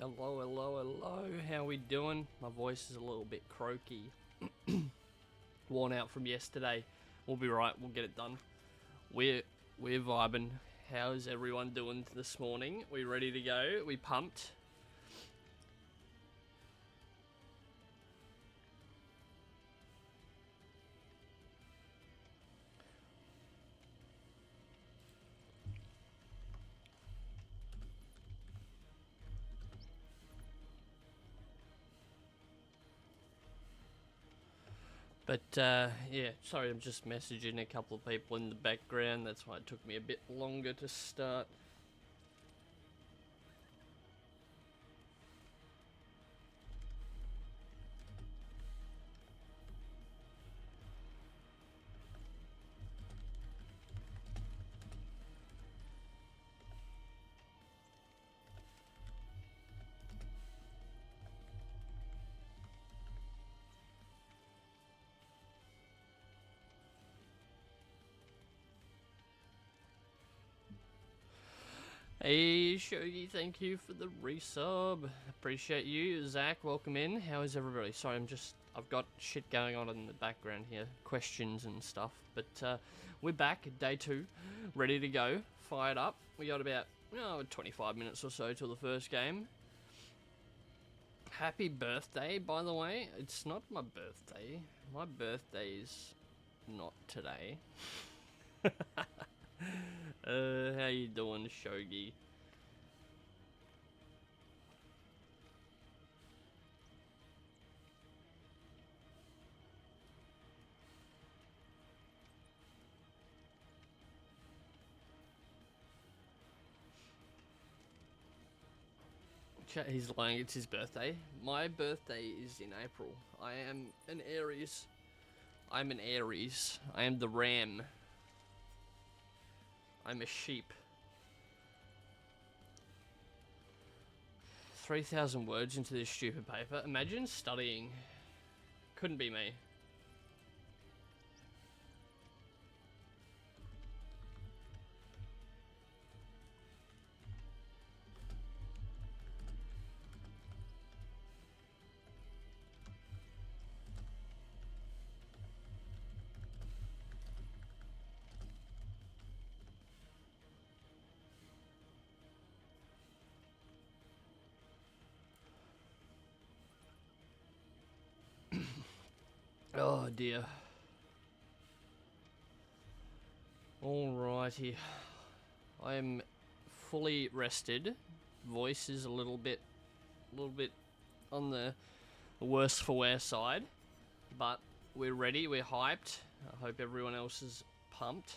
Hello, hello, hello. How we doing? My voice is a little bit croaky. Worn out from yesterday. We'll be right. We'll get it done. We're vibing. How's everyone doing this morning? We ready to go? We pumped? But, yeah, sorry, I'm just messaging a couple of people in the background. That's why it took me a bit longer to start. Hey, Shogi, thank you for the resub. Appreciate you. Zach, welcome in. How is everybody? Sorry, I've got shit going on in the background here, questions and stuff. But we're back, day 2, ready to go, fired up. We got about 25 minutes or so till the first game. Happy birthday, by the way. It's not my birthday. My birthday's not today. How you doing, Shogi? He's lying, it's his birthday. My birthday is in April. I am an Aries. I'm an Aries. I am the ram. I'm a sheep. 3,000 words into this stupid paper. Imagine studying. Couldn't be me. Oh dear. Alrighty. I am fully rested. Voice is a little bit on the worse for wear side, but we're ready. We're hyped. I hope everyone else is pumped.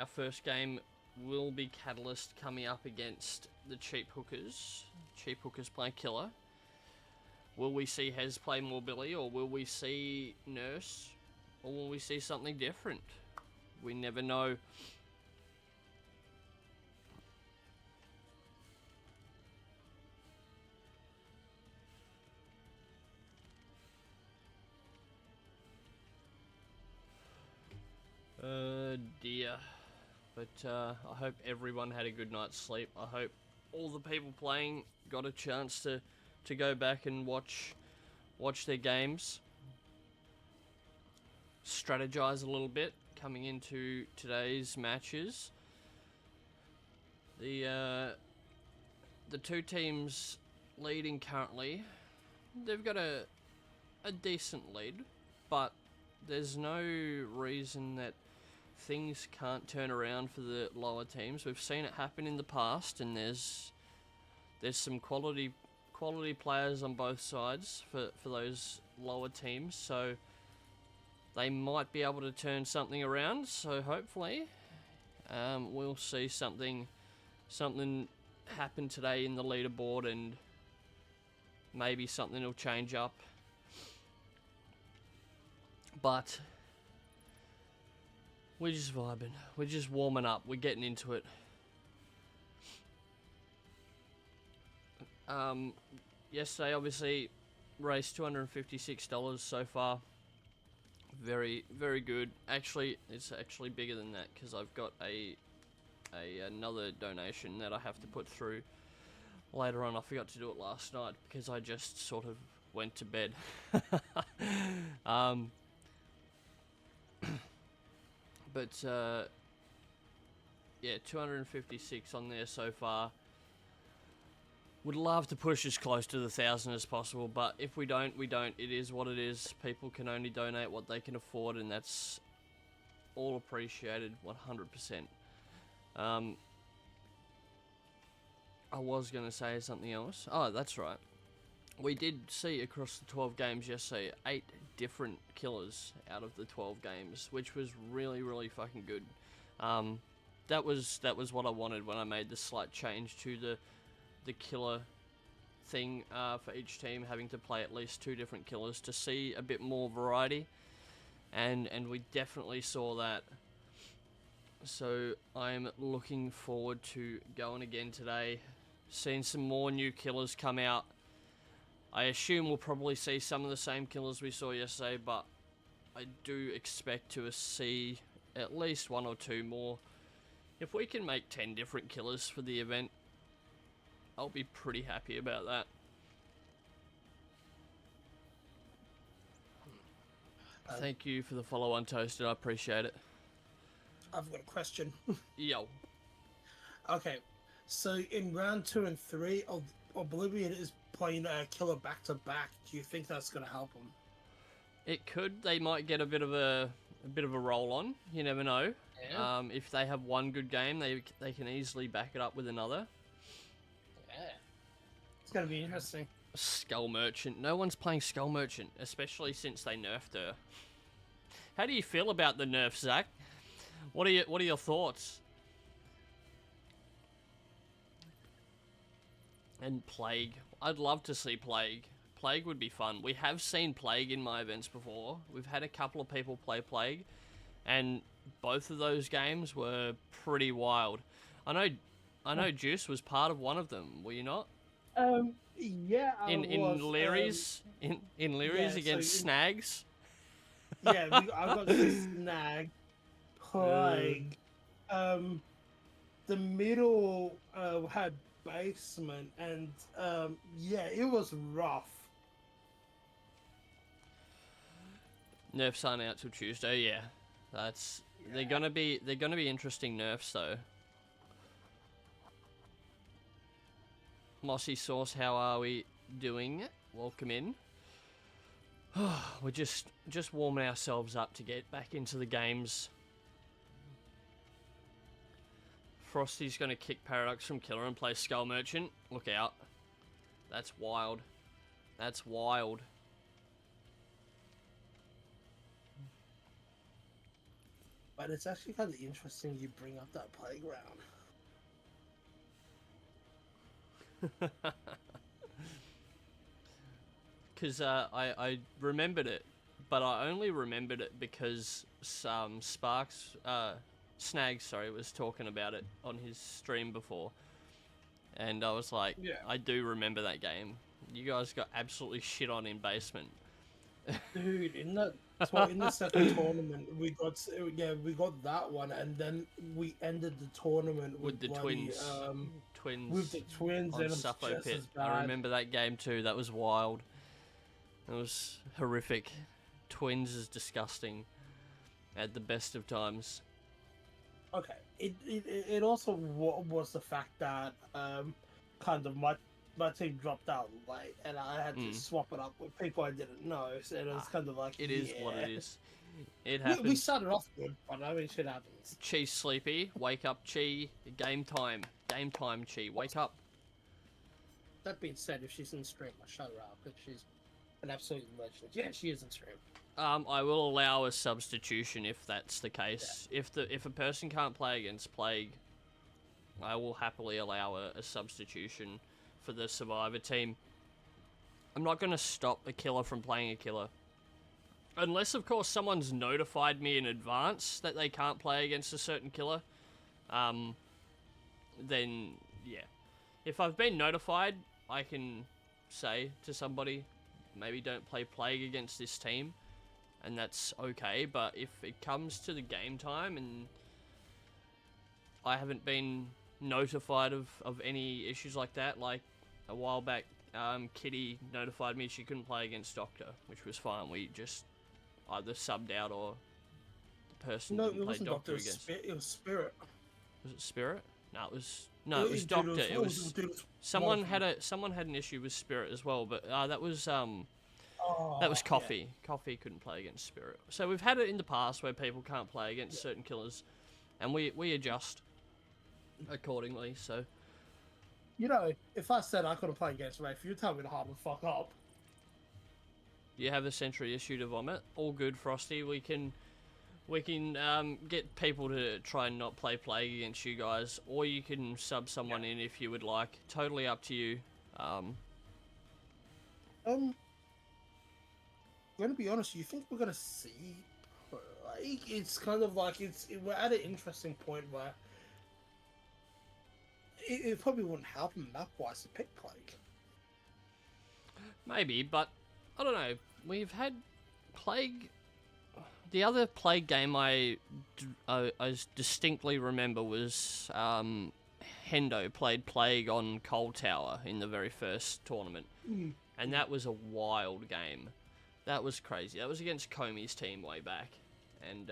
Our first game will be Catalyst coming up against the Cheap Hookers. Cheap Hookers play Killer. Will we see Hez play more Billy, or will we see Nurse, or will we see something different? We never know. Dear. But I hope everyone had a good night's sleep. I hope all the people playing got a chance to go back and watch their games. Strategize a little bit coming into today's matches. The two teams leading currently, they've got a decent lead, but there's no reason that things can't turn around for the lower teams. We've seen it happen in the past, and there's some quality players on both sides for those lower teams, so they might be able to turn something around. So hopefully we'll see something happen today in the leaderboard, and maybe something will change up. But we're just vibing. We're just warming up. We're getting into it. Yesterday, obviously, raised $256 so far. Very, very good. Actually, it's actually bigger than that, because I've got another donation that I have to put through. later on. I forgot to do it last night because I just sort of went to bed. But yeah, 256 on there so far. Would love to push as close to the 1,000 as possible, but if we don't, we don't. It is what it is. People can only donate what they can afford, and that's all appreciated 100%. I was going to say something else. Oh, that's right. We did see across the 12 games yesterday 8 different killers out of the 12 games, which was really, really fucking good. That was what I wanted when I made the slight change to the killer thing for each team, having to play at least 2 different killers to see a bit more variety, and we definitely saw that. So I'm looking forward to going again today, seeing some more new killers come out. I assume we'll probably see some of the same killers we saw yesterday, but I do expect to see at least 1 or 2 more. If we can make 10 different killers for the event, I'll be pretty happy about that. Thank you for the follow on, Toasted. I appreciate it. I've got a question. Yo. Okay, so in round 2 and 3, Oblivion is playing a killer back to back. Do you think that's going to help them? It could. They might get a bit of a roll on. You never know. Yeah. If they have one good game, they can easily back it up with another. Yeah. It's going to be interesting. Skull Merchant. No one's playing Skull Merchant, especially since they nerfed her. How do you feel about the nerf, Zach? What are your thoughts? And Plague. I'd love to see Plague. Plague would be fun. We have seen Plague in my events before. We've had a couple of people play Plague, and both of those games were pretty wild. I know Juice was part of one of them, were you not? Yeah, I was. In Leary's against Snags? Yeah, I got Snag, Plague. The middle had Basement, and yeah, it was rough. Nerfs aren't out till Tuesday. Yeah, they're gonna be interesting nerfs though. Mossy Sauce, how are we doing? Welcome in. We're just warming ourselves up to get back into the games. Frosty's going to kick Paradox from Killer and play Skull Merchant. Look out. That's wild. That's wild. But it's actually kind of interesting you bring up that playground. Because I remembered it, but I only remembered it because Snags, was talking about it on his stream before, and I was like, yeah, I do remember that game. You guys got absolutely shit on in Basement. Dude, in the second tournament, we got that one, and then we ended the tournament with the twins. With the twins on and Suffo Pit. I remember that game too. That was wild. It was horrific. Twins is disgusting at the best of times. Okay, it also was the fact that kind of my team dropped out late, and I had to swap it up with people I didn't know, so it was kind of like, it is what it is. It happens. We started off good, but I mean, shit happens. Chi's sleepy. Wake up, Chi. Game time. Game time, Chi. Wake up. That being said, if she's in stream, I'll shut her up, because she's an absolute legend. Yeah, she is in stream. I will allow a substitution if that's the case. Yeah. If a person can't play against Plague, I will happily allow a substitution for the Survivor team. I'm not going to stop a killer from playing a killer. Unless, of course, someone's notified me in advance that they can't play against a certain killer. Then, yeah. If I've been notified, I can say to somebody, maybe don't play Plague against this team. And that's okay, but if it comes to the game time and I haven't been notified of any issues like that, like a while back, Kitty notified me she couldn't play against Doctor, which was fine. We just either subbed out or the person No, didn't it play wasn't Doctor Doctor. against. It was Spirit. Was it Spirit? No, it was Doctor. It was someone had an issue with Spirit as well, but that was Coffee. Yeah. Coffee couldn't play against Spirit. So we've had it in the past where people can't play against certain killers, and we adjust accordingly. So, you know, if I said I couldn't play against Rafe, you'd tell me to harden the fuck up. You have a sentry issue to vomit. All good, Frosty. We can get people to try and not play Plague against you guys, or you can sub someone in if you would like. Totally up to you. I'm gonna be honest. You think we're gonna see? Like, it's kind of like we're at an interesting point where it probably wouldn't help him map-wise to pick Plague. Maybe, but I don't know. We've had Plague. The other Plague game I distinctly remember was Hendo played Plague on Cold Tower in the very first tournament. And that was a wild game. That was crazy. That was against Comey's team way back. And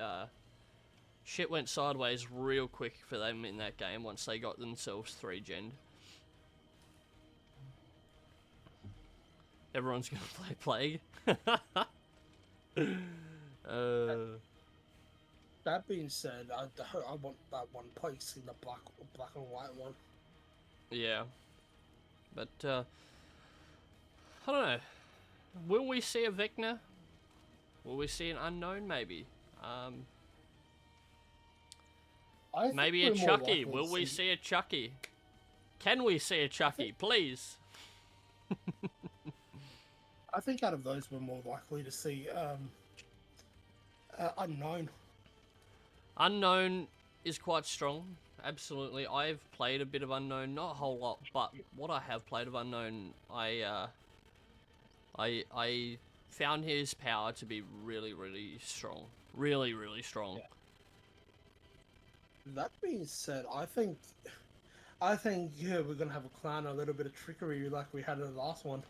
shit went sideways real quick for them in that game once they got themselves 3-gen'd. Everyone's going to play Plague. That being said, I want that one place in the black and white one. Yeah. But, I don't know. Will we see a Vecna? Will we see an unknown, maybe? Maybe a Chucky. Will we see a Chucky? Can we see a Chucky, please? I think out of those, we're more likely to see unknown. Unknown is quite strong. Absolutely. I've played a bit of Unknown, not a whole lot, but what I have played of Unknown, I found his power to be really, really strong. Really, really strong. Yeah. That being said, I think we're gonna have a clown, a little bit of trickery like we had in the last one.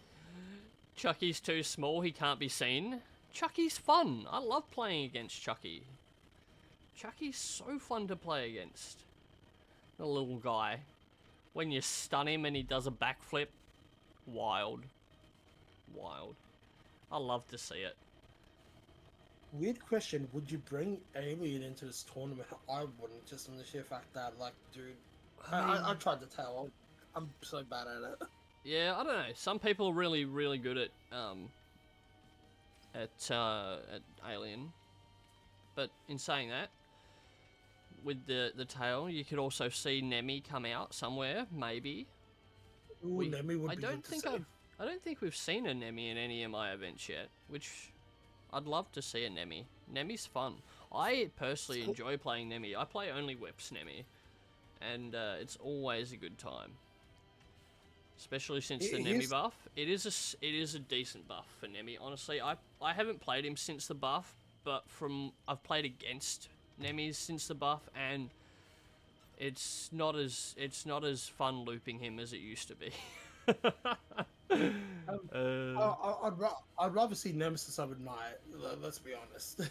Chucky's too small, he can't be seen. Chucky's fun. I love playing against Chucky. Chucky's so fun to play against. The little guy. When you stun him and he does a backflip. Wild. Wild. I love to see it. Weird question, would you bring Alien into this tournament? I wouldn't, just on the sheer fact that, like, dude, I tried to tell. I'm so bad at it. Yeah, I don't know. Some people are really, really good at Alien. But in saying that, with the tail, you could also see Nemi come out somewhere, maybe. Ooh, Nemi would be good to see. I don't think we've seen a Nemi in any of my events yet, which I'd love to see a Nemi. Nemi's fun. I personally enjoy playing Nemi. I play only Whips Nemi, and it's always a good time. Especially since the Nemi buff. It is a decent buff for Nemi. Honestly, I haven't played him since the buff, but I've played against Nemis since the buff, and it's not as fun looping him as it used to be. I'd rather see Nemesis up at night. Let's be honest.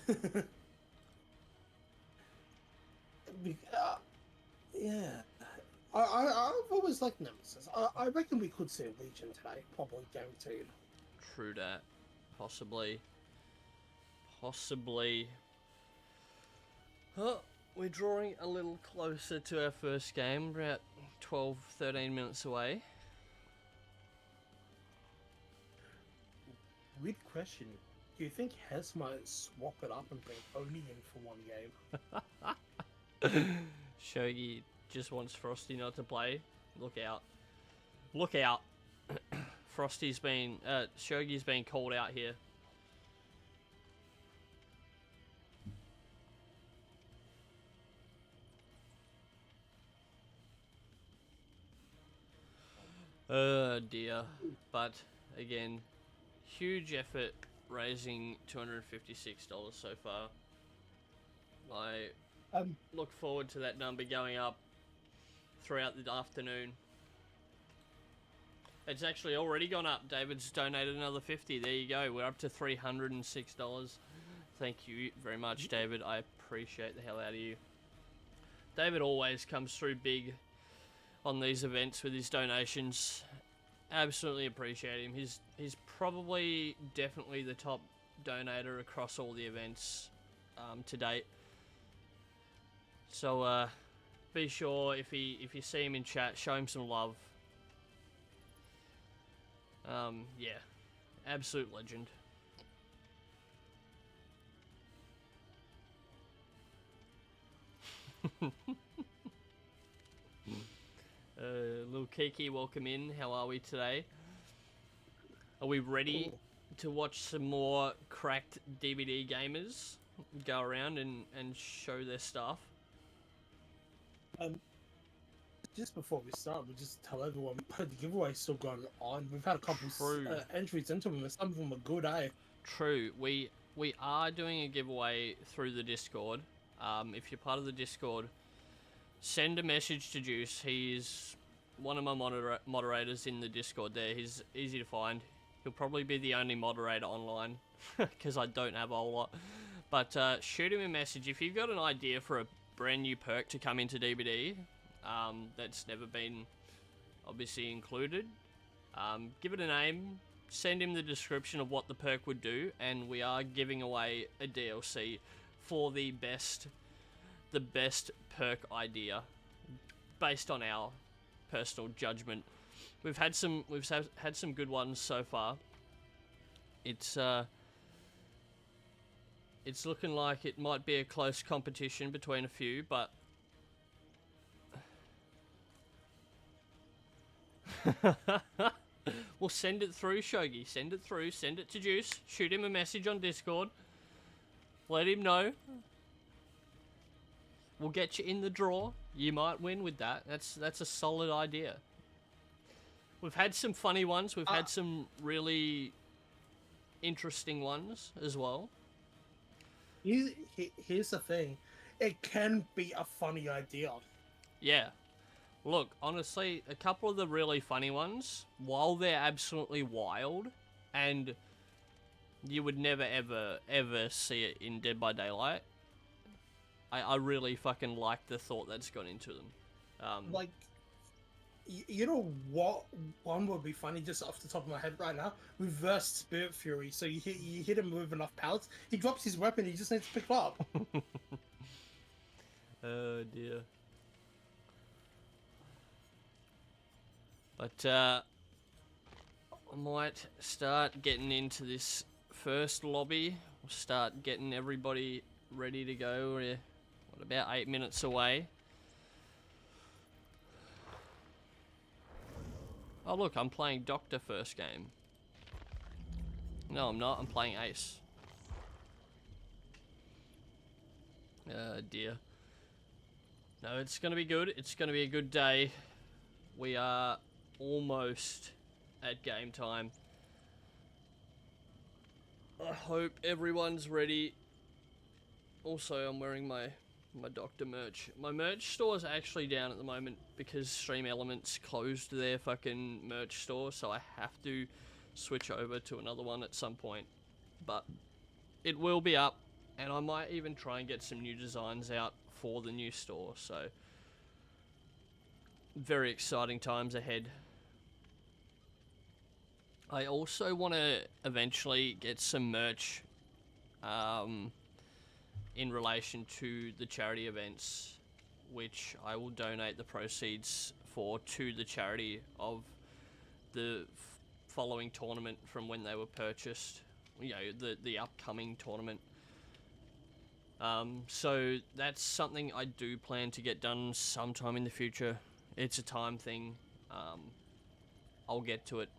Yeah, I've always liked Nemesis. I reckon we could see a Legion today, probably guaranteed. True that. Possibly. Oh, we're drawing a little closer to our first game. We're about 12-13 minutes away. Weird question. Do you think Hes might swap it up and bring Oni in for one game? Shogi just wants Frosty not to play. Look out. Look out. Shogi's been called out here. Oh dear. But again, huge effort raising $256 so far. I look forward to that number going up throughout the afternoon. It's actually already gone up. David's donated another 50. There you go. We're up to $306. Thank you very much, David. I appreciate the hell out of you. David always comes through big on these events with his donations. Absolutely appreciate him. He's probably definitely the top donator across all the events to date. So be sure if you see him in chat, show him some love. Yeah, absolute legend. Little Kiki, welcome in. How are we today? Are we ready to watch some more cracked DBD gamers go around and show their stuff? Just before we start, we just tell everyone the giveaway is still going on. We've had a couple entries into them, and some of them are good, eh? True. We are doing a giveaway through the Discord. If you're part of the Discord, send a message to Juice. He's one of my moderators in the Discord there. He's easy to find. He'll probably be the only moderator online because I don't have a whole lot. But shoot him a message. If you've got an idea for a brand new perk to come into DBD that's never been obviously included, give it a name, send him the description of what the perk would do, and we are giving away a DLC for the best perk idea based on our personal judgment. We've had some good ones so far. It's looking like it might be a close competition between a few, but we'll send it through, Shogi. Send it through. Send it to Juice. Shoot him a message on Discord. Let him know. We'll get you in the draw. You might win with that. That's a solid idea. We've had some funny ones. We've had some really interesting ones as well. Here's the thing. It can be a funny idea. Yeah. Look, honestly, a couple of the really funny ones, while they're absolutely wild, and you would never, ever see it in Dead by Daylight, I really fucking like the thought that's gone into them. Like, you know what one would be funny just off the top of my head right now? Reverse Spirit Fury. So you hit him with enough pellets, he drops his weapon, he just needs to pick it up. Oh dear. But I might start getting into this first lobby. We'll start getting everybody ready to go. We're about 8 minutes away. Oh look, I'm playing Doctor first game. No, I'm not. I'm playing Ace. Dear. No, it's going to be good. It's going to be a good day. We are almost at game time. I hope everyone's ready. Also, I'm wearing my Doctor merch. My merch store is actually down at the moment because Stream Elements closed their fucking merch store, so I have to switch over to another one at some point. But it will be up, and I might even try and get some new designs out for the new store, so very exciting times ahead. I also want to eventually get some merch in relation to the charity events, which I will donate the proceeds for to the charity of the following tournament from when they were purchased, you know, the upcoming tournament. So that's something I do plan to get done sometime in the future. It's a time thing. I'll get to it.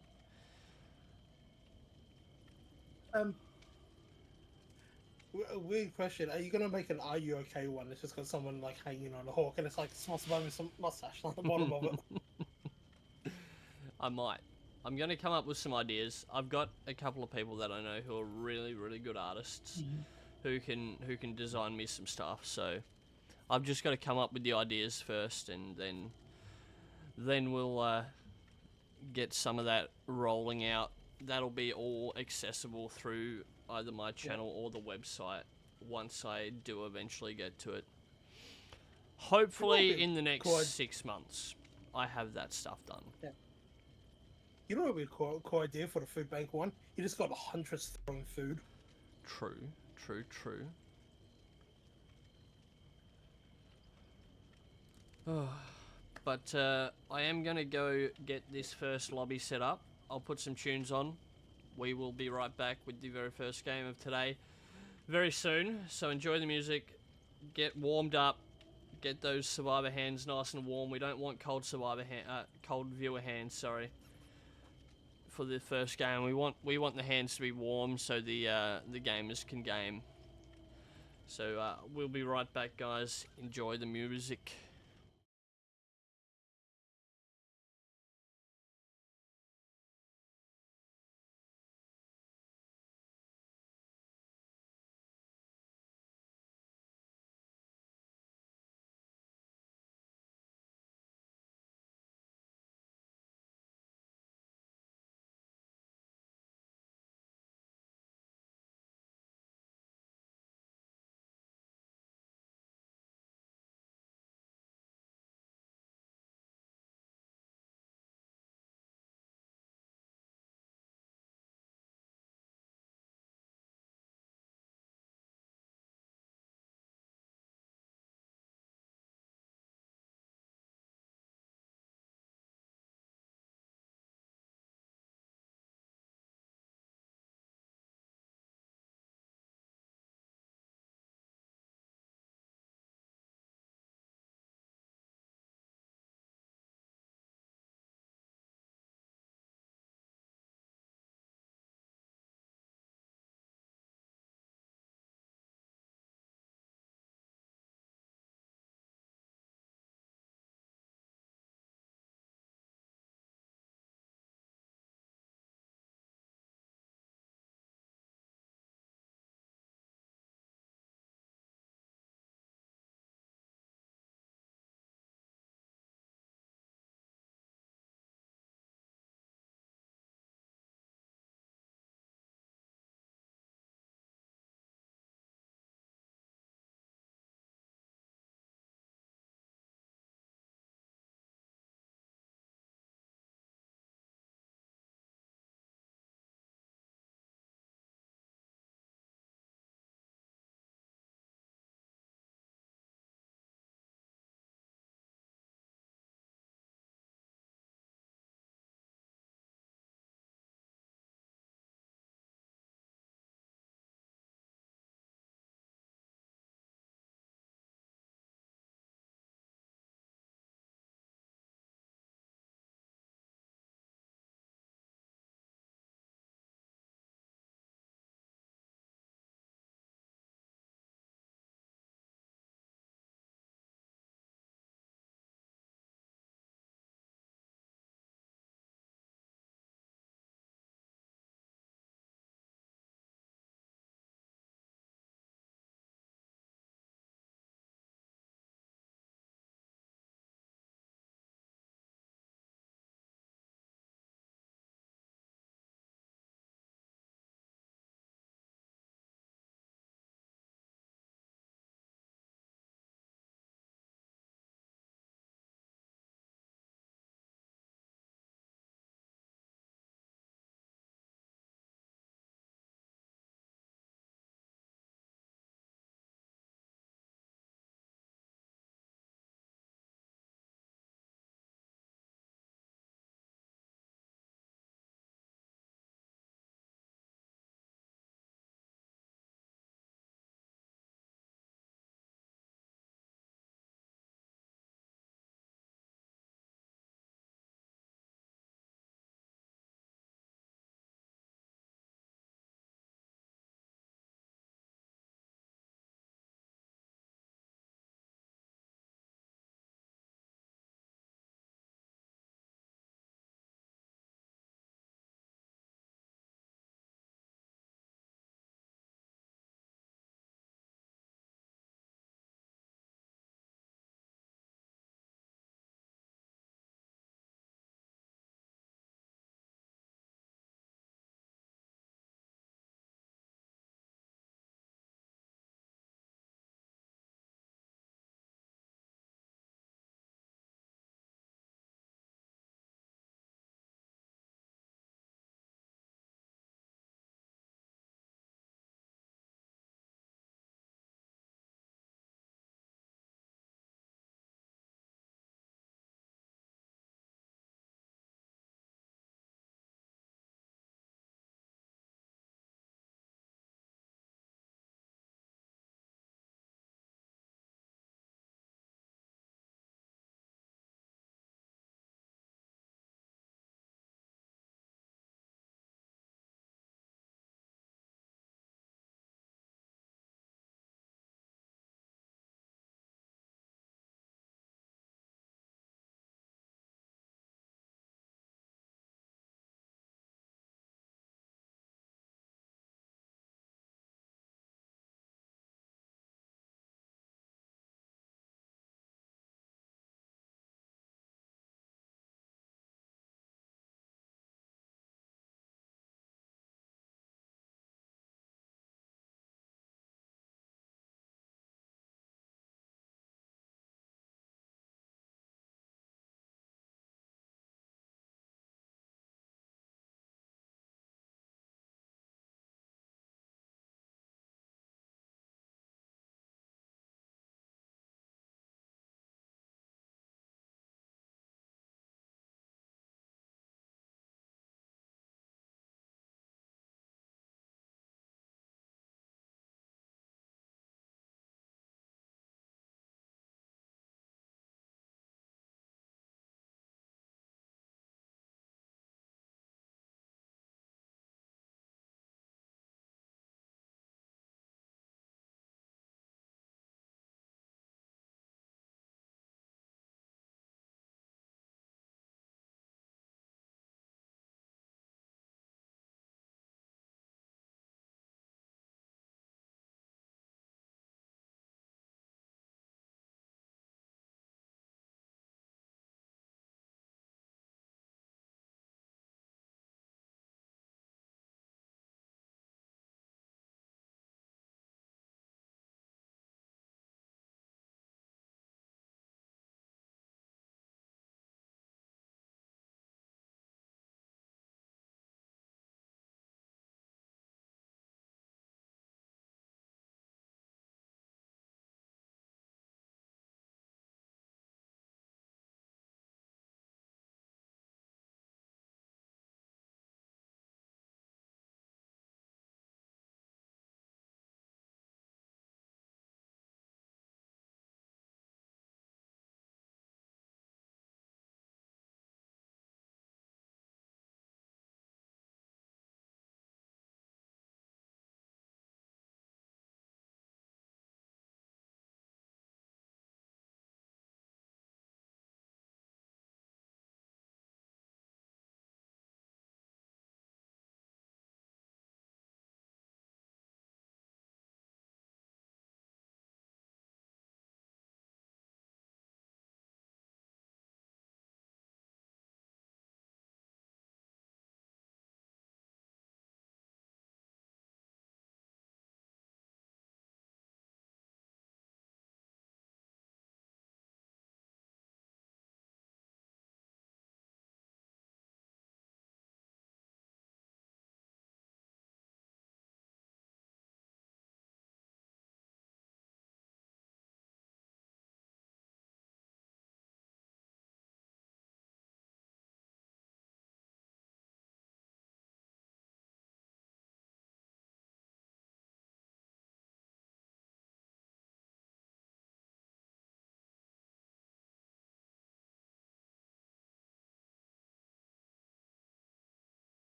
Weird question. Are you gonna make an "Are you okay" one? It's just got someone like hanging on a hawk, and it's like sponsored by Mr. Moustache on the bottom of it. I might. I'm gonna come up with some ideas. I've got a couple of people that I know who are really, really good artists, who can design me some stuff. So I've just got to come up with the ideas first, and then we'll get some of that rolling out. That'll be all accessible through either my channel or the website once I do eventually get to it. Hopefully in the next 6 months, I have that stuff done. Yeah. You know what would be a cool idea for the food bank one? You just got hundreds throwing food. True. But I am going to go get this first lobby set up. I'll put some tunes on. We will be right back with the very first game of today very soon. So enjoy the music, get warmed up, get those survivor hands nice and warm. We don't want cold cold viewer hands, sorry, for the first game. We want the hands to be warm so the gamers can game. So we'll be right back, guys. Enjoy the music.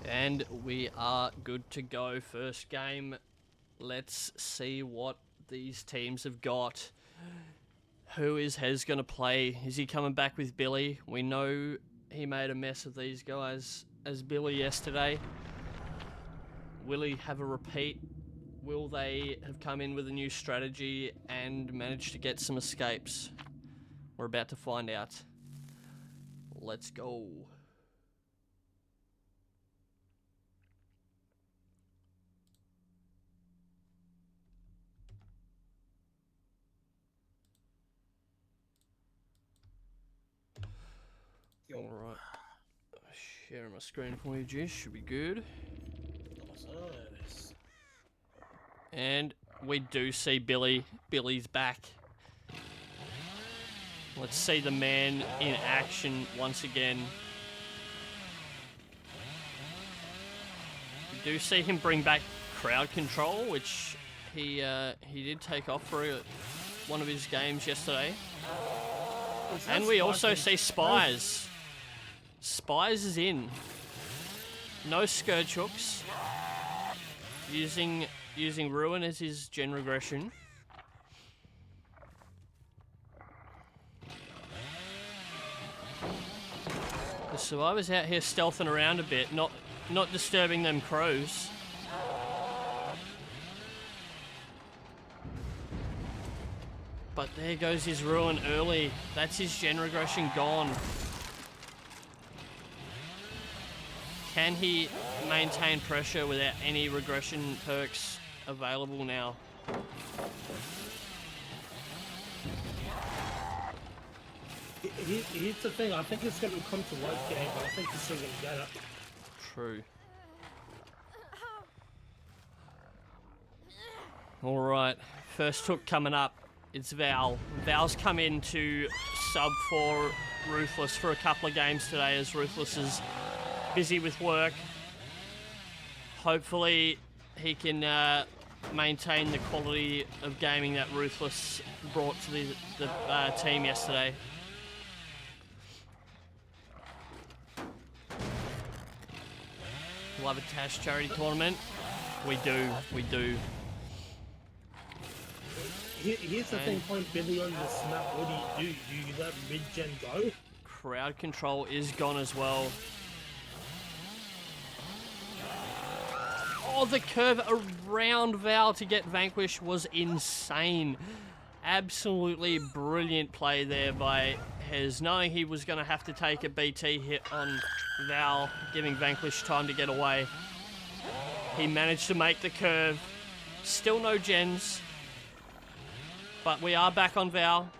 And we are good to go. First game. Let's see what these teams have got. Who is Hez going to play? Is he coming back with Billy? We know he made a mess of these guys as Billy yesterday. Will he have a repeat? Will they have come in with a new strategy and managed to get some escapes? We're about to find out. Let's go. Alright. Sharing my screen for you, Jish. Should be good. And we do see Billy. Billy's back. Let's see the man in action once again. We do see him bring back crowd control, which he did take off for one of his games yesterday. And we also see Spies. Spies is in. No Scourge hooks. Using Ruin as his gen regression. The Survivor's out here stealthing around a bit, not disturbing them crows. But there goes his Ruin early. That's his gen regression gone. Can he maintain pressure without any regression perks available now? Here's the thing, I think it's going to come to late game, but I think he's still going to get it. True. Alright, first hook coming up. It's Val. Val's come in to sub for Ruthless for a couple of games today as Ruthless is busy with work. Hopefully he can maintain the quality of gaming that Ruthless brought to the team yesterday. Love a Tash charity tournament. We do. Here's the thing, point Billy on the snap. What do? Do you let mid-gen go? Crowd control is gone as well. Oh, the curve around Val to get Vanquish was insane. Absolutely brilliant play there by Hez, knowing he was going to have to take a BT hit on Val, giving Vanquish time to get away. He managed to make the curve. Still no gens. But we are back on Val.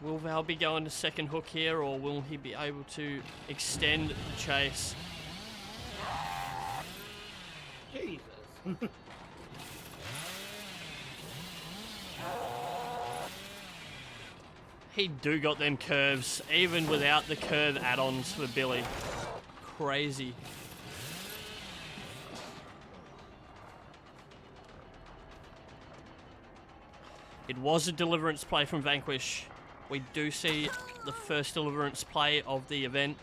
Will Val be going to second hook here, or will he be able to extend the chase? Jesus. He do got them curves, even without the curve add-ons for Billy. Crazy. It was a deliverance play from Vanquish. We do see the first deliverance play of the event.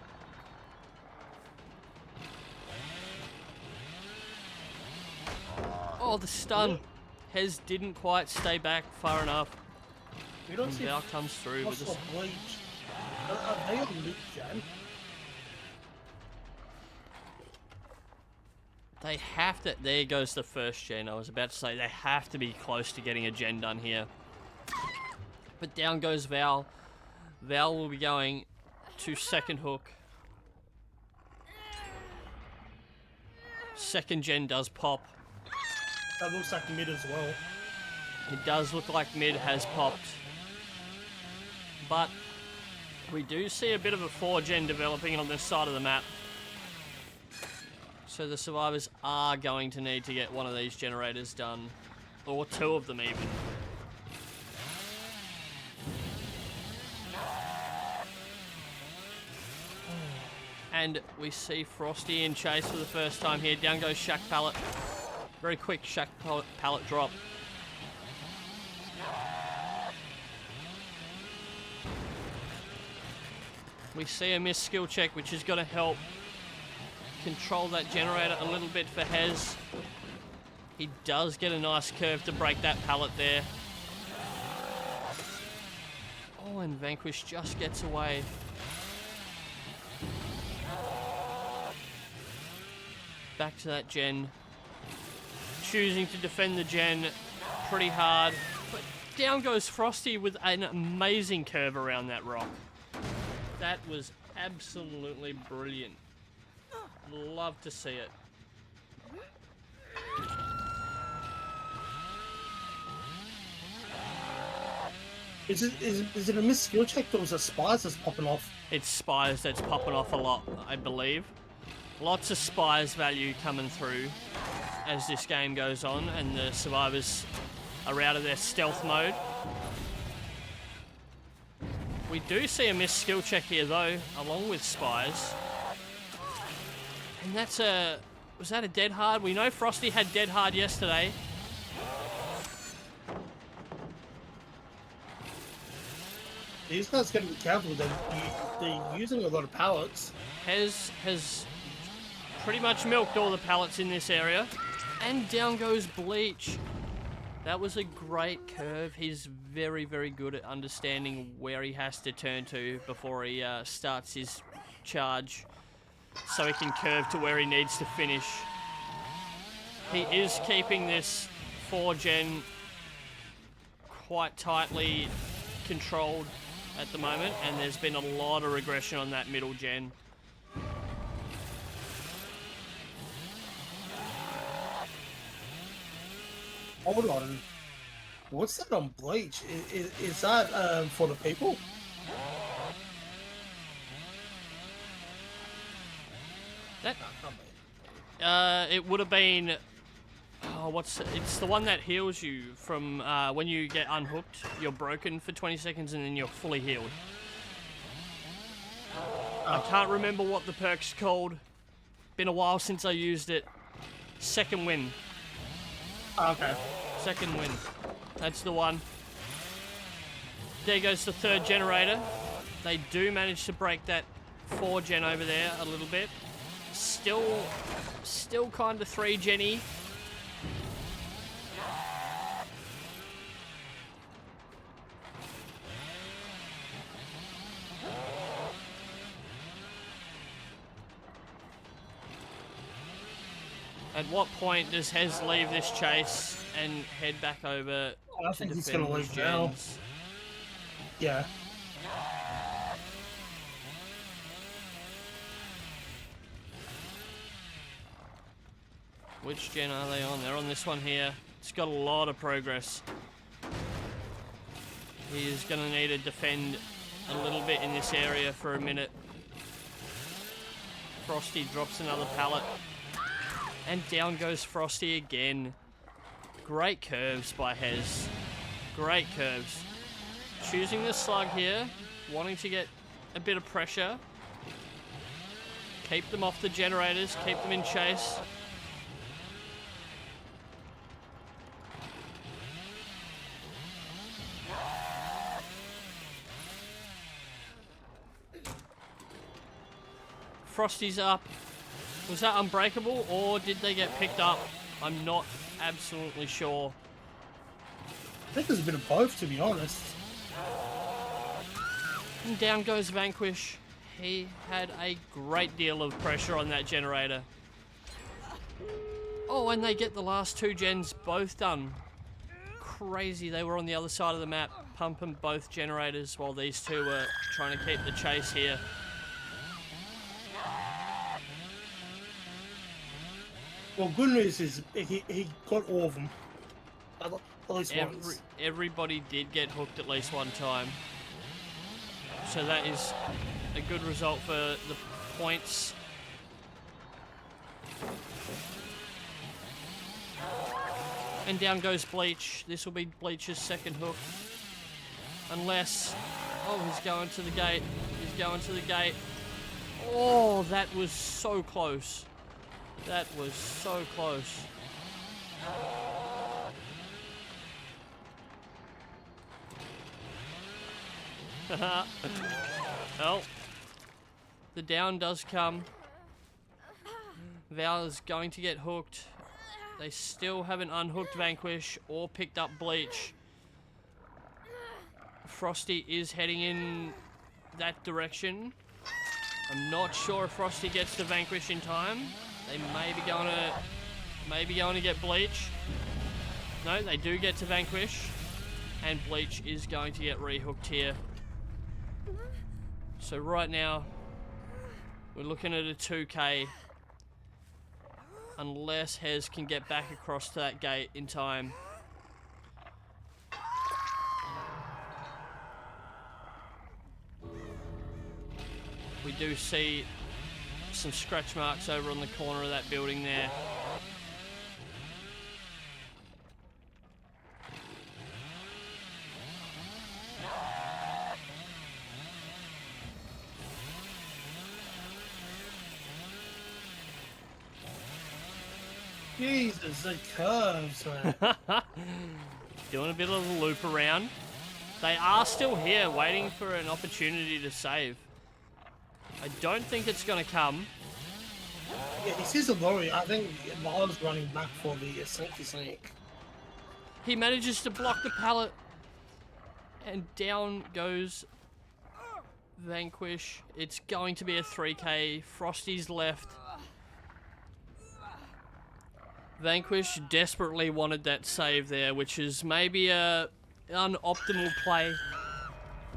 Oh, the stun. Hez didn't quite stay back far enough. We don't see Val comes through with this. Bleach. Are they on loop gen? They have to. There goes the first gen. I was about to say they have to be close to getting a gen done here. But down goes Val. Val will be going to second hook. Second gen does pop. That looks like mid as well. It does look like mid has popped. But we do see a bit of a 4-gen developing on this side of the map. So the survivors are going to need to get one of these generators done. Or two of them even. And we see Frosty in chase for the first time here. Down goes Shack Pallet. Very quick Shack Pallet drop. We see a missed skill check, which is going to help control that generator a little bit for Hez. He does get a nice curve to break that pallet there. Oh, and Vanquish just gets away. Back to that gen. Choosing to defend the gen pretty hard. But down goes Frosty with an amazing curve around that rock. That was absolutely brilliant. Love to see it. Is it a missed skill check or is it Spires that's popping off? It's Spires that's popping off a lot, I believe. Lots of Spires value coming through as this game goes on and the survivors are out of their stealth mode. We do see a missed skill check here though, along with Spires. And that's a... was that a dead hard? We know Frosty had dead hard yesterday. These guys gotta be careful, they're using a lot of pallets. Hez has pretty much milked all the pallets in this area. And down goes Bleach. That was a great curve. He's very, very good at understanding where he has to turn to before he starts his charge, so he can curve to where he needs to finish. He is keeping this 4-gen quite tightly controlled at the moment, and there's been a lot of regression on that middle gen. Hold on. What's that on Bleach? Is that for the people? That it would have been. Oh, it's the one that heals you from when you get unhooked. You're broken for 20 seconds and then you're fully healed. I can't remember what the perk's called. Been a while since I used it. Second win. Okay. Second win. That's the one. There goes the third generator. They do manage to break that 4-gen over there a little bit. Still kind of 3-gen-y. At what point does Hez leave this chase and head back over I to think he's defend gonna his leave now. gens? Yeah. Which gen are they on? They're on this one here. It's got a lot of progress. He is going to need to defend a little bit in this area for a minute. Frosty drops another pallet. And down goes Frosty again. Great curves by Hez. Great curves. Choosing the slug here. Wanting to get a bit of pressure. Keep them off the generators. Keep them in chase. Frosty's up. Was that unbreakable or did they get picked up? I'm not absolutely sure. I think there's a bit of both, to be honest. And down goes Vanquish. He had a great deal of pressure on that generator. Oh, and they get the last 2 gens both done. Crazy, they were on the other side of the map, pumping both generators while these two were trying to keep the chase here. Well, good news is he got all of them. At least once. Everybody did get hooked at least one time. So that is a good result for the points. And down goes Bleach. This will be Bleach's second hook. Unless... oh, he's going to the gate. He's going to the gate. Oh, that was so close. That was so close. Well, the down does come. Val's going to get hooked. They still haven't unhooked Vanquish or picked up Bleach. Frosty is heading in that direction. I'm not sure if Frosty gets to Vanquish in time. They may be going to get Bleach. No, they do get to Vanquish. And Bleach is going to get rehooked here. So right now, we're looking at a 2K. Unless Hez can get back across to that gate in time. We do see some scratch marks over on the corner of that building there. Jesus, the curves, man. Doing a bit of a loop around. They are still here, waiting for an opportunity to save. I don't think it's going to come. Yeah, he sees a lorry. I think Miles running back for the sneaky sneak. He manages to block the pallet. And down goes Vanquish. It's going to be a 3K. Frosty's left. Vanquish desperately wanted that save there, which is maybe a unoptimal play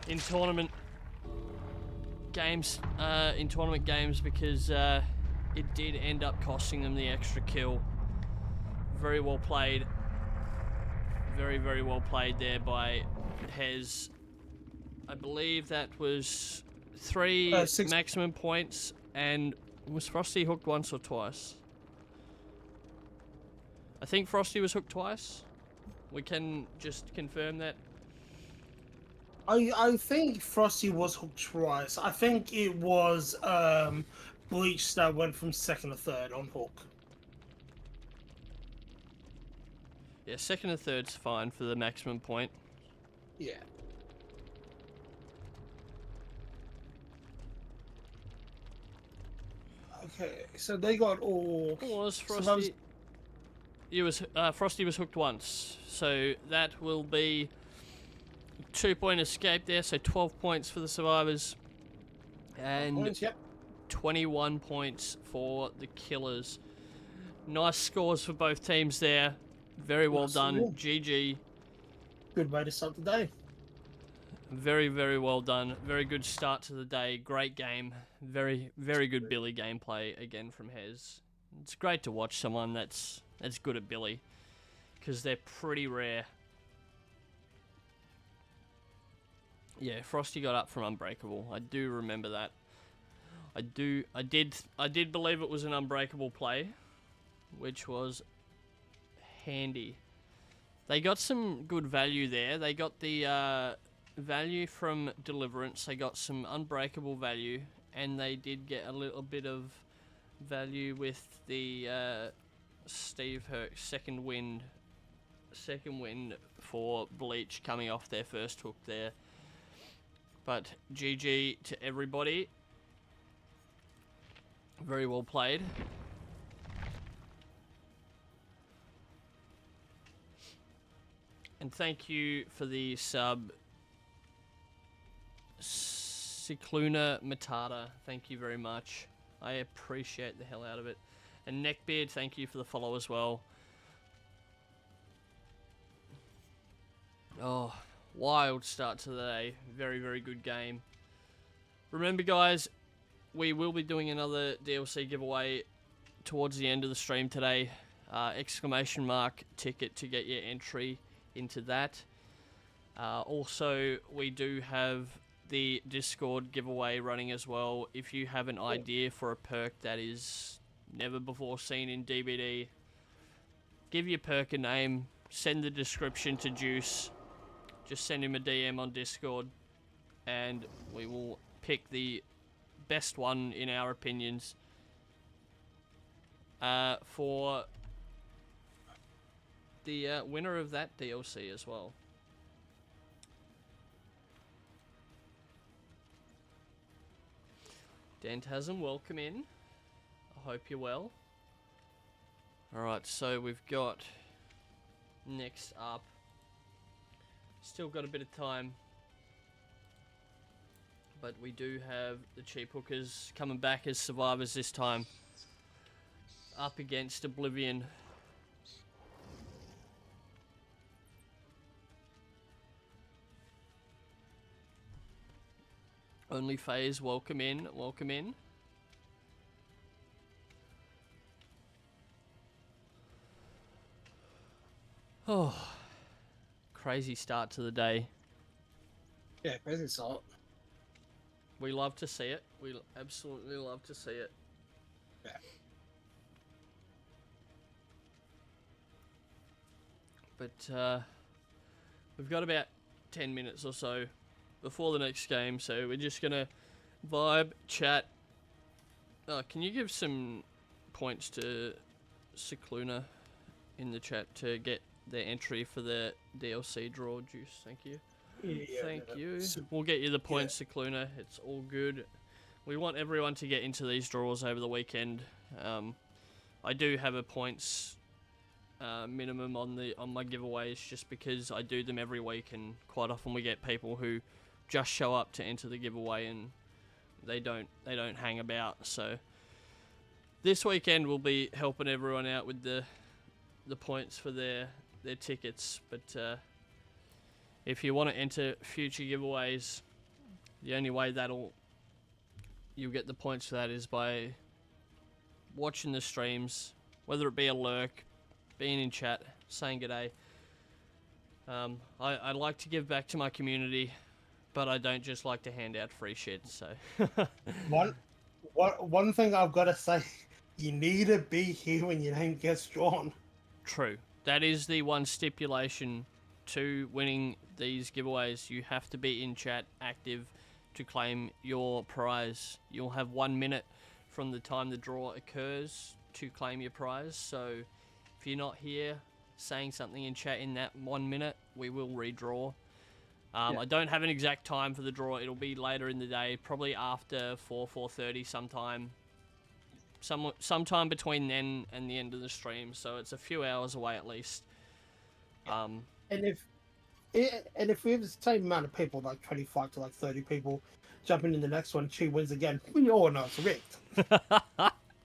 in tournament games. Because it did end up costing them the extra kill. Very well played. Very, very well played there by Hez. I believe that was 6 maximum points. And was Frosty hooked once or twice? I think Frosty was hooked twice. We can just confirm that. I think Frosty was hooked twice. I think it was Bleach that went from second to third on hook. Yeah, second and third's fine for the maximum point. Yeah. Okay, so they got all. Was Frosty? Frosty was hooked once, so that will be 2-point escape there. So 12 points for the survivors, and Points, yep. 21 points for the killers. Nice scores for both teams there. Very well done. GG. Good way to start the day. Very, very well done. Very good start to the day. Great game. Very, very good Billy gameplay again from Hez. It's great to watch someone that's good at Billy, because they're pretty rare. Yeah, Frosty got up from Unbreakable. I do remember that. I did believe it was an Unbreakable play, which was handy. They got some good value there. They got the value from Deliverance. They got some Unbreakable value, and they did get a little bit of value with the Steve Herc second wind for Bleach coming off their first hook there. But GG to everybody. Very well played. And thank you for the sub, Cicluna Matata. Thank you very much. I appreciate the hell out of it. And Neckbeard, thank you for the follow as well. Oh, wild start to the day. Very, very good game. Remember, guys, we will be doing another DLC giveaway towards the end of the stream today. Exclamation mark ticket to get your entry into that. Also, we do have the Discord giveaway running as well. If you have an idea for a perk that is never before seen in DBD, give your perk a name, send the description to Juice, just send him a DM on Discord, and we will pick the best one in our opinions for the winner of that DLC as well. Dantasm, welcome in. I hope you're well. Alright, so we've got next up. Still got a bit of time. But we do have the cheap hookers coming back as survivors this time. Up against Oblivion. Only Phase, welcome in, welcome in. Oh, crazy start to the day. Yeah, crazy start. We love to see it. We absolutely love to see it. Yeah. But we've got about 10 minutes or so before the next game, so we're just gonna vibe, chat. Can you give some points to Cicluna in the chat to get their entry for the DLC draw, Juice? Thank you. Yeah, Thank you. We'll get you the points, Cicluna. It's all good. We want everyone to get into these draws over the weekend. I do have a points minimum on my giveaways just because I do them every week, and quite often we get people who just show up to enter the giveaway and they don't hang about. So this weekend we'll be helping everyone out with the points for their tickets. But if you want to enter future giveaways, the only way you'll get the points for that is by watching the streams, whether it be a lurk, being in chat, saying g'day. I like to give back to my community, but I don't just like to hand out free shit. So one thing I've got to say, you need to be here when your name gets drawn. True. That is the one stipulation to winning these giveaways. You have to be in chat, active, to claim your prize. You'll have 1 minute from the time the draw occurs to claim your prize. So if you're not here saying something in chat in that 1 minute, we will redraw. I don't have an exact time for the draw. It'll be later in the day, probably after 4:30 sometime between then and the end of the stream. So it's a few hours away at least. And if we have the same amount of people, like 25 to like 30 people, jumping in the next one, she wins again, we all know it's rigged.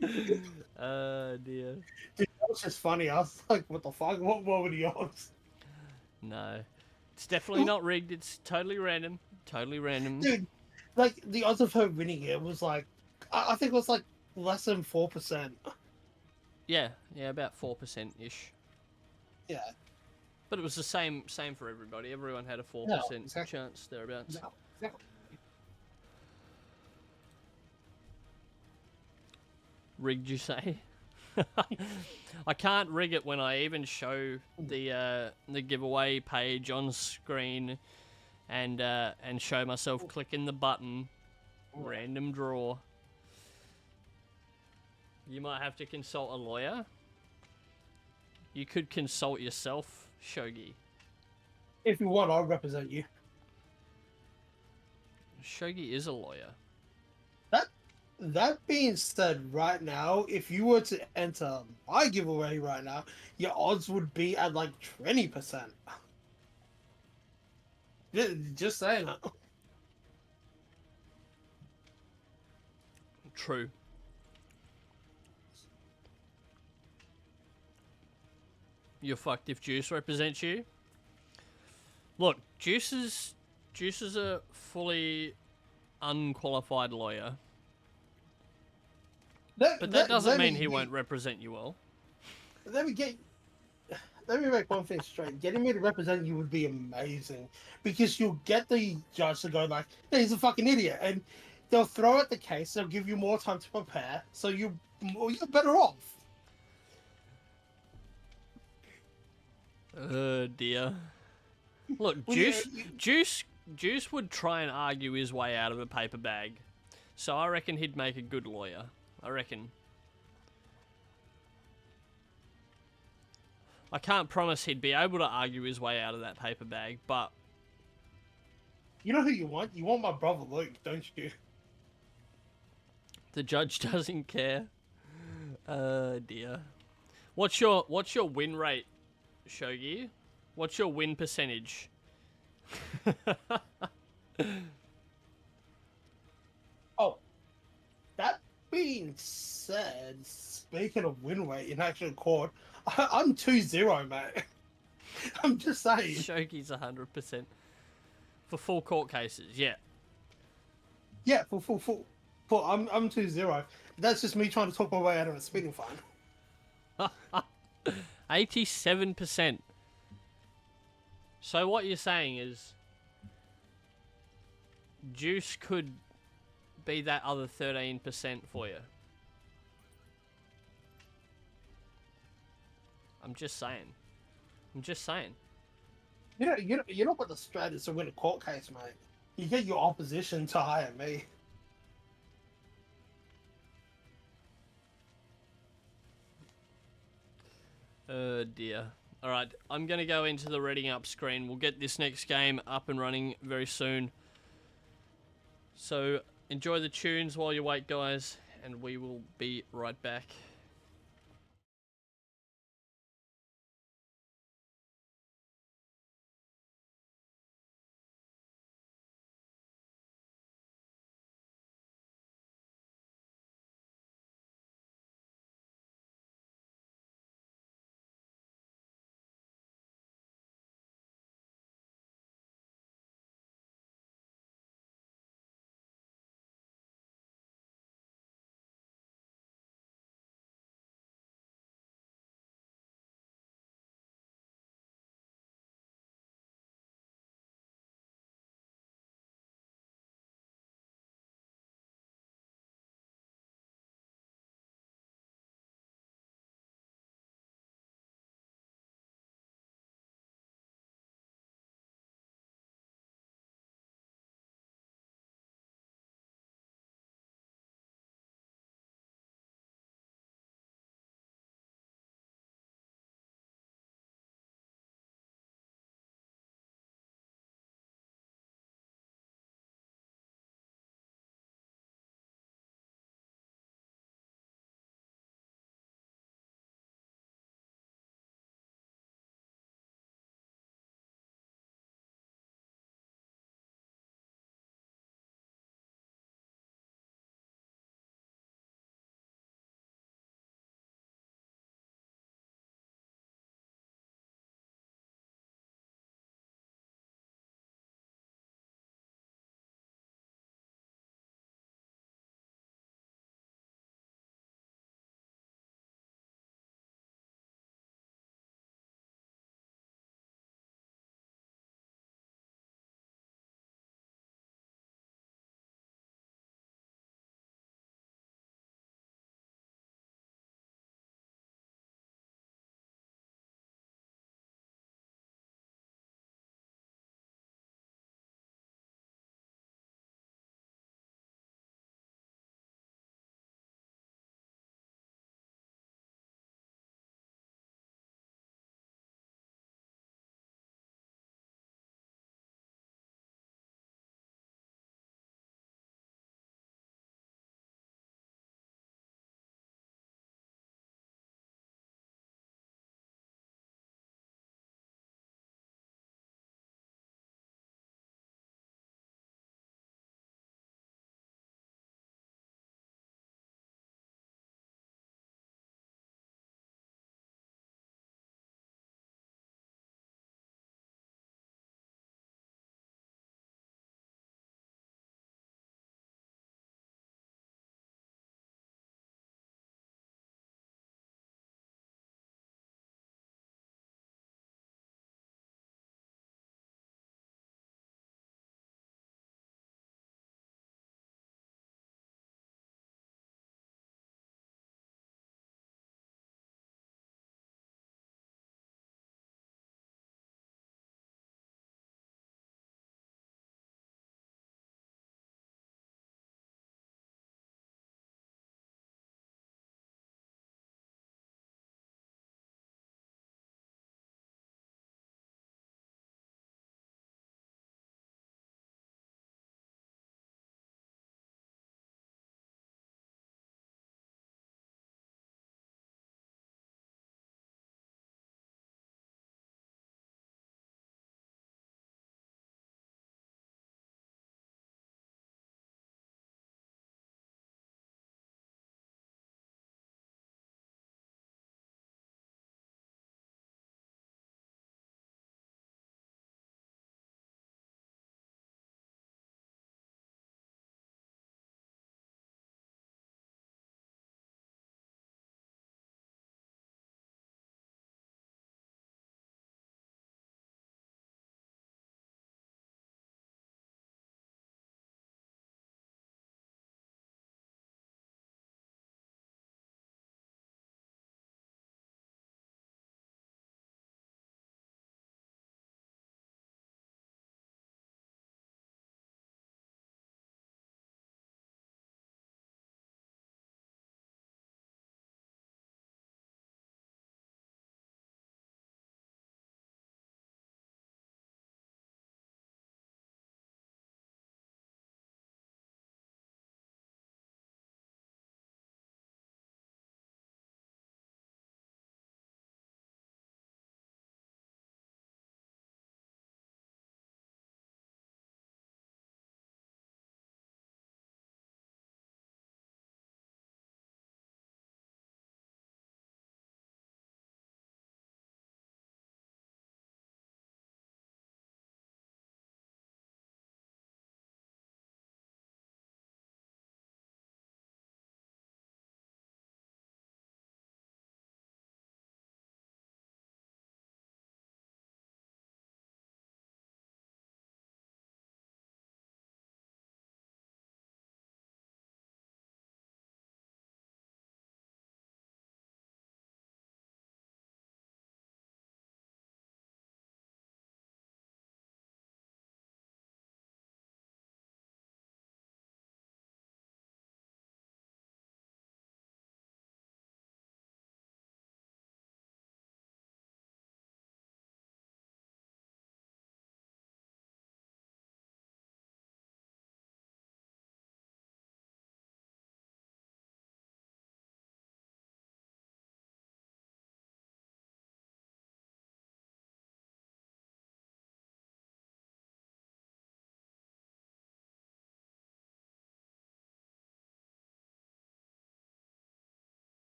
Dear. Dude, that was just funny. I was like, what the fuck? What were the odds? No. It's definitely not rigged. It's totally random. Totally random. Dude, like, the odds of her winning it was like, I think it was like less than 4%. Yeah, about 4%-ish. Yeah. But it was the same for everybody. Everyone had a 4% chance thereabouts. No, exactly. Rigged, you say? I can't rig it when I even show the giveaway page on screen and show myself clicking the button. Random draw. You might have to consult a lawyer. You could consult yourself, Shogi. If you want, I'll represent you. Shogi is a lawyer. That being said, right now, if you were to enter my giveaway right now, your odds would be at like 20%. Just saying that. True. You're fucked if Juice represents you. Look, Juice is a fully unqualified lawyer. But that doesn't mean he won't represent you well. Let me make one thing straight. Getting me to represent you would be amazing, because you'll get the judge to go like, hey, he's a fucking idiot, and they'll throw out the case. They'll give you more time to prepare, so you're better off. Oh dear. Look, Juice would try and argue his way out of a paper bag, so I reckon he'd make a good lawyer. I reckon. I can't promise he'd be able to argue his way out of that paper bag, but... You know who you want? You want my brother Luke, don't you? The judge doesn't care. Oh dear. What's your win rate, Shogi? What's your win percentage? Oh, that being said, speaking of win rate in actual court, I'm 2-0, mate. I'm just saying. Shogi's 100% for full court cases. Yeah. Yeah, full. I'm 2-0. That's just me trying to talk my way out of a speeding fine. 87%. So what you're saying is Juice could be that other 13% for you. I'm just saying. You know what the strat is to win a court case, mate. You get your opposition to hire me. Oh dear. Alright, I'm going to go into the reading up screen. We'll get this next game up and running very soon. So enjoy the tunes while you wait, guys, and we will be right back.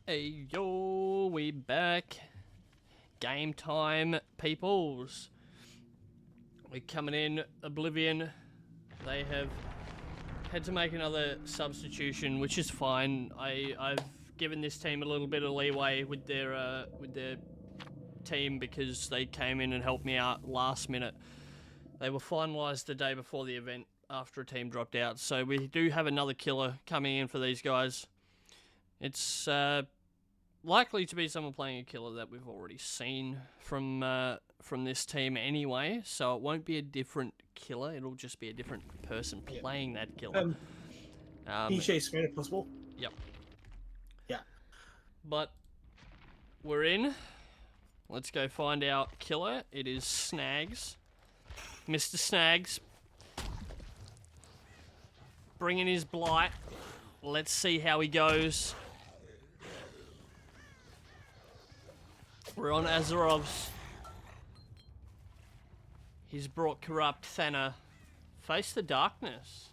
Hey yo, we back. Game time, peoples. We're coming in. Oblivion. They have had to make another substitution, which is fine. I've given this team a little bit of leeway with their team because they came in and helped me out last minute. They were finalised the day before the event after a team dropped out, so we do have another killer coming in for these guys. It's likely to be someone playing a killer that we've already seen from this team anyway, so it won't be a different killer. It'll just be a different person playing that killer. Can you share screen if possible? Yep. Yeah. But we're in. Let's go find our killer. It is Snags. Mr. Snags. Bringing his blight. Let's see how he goes. We're on Azerov's. He's brought Corrupt, Thanner, Face the Darkness,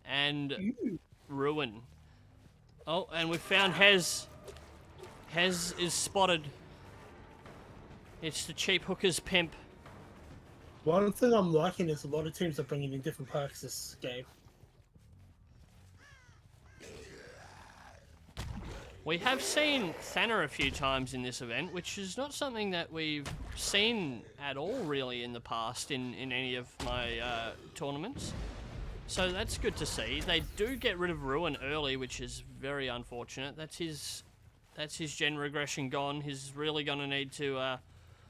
and Ruin. Oh, and we found Hez. Hez is spotted. It's the cheap hooker's pimp. One thing I'm liking is a lot of teams are bringing in different perks this game. We have seen Thanner a few times in this event, which is not something that we've seen at all, really, in the past in any of my tournaments. So that's good to see. They do get rid of Ruin early, which is very unfortunate. That's his gen regression gone. He's really going to need to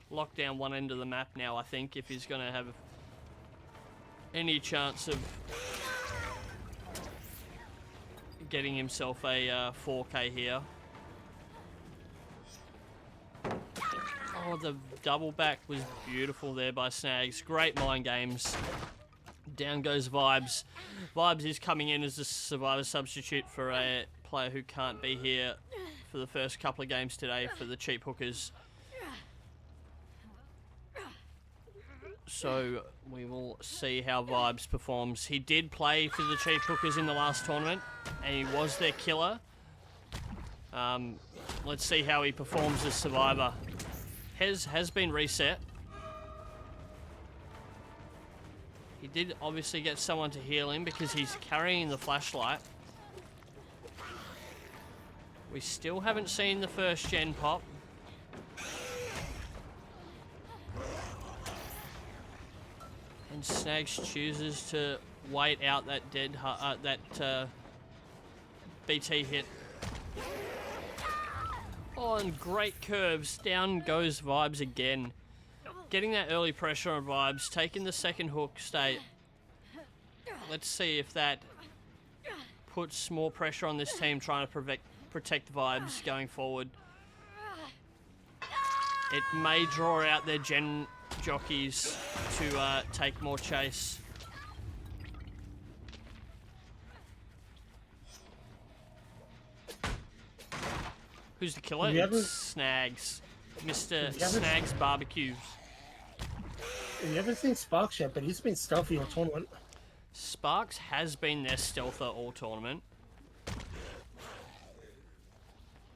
lock down one end of the map now, I think, if he's going to have any chance of getting himself a 4K here. Oh, the double back was beautiful there by Snags. Great mind games. Down goes Vibes. Vibes is coming in as a survivor substitute for a player who can't be here for the first couple of games today for the cheap hookers. So we will see how Vibes performs. He did play for the cheap hookers in the last tournament, and he was their killer. Let's see how he performs as survivor. Hez has been reset. He did obviously get someone to heal him because he's carrying the flashlight. We still haven't seen the first gen pop. And Snags chooses to wait out that BT hit. Oh, and great curves. Down goes Vibes again. Getting that early pressure on Vibes, taking the second hook state. Let's see if that puts more pressure on this team trying to protect Vibes going forward. It may draw out their gen jockeys to take more chase. Who's the killer? It's Snags. Mr. Snags Barbecues. We haven't seen Sparks yet, but he's been stealthy all tournament. Sparks has been their stealther all tournament. It'll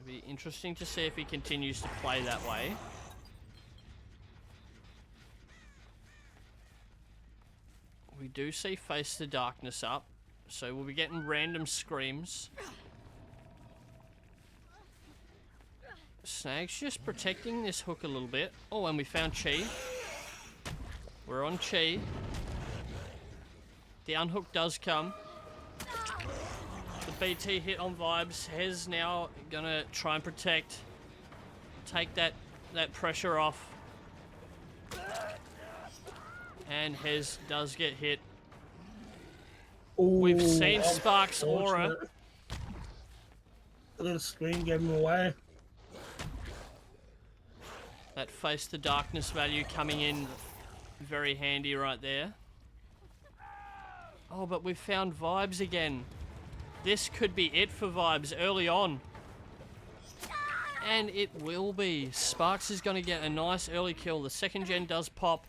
be interesting to see if he continues to play that way. We do see Face the Darkness up, so we'll be getting random screams. Snags just protecting this hook a little bit. Oh, and we found Chi. We're on Chi. Down hook does come. The BT hit on Vibes. Hez now gonna try and protect. Take that pressure off. And Hez does get hit. Ooh, we've seen Sparks' aura. A little screen gave him away. That Face the Darkness value coming in very handy right there. Oh, but we've found Vibes again. This could be it for Vibes early on. And it will be. Sparks is going to get a nice early kill. The second gen does pop.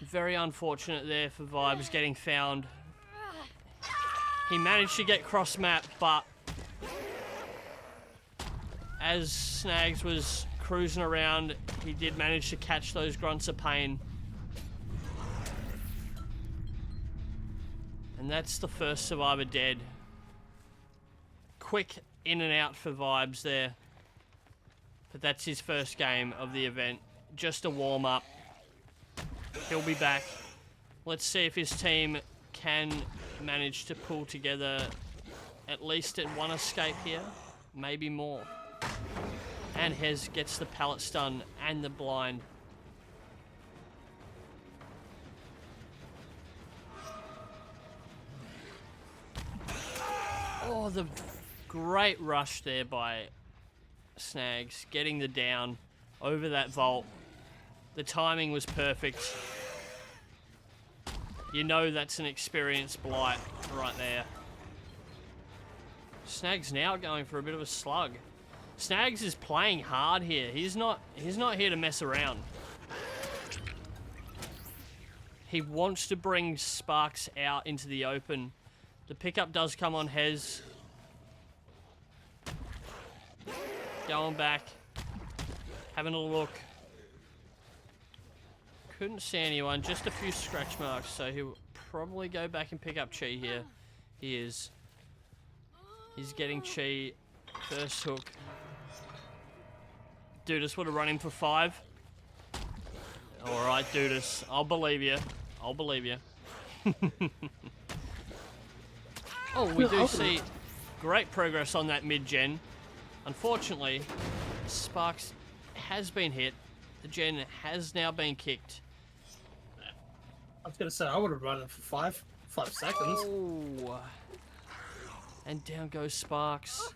Very unfortunate there for Vibes getting found. He managed to get cross map, but as Snags was cruising around, he did manage to catch those grunts of pain. And that's the first survivor dead. Quick in and out for Vibes there. But that's his first game of the event. Just a warm-up. He'll be back. Let's see if his team can manage to pull together at least at one escape here. Maybe more. And Hez gets the pallet stun and the blind. Oh, the great rush there by Snags, getting the down over that vault. The timing was perfect. You know that's an experienced blight right there. Snags now going for a bit of a slug. Snags is playing hard here. He's not here to mess around. He wants to bring Sparks out into the open. The pickup does come on Hez. Going back. Having a look. Couldn't see anyone. Just a few scratch marks. So he'll probably go back and pick up Chi here. He is. He's getting Chi. First hook. Dudus would have run him for 5. Alright, Dudus. I'll believe you. I'll believe you. Oh, we do see great progress on that mid-gen. Unfortunately, Sparks has been hit. The gen has now been kicked. I was going to say, I would have run it for 5 seconds. Oh. And down goes Sparks.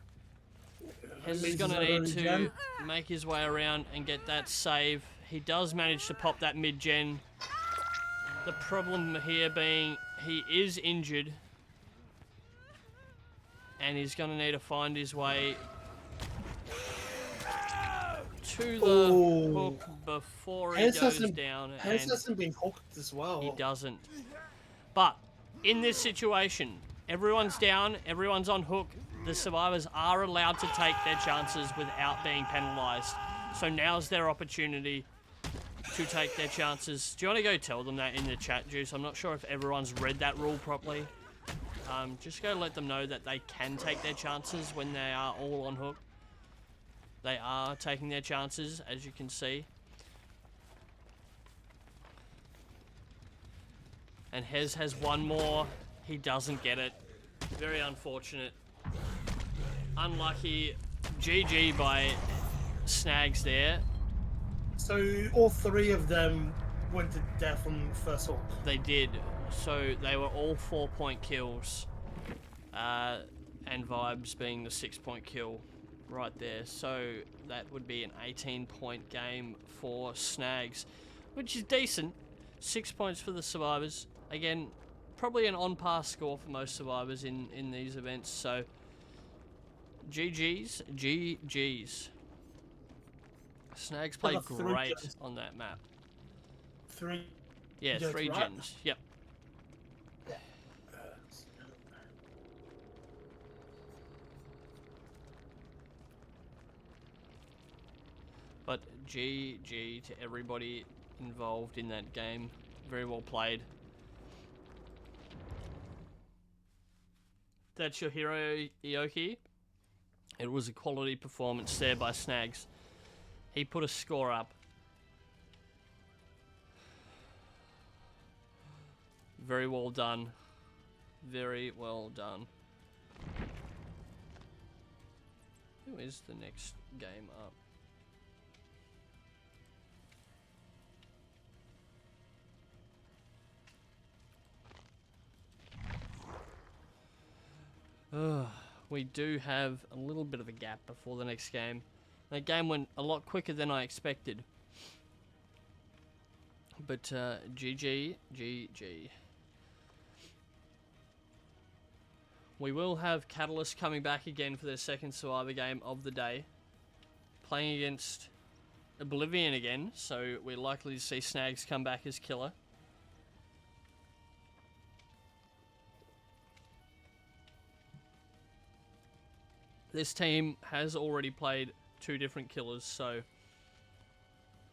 Hez is going to need to make his way around and get that save. He does manage to pop that mid-gen. The problem here being he is injured. And he's going to need to find his way to the hook before he goes down. Hez hasn't been hooked as well. He doesn't. But in this situation, everyone's down, everyone's on hook. The survivors are allowed to take their chances without being penalised. So now's their opportunity to take their chances. Do you want to go tell them that in the chat, Juice? I'm not sure if everyone's read that rule properly. Just go let them know that they can take their chances when they are all on hook. They are taking their chances, as you can see. And Hez has one more. He doesn't get it. Very unfortunate. Unlucky. GG by Snags there. So all 3 of them went to death on the first hook. They did. So they were all 4-point kills. And Vibes being the 6-point kill right there. So that would be an 18-point game for Snags, which is decent. 6 points for the survivors. Again, probably an on-par score for most survivors in these events. So GG's. Snags played great on that map. 3? Yeah, 3 gens. Yep. But GG to everybody involved in that game. Very well played. That's your hero, Ioki. It was a quality performance there by Snags. He put a score up. Very well done. Very well done. Who is the next game up? We do have a little bit of a gap before the next game. That game went a lot quicker than I expected. But GG. We will have Catalyst coming back again for their second Survivor game of the day. Playing against Oblivion again, so we're likely to see Snags come back as killer. This team has already played 2 different killers, so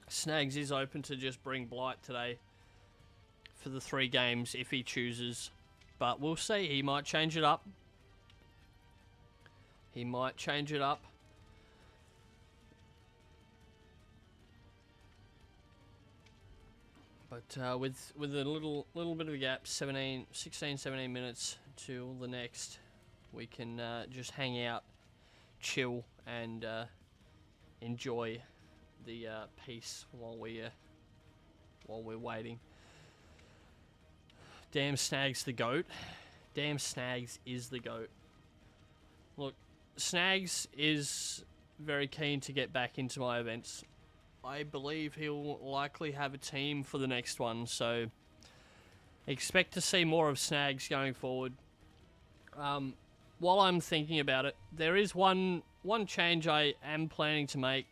Snags is open to just bring Blight today for the 3 games if he chooses. But we'll see. He might change it up. He might change it up. But with a little bit of a gap, 16, 17 minutes till the next, we can just hang out, chill, and enjoy the peace while we're waiting. Damn Snags the GOAT. Damn Snags is the GOAT. Look, Snags is very keen to get back into my events. I believe he'll likely have a team for the next one, so expect to see more of Snags going forward. While I'm thinking about it, there is one change I am planning to make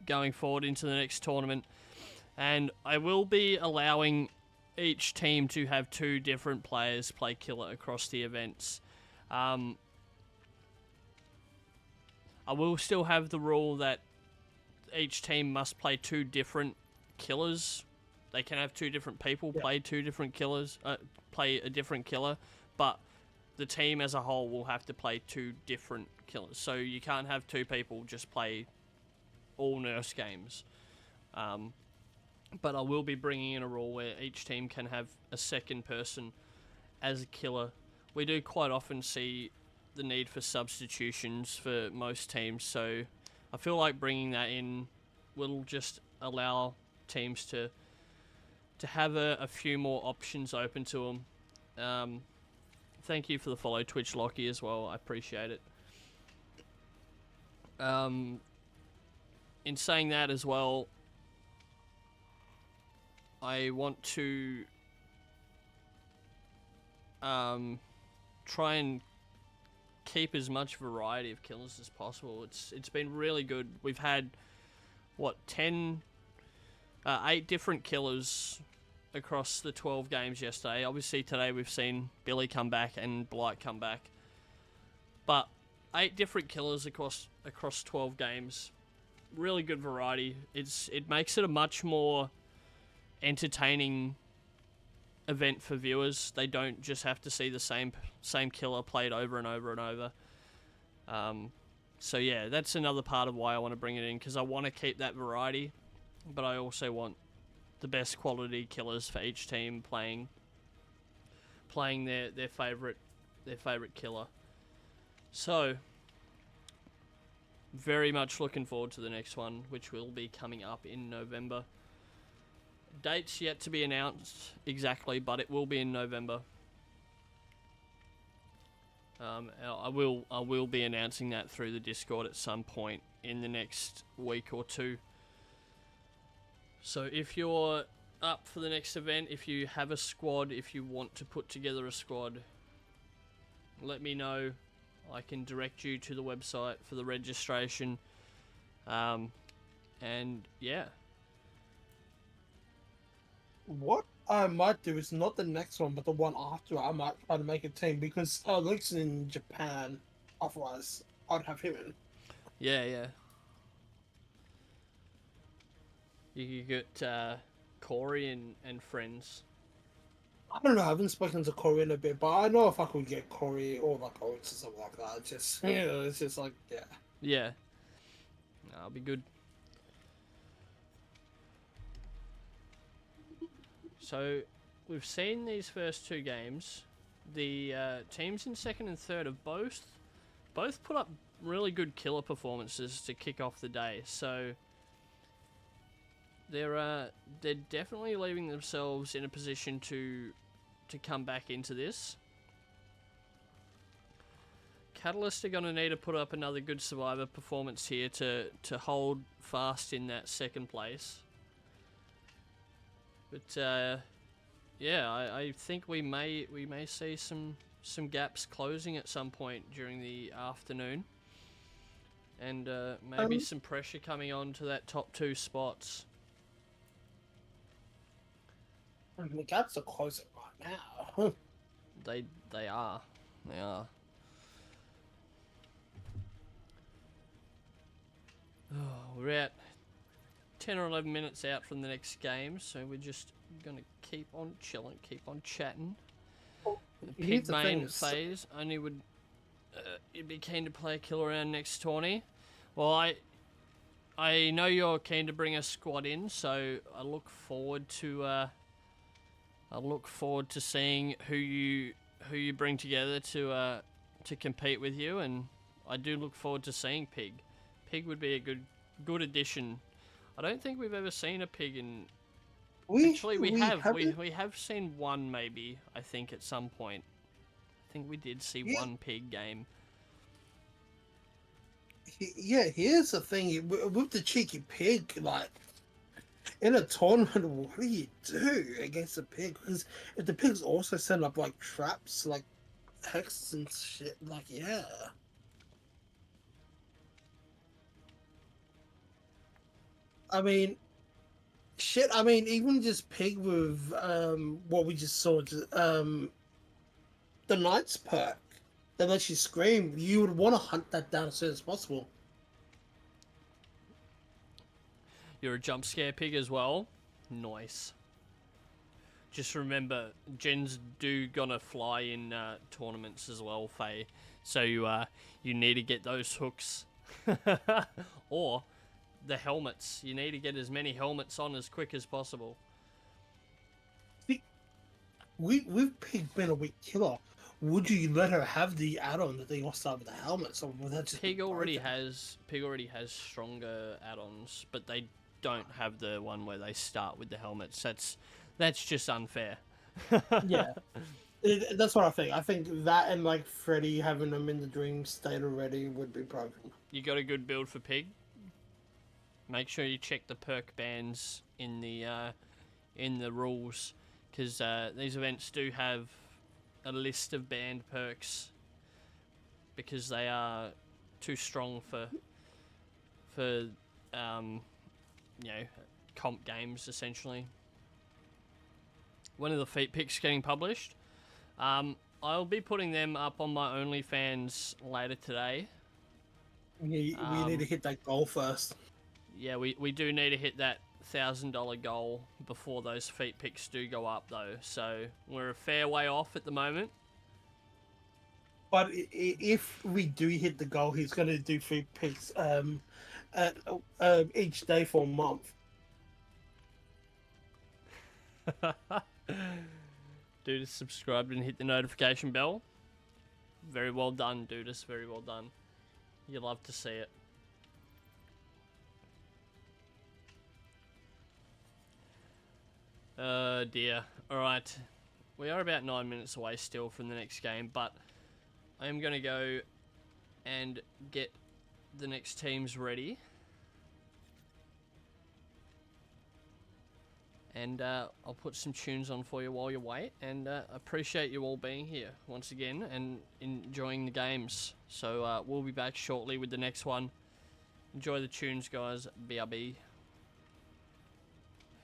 going forward into the next tournament, and I will be allowing each team to have 2 different players play killer across the events. I will still have the rule that each team must play 2 different killers. They can have 2 different people play 2 different killers, play a different killer, but the team as a whole will have to play 2 different killers. So you can't have 2 people just play all nurse games. But I will be bringing in a rule where each team can have a second person as a killer. We do quite often see the need for substitutions for most teams, so I feel like bringing that in will just allow teams to have a few more options open to them. Thank you for the follow, Twitch Lockie, as well. I appreciate it. In saying that as well, I want to try and keep as much variety of killers as possible. It's been really good. We've had, what, 8 different killers across the 12 games yesterday. Obviously today we've seen Billy come back and Blight come back. But 8 different killers across 12 games. Really good variety. It makes it a much more entertaining event for viewers. They don't just have to see the same killer played over and over and over. So yeah, that's another part of why I want to bring it in, because I want to keep that variety, but I also want the best quality killers for each team playing their favorite killer. So very much looking forward to the next one, which will be coming up in November. Dates yet to be announced exactly, but it will be in November. I will be announcing that through the Discord at some point in the next week or 2. So if you're up for the next event, if you have a squad, if you want to put together a squad, let me know. I can direct you to the website for the registration. And yeah. What I might do is not the next one, but the one after. I might try to make a team because Luke's in Japan. Otherwise, I'd have him in. Yeah. You could get Corey and friends. I don't know. I haven't spoken to Corey in a bit, but I know if I could get Corey or like Oates or something like that, it's just like yeah. Yeah. That'll be good. So, we've seen these first 2 games. The teams in second and third have both put up really good killer performances to kick off the day. So, they're definitely leaving themselves in a position to come back into this. Catalyst are going to need to put up another good Survivor performance here to hold fast in that second place. But yeah, I think we may see some gaps closing at some point during the afternoon, and maybe some pressure coming on to that top 2 spots. The gaps are closing right now. They are. We're about 10 or 11 minutes out from the next game, so we're just going to keep on chilling, keep on chatting. The Here's pig the main thing, phase only would... you'd be keen to play a kill around next tourney. Well, I know you're keen to bring a squad in, so I look forward to seeing who you bring together to compete with you, and I do look forward to seeing Pig. Pig would be a good addition. I don't think we've ever seen a Pig in. Actually, we have seen one, maybe, I think, at some point. I think we did see one Pig game. Yeah, here's the thing with the cheeky pig, like in a tournament, what do you do against a pig? Because if the pigs also set up like traps, like hexes and shit, like yeah. I mean, shit. I mean, even just pig with what we just saw, the Knight's perk that lets you scream. You would want to hunt that down as soon as possible. You're a jump scare pig as well. Nice. Just remember, gens do gonna fly in tournaments as well, Faye. So you need to get those hooks, or the helmets. You need to get as many helmets on as quick as possible. See, we've pig been a weak killer. Would you let her have the add-on that they all start with the helmet? So would that just Pig already has stronger add-ons, but they don't have the one where they start with the helmets. That's just unfair. Yeah, that's what I think. I think that and like Freddy having them in the dream state already would be broken. You got a good build for Pig? Make sure you check the perk bans in the rules, because these events do have a list of banned perks because they are too strong for comp games essentially. When are the feat picks getting published? I'll be putting them up on my OnlyFans later today. We need to hit that goal first. Yeah, we do need to hit that $1,000 goal before those feat picks do go up, though. So we're a fair way off at the moment. But if we do hit the goal, he's going to do feet picks each day for a month. Dudus subscribed and hit the notification bell. Very well done, Dudus. Very well done. You love to see it. Dear. Alright. We are about 9 minutes away still from the next game, but I am going to go and get the next teams ready. And I'll put some tunes on for you while you wait. And appreciate you all being here once again and enjoying the games. So we'll be back shortly with the next one. Enjoy the tunes, guys. BRB.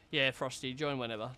Yeah, Frosty, join whenever.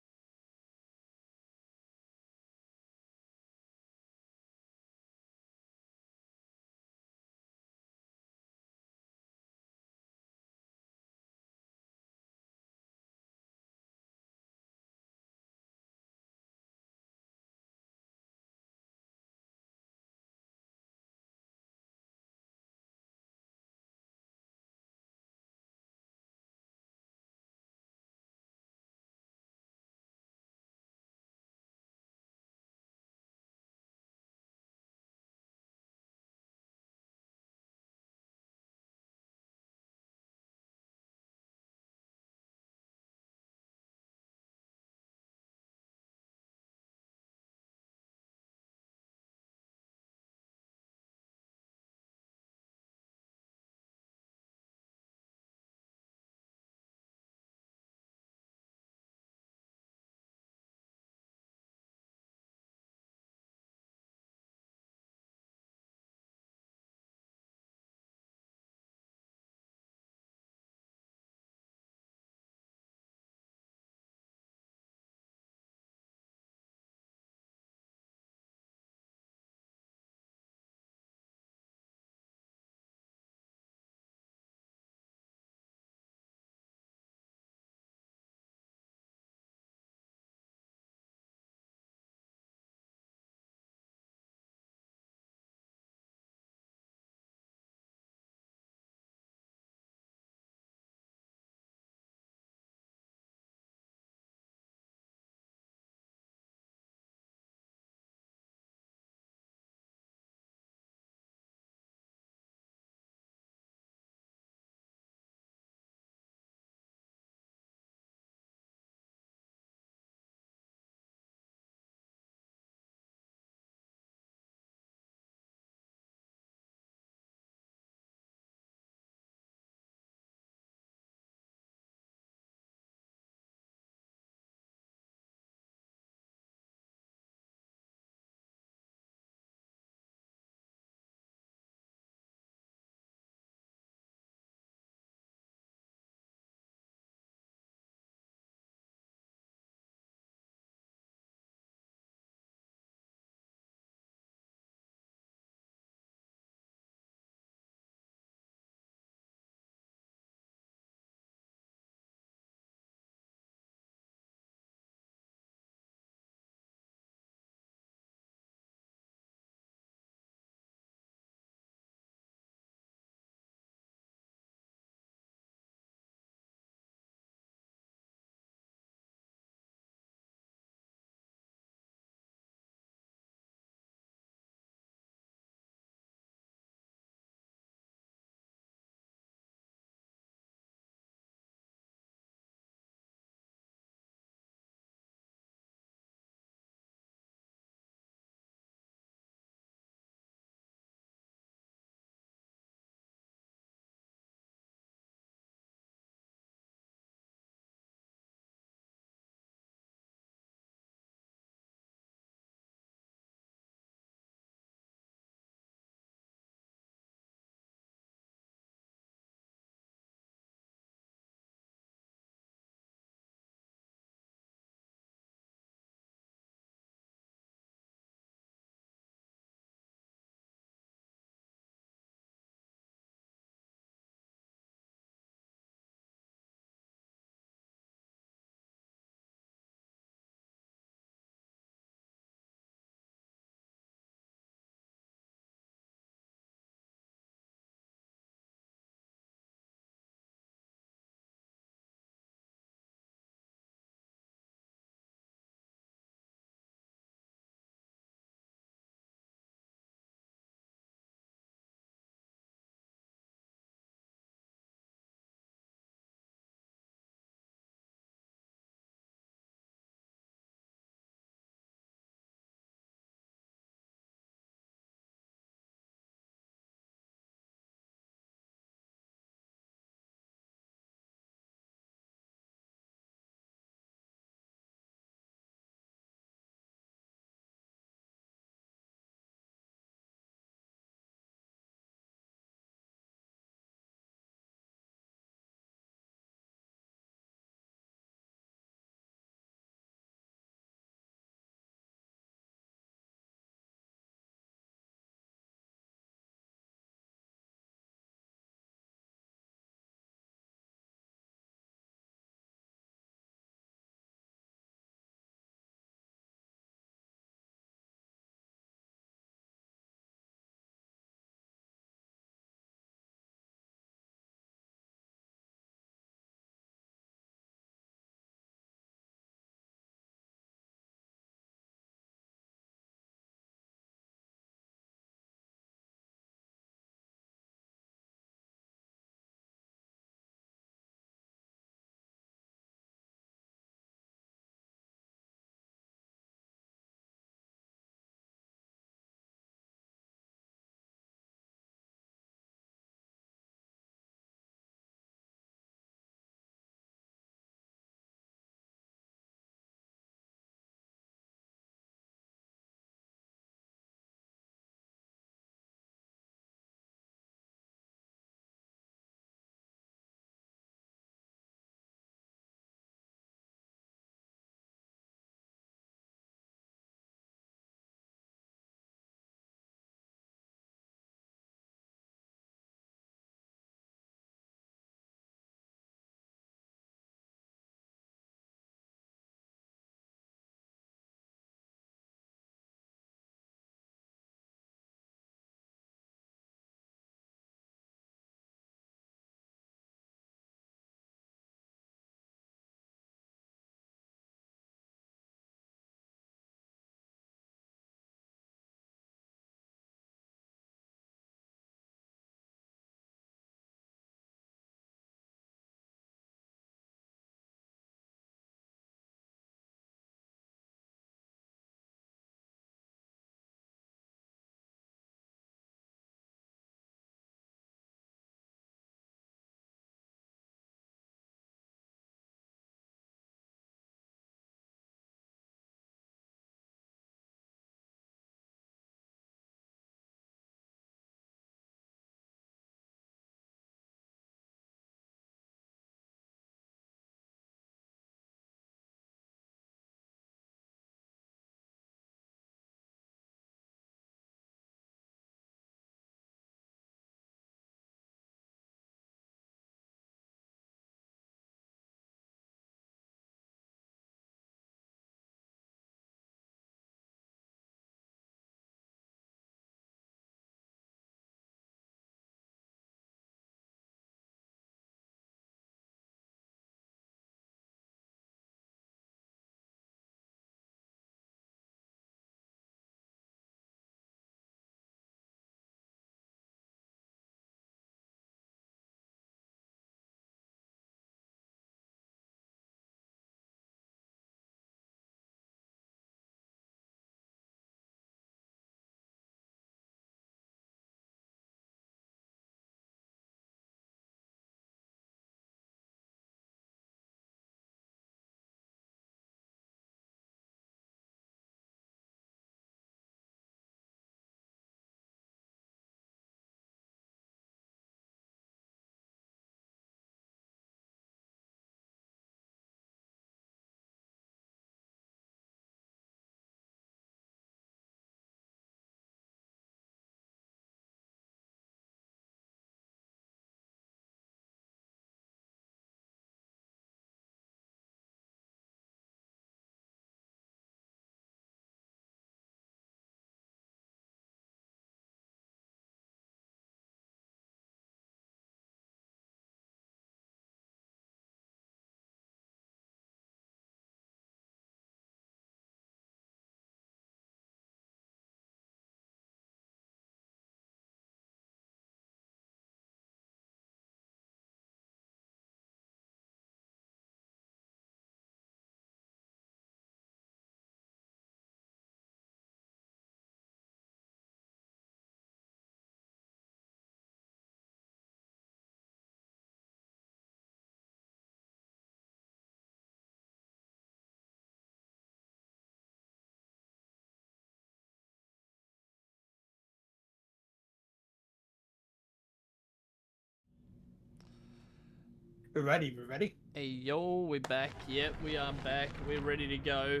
We're ready. We're ready. Hey, yo, we're back. Yep, we are back. We're ready to go.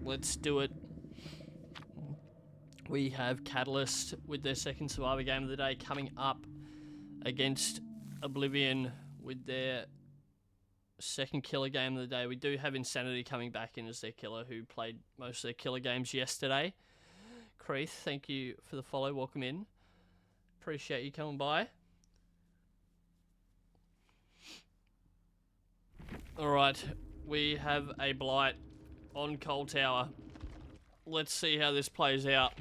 Let's do it. We have Catalyst with their second Survivor game of the day coming up against Oblivion with their second killer game of the day. We do have Insanity coming back in as their killer, who played most of their killer games yesterday. Creeth, thank you for the follow. Welcome in. Appreciate you coming by. Alright, we have a Blight on Coal Tower. Let's see how this plays out.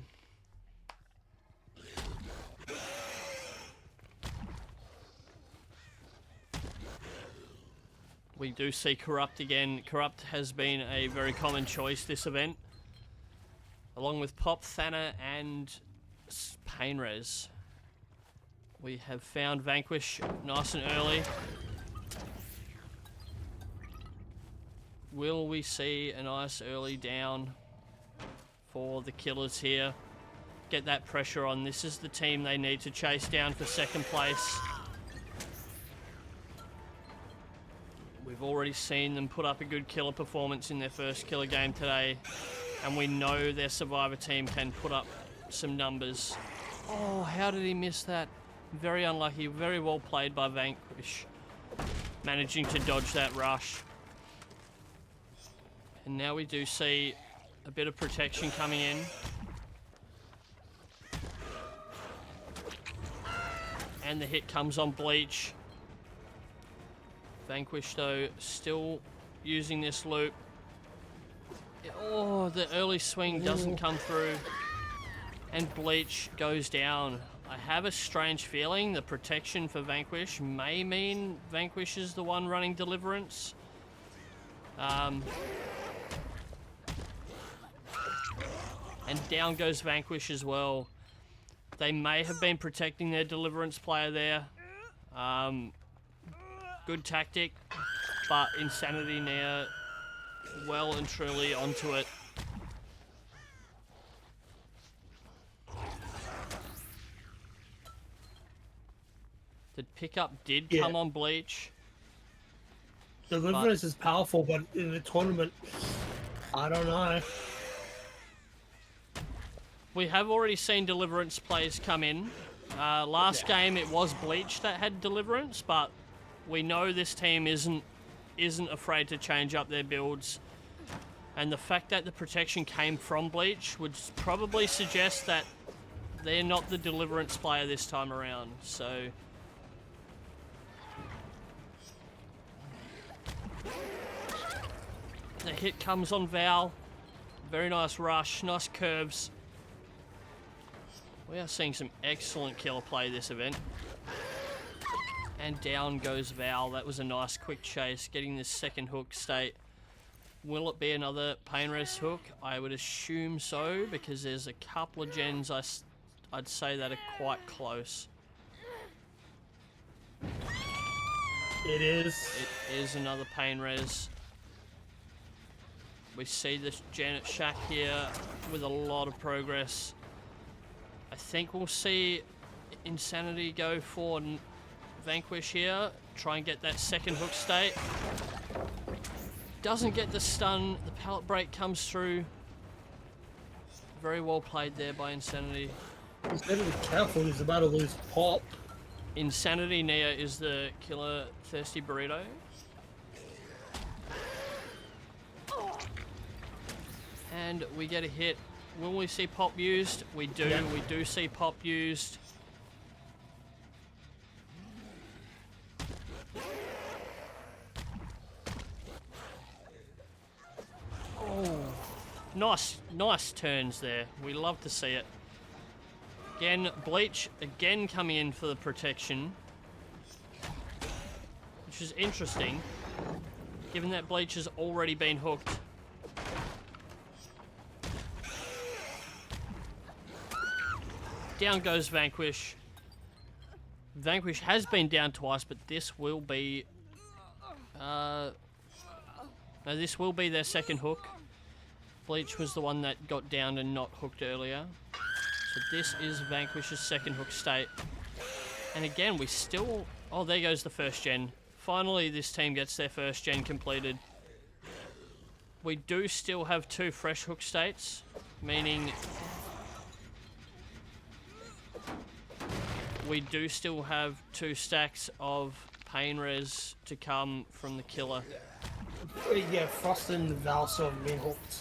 We do see Corrupt again. Corrupt has been a very common choice this event, along with Pop, Thana, and Painrez. We have found Vanquish nice and early. Will we see a nice early down for the killers here? Get that pressure on. This is the team they need to chase down for second place. We've already seen them put up a good killer performance in their first killer game today, and we know their Survivor team can put up some numbers. Oh, how did he miss that? Very unlucky. Very well played by Vanquish, managing to dodge that rush. And now we do see a bit of protection coming in. And the hit comes on Bleach. Vanquish, though, still using this loop. Oh, the early swing doesn't come through. And Bleach goes down. I have a strange feeling the protection for Vanquish may mean Vanquish is the one running Deliverance. And down goes Vanquish as well. They may have been protecting their Deliverance player there. Good tactic, but Insanity now well and truly onto it. The pickup did come on Bleach. Deliverance is powerful, but in the tournament, I don't know. We have already seen Deliverance plays come in. Last game it was Bleach that had Deliverance, but we know this team isn't afraid to change up their builds. And the fact that the protection came from Bleach would probably suggest that they're not the Deliverance player this time around. So the hit comes on Val. Very nice rush, nice curves. We are seeing some excellent killer play this event. And down goes Val. That was a nice quick chase, getting this second hook state. Will it be another Painrez hook? I would assume so, because there's a couple of gens I'd say that are quite close. It is. It is another Painrez. We see this Janet Shack here with a lot of progress. I think we'll see Insanity go for Vanquish here. Try and get that second hook state. Doesn't get the stun. The pallet break comes through. Very well played there by Insanity. He's better be careful. He's about to lose Pop. Insanity Nia is the killer Thirsty Burrito. And we get a hit. Will we see Pop used? We do. Yeah. We do see Pop used. Oh, nice turns there. We love to see it. Again, Bleach again coming in for the protection, which is interesting, given that Bleach has already been hooked. Down goes Vanquish. Vanquish has been down twice, but this will be... no, this will be their second hook. Bleach was the one that got down and not hooked earlier. So this is Vanquish's second hook state. And again, we still... Oh, there goes the first gen. finally this team gets their first gen completed. We do still have 2 fresh hook states, meaning we do still have 2 stacks of pain res to come from the killer. Yeah, Frost and Val sort of been hooked.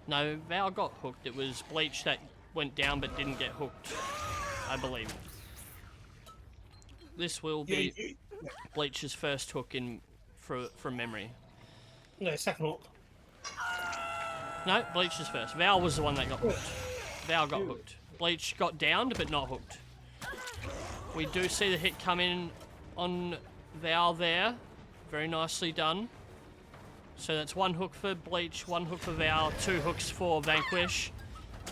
No, Val got hooked. It was Bleach that went down but didn't get hooked, I believe. This will be Bleach's first hook from memory. No, second hook. No, Bleach's first. Val was the one that got hooked. Val got hooked. Bleach got downed but not hooked. We do see the hit come in on Val there. Very nicely done. So that's 1 hook for Bleach, 1 hook for Val, 2 hooks for Vanquish.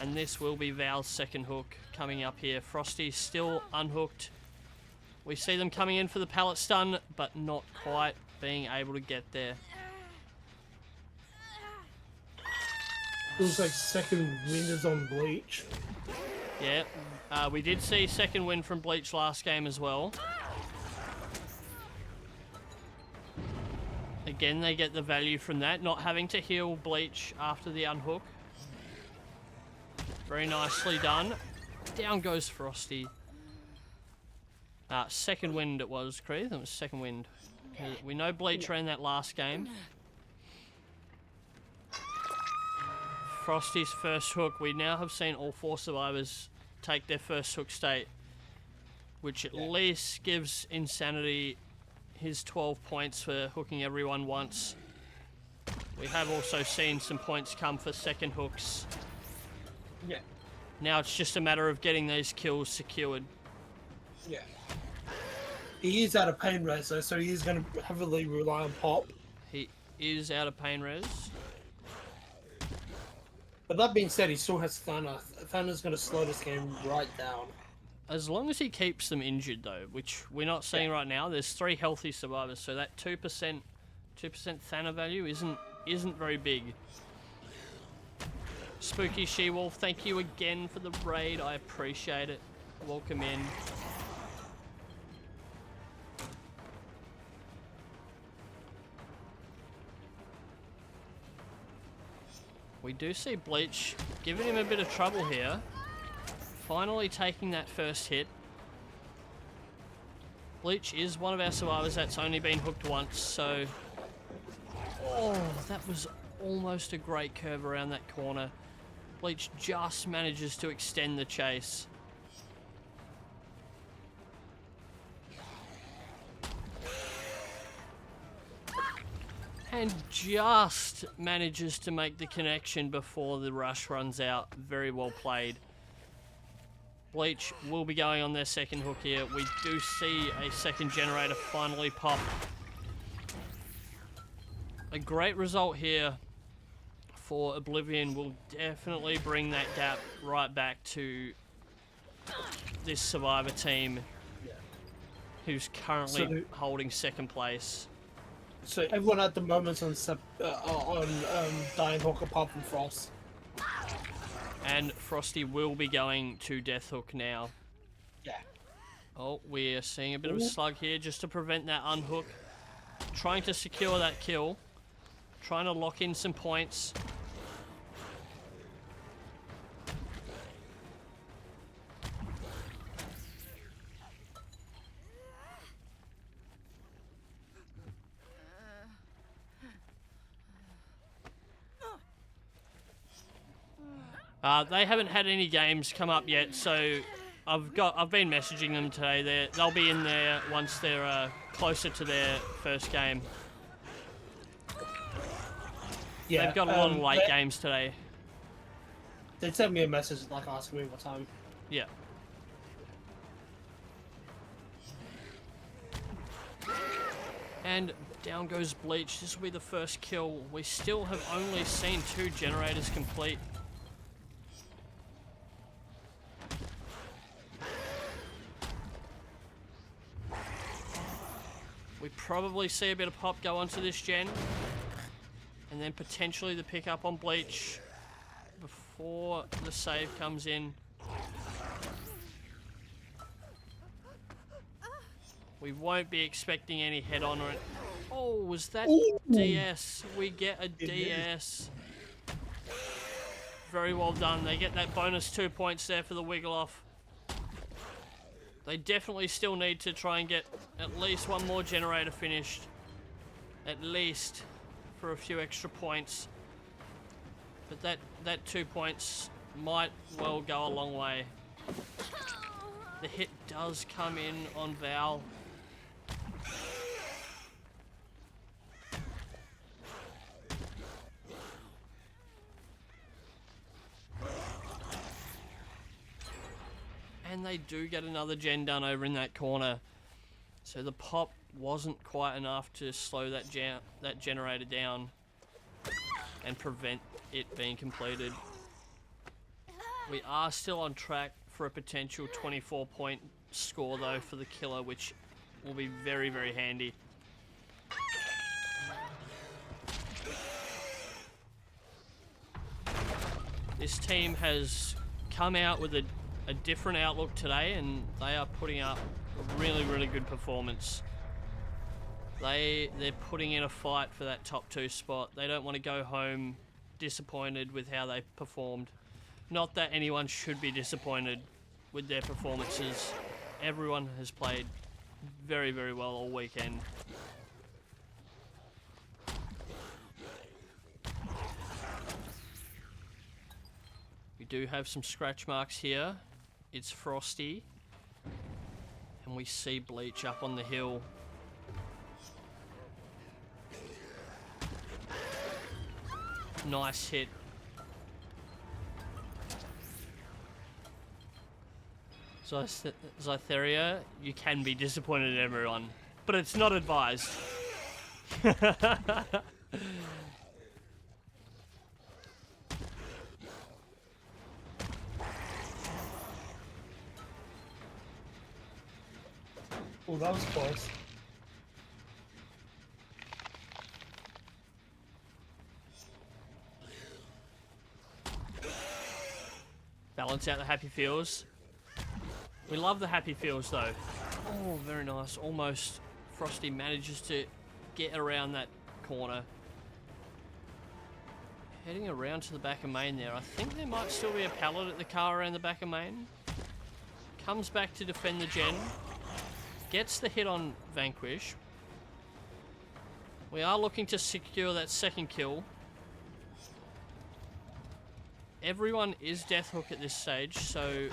And this will be Val's second hook coming up here. Frosty's still unhooked. We see them coming in for the pallet stun, but not quite being able to get there. Looks like second win is on Bleach. Yeah, we did see second win from Bleach last game as well. Again, they get the value from that, not having to heal Bleach after the unhook. Very nicely done. Down goes Frosty. Second wind it was, Creed. It was second wind. We know Bleach ran that last game. Frosty's first hook. We now have seen all 4 survivors take their first hook state, which at least gives Insanity his 12 points for hooking everyone once. We have also seen some points come for second hooks. Yeah. Now it's just a matter of getting these kills secured. Yeah. He is out of pain res though, so he is going to heavily rely on pop. He is out of pain res. But that being said, he still has Thana. Thana's going to slow this game right down. As long as he keeps them injured though, which we're not seeing right now. There's 3 healthy survivors, so that 2% Thana value isn't very big. Spooky She-Wolf, thank you again for the raid. I appreciate it. Welcome in. We do see Bleach giving him a bit of trouble here. Finally taking that first hit. Bleach is one of our survivors that's only been hooked once, so... Oh, that was almost a great curve around that corner. Bleach just manages to extend the chase. And just manages to make the connection before the rush runs out. Very well played. Bleach will be going on their second hook here. We do see a second generator finally pop. A great result here for Oblivion will definitely bring that gap right back to this Survivor team, who's currently holding second place. So everyone at the moment's on Dying Hook apart from Frost. And Frosty will be going to Death Hook now. Yeah. Oh, we're seeing a bit of a slug here just to prevent that unhook. Trying to secure that kill. Trying to lock in some points. They haven't had any games come up yet, so I've been messaging them today. They'll be in there once they're closer to their first game. Yeah, they've got a lot of late games today. They sent me a message like asking me what time. Yeah. And down goes Bleach. This will be the first kill. We still have only seen 2 generators complete. We probably see a bit of pop go onto this gen. And then potentially the pickup on Bleach before the save comes in. We won't be expecting any head on it. Oh, was that Ooh. DS? We get a It DS. Very well done. They get that bonus 2 points there for the wiggle off. They definitely still need to try and get at least one more generator finished. At least for a few extra points. But that 2 points might well go a long way. The hit does come in on Val. And they do get another gen done over in that corner. So the pop wasn't quite enough to slow that generator down and prevent it being completed. We are still on track for a potential 24-point score though for the killer, which will be very, very handy. This team has come out with a different outlook today, and they are putting up a really, really good performance. They're putting in a fight for that top 2 spot. They don't want to go home disappointed with how they performed. Not that anyone should be disappointed with their performances. Everyone has played very, very well all weekend. We do have some scratch marks here. It's Frosty. And we see Bleach up on the hill. Nice hit. So Zytheria, you can be disappointed in everyone, but it's not advised. Oh, that was close. Balance out the happy feels. We love the happy feels though. Oh, very nice. Almost Frosty manages to get around that corner. Heading around to the back of main there. I think there might still be a pallet at the car around the back of main. Comes back to defend the gen. Gets the hit on Vanquish. We are looking to secure that second kill. Everyone is death hook at this stage, so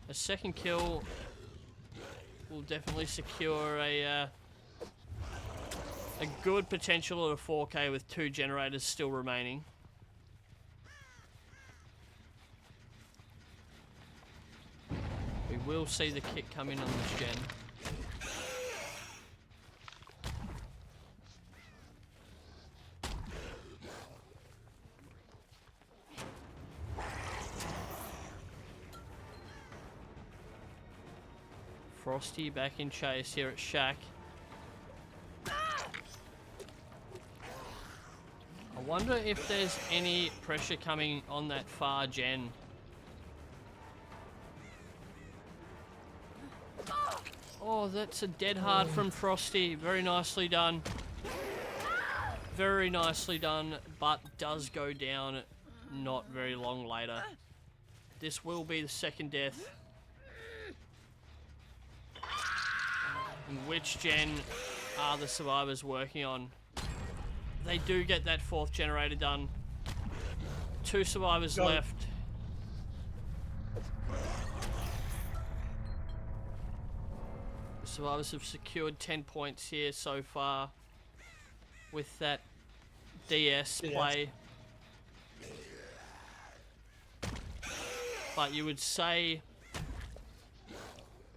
a second kill will definitely secure a good potential at a 4K with 2 generators still remaining. We will see the kick come in on this gen. Frosty back in chase here at Shack. I wonder if there's any pressure coming on that far gen. Oh, that's a dead hard from Frosty. Very nicely done. Very nicely done, but does go down not very long later. This will be the second death. And which gen are the survivors working on? They do get that 4th generator done. 2 survivors left. The survivors have secured 10 points here so far with that DS play. But you would say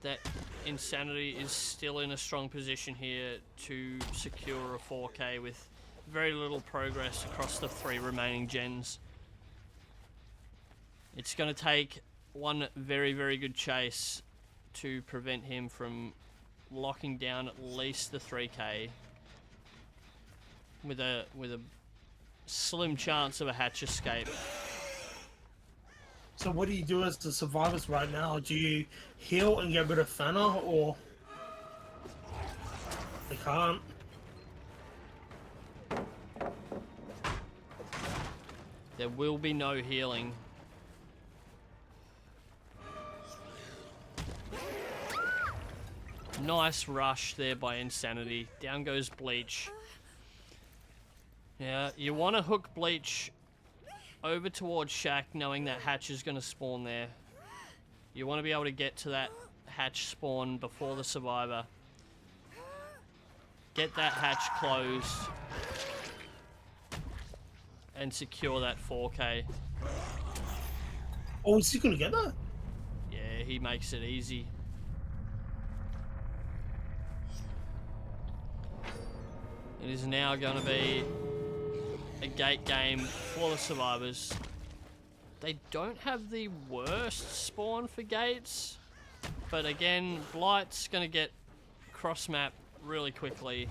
that Insanity is still in a strong position here to secure a 4K with very little progress across the 3 remaining gens. It's going to take one very, very good chase to prevent him from locking down at least the 3K with a slim chance of a hatch escape. So what do you do as the survivors right now? Do you heal and get rid of Fana, or they can't? There will be no healing. Nice rush there by Insanity. Down goes Bleach. Yeah, you want to hook Bleach over towards Shack, knowing that Hatch is going to spawn there. You want to be able to get to that Hatch spawn before the Survivor. Get that Hatch closed. And secure that 4K. Oh, is he gonna get that? Yeah, he makes it easy. It is now going to be a gate game for the Survivors. They don't have the worst spawn for gates, but again, Blight's going to get cross-map really quickly,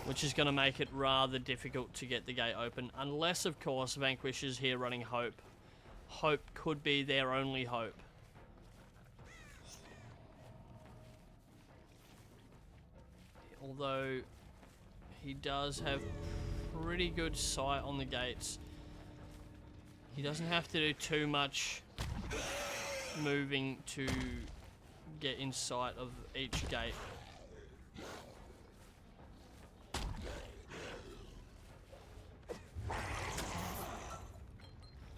which is going to make it rather difficult to get the gate open, unless, of course, Vanquish is here running Hope. Hope could be their only hope. Although he does have pretty good sight on the gates. He doesn't have to do too much moving to get in sight of each gate.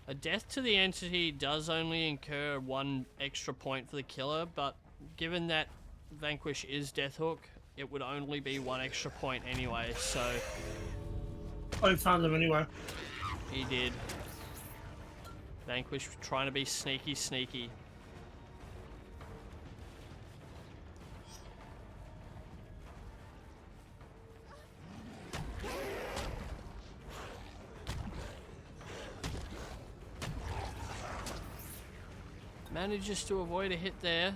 A death to the entity does only incur 1 extra point for the killer, but given that Vanquish is Death Hook, it would only be 1 extra point anyway, so... Oh, he found him anyway. He did. Vanquish trying to be sneaky. Manages to avoid a hit there.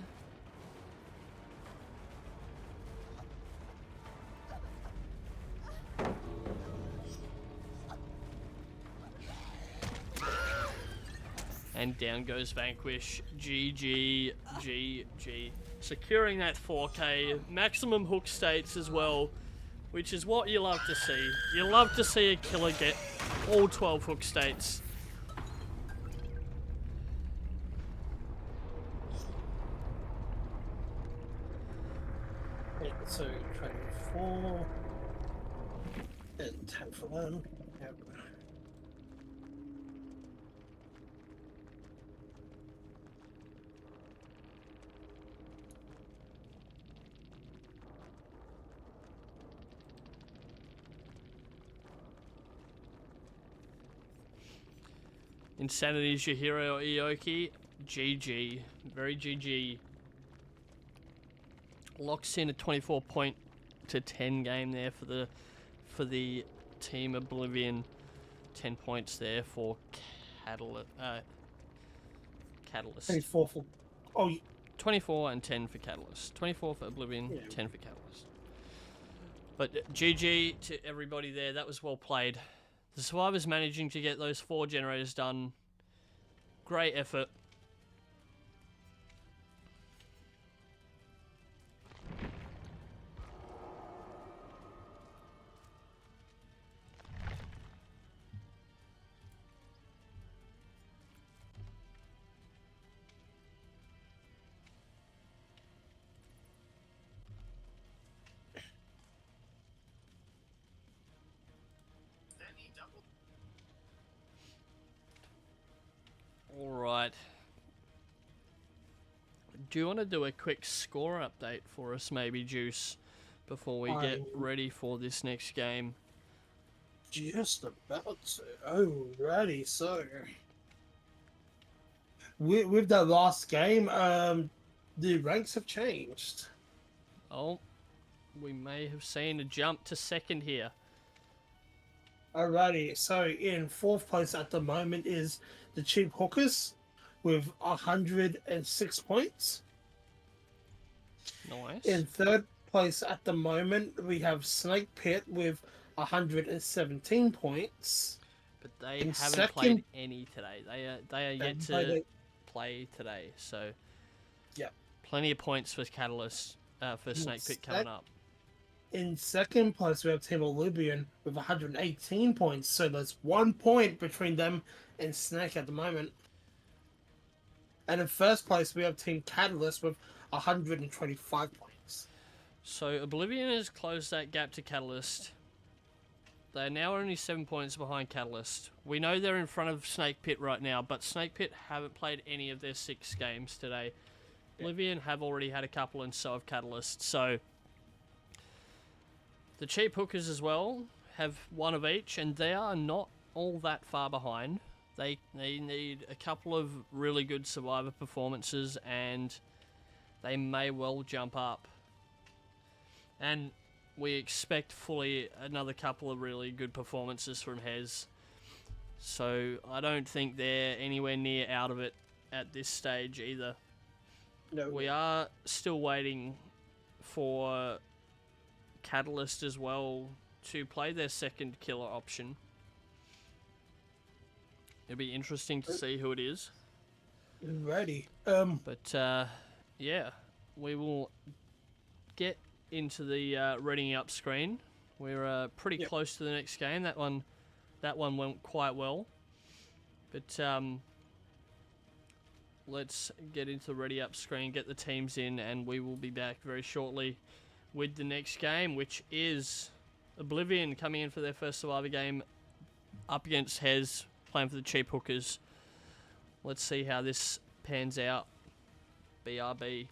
And down goes Vanquish. GG. Securing that 4K. Maximum hook states as well, which is what you love to see. You love to see a killer get all 12 hook states. Yeah, so training 4 and 10 for them. Yep. Insanity is your hero, Ioki. GG. Very GG. Locks in a 24-10 game there for the team Oblivion. 10 points there for Catalyst. 24 for... Oh, 24 and 10 for Catalyst. 24 for Oblivion, yeah. 10 for Catalyst. But GG to everybody there. That was well played. The Survivors managing to get those 4 generators done. Great effort. Alright. Do you want to do a quick score update for us, maybe, Juice, before we get ready for this next game? Just about to. Alrighty, so... With that last game, the ranks have changed. Oh, we may have seen a jump to second here. Alrighty, so in 4th place at the moment is the Cheap Hookers with 106 points. Nice. In 3rd place at the moment, we have Snake Pit with 117 points. but they In haven't played second, any today. They are they yet played to it. play today. So Yep. plenty of points for Catalyst for Snake Pit coming up. In second place, we have Team Oblivion with 118 points. So there's 1 point between them and Snake at the moment. And in first place, we have Team Catalyst with 125 points. So Oblivion has closed that gap to Catalyst. They're now only 7 points behind Catalyst. We know they're in front of Snake Pit right now, but Snake Pit haven't played any of their 6 games today. Oblivion have already had a couple, and so have Catalyst. So the Cheap Hookers as well have 1 of each, and they are not all that far behind. They need a couple of really good Survivor performances, and they may well jump up. And we expect fully another couple of really good performances from Hez. So I don't think they're anywhere near out of it at this stage either. No. We are still waiting for Catalyst as well to play their second killer option. It'll be interesting to see who it is. Ready. But yeah, we will get into the readying up screen. We're pretty close to the next game. That one went quite well. But let's get into the ready up screen, get the teams in, and we will be back very shortly with the next game, which is Oblivion coming in for their first Survivor game up against Hez, playing for the Cheap Hookers. Let's see how this pans out. BRB.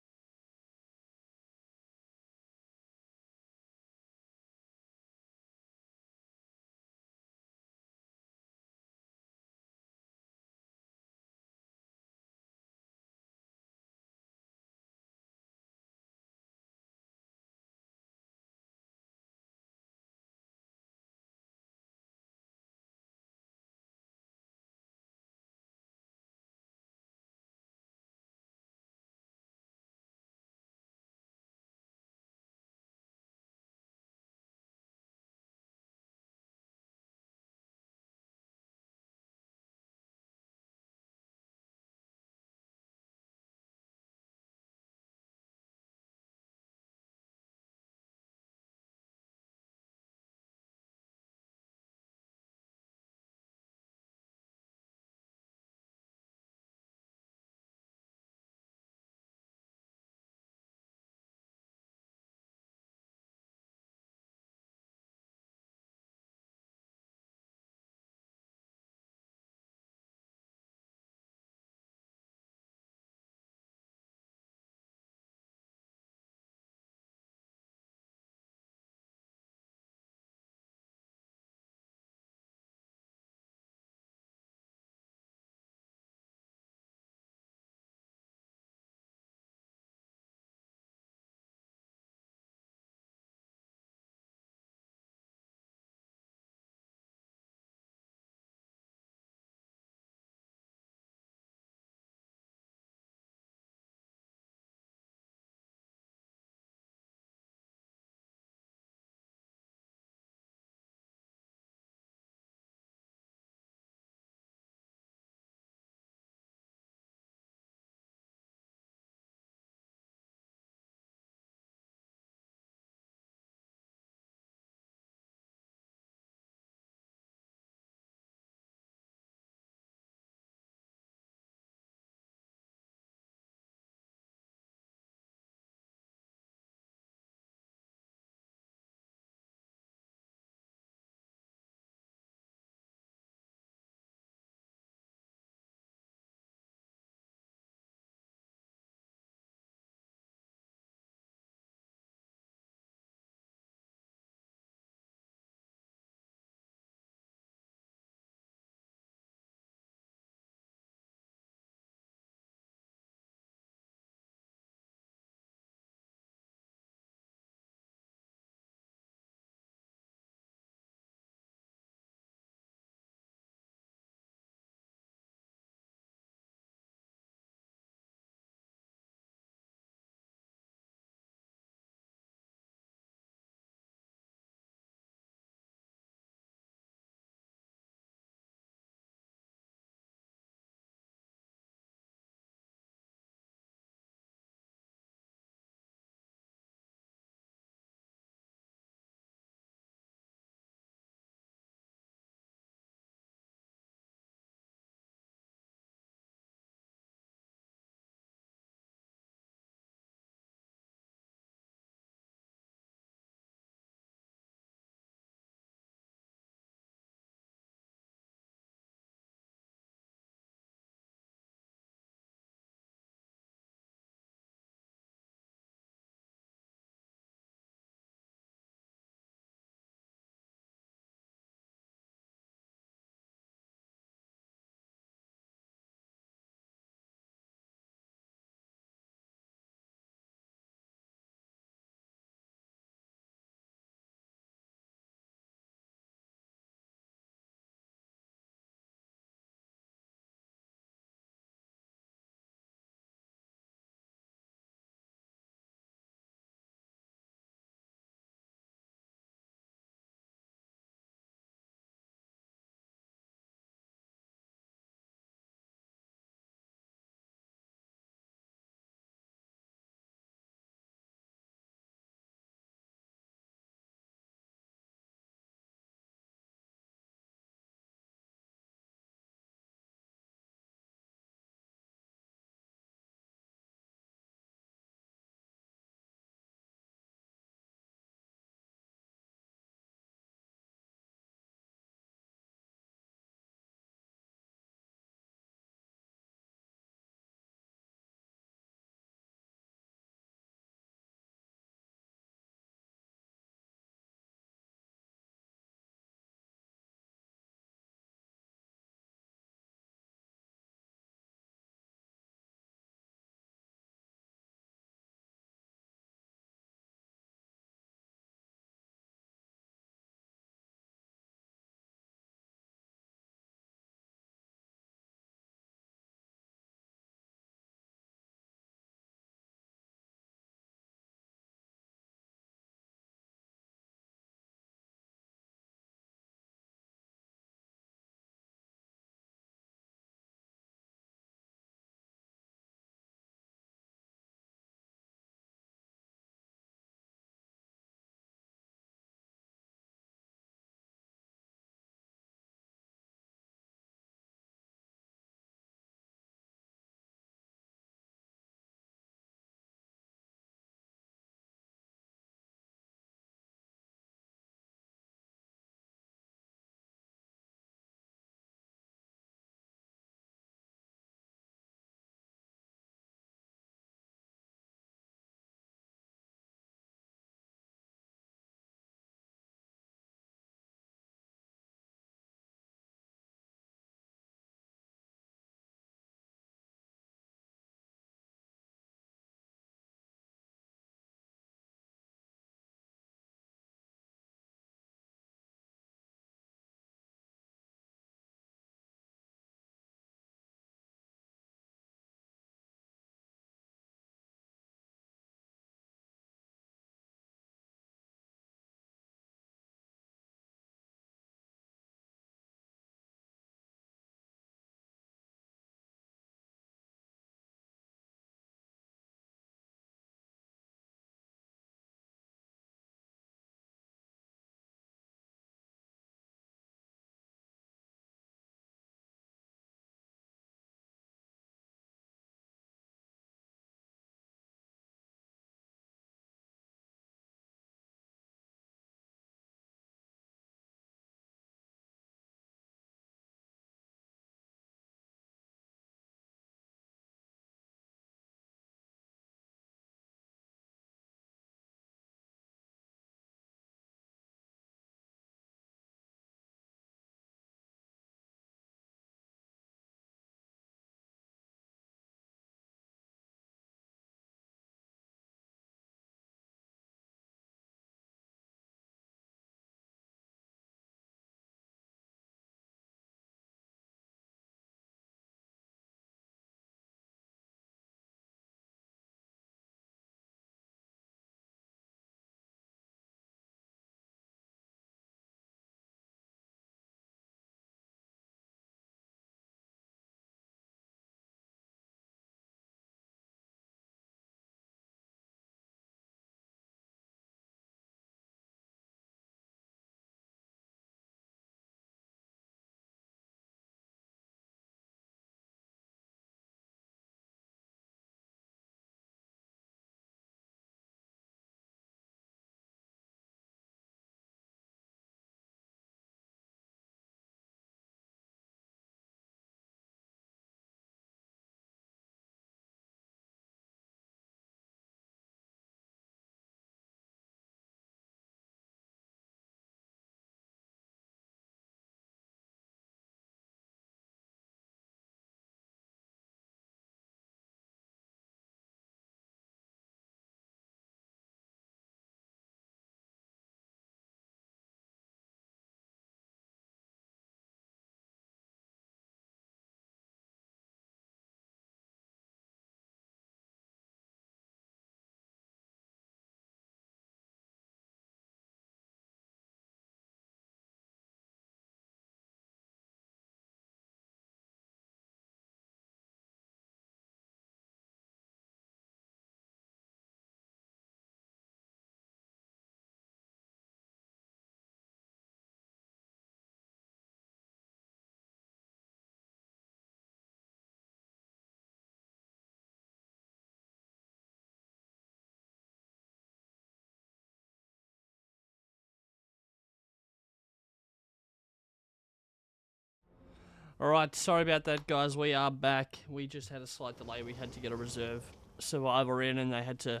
Alright, sorry about that, guys. We are back. We just had a slight delay. We had to get a reserve survivor in, and they had to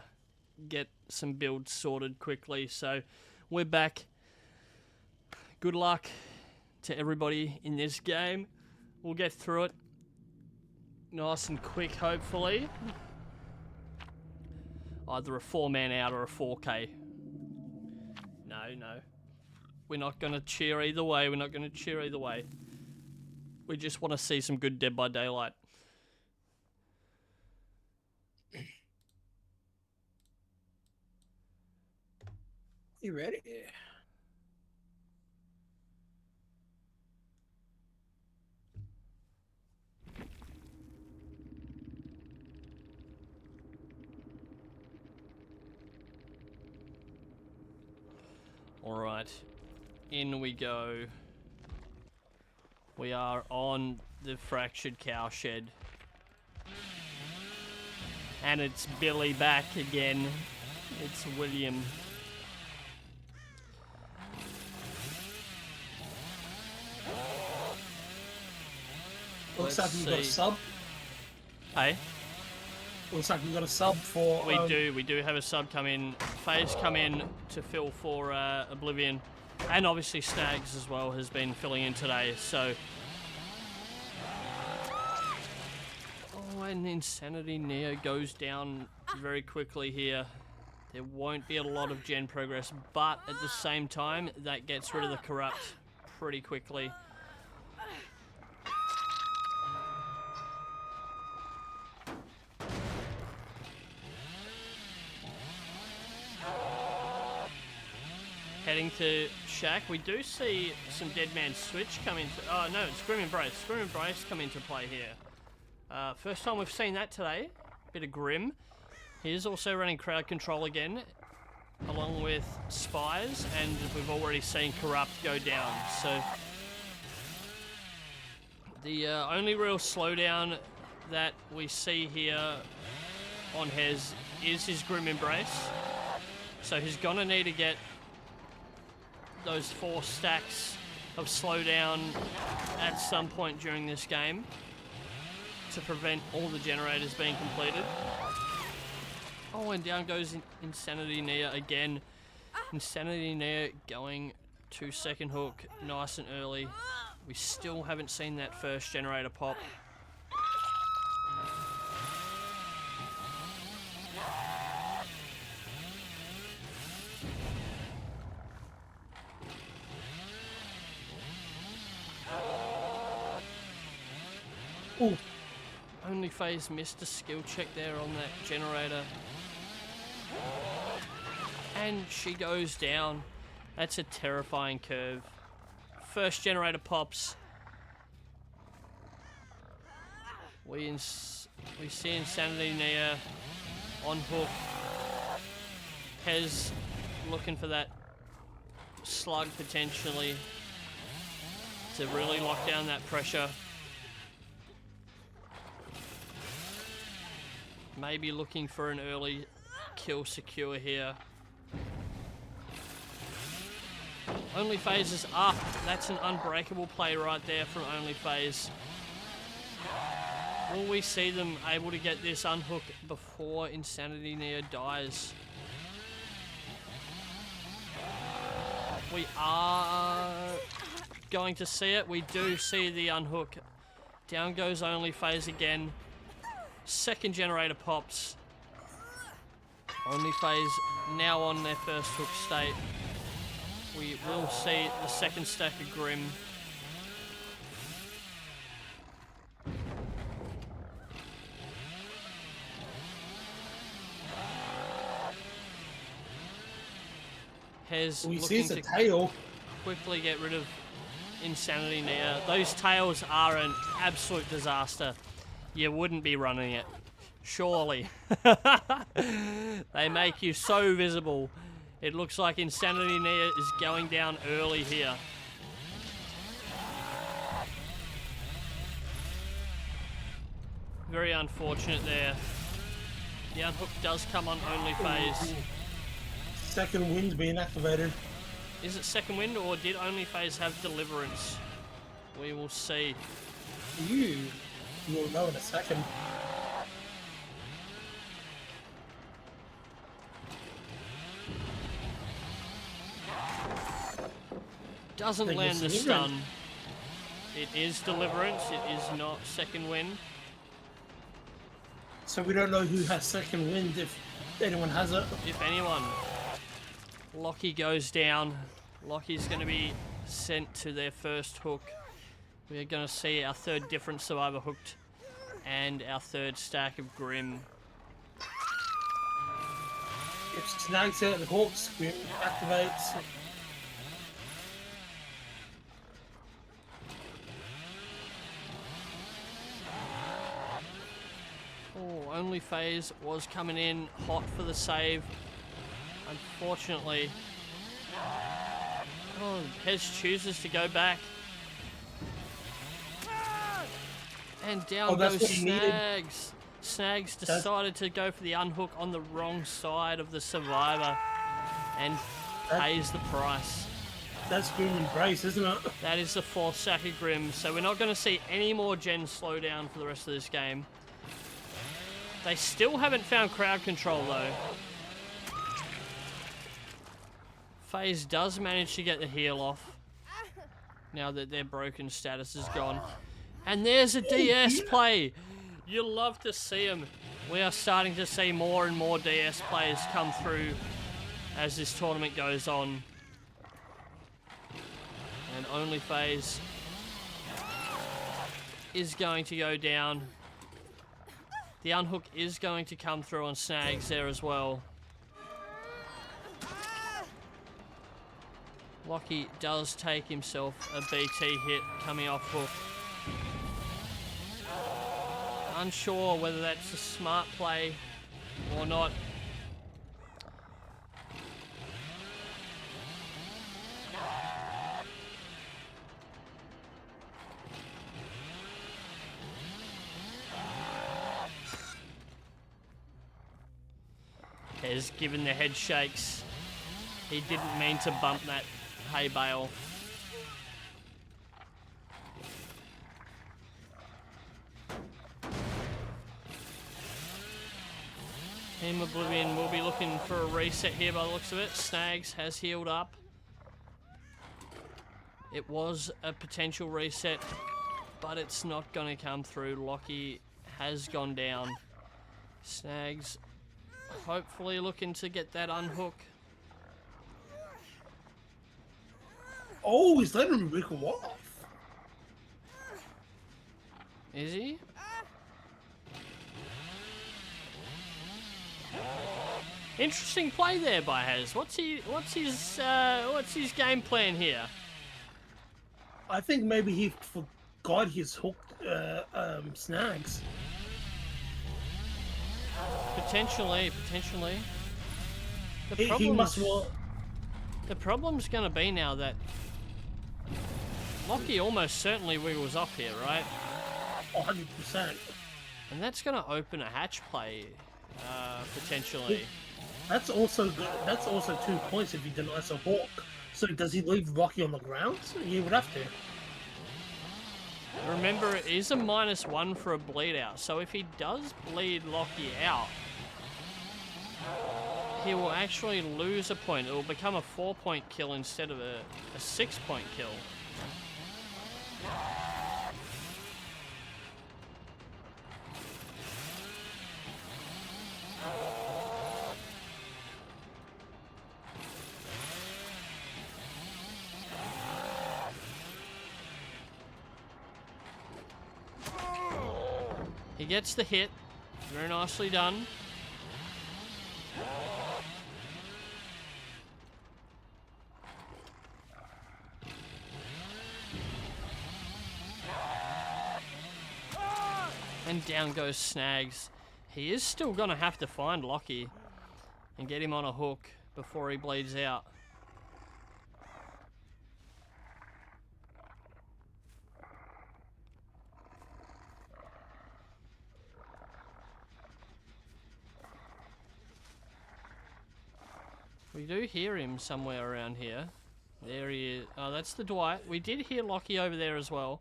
get some builds sorted quickly. So, we're back. Good luck to everybody in this game. We'll get through it nice and quick, hopefully. Either a 4-man out or a 4K. No. We're not going to cheer either way. We just want to see some good Dead by Daylight. You ready? Alright, in we go. We are on the fractured cowshed. And it's Billy back again. It's William. Looks like you got a sub. Hey? Looks like you got a sub for... We do have a sub come in. FaZe come in to fill for Oblivion. And obviously Snags as well has been filling in today, so... Oh, and Insanity Neo goes down very quickly here. There won't be a lot of gen progress, but at the same time, that gets rid of the Corrupt pretty quickly. Heading to Shack, we do see some Dead Man Switch come into... Oh, no, it's Grim Embrace. Grim Embrace come into play here. First time we've seen that today. Bit of Grim. He is also running crowd control again, along with Spies, and we've already seen Corrupt go down. So, the only real slowdown that we see here on Hez is his Grim Embrace. So he's going to need to get those 4 stacks of slowdown at some point during this game to prevent all the generators being completed. Oh, and down goes Insanity Nia again. Insanity Nia going to second hook nice and early. We still haven't seen that first generator pop. Ooh. Only FaZe missed a skill check there on that generator. And she goes down. That's a terrifying curve. First generator pops. We see Insanity Nia on hook. Hez looking for that slug potentially to really lock down that pressure. Maybe looking for an early kill secure here. Only FaZe is up. That's an unbreakable play right there from Only FaZe. Will we see them able to get this unhooked before Insanity Nia dies? We are going to see it. We do see the unhook. Down goes Only FaZe again. Second generator pops. Only FaZe now on their first hook state. We will see the second stack of Grim. Hez looking to tail. Quickly get rid of Insanity Nia. Those tails are an absolute disaster. You wouldn't be running it. Surely. They make you so visible. It looks like Insanity Nia is going down early here. Very unfortunate there. The unhook does come on Only FaZe. Second wind being activated. Is it second wind or did Only FaZe have deliverance? We will see. You'll know in a second. Doesn't Think land the it's stun. It is Deliverance, it is not Second Wind. So we don't know who has second wind, if anyone has it. If anyone. Lockie goes down. Lockie's going to be sent to their first hook. We're going to see our third different survivor hooked and our third stack of Grim. If Snags out the hooks, Grim activates. Oh, only phase was coming in hot for the save. Unfortunately. Oh, Hez chooses to go back. And down goes Snags. Snags decided to go for the unhook on the wrong side of the survivor and pays the price. That's Grim Embrace, isn't it? That is the fourth stack of Grim, so we're not going to see any more Gen slowdown for the rest of this game. They still haven't found crowd control though. FaZe does manage to get the heal off now that their broken status is gone. And there's a DS play. You love to see them. We are starting to see more and more DS players come through as this tournament goes on. And only FaZe is going to go down. The unhook is going to come through on Snags there as well. Lockie does take himself a BT hit coming off hook. Unsure whether that's a smart play or not. Has given the head shakes. He didn't mean to bump that hay bale. Team Oblivion will be looking for a reset here by the looks of it. Snags has healed up. It was a potential reset, but it's not going to come through. Lockie has gone down. Snags hopefully looking to get that unhook. Oh, he's letting him wiggle off. Is he? Interesting play there by Haz. What's his game plan here? I think maybe he forgot his hooked Snags. Potentially. He must want. The problem's going to be now that Lockie almost certainly wiggles off here, right? 100%. And that's going to open a hatch play, potentially. That's also good. That's also 2 points if he denies a hawk. So does he leave Rocky on the ground? He would have to. Remember, it is a -1 for a bleed out. So if he does bleed Lockie out, he will actually lose a point. It will become a 4-point kill instead of a 6-point kill. He gets the hit. Very nicely done. And down goes Snags. He is still going to have to find Lockie and get him on a hook before he bleeds out. We do hear him somewhere around here. There he is. Oh, that's the Dwight. We did hear Lockie over there as well.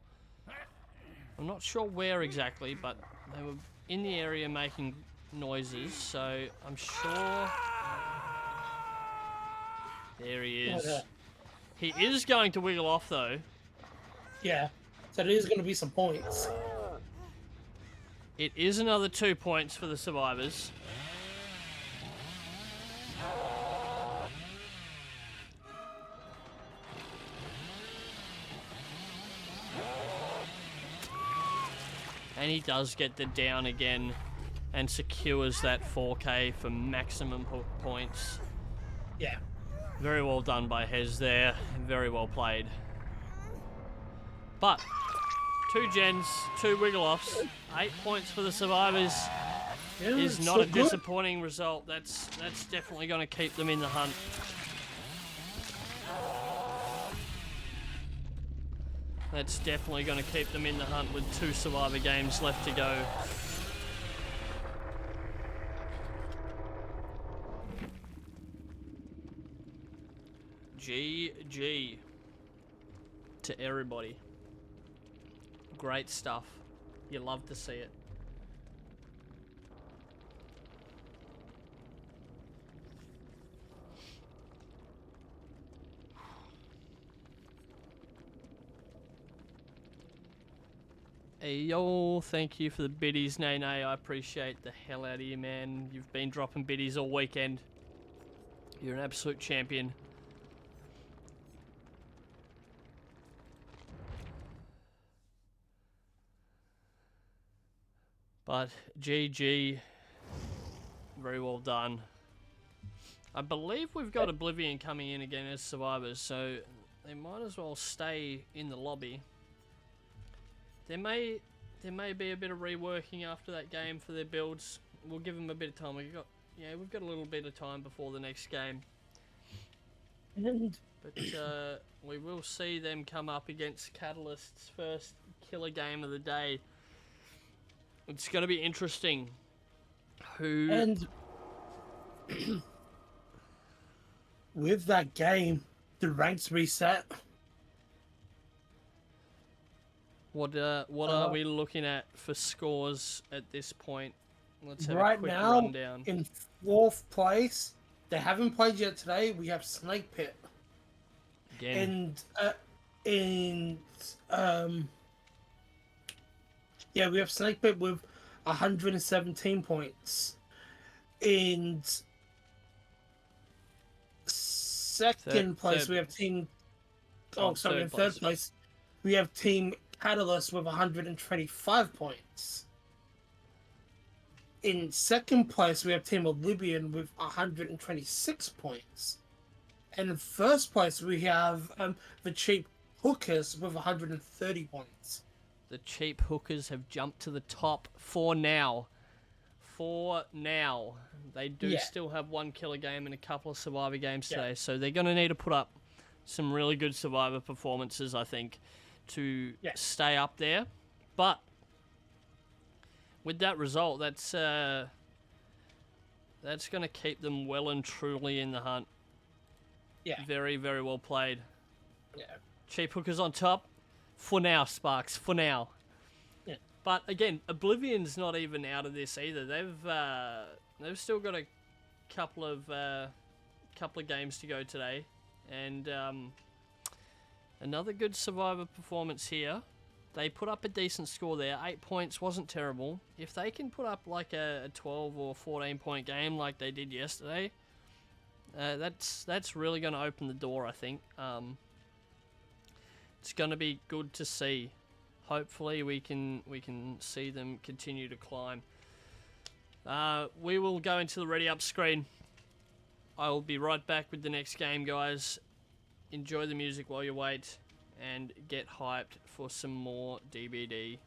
I'm not sure where exactly, but they were in the area making noises, so I'm sure... There he is. He is going to wiggle off, though. Yeah. So there is going to be some points. It is another 2 points for the survivors. And he does get the down again and secures that 4K for maximum points. Yeah. Very well done by Hez there. Very well played. But 2 gens, 2 wiggle offs, 8 points for the survivors is not a disappointing result. That's definitely going to keep them in the hunt. That's definitely going to keep them in the hunt with 2 survivor games left to go. GG to everybody. Great stuff. You love to see it. Hey, yo, thank you for the biddies, Nene. I appreciate the hell out of you, man. You've been dropping biddies all weekend. You're an absolute champion. But GG, very well done. I believe we've got Oblivion coming in again as survivors, so they might as well stay in the lobby. There may be a bit of reworking after that game for their builds. We'll give them a bit of time. We've got a little bit of time before the next game. But we will see them come up against Catalyst's first killer game of the day. It's going to be interesting. And with that game, the ranks reset. What are we looking at for scores at this point? Let's have right a quick now, rundown. In 4th place, they haven't played yet today. We have Snake Pit. Again. Yeah, we have Snake Pit with 117 points. In second place, we have Team... in third place, we have Team Catalyst with 125 points. In second place, we have Team Oblivion with 126 points. And in first place, we have the Cheap Hookers with 130 points. The Cheap Hookers have jumped to the top for now. They do still have 1 killer game and a couple of survivor games today, so they're going to need to put up some really good survivor performances, I think, to stay up there. But with that result, that's going to keep them well and truly in the hunt. Yeah. Very, very well played. Yeah. Cheap Hookers on top. For now, Sparks. For now. Yeah. But again, Oblivion's not even out of this either. They've still got a couple of games to go today, and another good survivor performance here. They put up a decent score there. 8 points wasn't terrible. If they can put up like a 12 or 14 point game like they did yesterday, that's really going to open the door, I think. It's going to be good to see. Hopefully we can see them continue to climb. We will go into the ready up screen. I will be right back with the next game, guys. Enjoy the music while you wait and get hyped for some more DBD.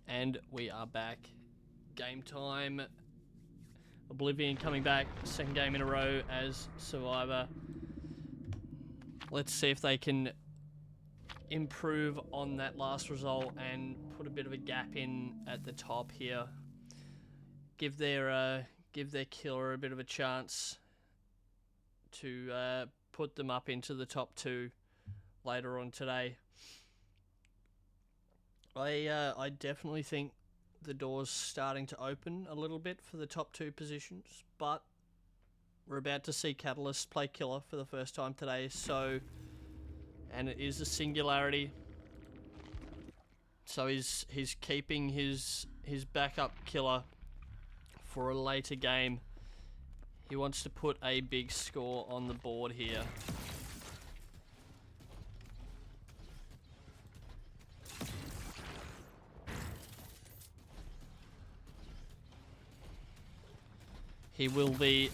And we are back. Game time. Oblivion coming back. Second game in a row as Survivor. Let's see if they can improve on that last result and put a bit of a gap in at the top here. Give their killer a bit of a chance to put them up into the top 2 later on today. I definitely think the door's starting to open a little bit for the top 2 positions, but we're about to see Catalyst play killer for the first time today, and it is a singularity. So he's keeping his backup killer for a later game. He wants to put a big score on the board here. He will be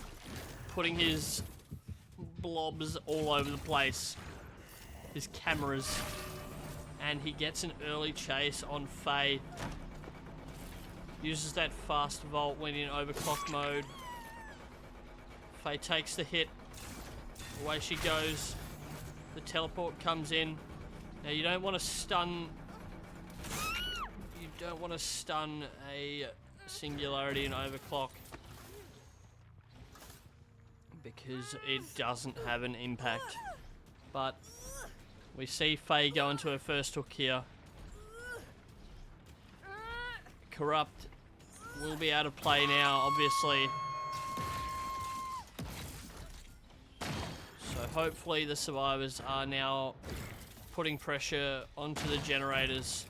putting his blobs all over the place. His cameras. And he gets an early chase on Faye. Uses that fast vault when in overclock mode. Faye takes the hit. Away she goes. The teleport comes in. Now you don't want to stun... You don't want to stun a singularity in overclock, because it doesn't have an impact. But we see Faye go into her first hook here. Corrupt will be out of play now, obviously. So hopefully the survivors are now putting pressure onto the generators.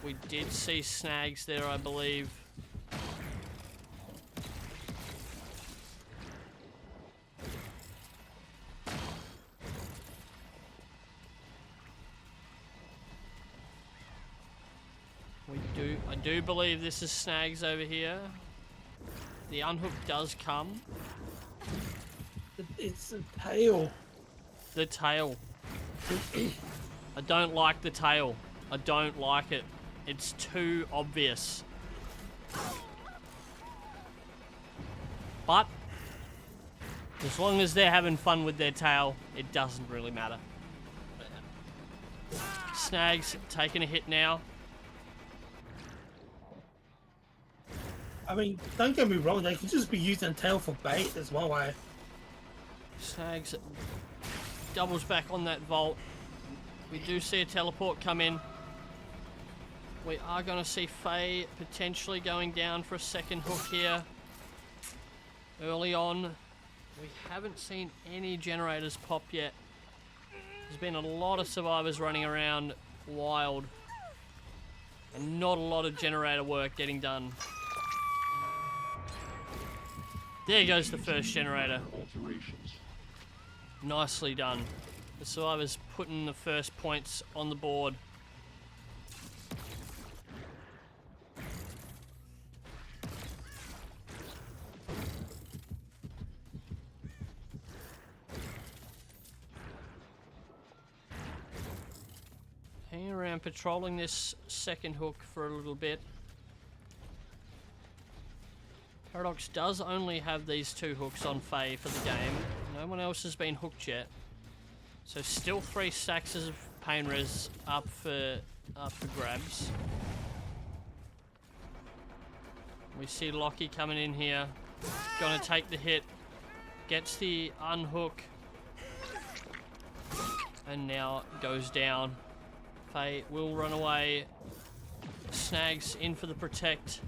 We did see snags there, I believe. I do believe this is snags over here. The unhook does come. It's the tail. The tail. I don't like the tail. I don't like it. It's too obvious. But as long as they're having fun with their tail, it doesn't really matter. Snags taking a hit now. I mean, don't get me wrong, they could just be using tail for bait as well, eh? Snags doubles back on that vault. We do see a teleport come in. We are going to see Faye potentially going down for a second hook here. Early on, we haven't seen any generators pop yet. There's been a lot of survivors running around wild, and not a lot of generator work getting done. There goes the first generator. Nicely done. The survivors putting the first points on the board. Hanging around patrolling this second hook for a little bit. Paradox does only have these 2 hooks on Faye for the game. No one else has been hooked yet. So still 3 stacks of pain res up for grabs. We see Lockie coming in here. Gonna take the hit. Gets the unhook. And now goes down. Faye will run away. Snags in for the protect.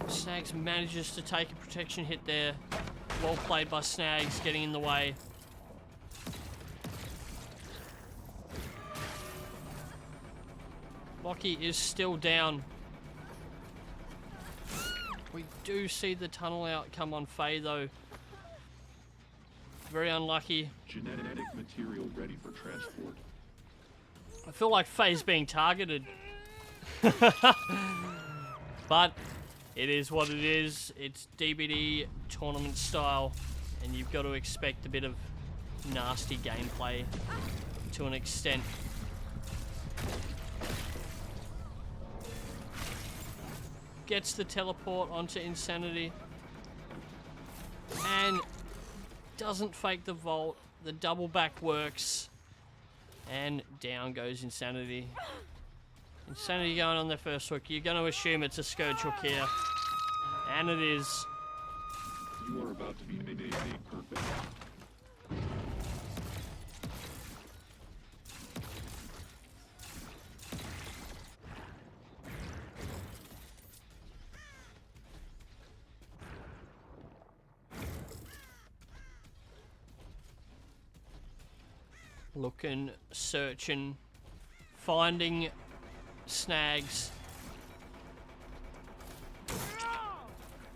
Snags manages to take a protection hit there. Well played by Snags, getting in the way. Lockie is still down. We do see the tunnel outcome on Faye though. Very unlucky. Genetic material ready for transport. I feel like Faye's being targeted. But it is what it is. It's DBD tournament style, and you've got to expect a bit of nasty gameplay to an extent. Gets the teleport onto Insanity and doesn't fake the vault. The double back works and down goes Insanity. Insanity going on their first hook. You're going to assume it's a Scourge hook here, and it is. You are about to be made perfect. Looking, searching, finding Snags.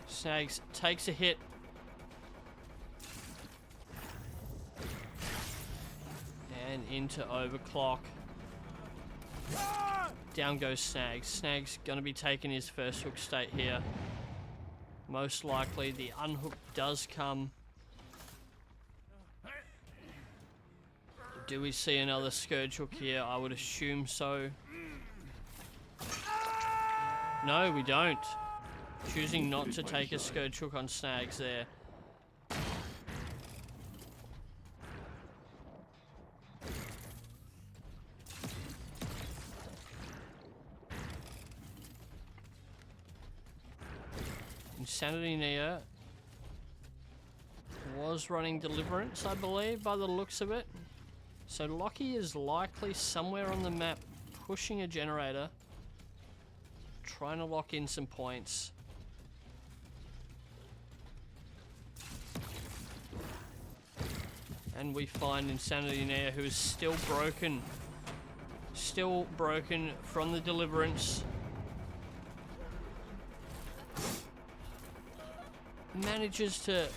Snags takes a hit. And into overclock. Down goes Snags. Snags gonna be taking his first hook state here. Most likely the unhook does come. Do we see another Scourge hook here? I would assume so. No, we don't. Choosing not to take a Scourge hook on Snags there. Insanity Nia was running Deliverance, I believe, by the looks of it. So Lockie is likely somewhere on the map pushing a generator, trying to lock in some points. And we find Insanity Nia, who is still broken from the Deliverance. Manages to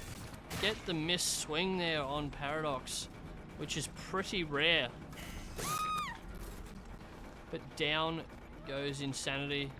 get the missed swing there on Paradox, which is pretty rare. But down goes Insanity.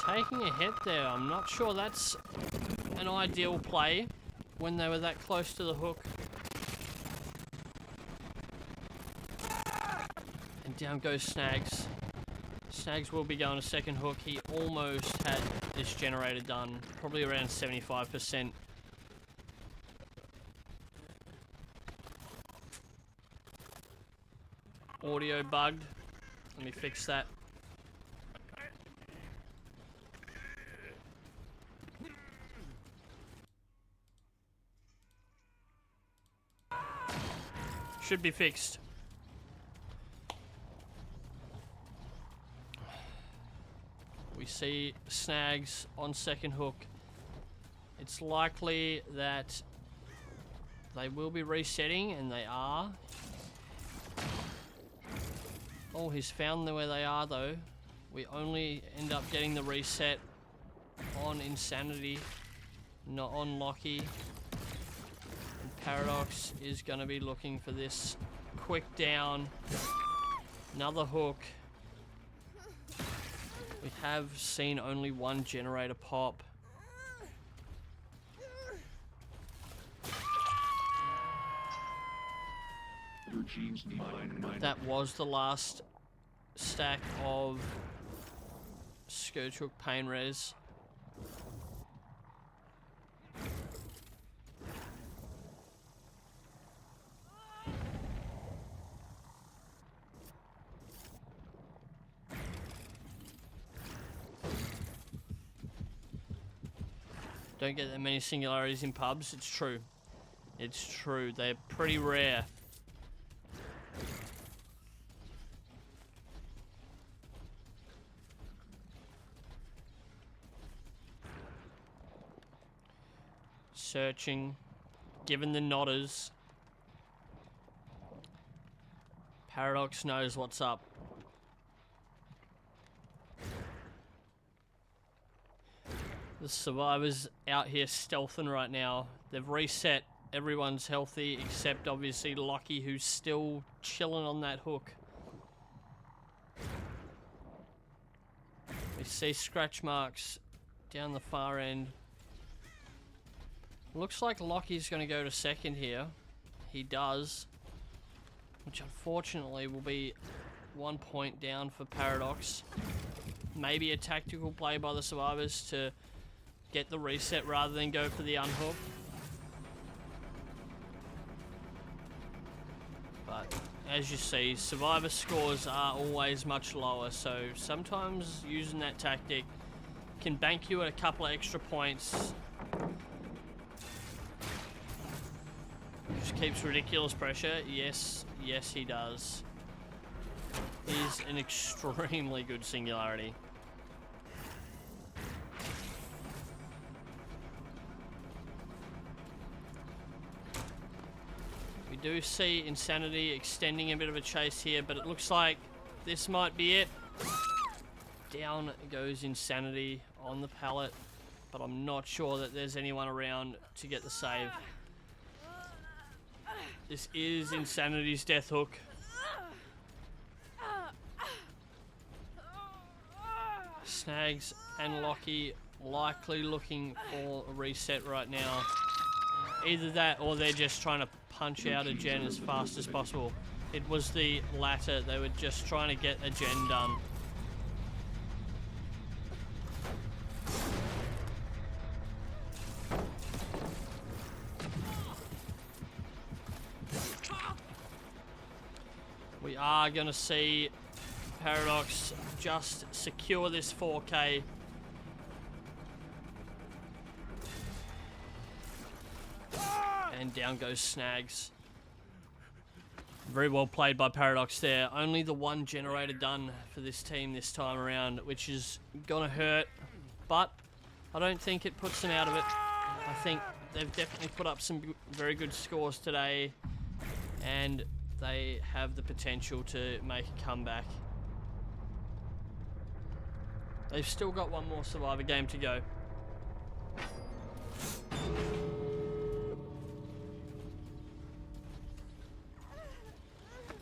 Taking a hit there. I'm not sure that's an ideal play when they were that close to the hook. And down goes Snags. Snags will be going a second hook. He almost had this generator done. Probably around 75%. Audio bugged. Let me fix that. Should be fixed. We see Snags on second hook. It's likely that they will be resetting, and they are. Oh, he's found where they are though. We only end up getting the reset on Insanity, not on Lockie. Paradox is going to be looking for this quick down. Another hook. We have seen only one generator pop. That was the last stack of Scourge Hook Pain Res. Don't get that many singularities in pubs. It's true. It's true. They're pretty rare. Searching. Given the nodders. Paradox knows what's up. The survivors out here stealthing right now. They've reset. Everyone's healthy except obviously Lockie, who's still chilling on that hook. We see scratch marks down the far end. Looks like Lockie's going to go to second here. He does. Which unfortunately will be 1 point down for Paradox. Maybe a tactical play by the survivors to get the reset rather than go for the unhook. But as you see, survivor scores are always much lower, so sometimes using that tactic can bank you at a couple of extra points. Just keeps ridiculous pressure. Yes, he does. He's an extremely good singularity. We do see Insanity extending a bit of a chase here, but it looks like this might be it. Down goes Insanity on the pallet, but I'm not sure that there's anyone around to get the save. This is Insanity's death hook. Snags and Lockie likely looking for a reset right now. Either that or they're just trying to punch out a gen as fast as possible. It was the latter. They were just trying to get a gen done. We are going to see Paradox just secure this 4K. And down goes Snags. Very well played by Paradox there. Only the one generator done for this team this time around, which is going to hurt. But I don't think it puts them out of it. I think they've definitely put up some very good scores today. And they have the potential to make a comeback. They've still got one more Survivor game to go.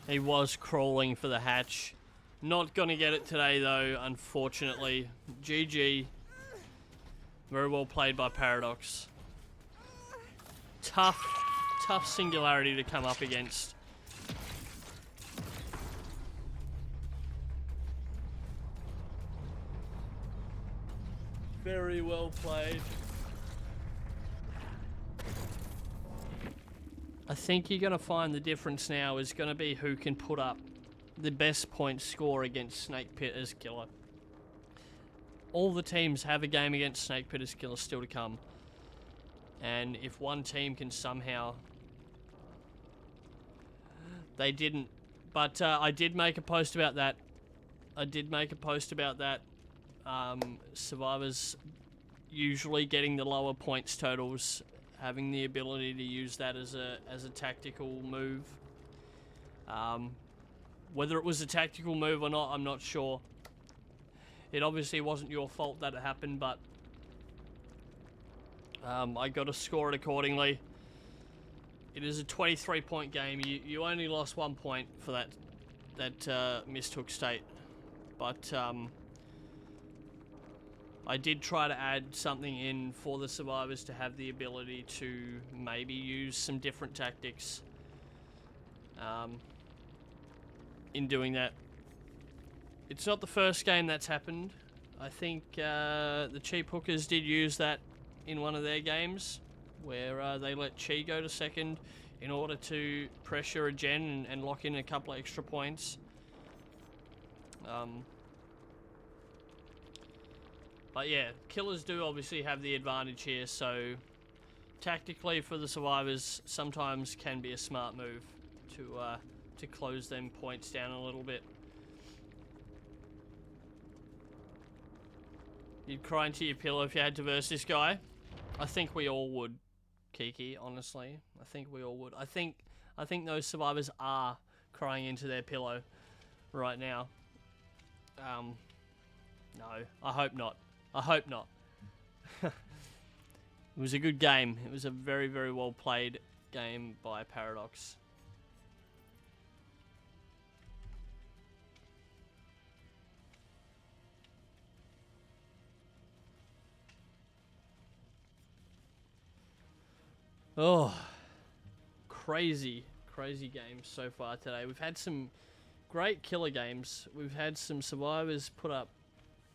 He was crawling for the hatch. Not gonna get it today though, unfortunately. GG. Very well played by Paradox. Tough singularity to come up against. Very well played. I think you're going to find the difference now is going to be who can put up the best point score against Snake Pit as killer. All the teams have a game against Snake Pit as killer still to come. And if one team can somehow... They didn't. But I did make a post about that. Survivors usually getting the lower points totals, having the ability to use that as a tactical move. Whether it was a tactical move or not, I'm not sure. It obviously wasn't your fault that it happened, but I got to score it accordingly. It is a 23-point game. You only lost 1 point for that missed hook state, but I did try to add something in for the survivors to have the ability to maybe use some different tactics in doing that. It's not the first game that's happened. I think the Cheap Hookers did use that in one of their games where they let Chi go to second in order to pressure a gen and lock in a couple of extra points. But yeah, killers do obviously have the advantage here, so tactically for the survivors sometimes can be a smart move to close them points down a little bit. You'd cry into your pillow if you had to verse this guy. I think we all would, Kiki, honestly. I think we all would. I think those survivors are crying into their pillow right now. No, I hope not. I hope not. It was a good game. It was a very, very well played game by Paradox. Oh, crazy games so far today. We've had some great killer games. We've had some survivors put up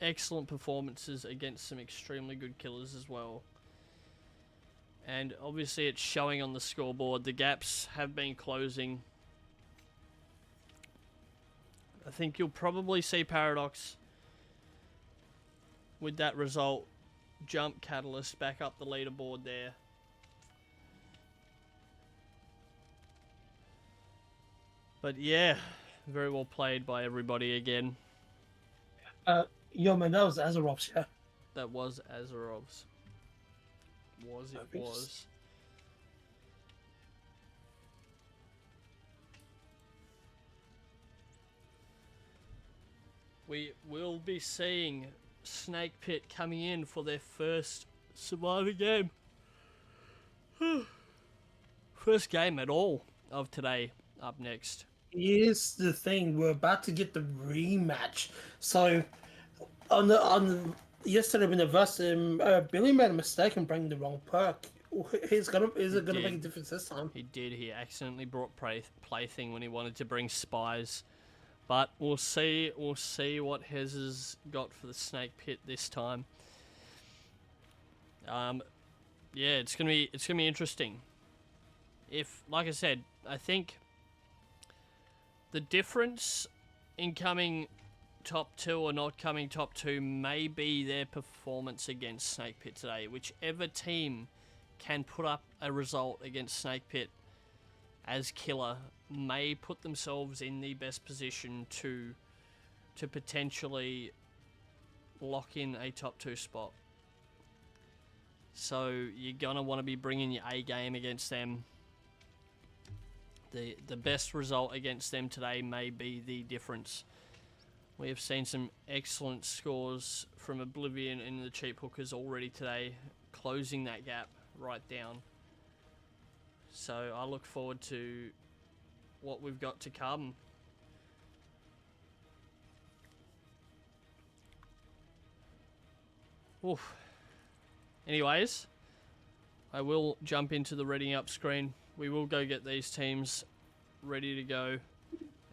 excellent performances against some extremely good killers as well. And obviously it's showing on the scoreboard. The gaps have been closing. I think you'll probably see Paradox with that result jump Catalyst back up the leaderboard there. But yeah, very well played by everybody again. Yo, man, that was Azerov's, yeah. That was Azerov's. Was. We will be seeing Snake Pit coming in for their first Survivor game. First game at all of today up next. Here's the thing: we're about to get the rematch. So, yesterday when the versus, Billy made a mistake and bring the wrong perk. Is it gonna make a difference this time? He did. He accidentally brought Plaything when he wanted to bring Spies. But we'll see. We'll see what Hez has got for the Snake Pit this time. Yeah, it's gonna be interesting. If, like I said, I think the difference in coming top 2 or not coming top 2 may be their performance against Snake Pit today. Whichever team can put up a result against Snake Pit as killer may put themselves in the best position to potentially lock in a top 2 spot. So you're gonna want to be bringing your A game against them. The best result against them today may be the difference. We have seen some excellent scores from Oblivion and the Cheap Hookers already today, closing that gap right down. So I look forward to what we've got to come. Oof. Anyways, I will jump into the readying up screen. We will go get these teams ready to go,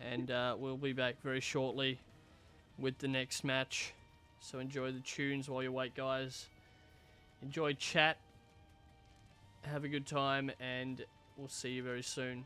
and we'll be back very shortly with the next match. So enjoy the tunes while you wait, guys. Enjoy chat. Have a good time, and we'll see you very soon.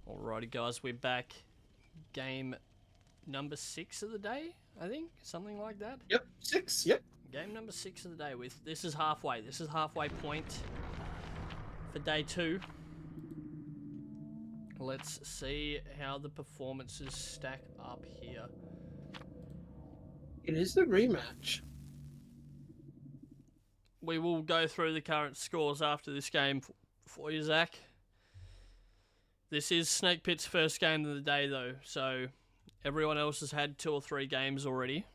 Alrighty, guys, we're back. Game number 6 of the day, I think, something like that. Yep, 6. Yep. Game number 6 of the day. With this is halfway. This is halfway point for day 2. Let's see how the performances stack up here. It is the rematch. We will go through the current scores after this game for you, Zach. This is Snake Pit's first game of the day, though, so everyone else has had 2 or 3 games already.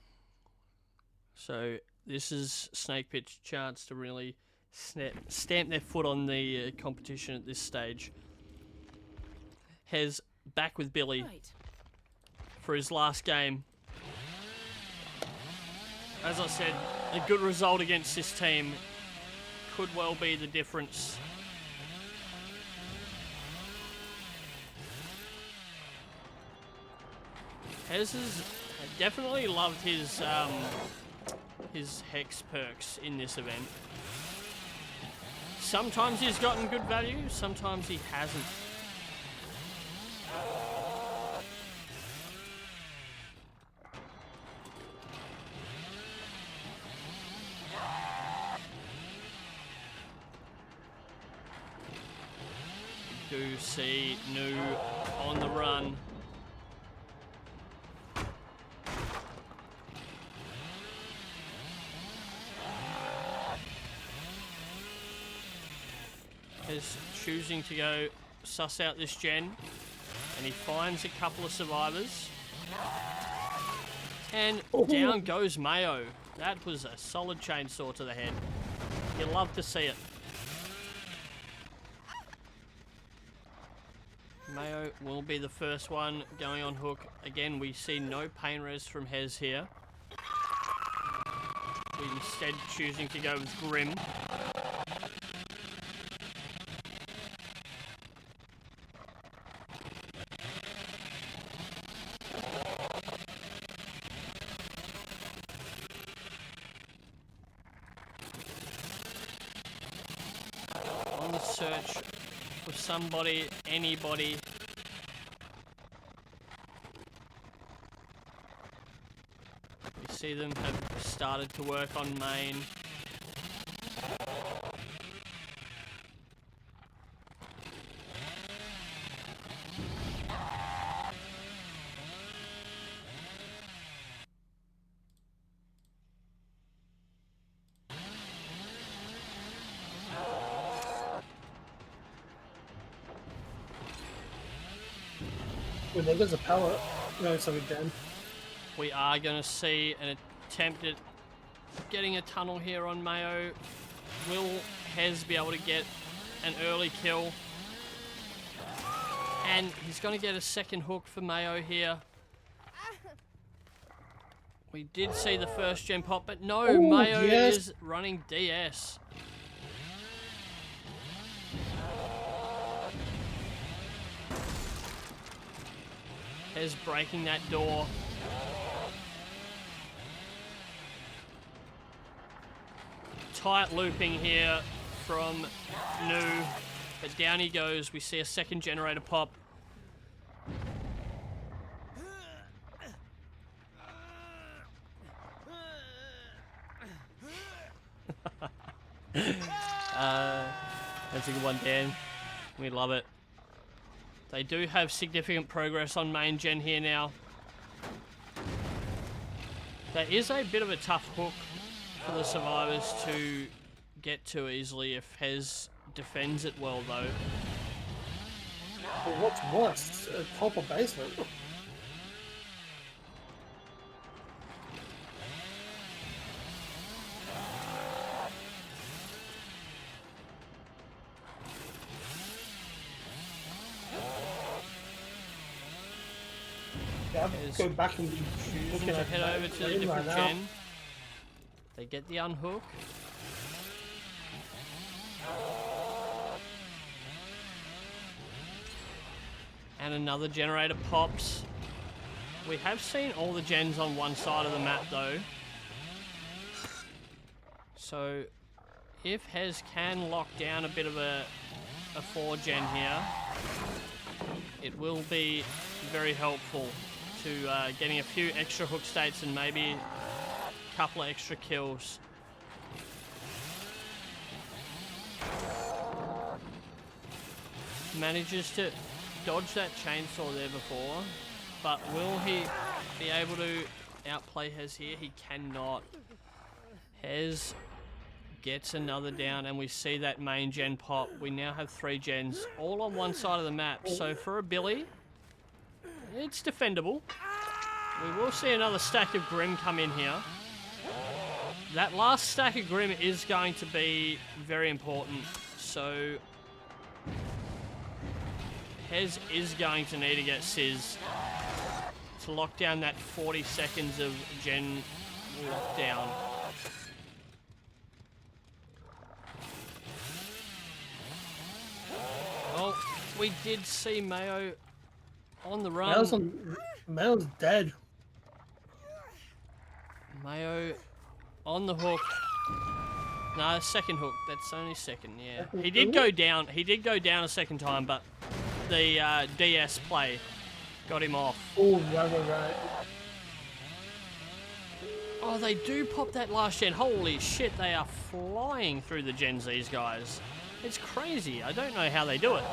So this is Snake Pit's chance to really stamp their foot on the competition at this stage. Hez back with Billy for his last game. As I said, a good result against this team could well be the difference. Hez has definitely loved his hex perks in this event. Sometimes he's gotten good value, sometimes he hasn't. We do see Nu on the run. Is choosing to go suss out this gen, and he finds a couple of survivors, and down goes Mayo. That was a solid chainsaw to the head. You love to see it. Mayo will be the first one going on hook. Again, we see no pain res from Hez here. We instead choosing to go with Grim. Search for somebody, anybody. We see them have started to work on main. Well, there goes a pallet. No, so again. We are going to see an attempt at getting a tunnel here on Mayo. Will Hez be able to get an early kill? And he's going to get a second hook for Mayo here. We did see the first gen pop, but no, ooh, Mayo yes. is running DS. Hez breaking that door. Tight looping here from Nu, but down he goes. We see a second generator pop. That's a good one, Dan. We love it. They do have significant progress on main gen here now. That is a bit of a tough hook for the survivors to get to easily if Hez defends it well, though. Well, what's worse? Top or basement? Go back and choosing to head over to the different gen. They get the unhook. And another generator pops. We have seen all the gens on one side of the map though. So if Hez can lock down a bit of a 4 gen here, it will be very helpful to getting a few extra hook states and maybe a couple of extra kills. Manages to dodge that chainsaw there before, but will he be able to outplay Hez here? He cannot. Hez gets another down, and we see that main gen pop. We now have 3 gens all on one side of the map, so for a Billy, it's defendable. We will see another stack of Grim come in here. That last stack of Grim is going to be very important, so Hez is going to need to get Sizz to lock down that 40 seconds of gen lockdown. Well, we did see Mayo on the run. Mayo's dead. Mayo on the hook. No, second hook. That's only second, yeah. He did go down. He did go down a second time, but the DS play got him off. Oh, right. Oh, they do pop that last gen. Holy shit, they are flying through the gens, these guys. It's crazy. I don't know how they do it.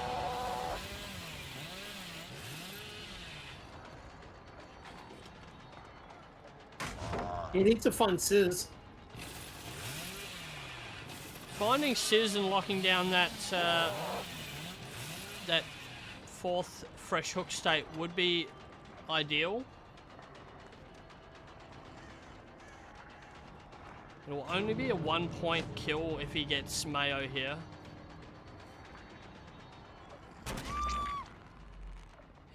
You need to find Sizz. Finding Sizz and locking down that that 4th fresh hook state would be ideal. It will only be a 1-point kill if he gets Mayo here.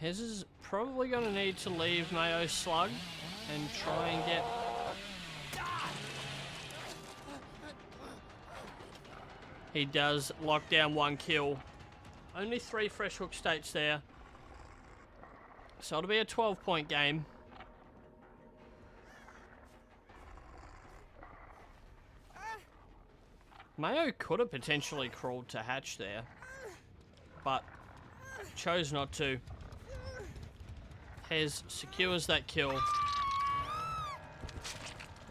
Hez is probably going to need to leave Mayo's slug and try and get... He does lock down 1 kill. Only 3 fresh hook states there. So it'll be a 12-point game. Mayo could have potentially crawled to hatch there, but chose not to. Hez secures that kill. And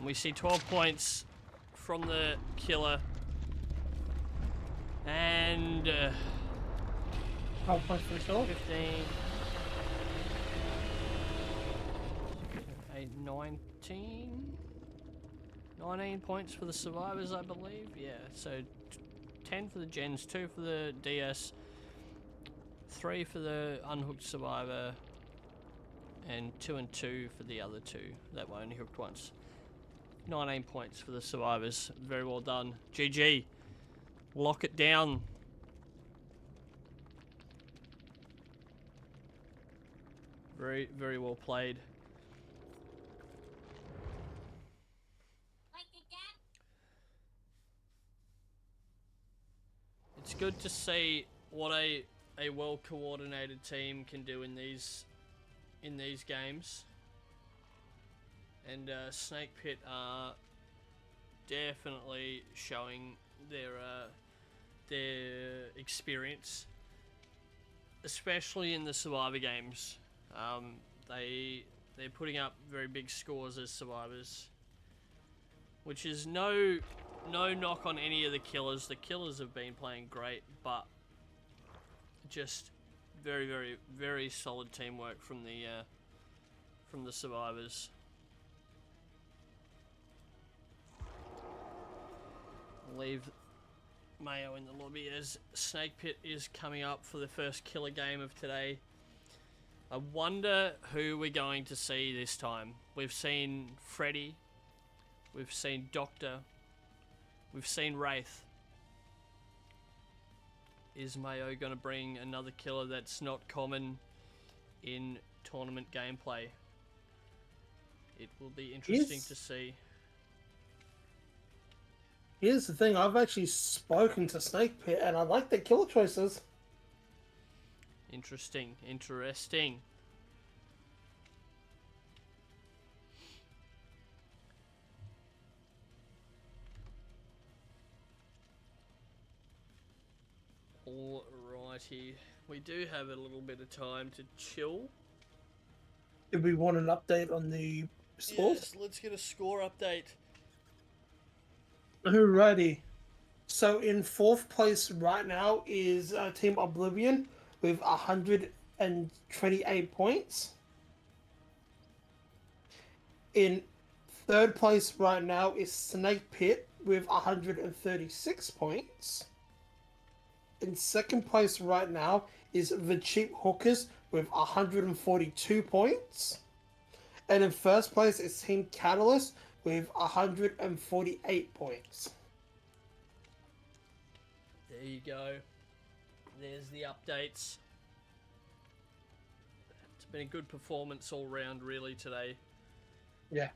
we see 12 points from the killer. And 12 points for the killer. 15. 8, 19. 19 points for the survivors, I believe. Yeah, so 10 for the gens, 2 for the DS, 3 for the unhooked survivor, and 2 and 2 for the other 2 that were only hooked once. 19 points for the survivors. Very well done. GG. Lock it down. Very, very well played. It's good to see what a well-coordinated team can do in these games. And Snake Pit are definitely showing their experience, especially in the Survivor games. They're putting up very big scores as survivors, which is no knock on any of the killers. The killers have been playing great, but just very, very, very solid teamwork from the survivors. Leave Mayo in the lobby as Snake Pit is coming up for the first killer game of today. I wonder who we're going to see this time. We've seen Freddy, we've seen Doctor, we've seen Wraith. Is Mayo going to bring another killer that's not common in tournament gameplay? It will be interesting to see. Here's the thing, I've actually spoken to Snake Pit and I like their killer choices. Interesting. Alrighty. Alrighty, we do have a little bit of time to chill. Do we want an update on the scores? Yes, let's get a score update. Alrighty. So in fourth place right now is Team Oblivion with 128 points. In third place right now is Snake Pit with 136 points. In second place right now is The Cheap Hookers with 142 points. And in first place is Team Catalyst with 148 points. There you go. There's the updates. It's been a good performance all round, really, today. Yeah.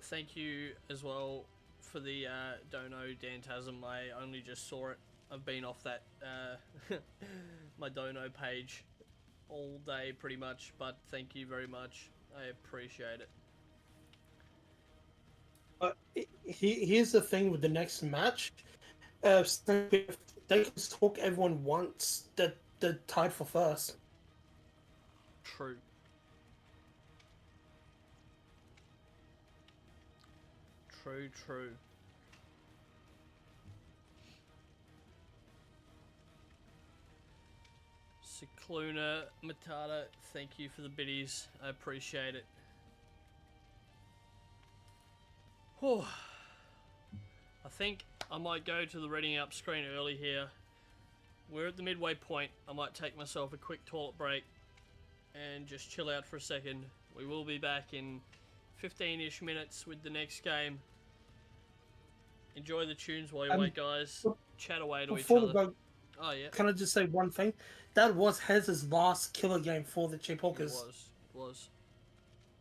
Thank you as well for the dono, Dantasm. I only just saw it. I've been off that my dono page all day pretty much, but thank you very much. I appreciate it. But here's the thing with the next match. They can talk everyone once that they're tied for first. True. True. Cicluna, Matata, thank you for the biddies. I appreciate it. Whew. I think I might go to the reading up screen early here. We're at the midway point. I might take myself a quick toilet break and just chill out for a second. We will be back in 15-ish minutes with the next game. Enjoy the tunes while you wait, guys. Chat away to each Before other. we go, Oh, yeah. can I just say one thing? That was Hez's last killer game for the Cheap It Hookers. was.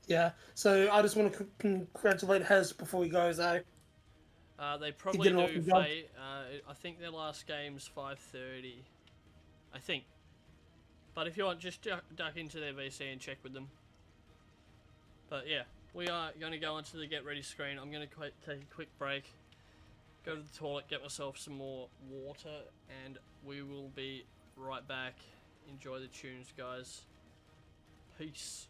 Yeah, so I just want to congratulate Hez before he goes, eh? They probably did an do, awesome job. Faye. I think their last game's 5:30. I think. But if you want, just duck into their VC and check with them. But yeah, we are going to go onto the get ready screen. I'm going to take a quick break, go to the toilet, get myself some more water, and we will be right back. Enjoy the tunes, guys. Peace.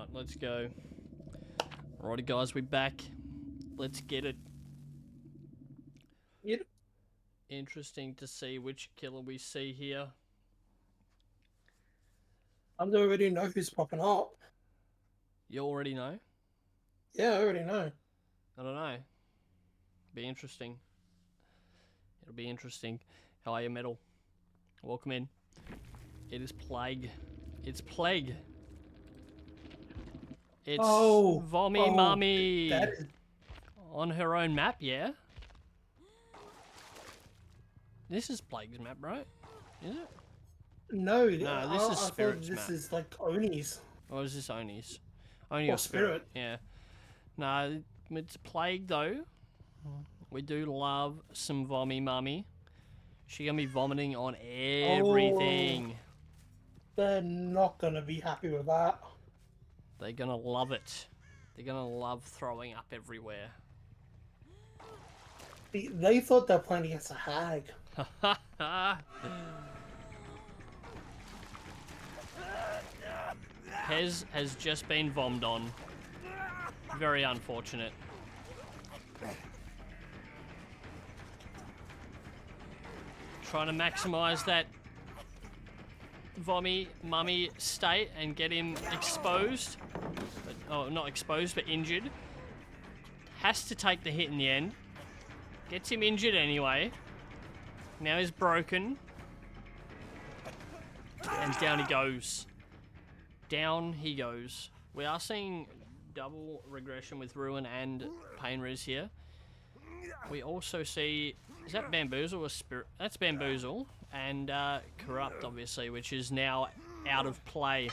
Right, let's go. Alrighty, guys, we're back. Let's get it. Yep. Interesting to see which killer we see here. I already know who's popping up. You already know? Yeah, I already know. I don't know. Be interesting. It'll be interesting. How are you, Metal? Welcome in. It is Plague. It's Plague. It's Vommy Mummy That is... on her own map, yeah? This is Plague's map, right? Is it? No, this is Spirit's this map. is like Oni's. Or is this Oni's? Oni or Spirit. Yeah. No, it's Plague though. We do love some Vommy Mummy. She gonna be vomiting on everything. They're not gonna be happy with that. They're gonna love it. They're gonna love throwing up everywhere. They thought they were playing against a hag. Pez has just been vommed on. Very unfortunate. Trying to maximize that Vommy Mummy state and get him exposed. But, oh, not exposed, but injured. Has to take the hit in the end. Gets him injured anyway. Now he's broken. And down he goes. Down he goes. We are seeing double regression with Ruin and Pain Res here. We also see... Is that Bamboozle or Spirit? That's Bamboozle. And Corrupt, obviously, which is now out of play.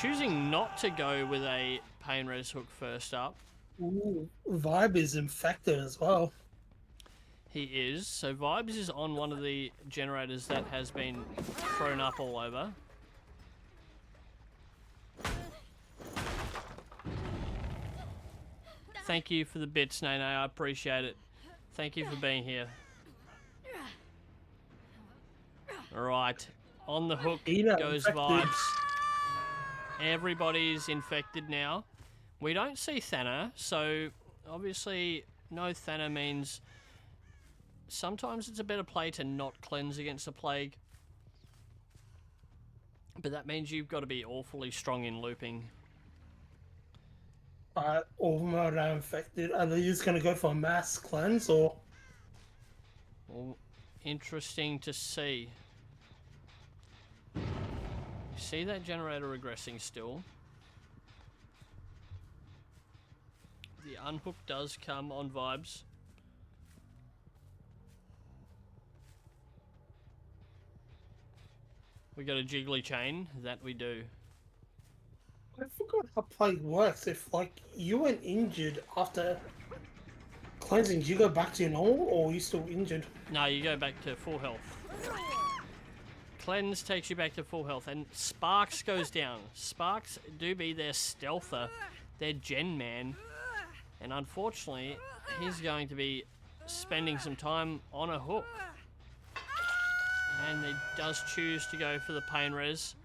Choosing not to go with a Pain Res hook first up. Ooh, Vibe is infected as well. He is. So Vibes is on one of the generators that has been thrown up all over. Thank you for the bits, Nene. I appreciate it. Thank you for being here. Alright. On the hook goes infected. Vibes. Everybody's infected now. We don't see Thana, so obviously no Thana means sometimes it's a better play to not cleanse against a plague. But that means you've got to be awfully strong in looping. All of them are now infected. Are they just going to go for a mass cleanse or? Well, interesting to see. You see that generator regressing still. The unhook does come on Vibes. We got a jiggly chain, that we do. I forgot how plague works. If like you went injured after cleansing, do you go back to your normal or are you still injured? No, you go back to full health. Cleanse takes you back to full health, and Sparks goes down. Sparks do be their stealther, their gen man, and unfortunately, he's going to be spending some time on a hook. And he does choose to go for the Pain Res.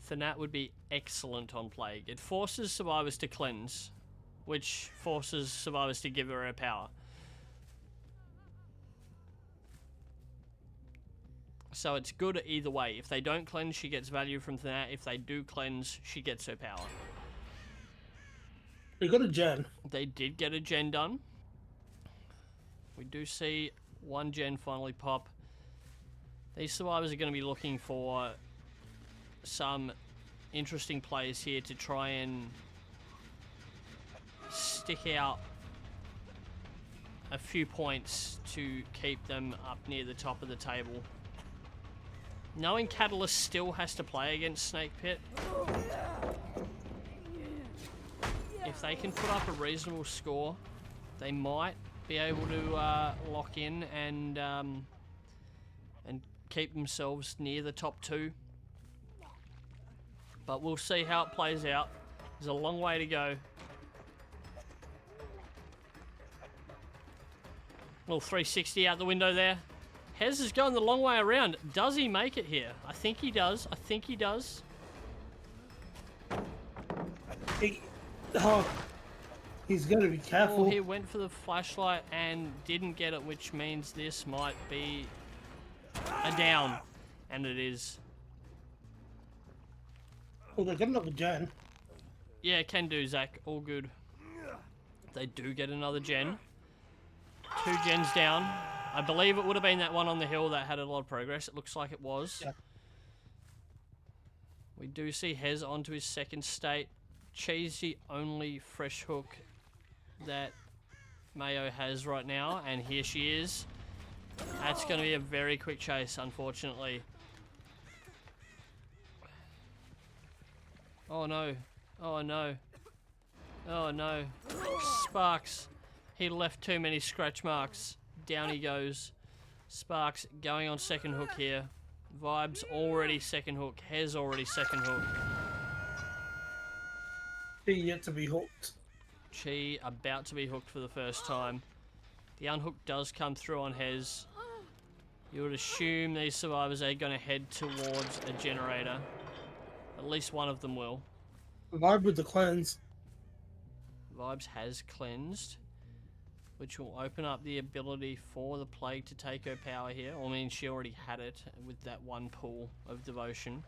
Thanat would be excellent on Plague. It forces survivors to cleanse, which forces survivors to give her power. So it's good either way. If they don't cleanse, she gets value from Thanat. If they do cleanse, she gets her power. They got a gen. They did get a gen done. We do see one gen finally pop. These survivors are going to be looking for some interesting plays here to try and stick out a few points to keep them up near the top of the table. Knowing Catalyst still has to play against Snake Pit, if they can put up a reasonable score, they might be able to lock in and keep themselves near the top two. But we'll see how it plays out. There's a long way to go. Little 360 out the window there. Hez has gone the long way around. Does he make it here? I think he does. I think he does. He's got to be careful. Oh, he went for the flashlight and didn't get it, which means this might be a down. And it is. Oh, they got another gen. Yeah, can do, Zach. All good. They do get another gen. 2 gens down. I believe it would have been that one on the hill that had a lot of progress. It looks like it was. Yeah. We do see Hez onto his second state. Cheese the only fresh hook that Mayo has right now, and here she is. That's going to be a very quick chase, unfortunately. Oh no. Oh no. Oh no. Sparks. He left too many scratch marks. Down he goes. Sparks going on second hook here. Vibes already second hook. Hez already second hook. He yet to be hooked. Chi about to be hooked for the first time. The unhook does come through on Hez. You would assume these survivors are going to head towards a generator. At least one of them will. Vibe with the cleanse. Vibes has cleansed, which will open up the ability for the plague to take her power here. I mean, she already had it with that one pool of devotion.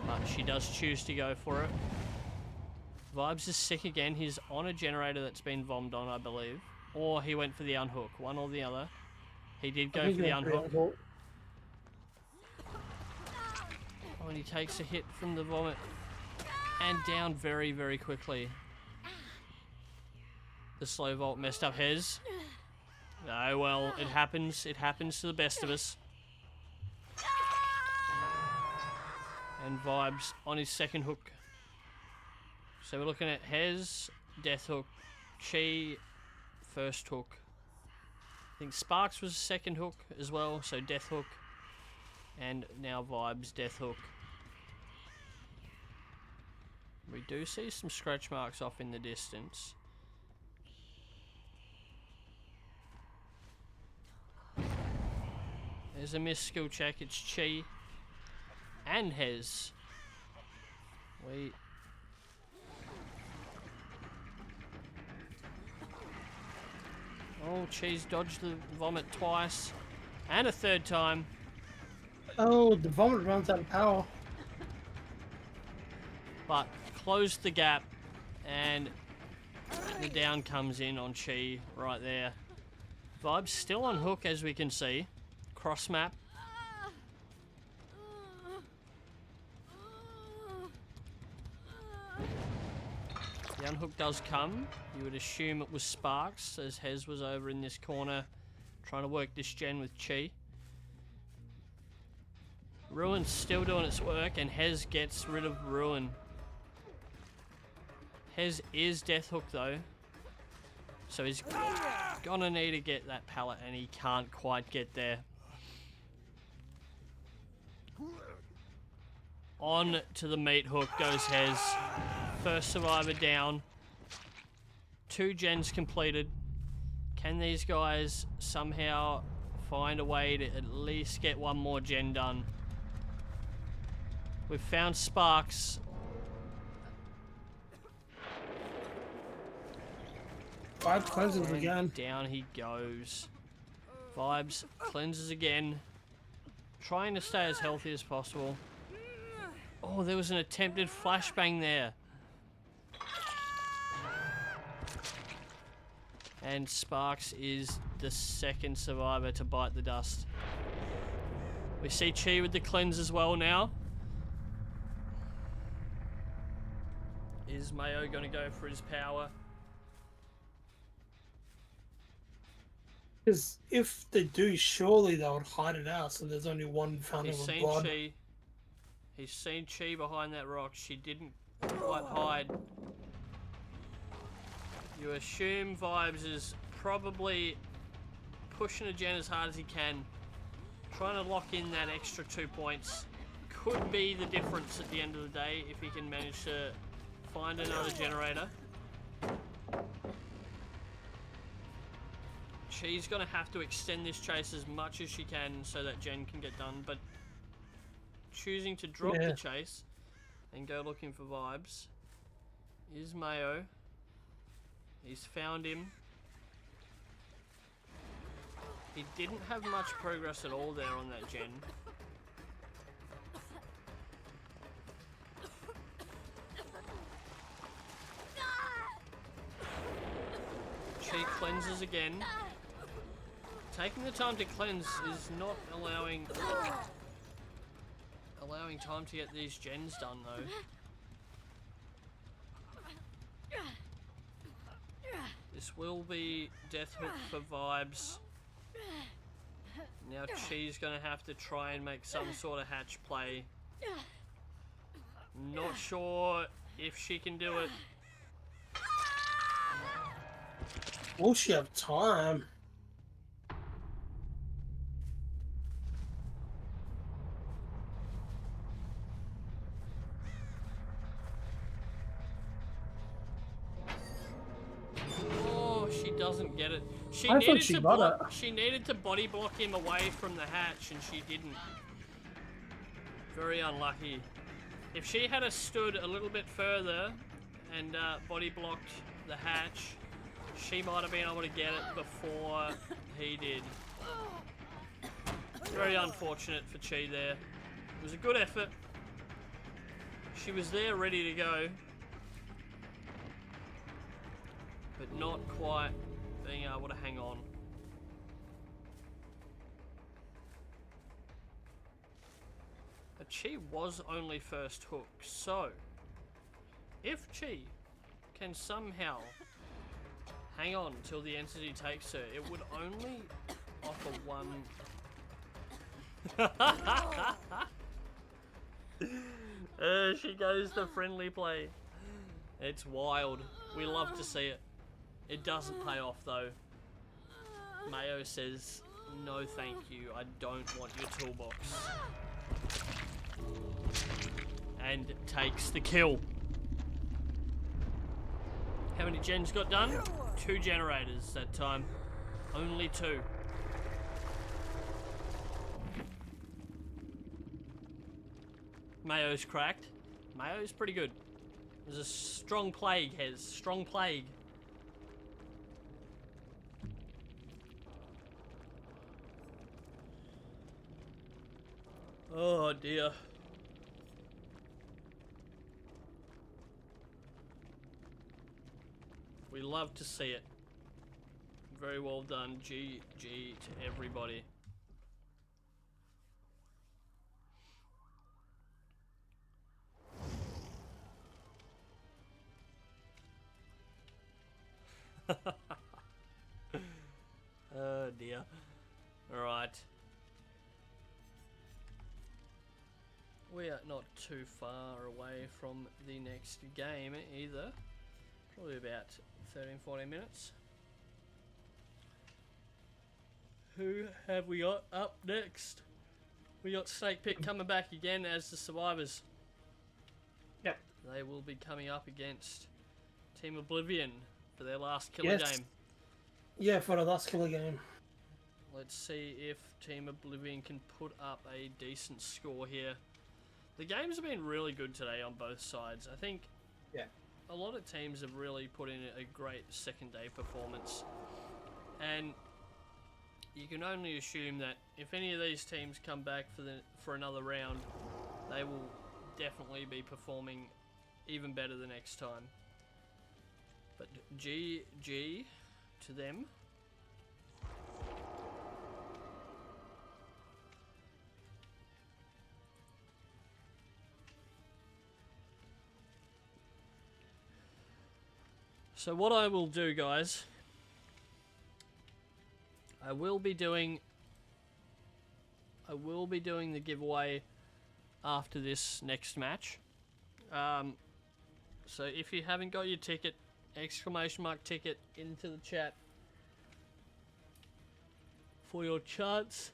But she does choose to go for it. Vibes is sick again. He's on a generator that's been vommed on, I believe. Or he went for the unhook. One or the other. He did go for the unhook. Oh, and he takes a hit from the vomit. And down very, very quickly. The slow vault messed up Hez. Oh well, it happens. It happens to the best of us. And Vibes on his second hook. So we're looking at Hez, death hook, Chi, first hook. I think Sparks was second hook as well, so death hook. And now Vibes, death hook. We do see some scratch marks off in the distance. There's a missed skill check. It's Chi and Hez. Oh, Chi's dodged the vomit twice. And a third time. Oh, the vomit runs out of power. But closed the gap. And the down comes in on Chi right there. Vibes still on hook, as we can see. Cross map. The unhook does come. You would assume it was Sparks, as Hez was over in this corner trying to work this gen with Chi. Ruin's still doing its work, and Hez gets rid of Ruin. Hez is death hook though, so he's gonna need to get that pallet, and he can't quite get there. On to the meat hook goes Hez. First survivor down. 2 gens completed. Can these guys somehow find a way to at least get one more gen done? We've found Sparks. Vibe cleanses again. Down he goes. Vibes cleanses again. Trying to stay as healthy as possible. Oh, there was an attempted flashbang there. And Sparks is the second survivor to bite the dust. We see Chi with the cleanse as well now. Is Mayo going to go for his power? Because if they do, surely they would hide it out, so there's only one fountain He's of seen blood. Chi. He's seen Chi behind that rock. She didn't quite hide. You assume Vibes is probably pushing a gen as hard as he can. Trying to lock in that extra 2 points. Could be the difference at the end of the day if he can manage to find another generator. She's going to have to extend this chase as much as she can so that Jen can get done, but choosing to drop the chase and go looking for vibes is Mayo. He's found him. He didn't have much progress at all there on that Jen. She cleanses again. Taking the time to cleanse is not allowing time to get these gens done though. This will be Death Hook for vibes. Now she's gonna have to try and make some sort of hatch play. Not sure if she can do it. Will she have time? Oh, she doesn't get it. She needed to body block him away from the hatch, and she didn't. Very unlucky. If she had stood a little bit further and body blocked the hatch, she might have been able to get it before he did. Very unfortunate for Chi there. It was a good effort. She was there ready to go, but not quite being able to hang on. But Chi was only first hook, so if Chi can somehow hang on until the entity takes her, it would only offer one. She goes to friendly play. It's wild. We love to see it. It doesn't pay off though. Mayo says, no thank you, I don't want your toolbox. And takes the kill. How many gens got done? 2 generators that time. Only 2. Mayo's cracked. Mayo's pretty good. There's a strong plague, Hez. Strong plague. Oh dear. We love to see it. Very well done. GG to everybody. Oh dear. Alright. We are not too far away from the next game either. Probably about 13-14 minutes. Who have we got up next? We got Snake Pit coming back again as the survivors. Yep. They will be coming up against Team Oblivion for their last killer game. Yeah, for the last killer game. Let's see if Team Oblivion can put up a decent score here. The games have been really good today on both sides. I think a lot of teams have really put in a great second day performance. And you can only assume that if any of these teams come back for another round, they will definitely be performing even better the next time. But GG to them. So what I will do, guys, I will be doing the giveaway after this next match. So if you haven't got your ticket, !ticket into the chat for your chance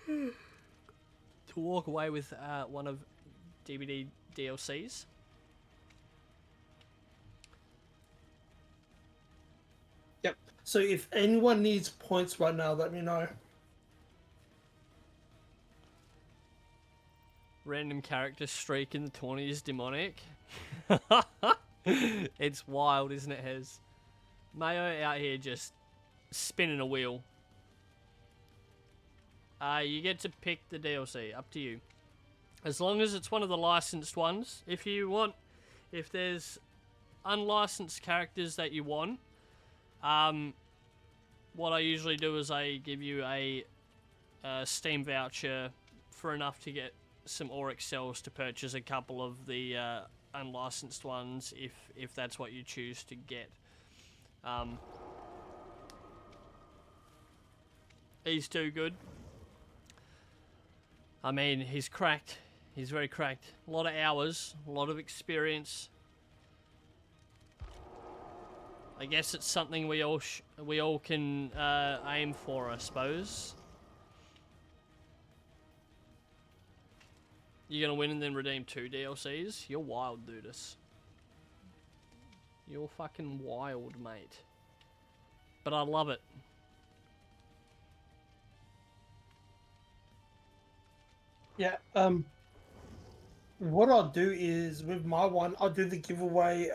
to walk away with one of DBD DLCs. Yep. So if anyone needs points right now, let me know. Random character streak in the 20s, demonic. It's wild, isn't it, Hez? Mayo out here just spinning a wheel. You get to pick the DLC, up to you. As long as it's one of the licensed ones. If there's unlicensed characters that you want, what I usually do is I give you a Steam voucher for enough to get some Oryx cells to purchase a couple of the unlicensed ones if that's what you choose to get. He's too good. I mean, he's cracked. He's very cracked. A lot of hours, a lot of experience. I guess it's something we all can aim for, I suppose. You're gonna win and then redeem 2 DLCs? You're wild, Dudus. You're fucking wild, mate. But I love it. Yeah, what I'll do is with my one, I'll do the giveaway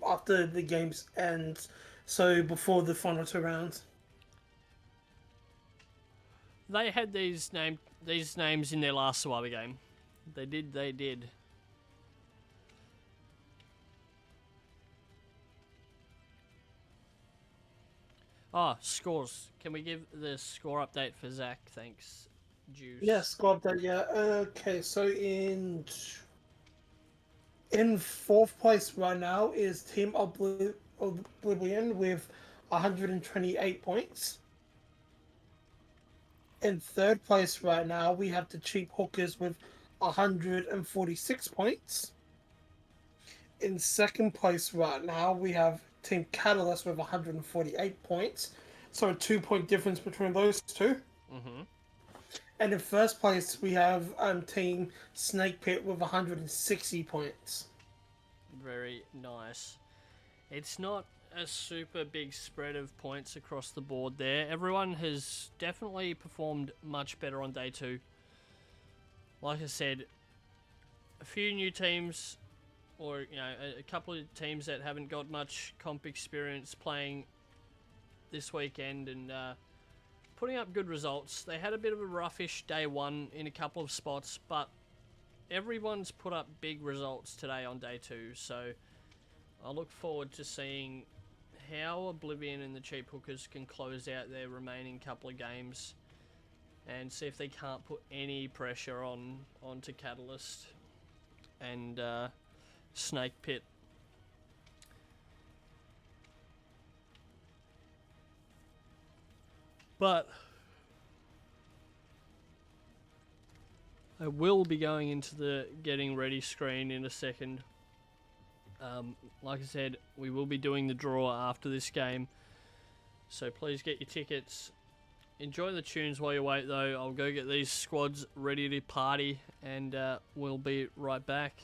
after the games end, so before the final 2 rounds. They had these names in their last survivor game. They did. Oh, scores. Can we give the score update for Zach? Thanks, Juice. Yeah, squad that. Yeah. Okay, so in 4th place right now is Team Oblivion with 128 points. In 3rd place right now, we have the Cheap Hookers with 146 points. In 2nd place right now, we have Team Catalyst with 148 points. So a 2-point difference between those two. Mm-hmm. And in 1st place, we have Team Snake Pit with 160 points. Very nice. It's not a super big spread of points across the board there. Everyone has definitely performed much better on day 2. Like I said, a few new teams, or a couple of teams that haven't got much comp experience playing this weekend and putting up good results. They had a bit of a roughish day 1 in a couple of spots, but everyone's put up big results today on day 2, so I look forward to seeing how Oblivion and the Cheap Hookers can close out their remaining couple of games and see if they can't put any pressure onto Catalyst and Snake Pit. But I will be going into the getting ready screen in a second. Like I said, we will be doing the draw after this game, so please get your tickets. Enjoy the tunes while you wait though. I'll go get these squads ready to party and we'll be right back.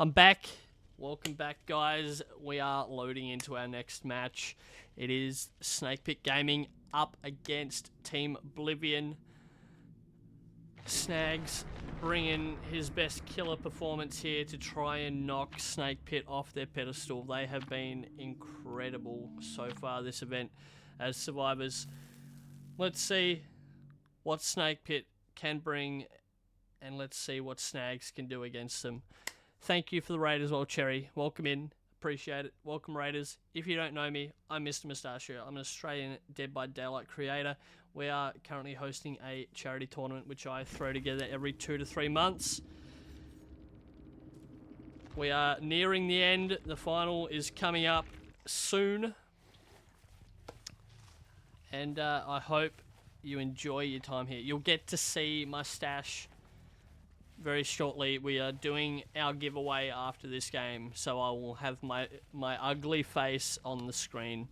I'm back. Welcome back, guys. We are loading into our next match. It is Snake Pit Gaming up against Team Oblivion. Snags bringing his best killer performance here to try and knock Snake Pit off their pedestal. They have been incredible so far this event as survivors. Let's see what Snake Pit can bring, and let's see what Snags can do against them. Thank you for the raid as well, Cherry. Welcome in. Appreciate it. Welcome, Raiders. If you don't know me, I'm Mr. Moustachio. I'm an Australian Dead by Daylight creator. We are currently hosting a charity tournament, which I throw together every 2 to 3 months. We are nearing the end. The final is coming up soon. And I hope you enjoy your time here. You'll get to see my stash very shortly. We are doing our giveaway after this game, so I will have my ugly face on the screen.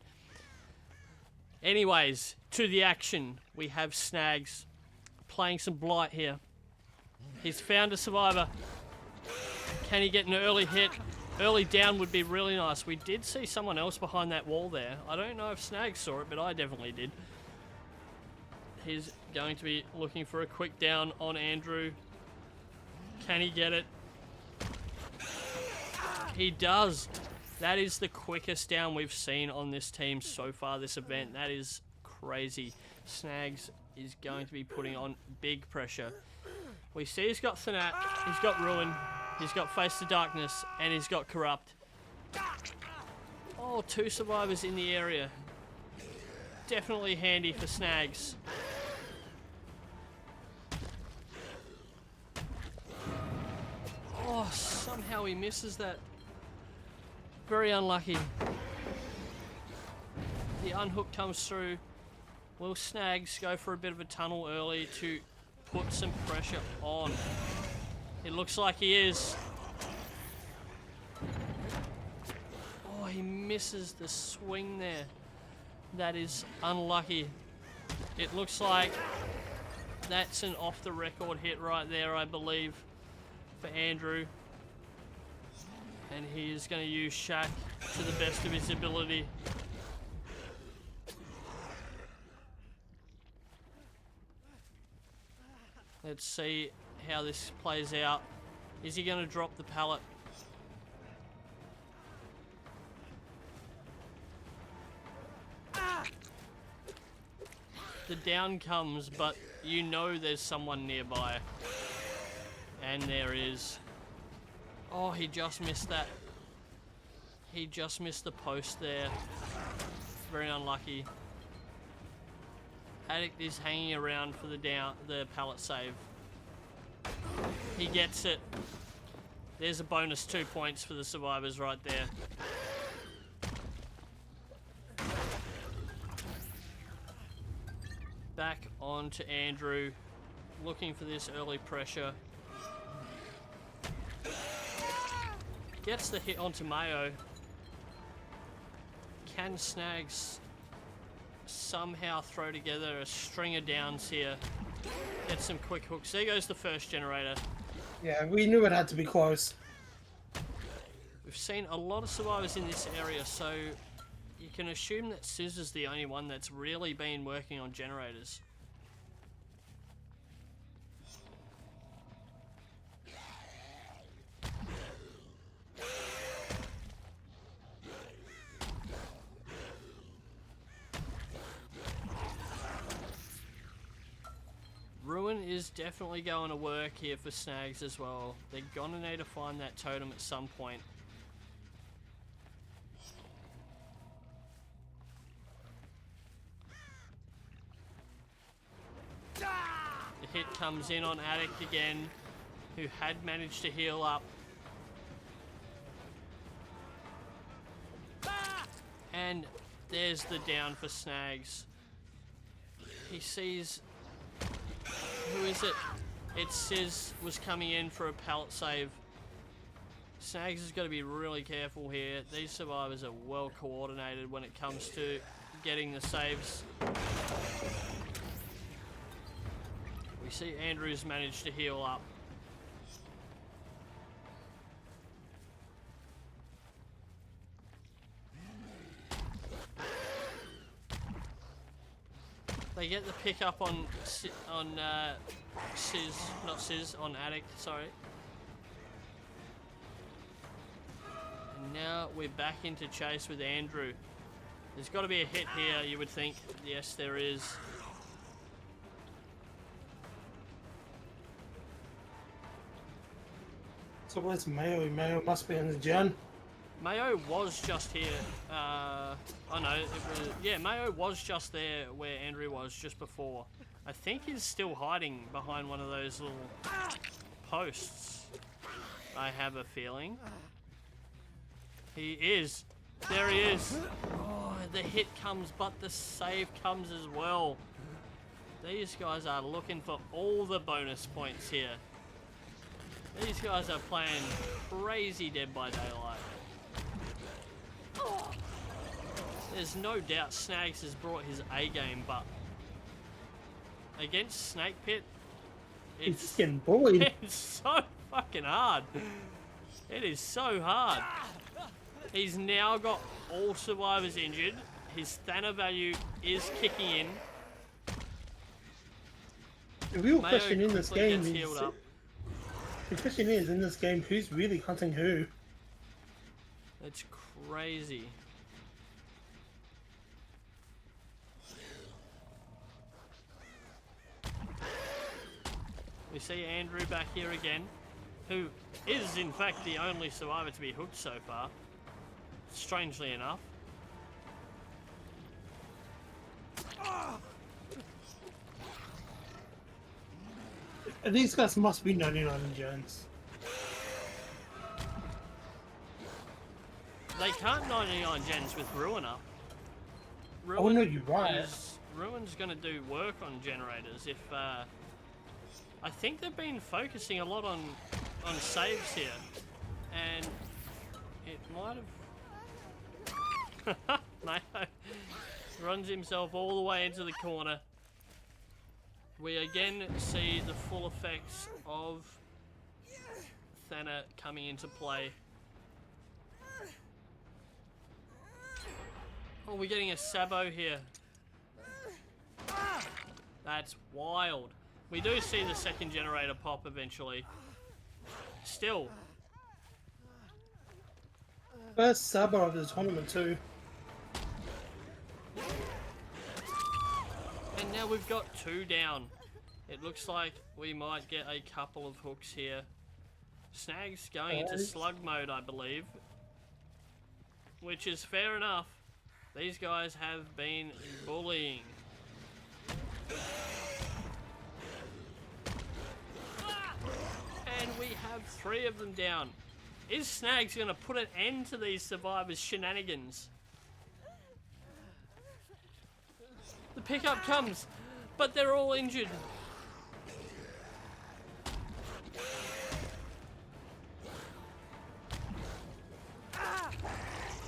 Anyways, to the action. We have Snags playing some Blight here. He's found a survivor. Can he get an early hit? Early down would be really nice. We did see someone else behind that wall there. I don't know if Snags saw it, but I definitely did. He's going to be looking for a quick down on Andrew. Can he get it? He does. That is the quickest down we've seen on this team so far this event. That is crazy. Snags is going to be putting on big pressure. We see he's got Thanat, he's got Ruin, he's got Face to Darkness, and he's got Corrupt. Oh, 2 survivors in the area. Definitely handy for Snags. Oh, somehow he misses that. Very unlucky. The unhook comes through. Will Snags go for a bit of a tunnel early to put some pressure on? It looks like he is. Oh, he misses the swing there. That is unlucky. It looks like that's an off-the-record hit right there, I believe, for Andrew. And he is going to use Shack to the best of his ability. Let's see how this plays out. Is he going to drop the pallet? The down comes, but you know there's someone nearby. And there is. Oh, he just missed that. He just missed the post there. Very unlucky. Addict is hanging around for the pallet save. He gets it. There's a bonus 2 points for the survivors right there. Back on to Andrew, looking for this early pressure. Gets the hit onto Mayo. Can Snags somehow throw together a string of downs here? Get some quick hooks. There goes the first generator. Yeah, we knew it had to be close. We've seen a lot of survivors in this area, so you can assume that Scissor's the only one that's really been working on generators. Ruin is definitely going to work here for Snags as well. They're going to need to find that totem at some point. The hit comes in on Addict again, who had managed to heal up. And there's the down for Snags. He sees... Who is it? It says was coming in for a pallet save. Snags has got to be really careful here. These survivors are well coordinated when it comes to getting the saves. We see Andrews managed to heal up. They get the pick up on on Addict, sorry. And now we're back into chase with Andrew. There's got to be a hit here, you would think. Yes, there is. So where's Mayo? Mayo must be in the gen. Mayo was just here. Oh no, it was, yeah, Mayo was just there where Andrew was just before. I think he's still hiding behind one of those little posts. I have a feeling. He is. There he is. Oh, the hit comes, but the save comes as well. These guys are looking for all the bonus points here. These guys are playing crazy Dead by Daylight. There's no doubt Snags has brought his A game, but against Snake Pit, He's just getting bullied. it's so fucking hard. It is so hard. He's now got all survivors injured. His Thana value is kicking in. The real Mayo question in this quickly game gets is... healed up. The question is, in this game, who's really hunting who? It's crazy. We see Andrew back here again, who is in fact the only survivor to be hooked so far, strangely enough. These guys must be 99 gens. They can't 99 gens with Ruin up. Oh no, you're right. Ruin's going to do work on generators if... I think they've been focusing a lot on saves here, and it might have... Mayo runs himself all the way into the corner. We again see the full effects of Thana coming into play. Oh, we're getting a Sabo here. That's wild. We do see the second generator pop eventually. Still. First Sabo of the tournament too. And now we've got 2 down. It looks like we might get a couple of hooks here. Snag's going into slug mode, I believe. Which is fair enough. These guys have been bullying. And we have 3 of them down. Is Snags going to put an end to these survivors' shenanigans? The pickup comes, but they're all injured.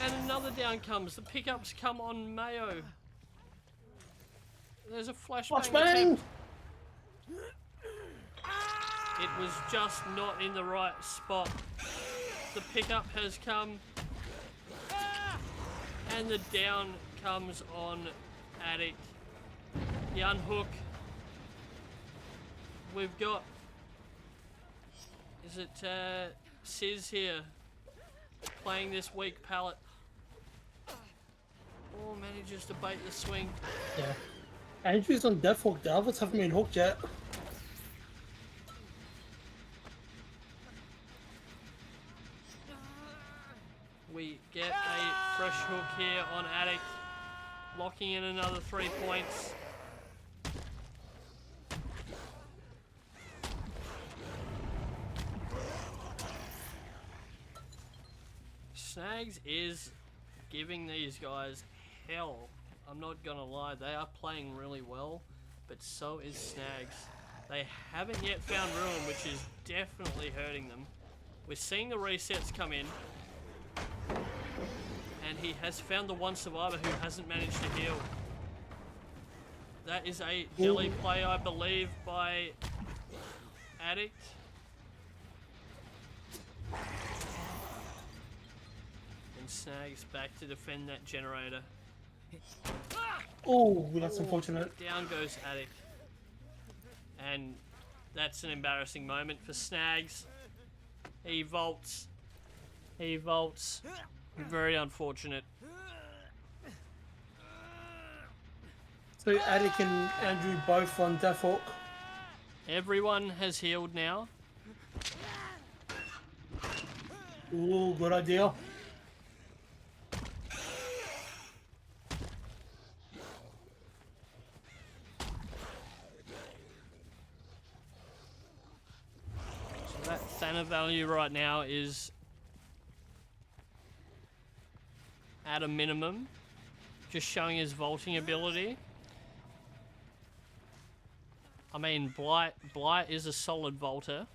And another down comes. The pickups come on Mayo. There's a flashbang attempt. It was just not in the right spot. The pickup has come. And the down comes on Addict. The unhook. We've got... Is it Sizz here? Playing this weak pallet. Oh, manages to bait the swing. Yeah. Andrew's on death hook. The others haven't been hooked yet. We get a fresh hook here on Addict, locking in another 3 points. Snags is giving these guys hell. I'm not gonna lie, they are playing really well, but so is Snags. They haven't yet found Ruin, which is definitely hurting them. We're seeing the resets come in. And he has found the one survivor who hasn't managed to heal. That is a jelly play, I believe, by Addict. And Snags back to defend that generator. Oh, that's unfortunate. Down goes Attic. And that's an embarrassing moment for Snags. He vaults. He vaults. Very unfortunate. So Attic and Andrew both on Death Hawk. Everyone has healed now. Ooh, good idea. So that Thana value right now is at a minimum. Just showing his vaulting ability. I mean, Blight is a solid vaulter.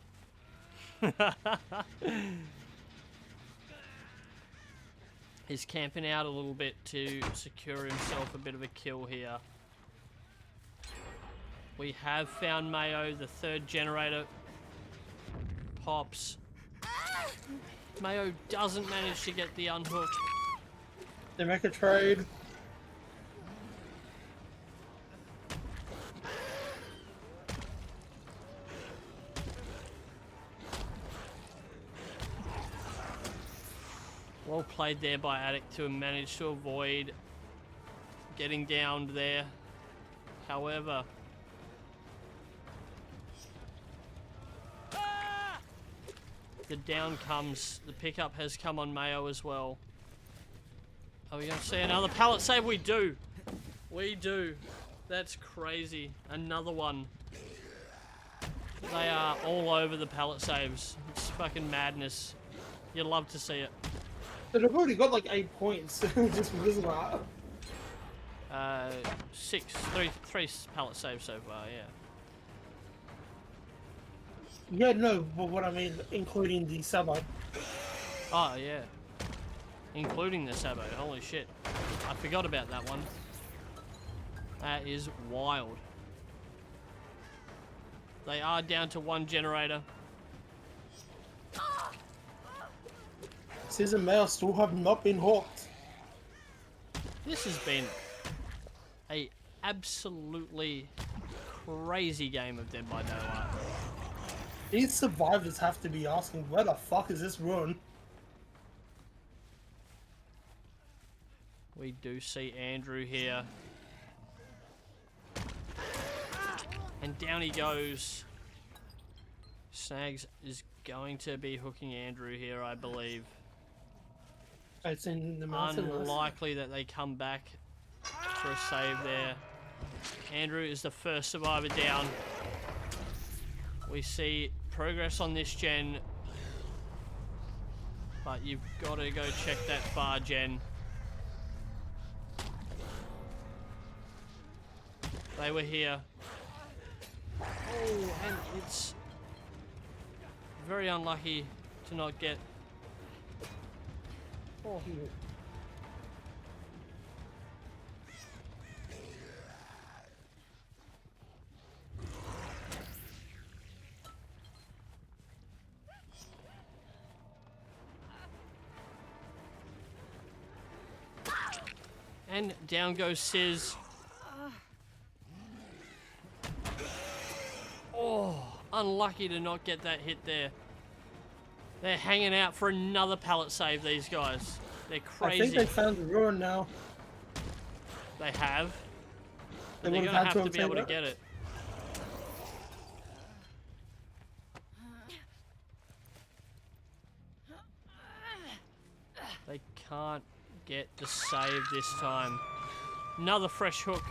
He's camping out a little bit to secure himself a bit of a kill here. We have found Mayo, the third generator pops. Mayo doesn't manage to get the unhook. They make a trade. Well played there by Attic to manage to avoid getting downed there. However, the down comes, the pickup has come on Mayo as well. Are we going to see another pallet save? We do. We do. That's crazy. Another one. They are all over the pallet saves. It's fucking madness. You love to see it. But I've already got like 8 points just because of that. 3 pallet saves so far, yeah. Yeah, no, but what I mean, including the Sabo. Oh, yeah. Including the Sabo. Holy shit. I forgot about that one. That is wild. They are down to 1 generator. Caesar and Mayo still have not been hooked. This has been a absolutely crazy game of Dead by Daylight. These survivors have to be asking, where the fuck is this run? We do see Andrew here. And down he goes. Snags is going to be hooking Andrew here, I believe. It's in the mountain. Unlikely that they come back for a save there. Andrew is the first survivor down. We see progress on this gen. But you've got to go check that far gen. They were here. Oh, and it's very unlucky to not get... Oh. And down goes Sizz. Oh, unlucky to not get that hit there. They're hanging out for another pallet save, these guys. They're crazy. I think they found the ruin now. They have. But They they're going to have to be able to get it. They can't get the save this time. Another fresh hook.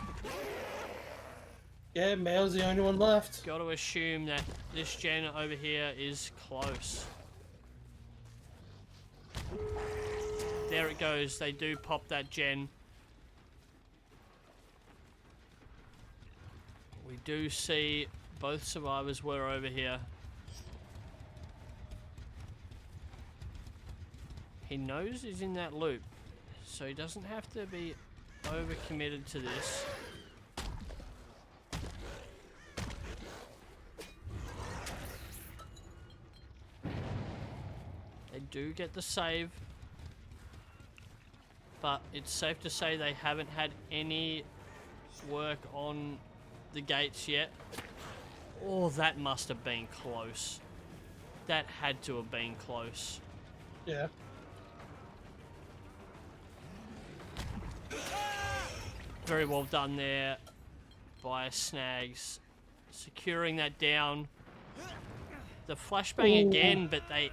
Yeah, Mayo's the only one left. Got to assume that this gen over here is close. There it goes. They do pop that gen. We do see both survivors were over here. He knows he's in that loop, so he doesn't have to be overcommitted to this. They do get the save. but it's safe to say they haven't had any work on the gates yet. Oh, that must have been close. That had to have been close. Yeah. Very well done there by Snags. Securing that down. The flashbang again, but they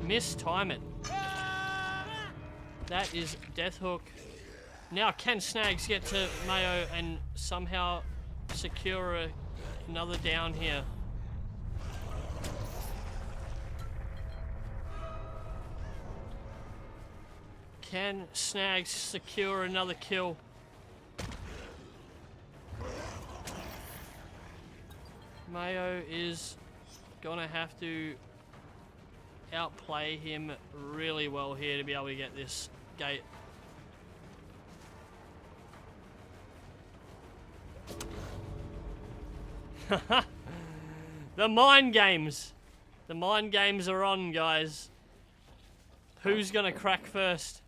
mistime it. That is Death Hook. Now can Snags get to Mayo and somehow secure another down here? Can Snags secure another kill? Mayo is gonna have to outplay him really well here to be able to get this gate. The mind games. The mind games are on, guys. Who's gonna crack first?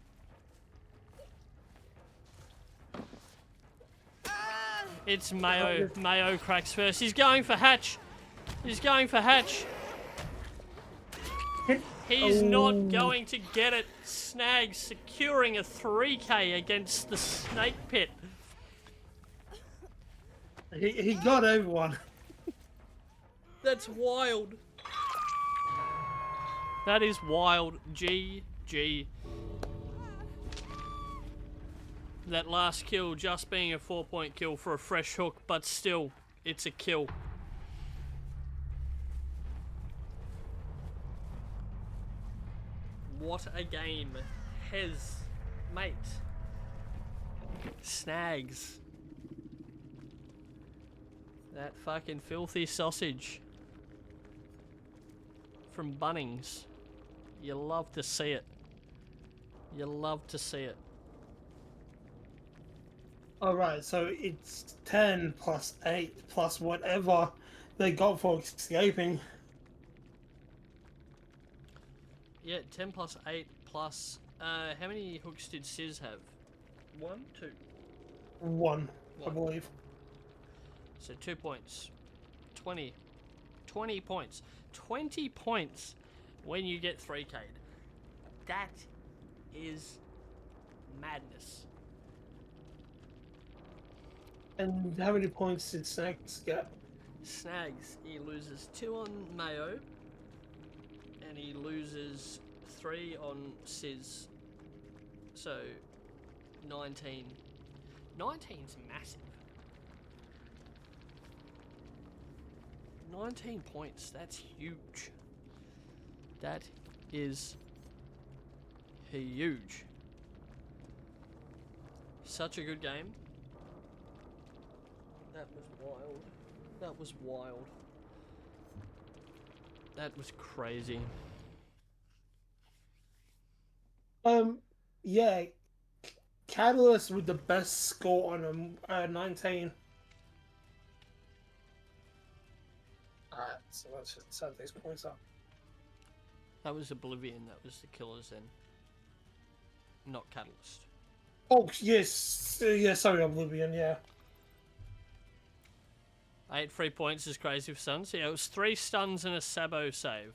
It's Mayo. Mayo cracks first. He's going for Hatch. He's going for Hatch. He's not going to get it. Snag securing a 3K against the snake pit. He got everyone. That's wild. That is wild. GG. That last kill just being a 4-point kill for a fresh hook, but still, it's a kill. What a game. Hez, mate. Snags. That fucking filthy sausage. From Bunnings. You love to see it. You love to see it. Alright, so it's 10 plus 8 plus whatever they got for escaping. Yeah, 10 plus 8 plus... how many hooks did Sizz have? 1? 2? 1, I believe. So 2 points. 20. 20 points. 20 points when you get 3K'd. That is madness. And how many points did Snags get? Snags, he loses 2 on Mayo. And he loses 3 on Sizz. So, 19. 19's massive. 19 points, that's huge. That is huge. Such a good game. That was wild. That was wild. That was crazy. Yeah. Catalyst with the best score on him, 19. Alright, so let's just set these points up. That was Oblivion, that was the killers then. Not Catalyst. Oh, yes. Yeah, sorry, Oblivion, yeah. 8 free points is crazy for stuns. Yeah, it was 3 stuns and a Sabo save.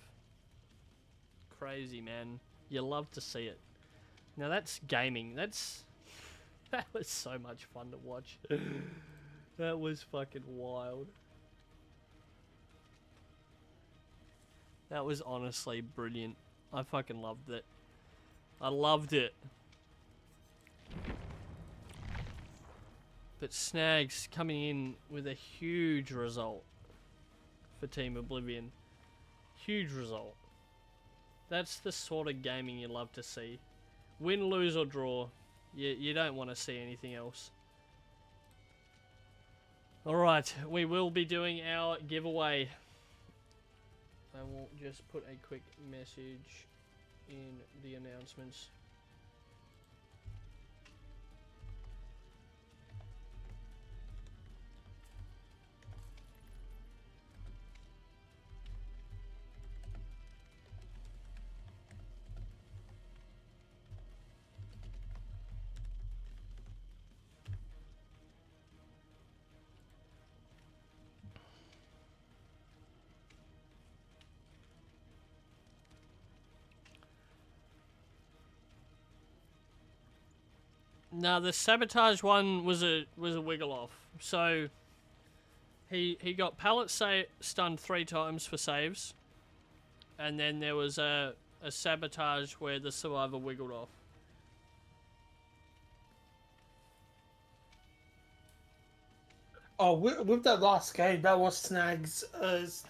Crazy, man. You love to see it. Now that's gaming. That was so much fun to watch. That was fucking wild. That was honestly brilliant. I fucking loved it. I loved it. But Snags coming in with a huge result for Team Oblivion. Huge result. That's the sort of gaming you love to see. Win, lose or draw. You don't want to see anything else. Alright, we will be doing our giveaway. I will just put a quick message in the announcements. No, the sabotage one was a wiggle off. So he got pallet stunned 3 times for saves, and then there was a sabotage where the survivor wiggled off. Oh, with that last game, that was Snag's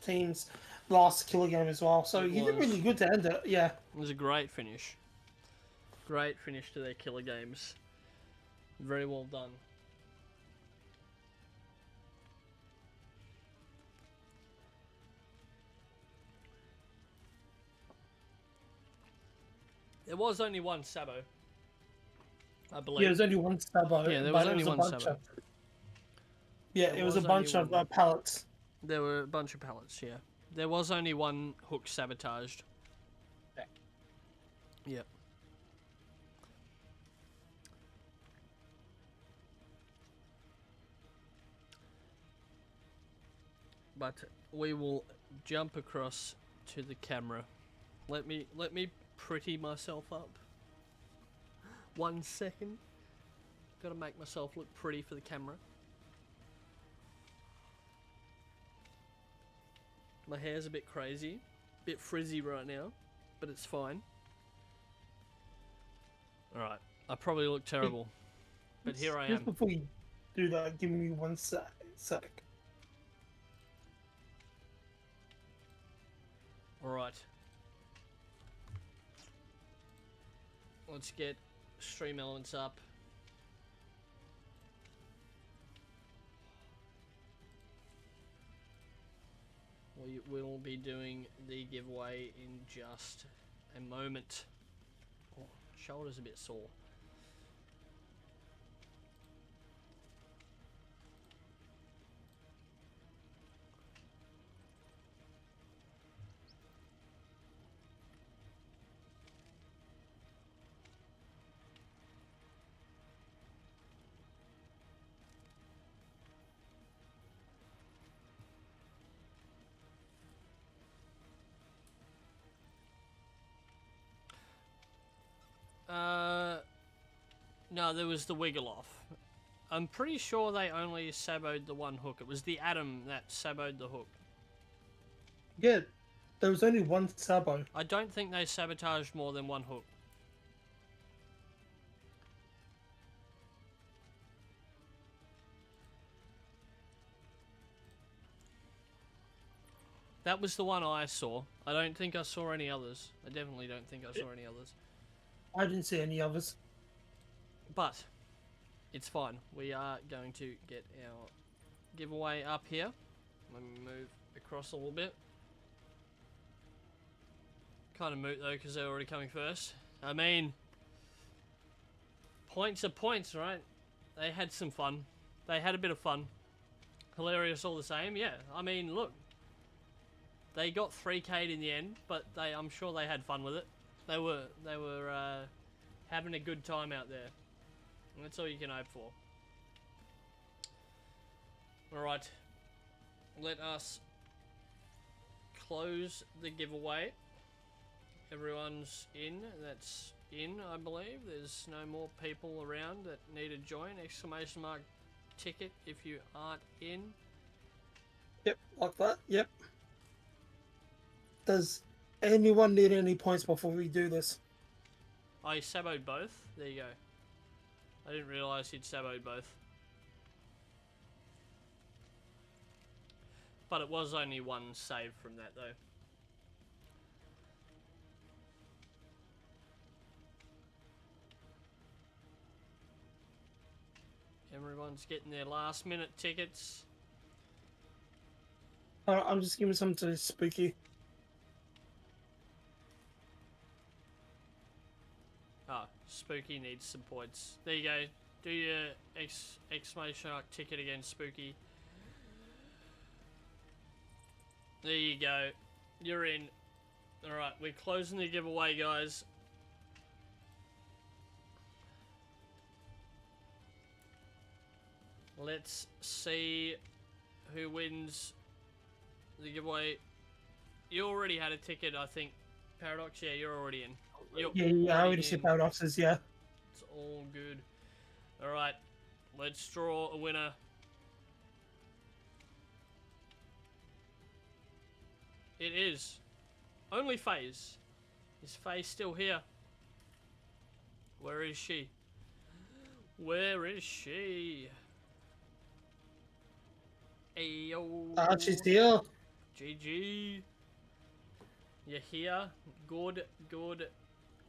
team's last killer game as well. So It he did was. really good to end it. Yeah. It was a great finish. Great finish to their killer games. Very well done. There was only one Sabo, I believe. Yeah, there was only one Sabo. Yeah, there but was it only one a bunch Sabo. of. Yeah, There it was a was bunch only of one. pallets. There were a bunch of pallets, yeah. There was only one hook sabotaged. Yeah. Yep. But we will jump across to the camera. Let me pretty myself up. 1 second. Gotta make myself look pretty for the camera. My hair's a bit crazy, bit frizzy right now, but it's fine. Alright, I probably look terrible, but here I Just am. before you do that, give me 1 sec. Alright. Let's get stream elements up. We will be doing the giveaway in just a moment. Oh, shoulder's a bit sore. No, there was the wiggle off. I'm pretty sure they only saboed the one hook. It was the Atom that saboed the hook. Yeah, there was only one Sabo. I don't think they sabotaged more than one hook. That was the one I saw. I don't think I saw any others. I definitely don't think I saw any others. I didn't see any others. But it's fine. We are going to get our giveaway up here. Let me move across a little bit. Kind of moot though, because they're already coming first. I mean, points are points, right? They had some fun. They had a bit of fun. Hilarious all the same. Yeah, I mean, look. They got 3K'd in the end, but I'm sure they had fun with it. They were having a good time out there. And that's all you can hope for. Alright. Let us close the giveaway. Everyone's in. That's in, I believe. There's no more people around that need to join. Exclamation mark ticket if you aren't in. Yep, like that. Yep. Does anyone need any points before we do this? I saboed both. There you go. I didn't realise he'd saboed both. But it was only one save from that though. Everyone's getting their last minute tickets. I'm just giving some to Spooky. Oh, Spooky needs some points. There you go. Do your exclamation mark ticket again, Spooky. There you go. You're in. Alright, we're closing the giveaway, guys. Let's see who wins the giveaway. You already had a ticket, I think. Paradox, yeah, you're already in. Yeah, I already see Paradoxes, yeah. It's all good. Alright, let's draw a winner. It is only FaZe. Is FaZe still here? Where is she? Where is she? Ayo. She's here. GG. You're here. Good, good.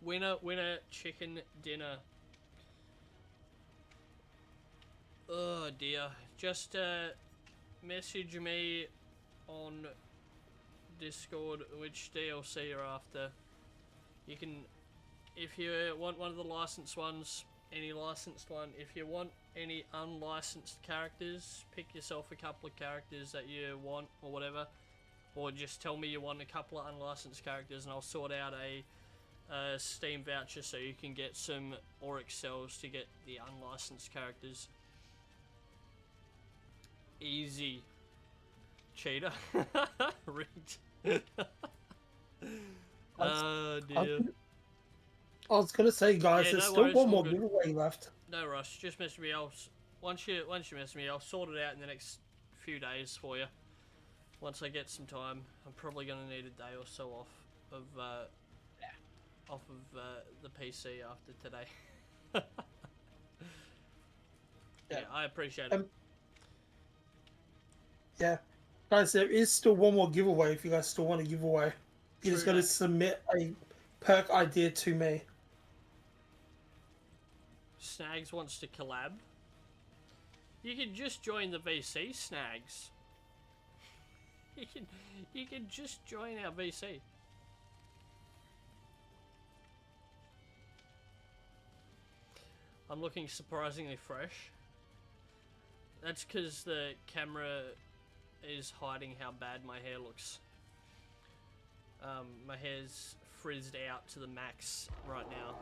Winner, winner, chicken dinner. Oh dear. Just message me on Discord which DLC you're after. You can, if you want one of the licensed ones, any licensed one. If you want any unlicensed characters, pick yourself a couple of characters that you want or whatever. Or just tell me you want a couple of unlicensed characters and I'll sort out a Steam voucher so you can get some Oryx cells to get the unlicensed characters. Easy. Cheater. Rigged. Oh dear. I was gonna say, guys, Yeah, there's no still worries, one all more good. giveaway left. No rush, just message me. Once you message me, I'll sort it out in the next few days for you. Once I get some time, I'm probably gonna need a day or so off of the PC after today. Yeah, I appreciate it. Yeah, guys, there is still one more giveaway if you guys still want to give away. You just True gotta that. submit a perk idea to me. Snags wants to collab. You can just join the VC, Snags. You can just join our VC. I'm looking surprisingly fresh. That's because the camera is hiding how bad my hair looks. My hair's frizzed out to the max right now.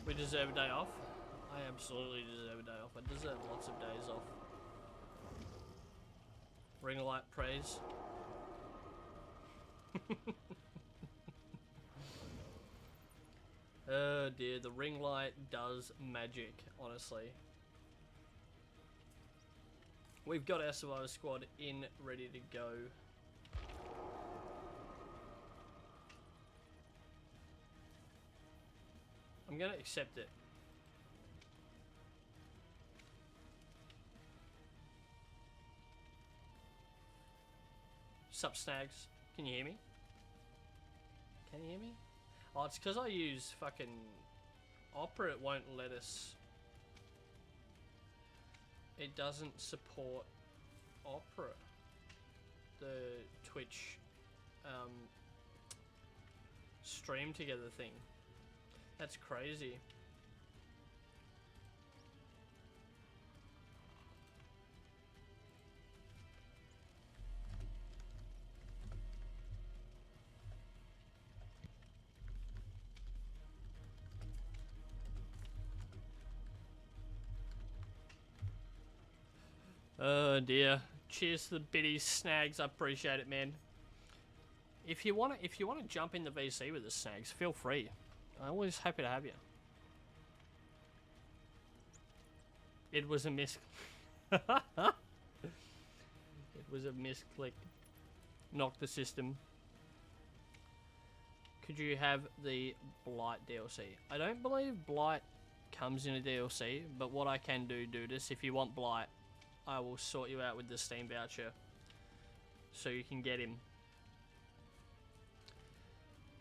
We deserve a day off. I absolutely deserve a day off. I deserve lots of days off. Ring light praise. Oh dear, the ring light does magic, honestly. We've got our Survivor Squad in, ready to go. I'm gonna accept it. Sup, Snags? Can you hear me? Can you hear me? Oh, it's because I use fucking Opera, it won't let us. It doesn't support Opera. The Twitch stream together thing. That's crazy. Oh dear. Cheers to the biddies, Snags. I appreciate it, man. If you wanna jump in the VC with the Snags, feel free. I'm always happy to have you. It was a miss. It was a misclick. Knocked the system. Could you have the Blight DLC? I don't believe Blight comes in a DLC, but what I can do, this, if you want Blight, I will sort you out with the Steam voucher so you can get him.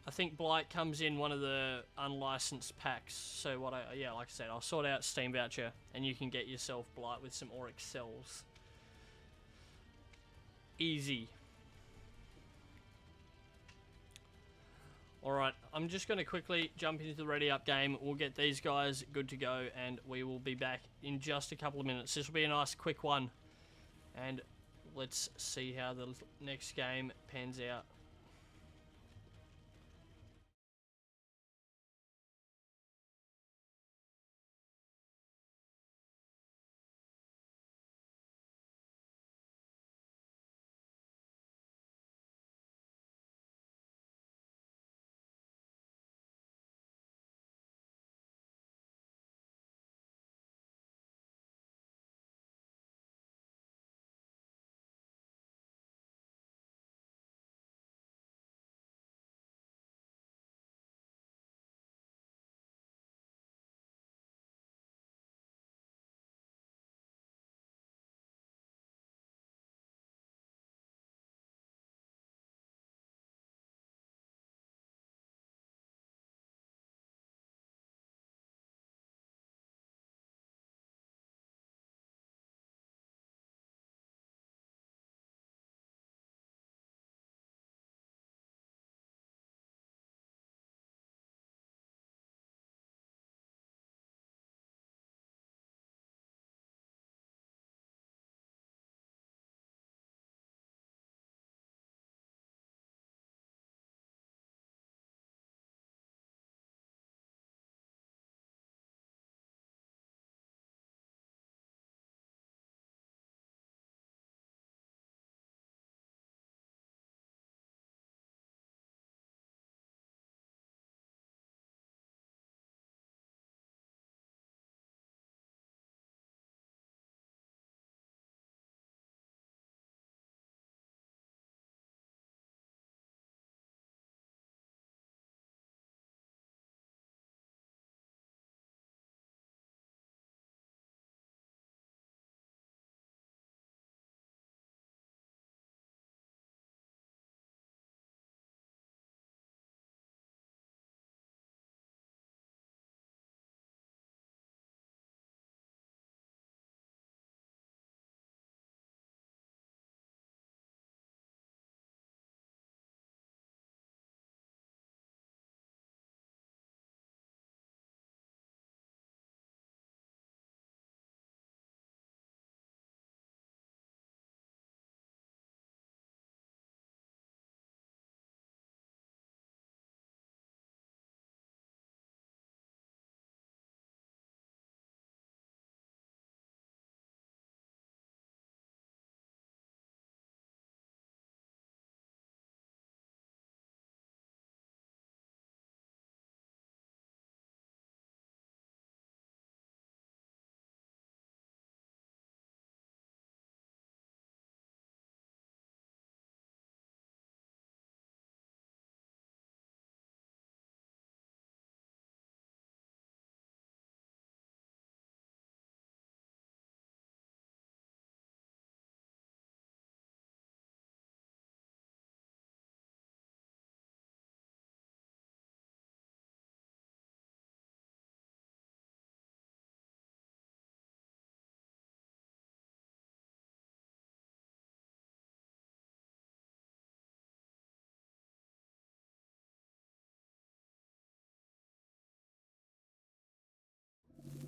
I think Blight comes in one of the unlicensed packs, so like I said, I'll sort out Steam voucher and you can get yourself Blight with some Oryx cells. Easy. Alright, I'm just going to quickly jump into the ready up game. We'll get these guys good to go and we will be back in just a couple of minutes. This will be a nice quick one. And let's see how the next game pans out.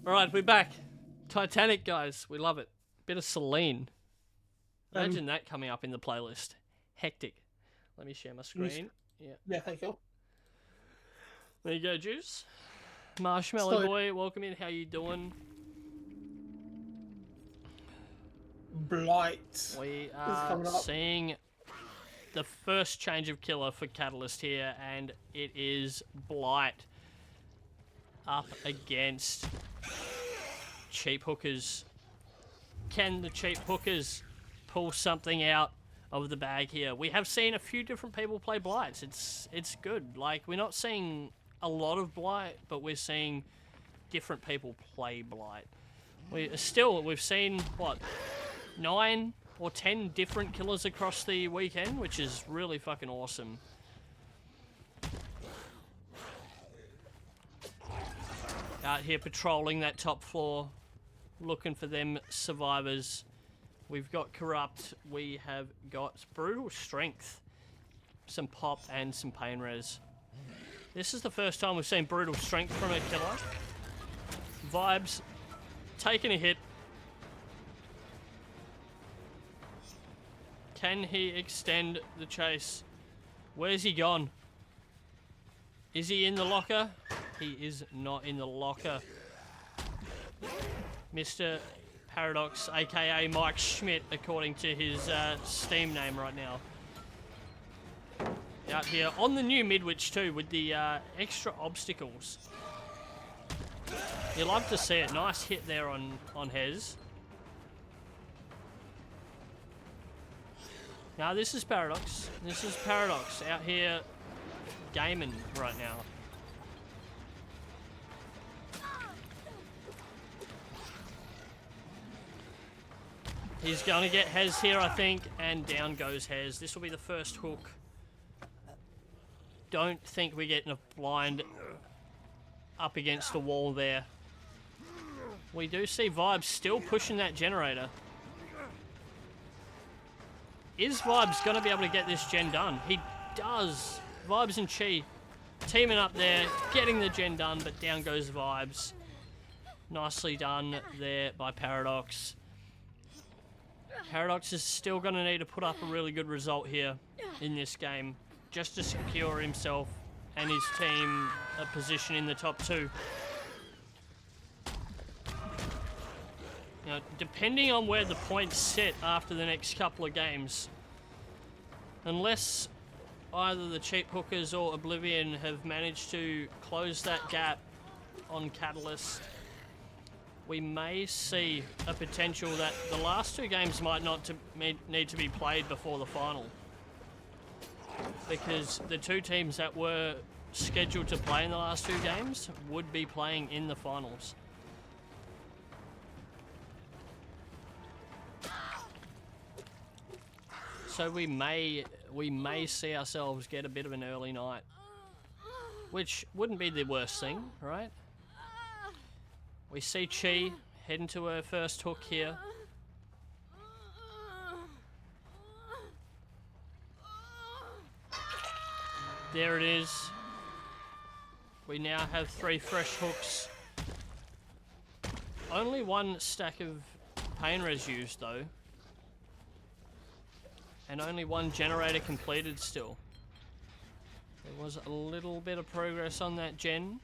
Alright, we're back. Titanic, guys. We love it. Bit of Celine. Imagine that coming up in the playlist. Hectic. Let me share my screen. Yeah, thank you. There you go, Juice. Marshmallow Boy, welcome in. How you doing? Blight. We are seeing the first change of killer for Catalyst here, and it is Blight up against Cheap Hookers. Can the Cheap Hookers pull something out of the bag here? We have seen a few different people play Blights. It's good. Like, we're not seeing a lot of Blight, but we're seeing different people play Blight. We've seen, what, 9 or 10 different killers across the weekend, which is really fucking awesome. Out here patrolling that top floor, looking for them survivors. We've got Corrupt, we have got Brutal Strength, some pop and some pain res. This is the first time we've seen Brutal Strength from a killer. Vibes, taking a hit. Can he extend the chase? Where's he gone? Is he in the locker? He is not in the locker. Mr. Paradox, aka Mike Schmidt, according to his Steam name right now. Out here on the new Midwich too, with the extra obstacles. You love to see it. Nice hit there on Hez. Now this is Paradox. This is Paradox out here gaming right now. He's going to get Hez here, I think, and down goes Hez. This will be the first hook. Don't think we're getting a blind up against the wall there. We do see Vibes still pushing that generator. Is Vibes going to be able to get this gen done? He does. Vibes and Chi teaming up there, getting the gen done, but down goes Vibes. Nicely done there by Paradox. Paradox is still going to need to put up a really good result here in this game, just to secure himself and his team a position in the top 2. Now, depending on where the points sit after the next couple of games, unless either the Cheap Hookers or Oblivion have managed to close that gap on Catalyst, we may see a potential that the last 2 games might not need to be played before the final. Because the 2 teams that were scheduled to play in the last 2 games would be playing in the finals. So we may see ourselves get a bit of an early night, which wouldn't be the worst thing, right? We see Chi heading to her first hook here. There it is. We now have 3 fresh hooks. Only 1 stack of pain res used though. And only 1 generator completed still. There was a little bit of progress on that gen.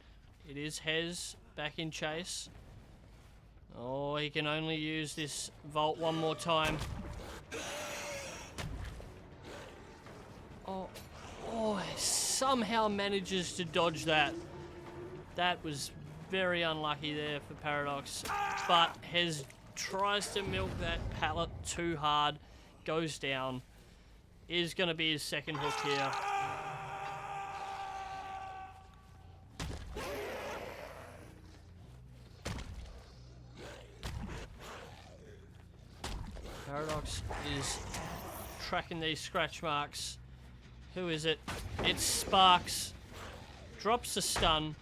It is Hez back in chase. Oh, he can only use this vault 1 more time. Oh, somehow manages to dodge that. That was very unlucky there for Paradox. But Hez tries to milk that pallet too hard. Goes down. Is going to be his second hook here. Paradox is tracking these scratch marks. Who is it? It's Sparks. Drops a stun.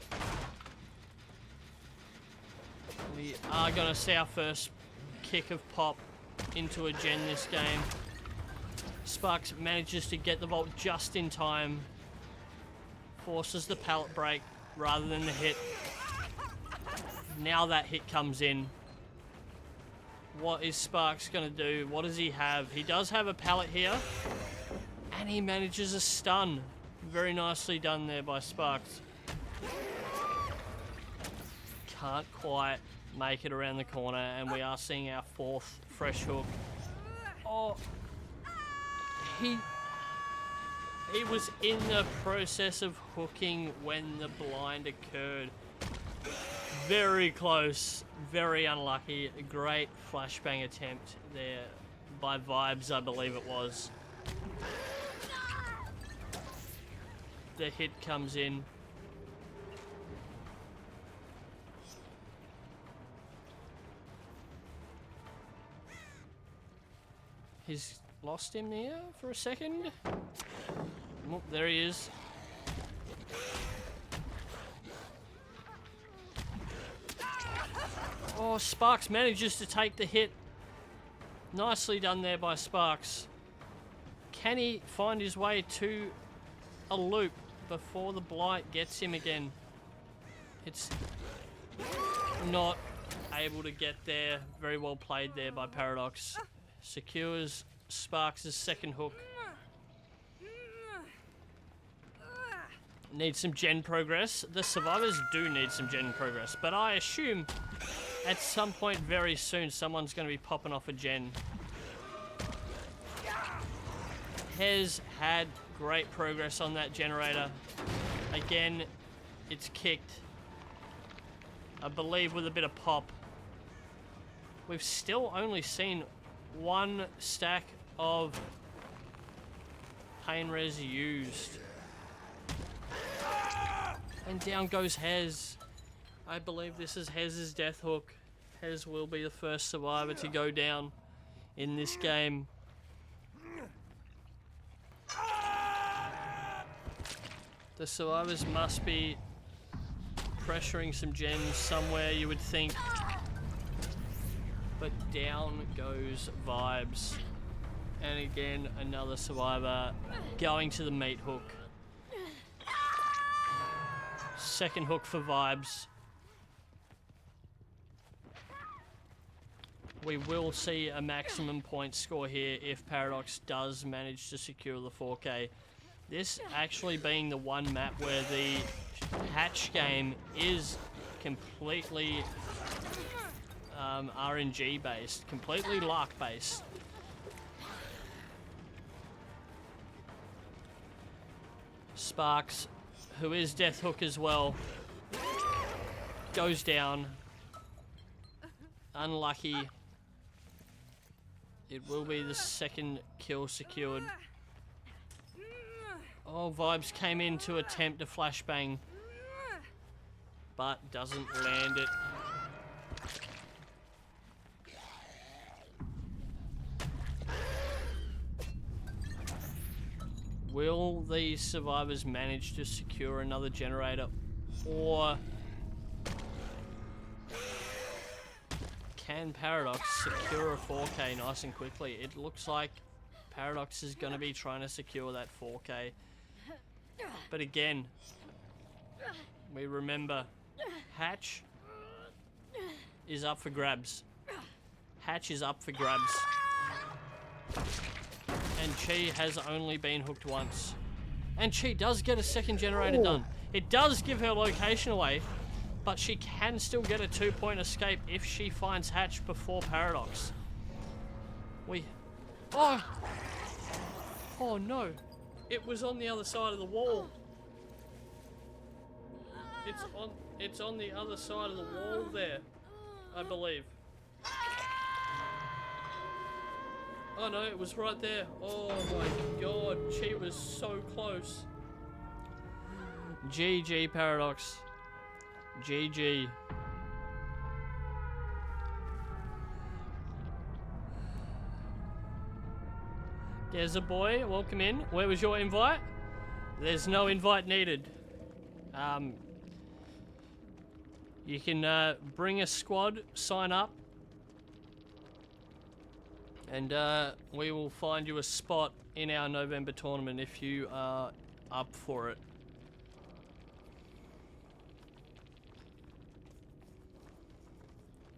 We are going to see our first kick of pop into a gen this game. Sparks manages to get the vault just in time. Forces the pallet break rather than the hit. Now that hit comes in. What is Sparks going to do? What does he have? He does have a pallet here. And he manages a stun. Very nicely done there by Sparks. Can't quite make it around the corner, and we are seeing our 4th fresh hook. Oh, he was in the process of hooking when the blind occurred. Very close, very unlucky. A great flashbang attempt there by Vibes, I believe it was. The hit comes in. He's lost him there for a second. Oh, there he is. Oh, Sparks manages to take the hit. Nicely done there by Sparks. Can he find his way to a loop before the blight gets him again? It's not able to get there. Very well played there by Paradox. Secures Sparks' 2nd hook. Need some gen progress. The survivors do need some gen progress, but I assume at some point very soon someone's going to be popping off a gen. Hez had great progress on that generator. Again, it's kicked. I believe with a bit of pop. We've still only seen 1 stack of pain res used. And down goes Hez. I believe this is Hez's death hook. Hez will be the first survivor to go down in this game. The survivors must be pressuring some gens somewhere, you would think. But down goes Vibes. And again, another survivor going to the meat hook. 2nd hook for Vibes. We will see a maximum point score here if Paradox does manage to secure the 4K. This actually being the one map where the hatch game is completely RNG based, completely luck based. Sparks, who is death hook as well, goes down. Unlucky. It will be the 2nd kill secured. Oh, Vibes came in to attempt a flashbang, but doesn't land it. Will these survivors manage to secure another generator, or can Paradox secure a 4K nice and quickly? It looks like Paradox is going to be trying to secure that 4K. But again, we remember Hatch is up for grabs. Hatch is up for grabs. And Chi has only been hooked once. And Chi does get a 2nd generator done. It does give her location away, but she can still get a 2-point escape if she finds Hatch before Paradox. Oh no. It was on the other side of the wall. It's on the other side of the wall there, I believe. Oh no, it was right there. Oh my god, she was so close. GG Paradox. GG. There's a boy, welcome in. Where was your invite? There's no invite needed. You can bring a squad, sign up, and we will find you a spot in our November tournament if you are up for it.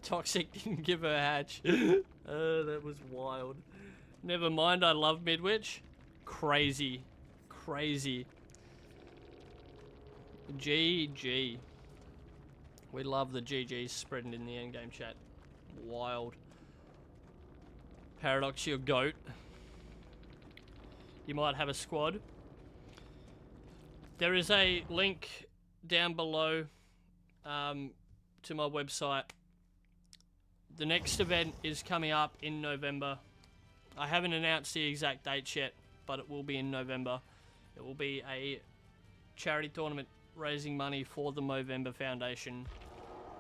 Toxic didn't give her hatch. That was wild. Never mind, I love Midwich. Crazy. Crazy. GG. We love the GGs spreading in the endgame chat. Wild. Paradox, your goat. You might have a squad. There is a link down below to my website. The next event is coming up in November. I haven't announced the exact date yet, but it will be in November. It will be a charity tournament raising money for the Movember Foundation.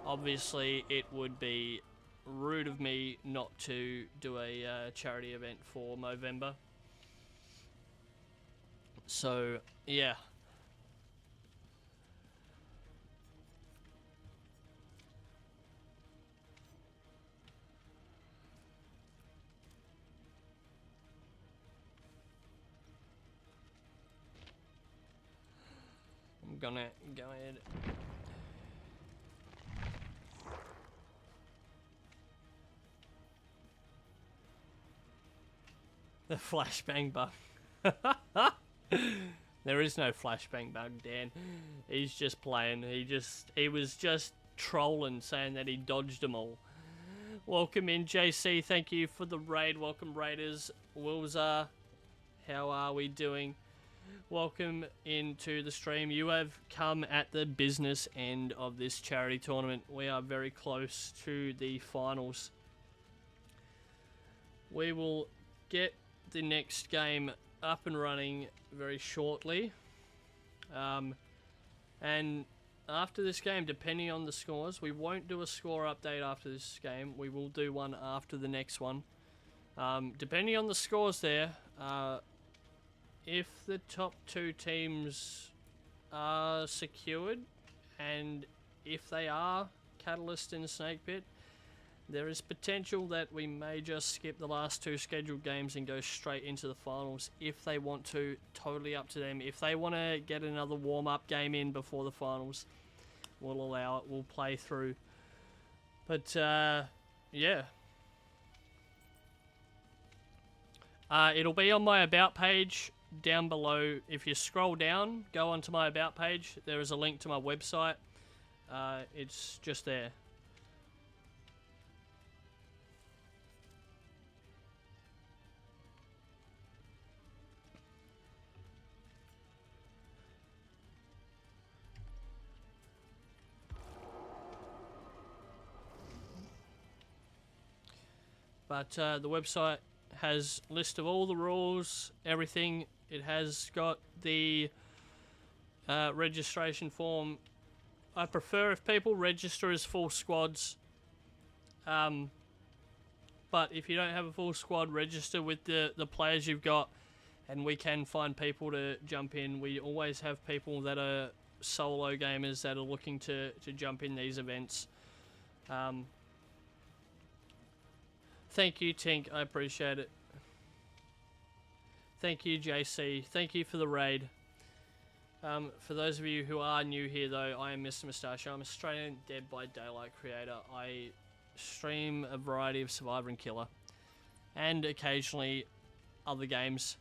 Obviously, it would be rude of me not to do a charity event for Movember. So, yeah. I'm gonna go ahead. The flashbang bug. There is no flashbang bug, Dan. He's just playing. He was just trolling, saying that he dodged them all. Welcome in, JC. Thank you for the raid. Welcome, Raiders. Wilza, how are we doing? Welcome into the stream. You have come at the business end of this charity tournament. We are very close to the finals. We will get the next game up and running very shortly. And after this game, depending on the scores, we won't do a score update after this game. We will do one after the next one. Depending on the scores there, if the top two teams are secured, and if they are, Catalyst and Snake Pit, there is potential that we may just skip the last two scheduled games and go straight into the finals if they want to. Totally up to them. If they want to get another warm-up game in before the finals, we'll allow it. We'll play through. But, yeah. It'll be on my About page down below. If you scroll down, go onto my About page. There is a link to my website. It's just there. But the website has a list of all the rules, everything. It has got the registration form. I prefer if people register as full squads. But if you don't have a full squad, register with the players you've got, and we can find people to jump in. We always have people that are solo gamers that are looking to jump in these events. Thank you, Tink. I appreciate it. Thank you, JC. Thank you for the raid. For those of you who are new here, though, I am Mr. Moustachio. I'm an Australian Dead by Daylight creator. I stream a variety of Survivor and Killer, and occasionally other games.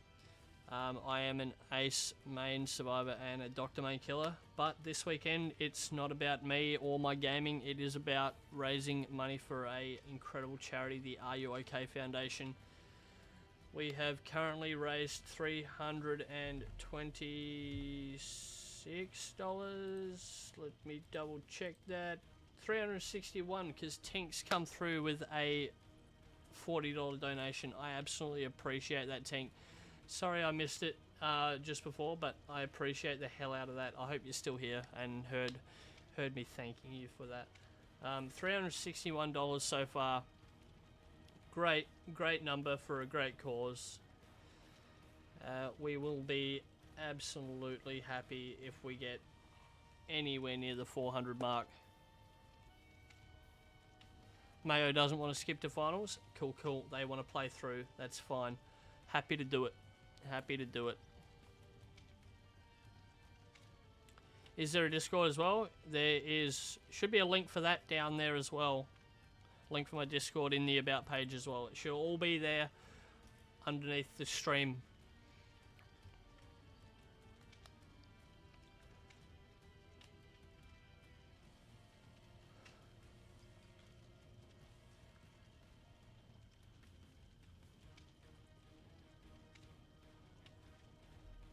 I am an Ace main Survivor and a Doctor main Killer, but this weekend it's not about me or my gaming. It is about raising money for a incredible charity, the Are You OK Foundation. We have currently raised $326. Let me double check that. $361, because Tink's come through with a $40 donation. I absolutely appreciate that, Tink. Sorry I missed it just before, but I appreciate the hell out of that. I hope you're still here and heard me thanking you for that. $361 so far. Great number for a great cause. We will be absolutely happy if we get anywhere near the 400 mark. Mayo doesn't want to skip to finals. Cool. They want to play through. That's fine. Happy to do it. Happy to do it. Is there a Discord as well? There is. Should be a link for that down there as well. link for my Discord in the About page as well. It should all be there underneath the stream.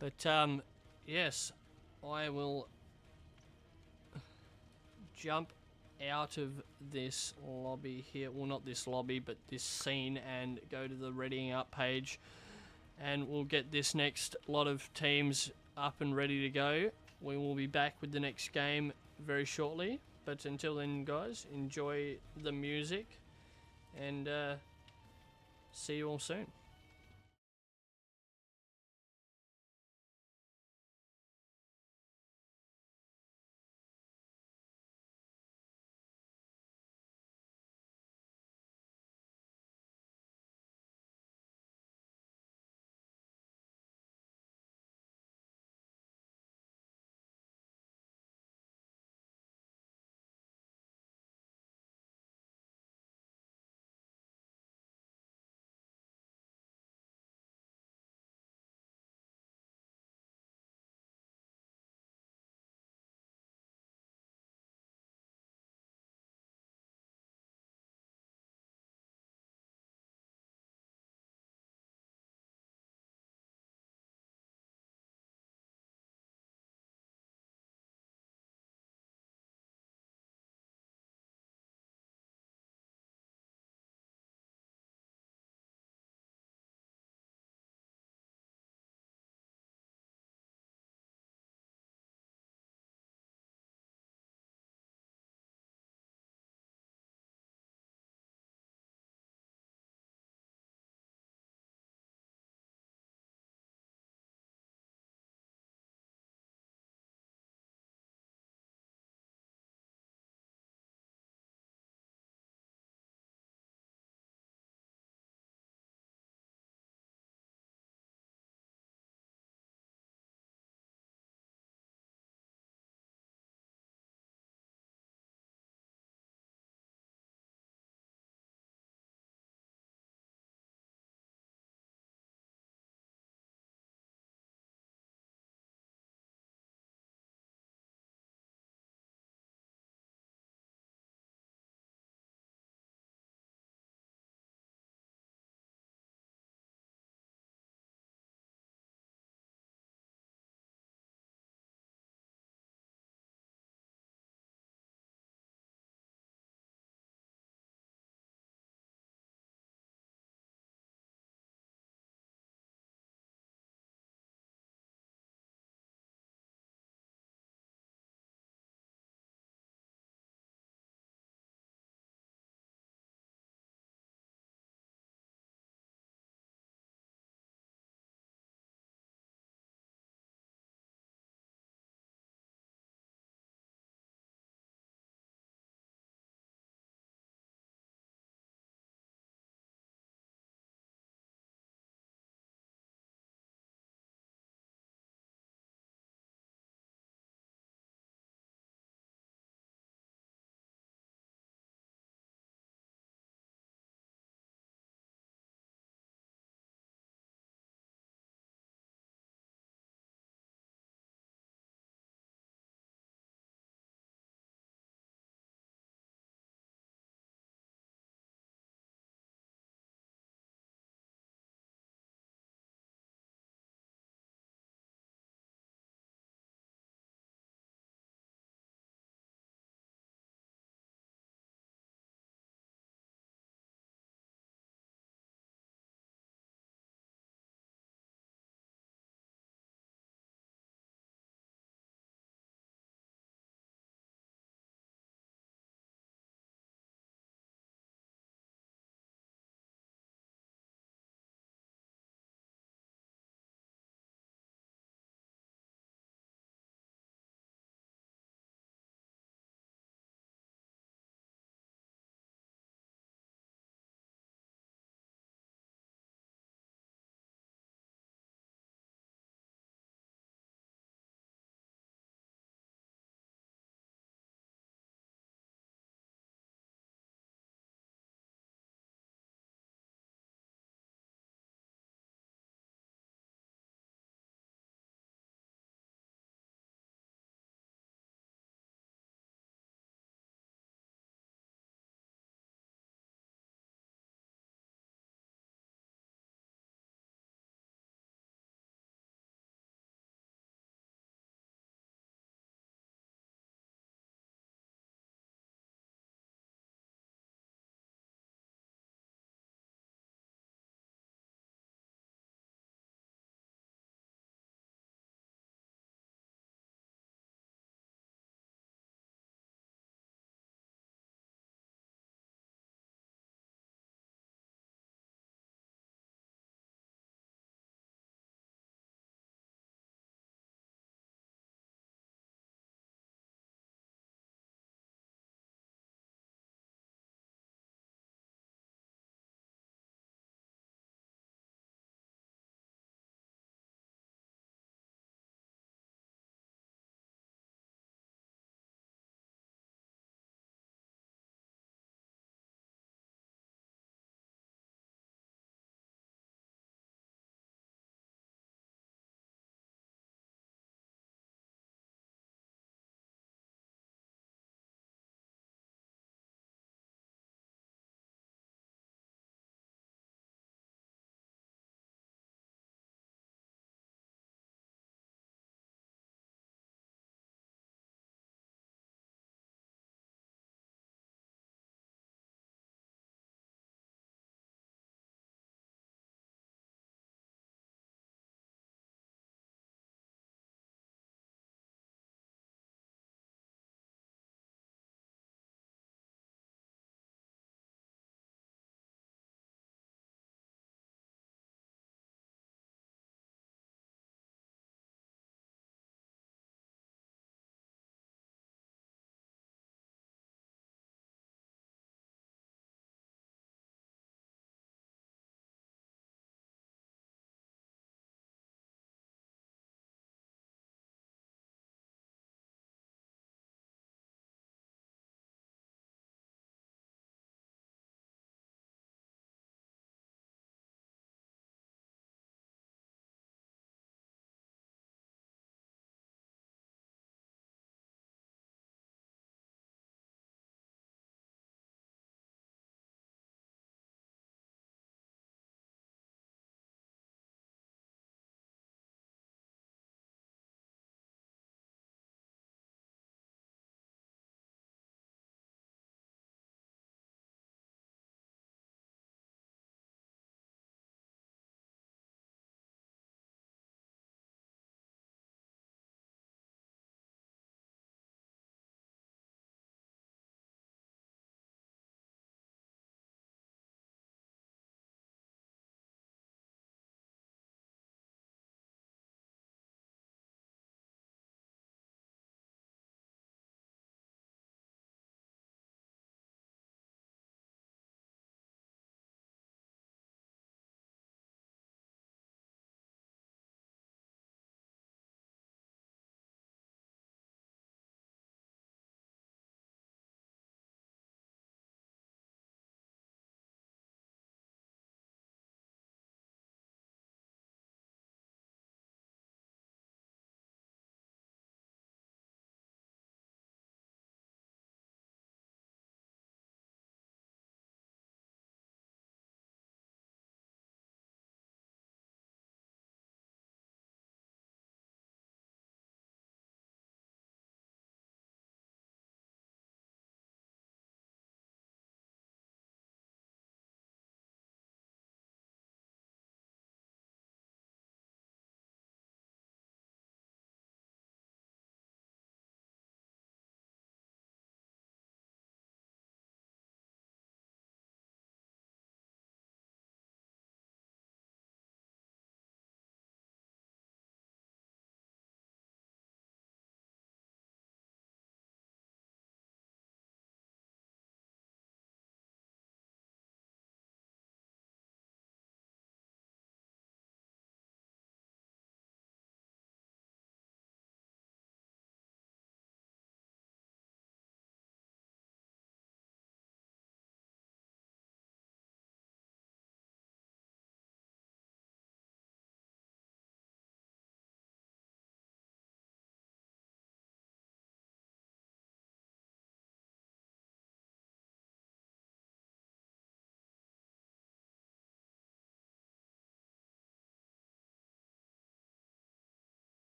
But, yes, I will jump out of this lobby here. Well, not this lobby, but this scene, and go to the readying up page. And we'll get this next lot of teams up and ready to go. We will be back with the next game very shortly. But until then, guys, enjoy the music. And see you all soon.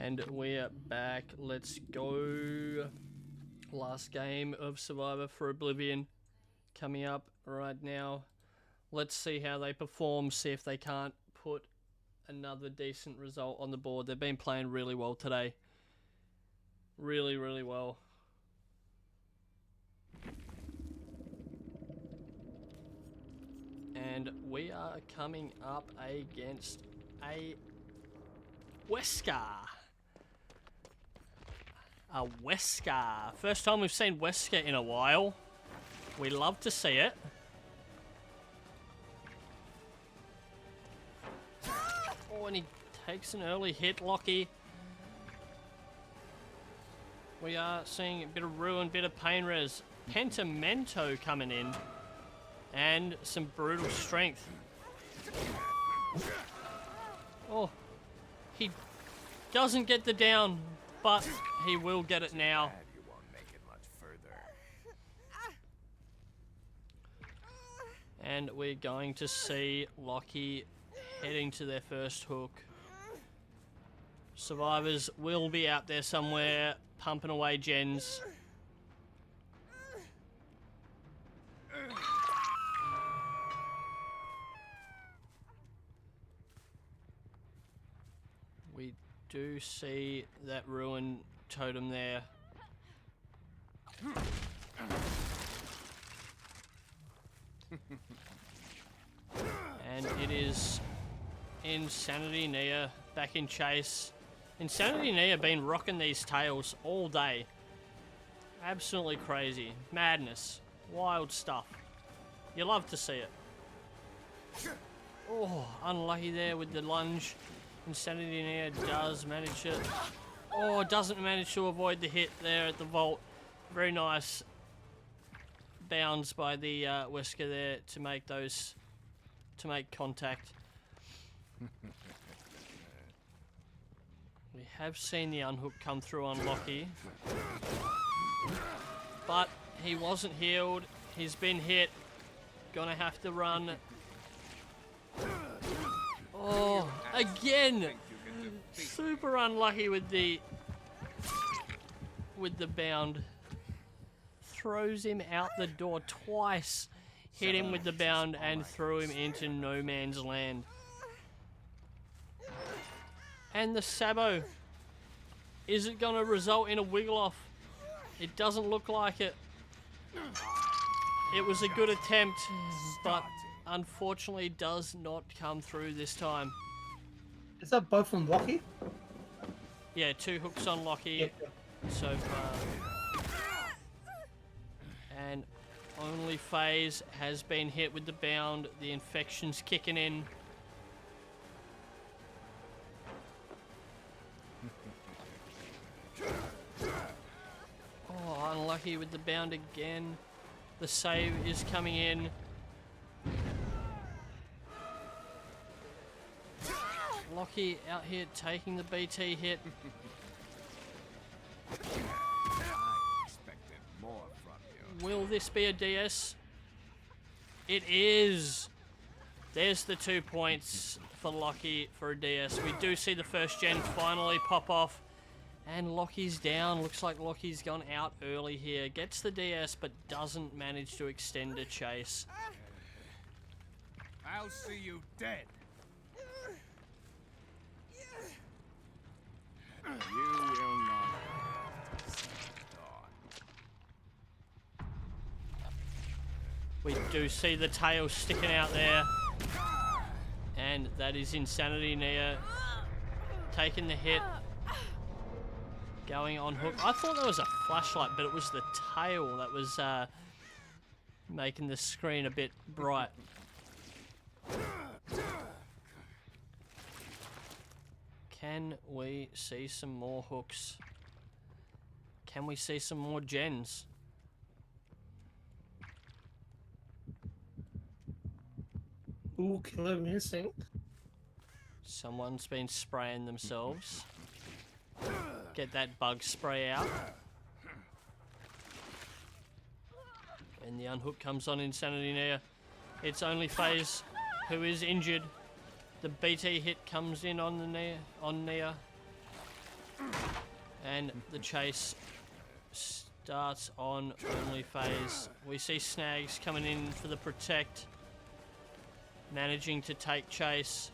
And we're back. Let's go. Last game of Survivor for Oblivion coming up right now. Let's see how they perform, see if they can't put another decent result on the board. They've been playing really well today. Really, really well. And we are coming up against a Wesker. A Wesker. First time we've seen Wesker in a while. We love to see it. Oh, and he takes an early hit, Lockie. We are seeing a bit of ruin, bit of pain res. Pentimento coming in. And some brutal strength. Oh, he doesn't get the down, but he will get it now. You won't make it much further. And we're going to see Lockie heading to their first hook. Survivors will be out there somewhere pumping away gens. We do see that ruin totem there. And it is Insanity Nia back in chase. Insanity Nia been rocking these tails all day. Absolutely crazy. Madness. Wild stuff. You love to see it. Oh, unlucky there with the lunge. Insanity Nia does manage it. Oh, doesn't manage to avoid the hit there at the vault. Very nice bounds by the Wesker there to make those, to make contact. We have seen the unhook come through on Lockie, but he wasn't healed. He's been hit. Gonna have to run. Oh, again! Super unlucky with the bound. Throws him out the door twice. Hit him with the bound and threw him into no man's land. And the Sabo. Is it going to result in a wiggle off? It doesn't look like it. It was a good attempt, but unfortunately does not come through this time. Is that both from Lockie? Yeah, 2 hooks on Lockie so far. And only FaZe has been hit with the bound. The infection's kicking in. Oh, unlucky with the bound again. The save is coming in. Lockie out here taking the BT hit. I expected more from you. Will this be a DS? It is. There's the 2 points for Lockie for a DS. We do see the first gen finally pop off. And Lockie's down. Looks like Lockie's gone out early here. Gets the DS, but doesn't manage to extend a chase. I'll see you dead. You will not. We do see the tail sticking out there. And that is Insanity Nia taking the hit. Going on hook. I thought there was a flashlight, but it was the tail that was making the screen a bit bright. Can we see some more hooks? Can we see some more gens? Ooh, killer missing. Someone's been spraying themselves. Get that bug spray out. And the unhook comes on Insanity Nia. It's only FaZe who is injured. The BT hit comes in on the Nia. And the chase starts on only phase. We see Snags coming in for the protect, managing to take chase.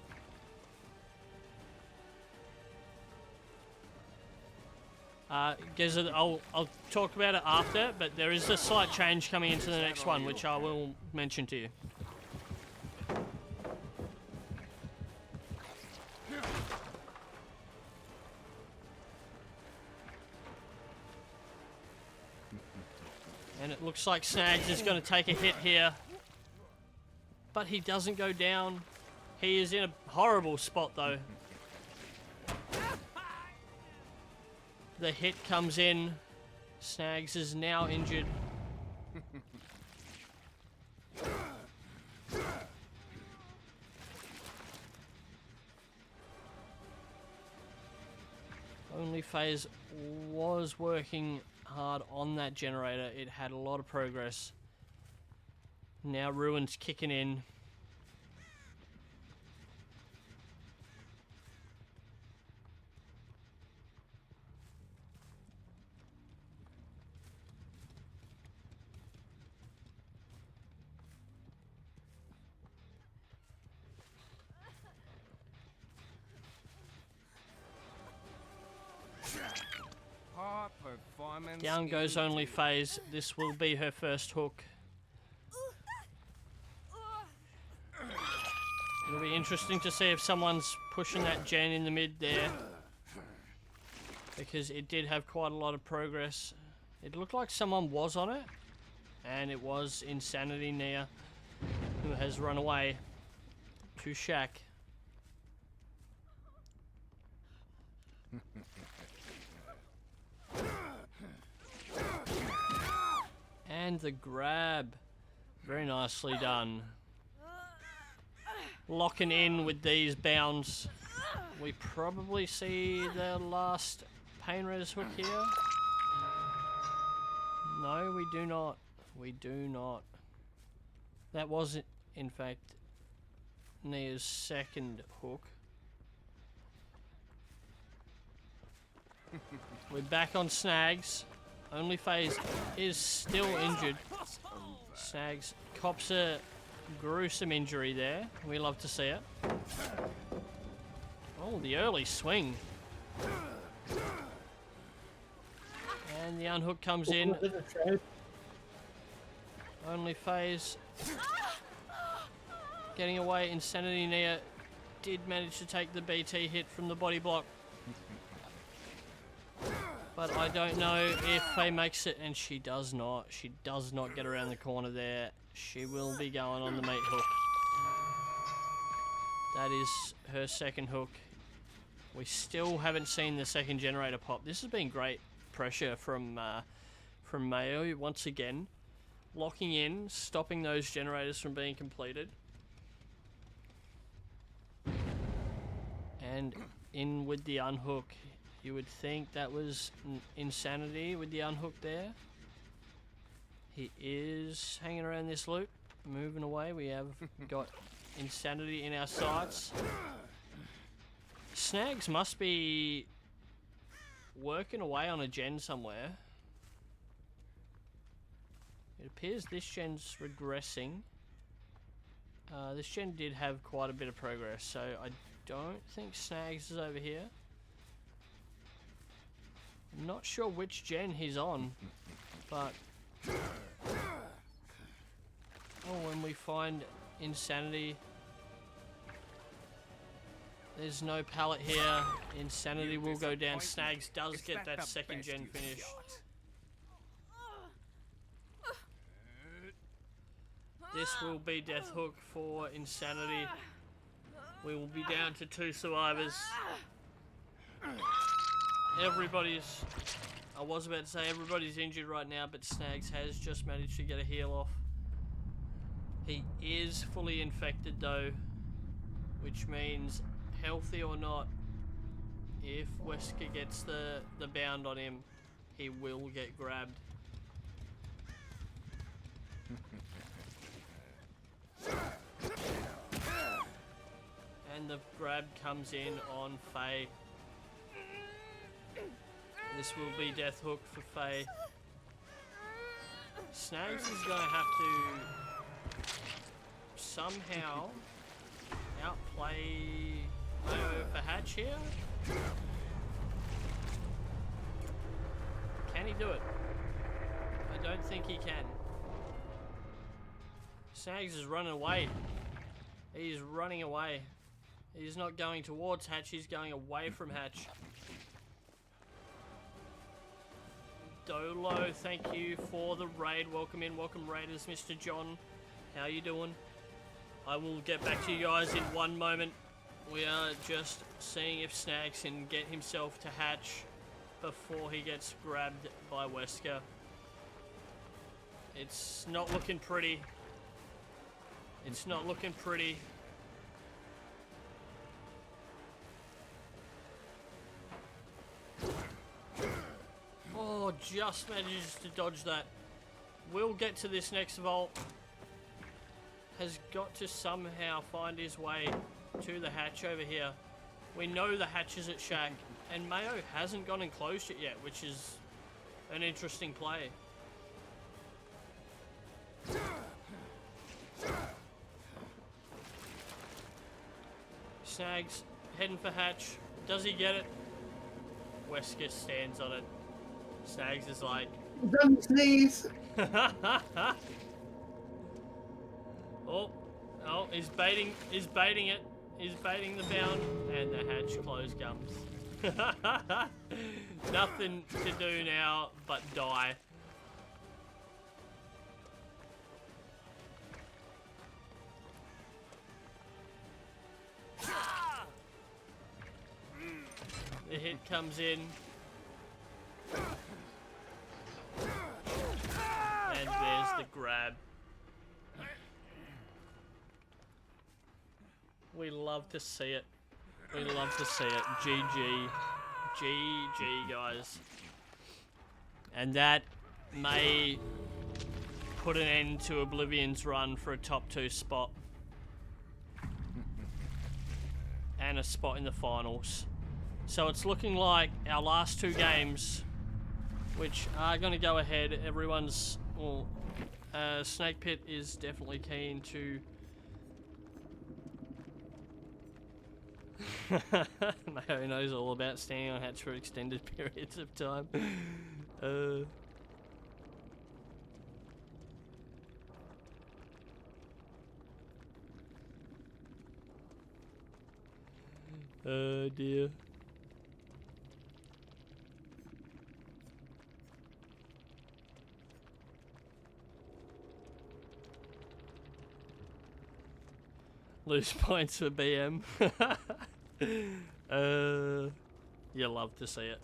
Gizzard, I'll talk about it after, but there is a slight change coming into the next one, which I will mention to you. And it looks like Snags is going to take a hit here. But he doesn't go down. He is in a horrible spot, though. The hit comes in. Snags is now injured. Only phase was working hard on that generator. It had a lot of progress. Now Ruin's kicking in. Down goes only phase. This will be her first hook. It'll be interesting to see if someone's pushing that gen in the mid there, because it did have quite a lot of progress. It looked like someone was on it, and it was Insanity Nia, who has run away to Shack. And the grab. Very nicely done. Locking in with these bounds. We probably see the last pain res hook here. No, we do not. We do not. That was, in fact, Nia's second hook. We're back on Snags. Only phase is still injured. Snags cops a gruesome injury there. We love to see it. Oh, the early swing. And the unhook comes in. Only phase getting away. Insanity Nia did manage to take the BT hit from the body block. But I don't know if Faye makes it, and she does not. She does not get around the corner there. She will be going on the mate hook. That is her second hook. We still haven't seen the second generator pop. This has been great pressure from Mayo once again. Locking in, stopping those generators from being completed. And in with the unhook. You would think that was Insanity with the unhook there. He is hanging around this loop, moving away. We have got Insanity in our sights. Snags must be working away on a gen somewhere. It appears this gen's regressing. This gen did have quite a bit of progress, so I don't think Snags is over here. I'm not sure which gen he's on, but when we find Insanity, there's no pallet here. Insanity will go down. Snags does get that second gen finish. This will be death hook for Insanity. We will be down to 2 survivors. I was about to say everybody's injured right now, but Snags has just managed to get a heal off. He is fully infected though, which means healthy or not, if Wesker gets the bound on him, he will get grabbed. And the grab comes in on Faye. This will be Death Hook for Faye. Snags is going to have to somehow outplay Mayo for Hatch here. Can he do it? I don't think he can. Snags is running away. He's running away. He's not going towards Hatch, he's going away from Hatch. Dolo, thank you for the raid. Welcome in, welcome raiders, Mr. John. How you doing? I will get back to you guys in one moment. We are just seeing if Snags can get himself to Hatch before he gets grabbed by Wesker. It's not looking pretty. It's not looking pretty. Oh, just manages to dodge that. We'll get to this next vault. Has got to somehow find his way to the hatch over here. We know the hatch is at Shack, and Mayo hasn't gone and closed it yet, which is an interesting play. Snags heading for hatch. Does he get it? Wesker stands on it. Snags is like, Don't sneeze. oh, he's baiting it. He's baiting the bound, and the hatch close comes. Nothing to do now but die. The hit comes in. And there's the grab. We love to see it. We love to see it. GG. GG, guys. And that may put an end to Oblivion's run for a top 2 spot. And a spot in the finals. So it's looking like our last 2 games, which are going to go ahead. Everyone's, well, Snake Pit is definitely keen to. Mayo knows all about standing on hatch for extended periods of time. Oh dear. Lose points for BM. You love to see it.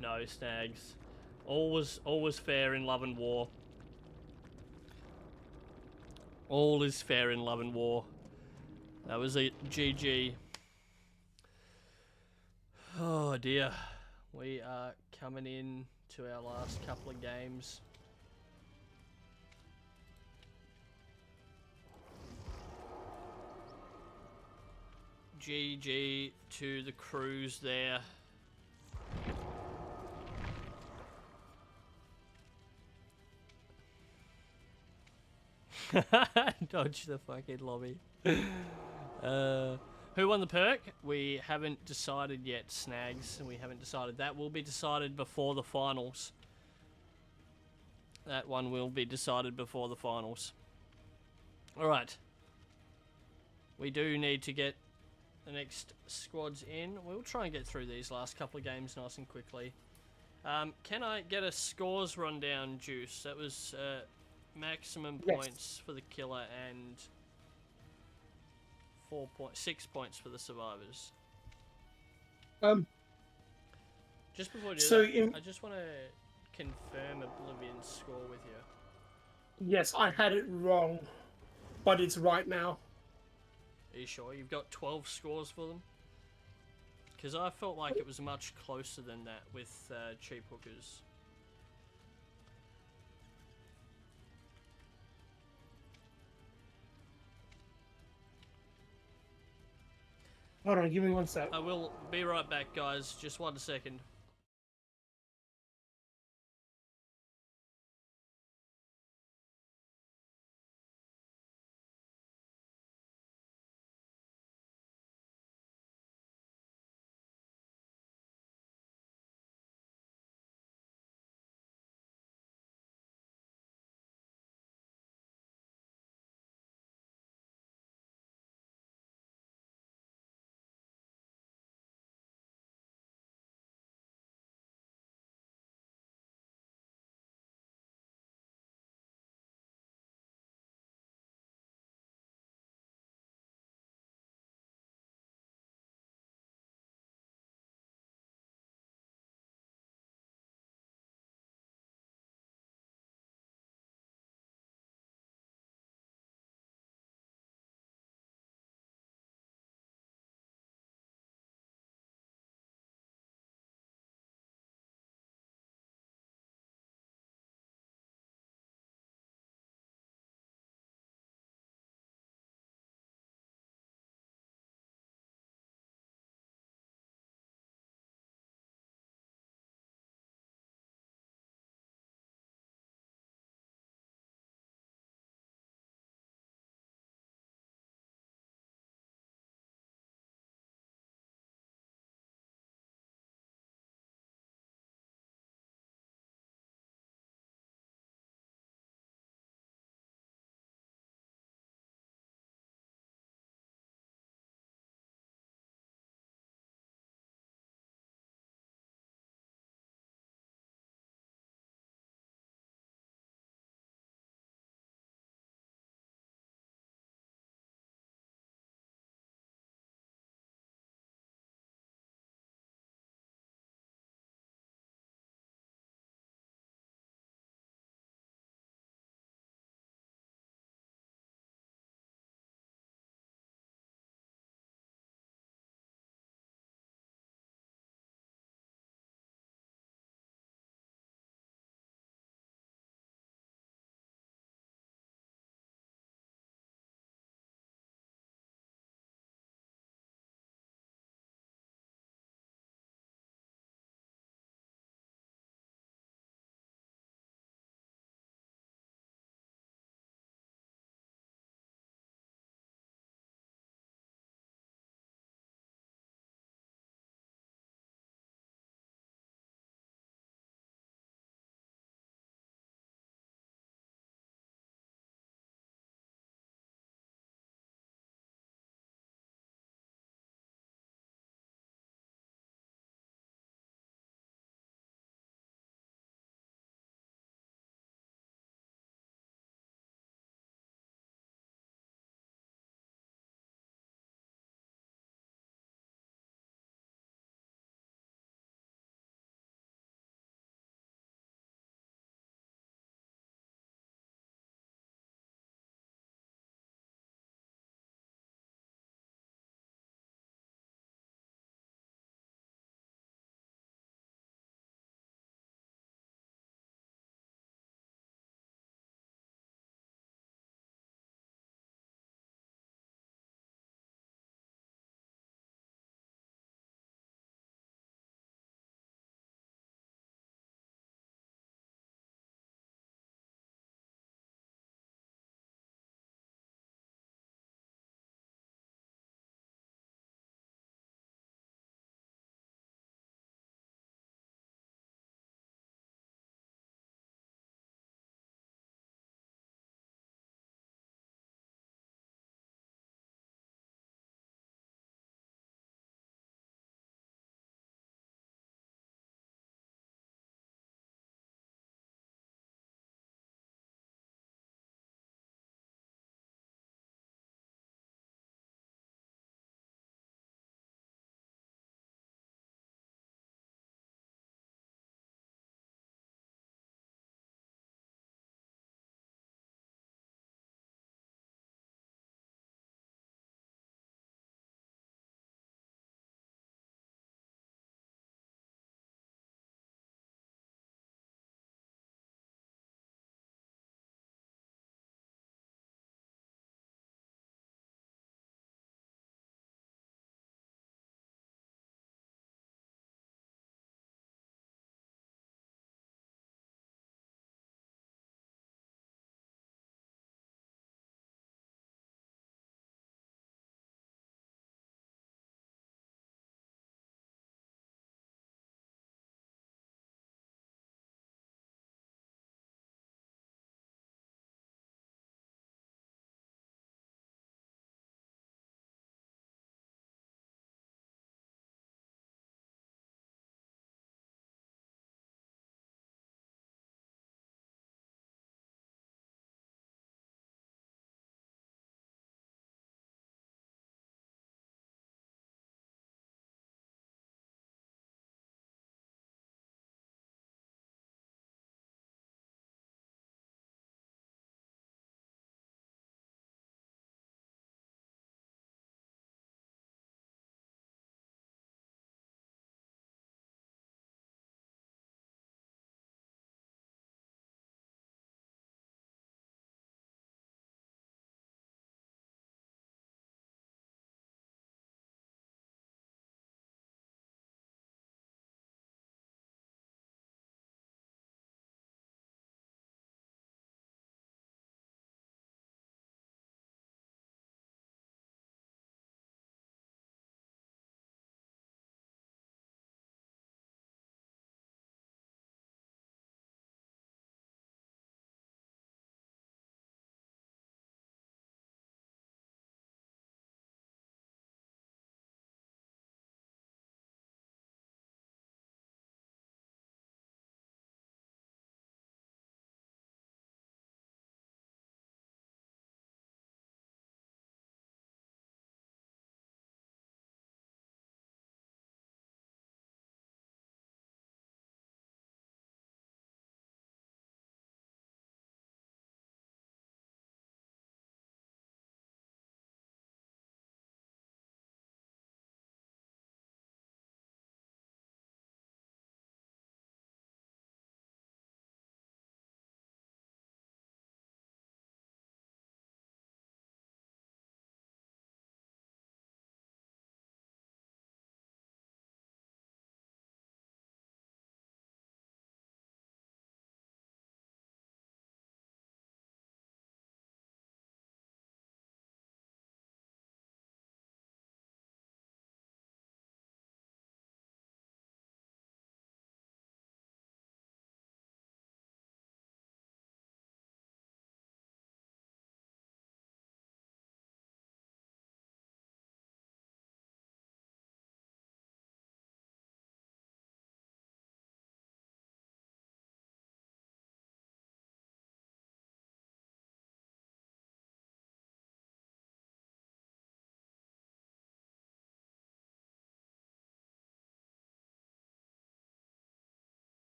No, Snags. Always fair in love and war. All is fair in love and war. That was a GG. Oh dear. We are coming in to our last couple of games. GG to the crews there. Dodge the fucking lobby. Who won the perk? We haven't decided yet, Snags. We haven't decided. That will be decided before the finals. That one will be decided before the finals. Alright. We do need to get the next squads in. We'll try and get through these last couple of games nice and quickly. Can I get a scores rundown, Juice? That was maximum points for the killer and 6 points for the survivors. Just before we do that, I just want to confirm Oblivion's score with you. Yes, I had it wrong, but it's right now. Are you sure? You've got 12 scores for them? Because I felt like it was much closer than that with Cheap Hookers. Hold on, give me 1 sec. I will be right back, guys. Just 1 second.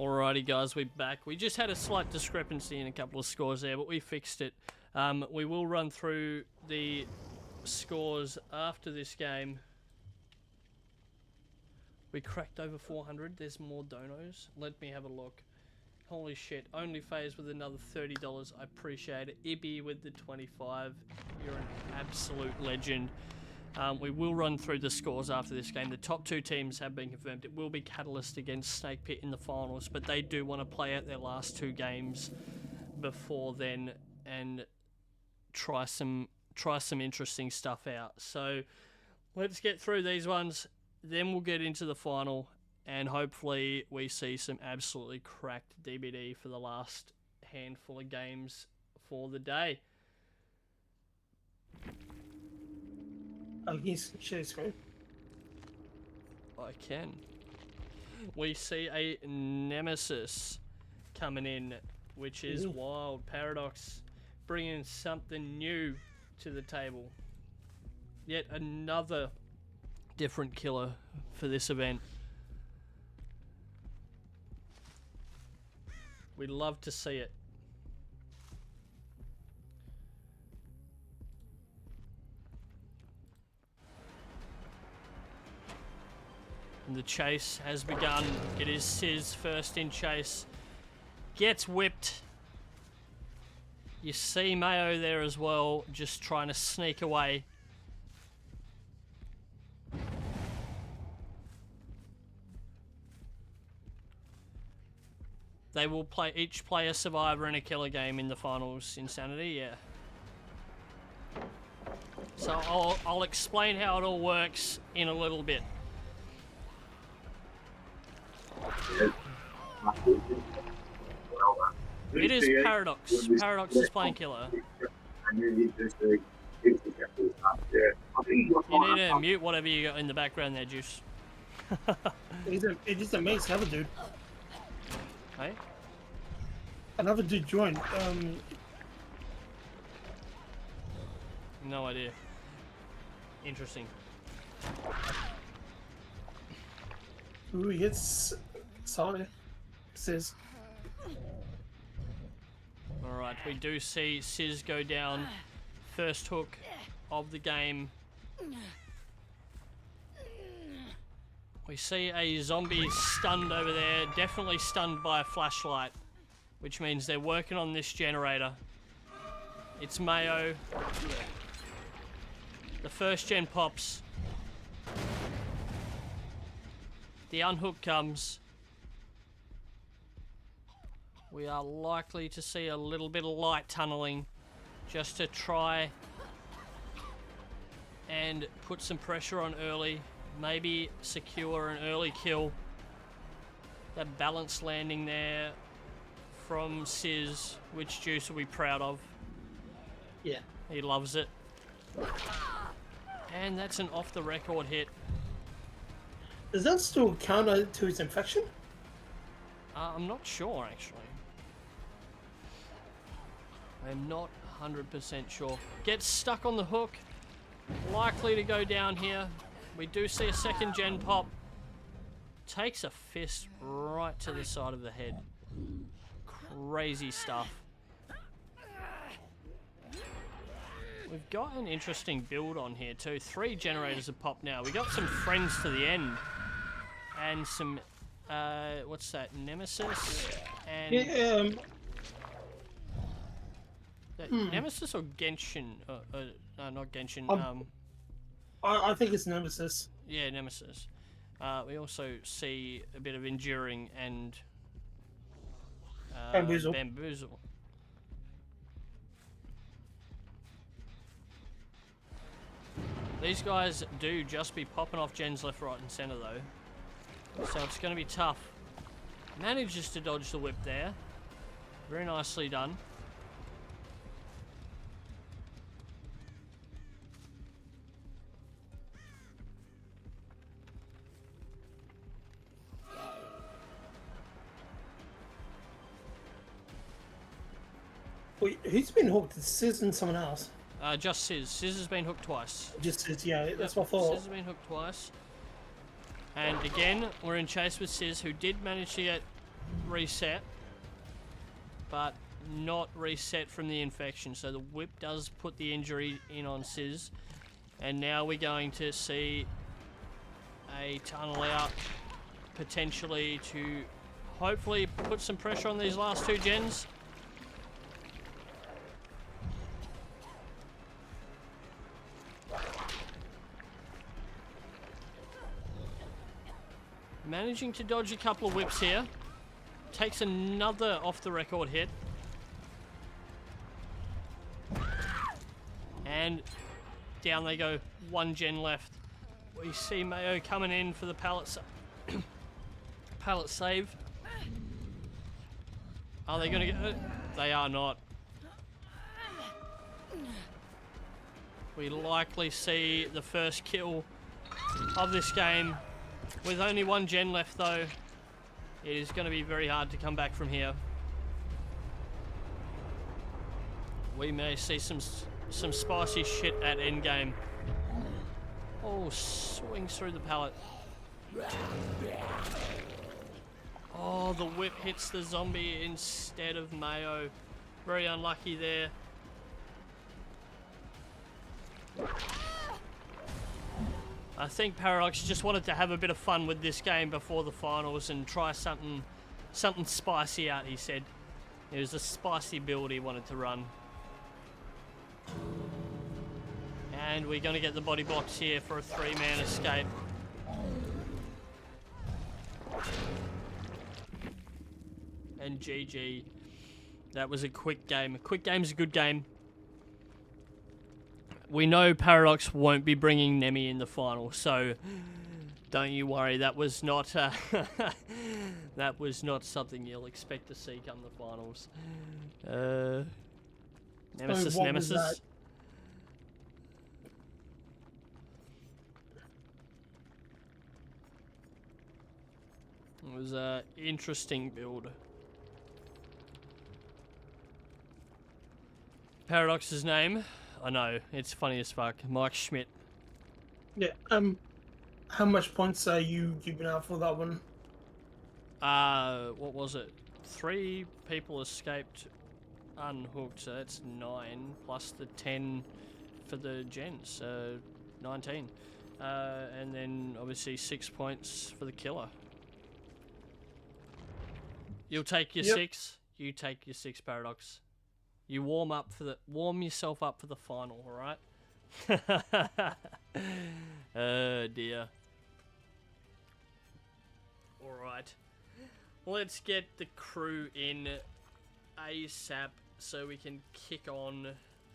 Alrighty, guys, we're back. We just had a slight discrepancy in a couple of scores there, but we fixed it. We will run through the scores after this game. We cracked over 400. There's more donos. Let me have a look. Holy shit. Only Phase with another $30. I appreciate it. Ibby with the 25. You're an absolute legend. We will run through the scores after this game. The top 2 teams have been confirmed. It will be Catalyst against Snake Pit in the finals, but they do want to play out their last 2 games before then and try some interesting stuff out. So let's get through these ones, then we'll get into the final, and hopefully we see some absolutely cracked DBD for the last handful of games for the day. Can you share screen? I can. We see a Nemesis coming in, which is wild. Paradox bringing something new to the table. Yet another different killer for this event. We'd love to see it. And the chase has begun. It is Sizz first in chase. Gets whipped. You see Mayo there as well, just trying to sneak away. They will each play a survivor and a killer game in the finals. Insanity, yeah. So I'll explain how it all works in a little bit. It is Paradox. Paradox is playing killer. You need to mute whatever you got in the background there, Juice. It just amazed another dude. Hey? Another dude joined. No idea. Interesting. Ooh, he hits solid. Sizz. Alright, we do see Sizz go down. First hook of the game. We see a zombie stunned over there. Definitely stunned by a flashlight, which means they're working on this generator. It's Mayo. The first gen pops. The unhook comes. We are likely to see a little bit of light tunneling just to try and put some pressure on early. Maybe secure an early kill. That balanced landing there from Sizz, which Juice will be proud of. Yeah. He loves it. And that's an off-the-record hit. Does that still counter to his infection? I'm not sure, actually. I'm not 100% sure. Gets stuck on the hook. Likely to go down here. We do see a second gen pop. Takes a fist right to the side of the head. Crazy stuff. We've got an interesting build on here too. 3 generators have popped now. We got some friends to the end. And some, what's that, Nemesis? And Yeah, Nemesis or Genshin? No, not Genshin. I think it's Nemesis. Yeah, Nemesis. We also see a bit of Enduring and Bamboozle. These guys do just be popping off gens left, right and centre though. So it's going to be tough. Manages to dodge the whip there. Very nicely done. Wait, who's been hooked? It's Sizz and someone else. Just Sizz. Sizz has been hooked twice. Just Sizz, yeah, that's my fault. Sizz has been hooked twice. And again, we're in chase with Sizz, who did manage to get reset, but not reset from the infection. So the whip does put the injury in on Sizz. And now we're going to see a tunnel out, potentially to hopefully put some pressure on these last two gens. Managing to dodge a couple of whips here. Takes another off-the-record hit. And down they go. One gen left. We see Mayo coming in for the pallet pallet save. Are they going to get it? They are not. We likely see the first kill of this game. With only one gen left though, it is going to be very hard to come back from here. We may see some spicy shit at endgame. Oh, swings through the pallet. Oh, the whip hits the zombie instead of Mayo. Very unlucky there. I think Paradox just wanted to have a bit of fun with this game before the finals and try something spicy out, he said. It was a spicy build he wanted to run. And we're going to get the body blocks here for a 3-man escape. And GG. That was a quick game. A quick game's a good game. We know Paradox won't be bringing Nemi in the final, so don't you worry. That was not that was not something you'll expect to see come the finals. Nemesis. It was an interesting build. Paradox's name? I know, it's funny as fuck. Mike Schmidt. Yeah, how much points are you keeping out for that one? What was it? 3 people escaped unhooked, so that's 9, plus the 10 for the gens, 19. And then obviously 6 points for the killer. You'll take your 6, you take your 6, Paradox. You warm yourself up for the final, alright? Oh dear. Alright. Let's get the crew in ASAP so we can kick on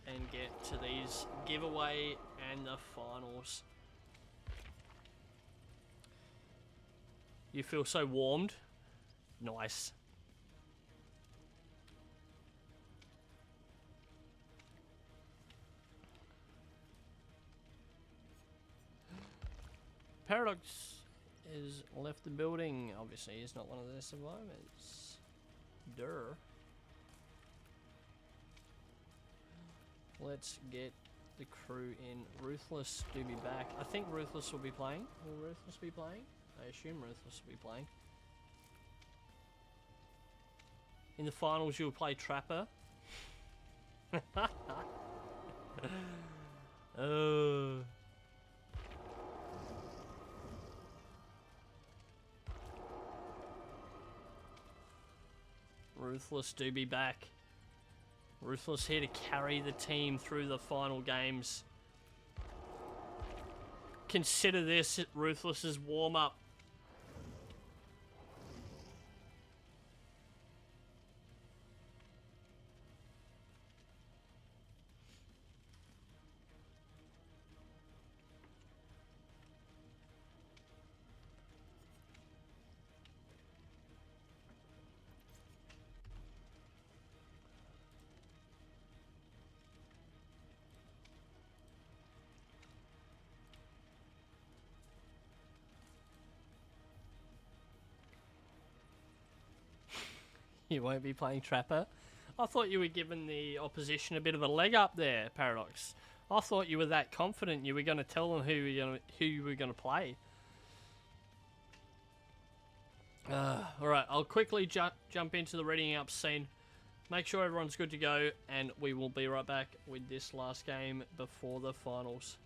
and get to these giveaway and the finals. You feel so warmed? Nice. Paradox has left the building. Obviously, he's not one of the survivors. Durr. Let's get the crew in. Ruthless do be back. I think Ruthless will be playing. Will Ruthless be playing? I assume Ruthless will be playing. In the finals, you'll play Trapper. Oh. Ruthless do be back. Ruthless here to carry the team through the final games. Consider this Ruthless's warm-up. You won't be playing Trapper? I thought you were giving the opposition a bit of a leg up there, Paradox. I thought you were that confident you were going to tell them who you were going to play. Alright, I'll quickly jump into the reading up scene. Make sure everyone's good to go, and we will be right back with this last game before the finals.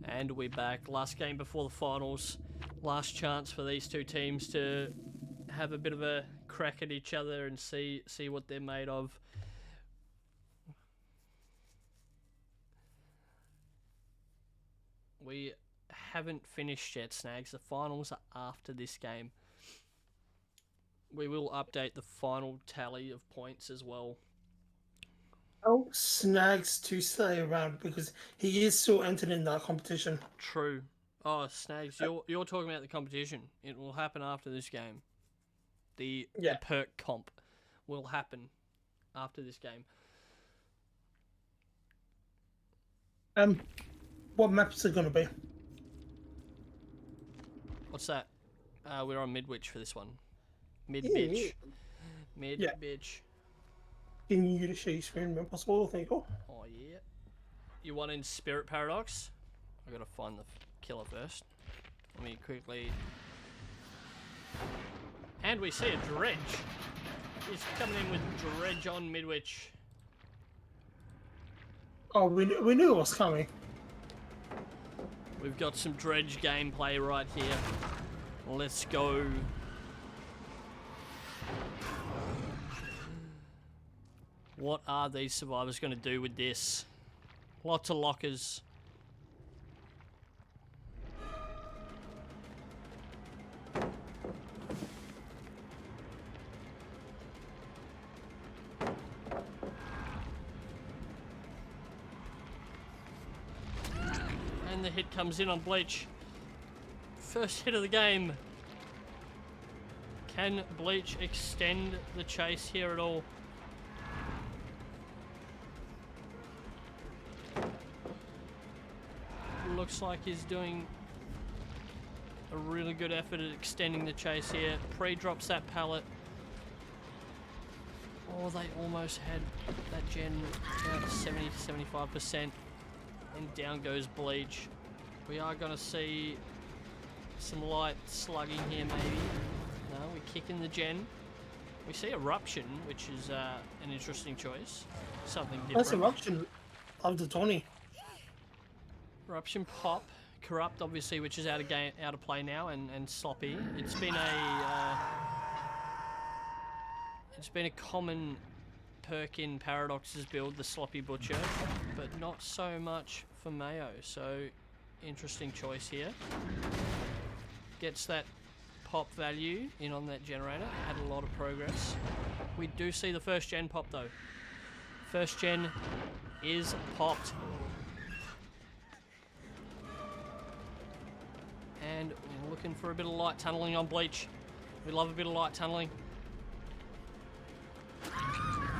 And we're back. Last game before the finals. Last chance for these two teams to have a bit of a crack at each other and see what they're made of. We haven't finished yet, Snags. The finals are after this game. We will update the final tally of points as well. Oh, Snags to stay around because he is still entered in that competition. True. Oh, Snags, you're talking about the competition. It will happen after this game. The perk comp will happen after this game. What maps are going to be? What's that? We're on Midwich for this one. Mid-bitch. Mid-bitch. Can you share your screen when possible? Thank you. Oh, yeah. You want in Spirit Paradox? I gotta find the killer first. Let me quickly... And we see a Dredge. He's coming in with Dredge on Midwich. Oh, we knew it was coming. We've got some Dredge gameplay right here. Let's go. What are these survivors going to do with this? Lots of lockers. And the hit comes in on Bleach. First hit of the game. Can Bleach extend the chase here at all? Looks like he's doing a really good effort at extending the chase here. Pre-drops that pallet. Oh, they almost had that gen about 70-75%. And down goes Bleach. We are going to see some light slugging here maybe. No, we kick in the gen. We see Eruption, which is an interesting choice. Something different. That's Eruption of the 20. Eruption pop. Corrupt, obviously, which is out of play now, and Sloppy. It's been a common perk in Paradox's build, the Sloppy Butcher, but not so much for Mayo. So interesting choice here. Gets that pop value in on that generator. Had a lot of progress. We do see the first gen pop though. First gen is popped. And we're looking for a bit of light tunneling on Bleach. We love a bit of light tunneling.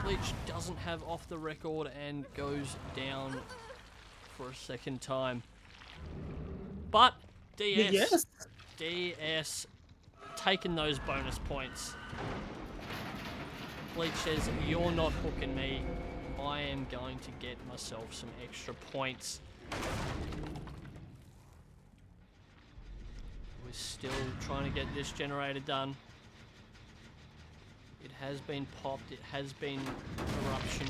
Bleach doesn't have off the record and goes down for a second time. But DS taking those bonus points. Bleach says, "You're not hooking me. I am going to get myself some extra points." We're still trying to get this generator done. It has been popped. It has been Eruption.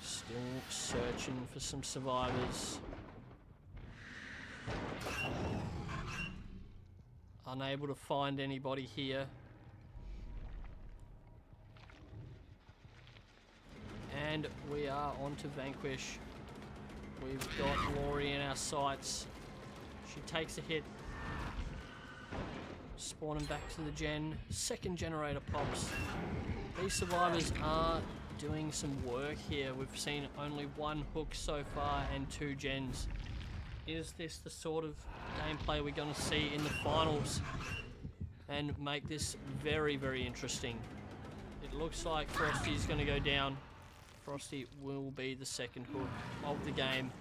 Still searching for some survivors. Unable to find anybody here. And we are on to Vanquish. We've got Laurie in our sights. She takes a hit. Spawning back to the gen. Second generator pops. These survivors are doing some work here. We've seen only one hook so far and 2 gens. Is this the sort of gameplay we're going to see in the finals? And make this very, very interesting. It looks like Frosty's going to go down. Frosty will be the second hook of the game.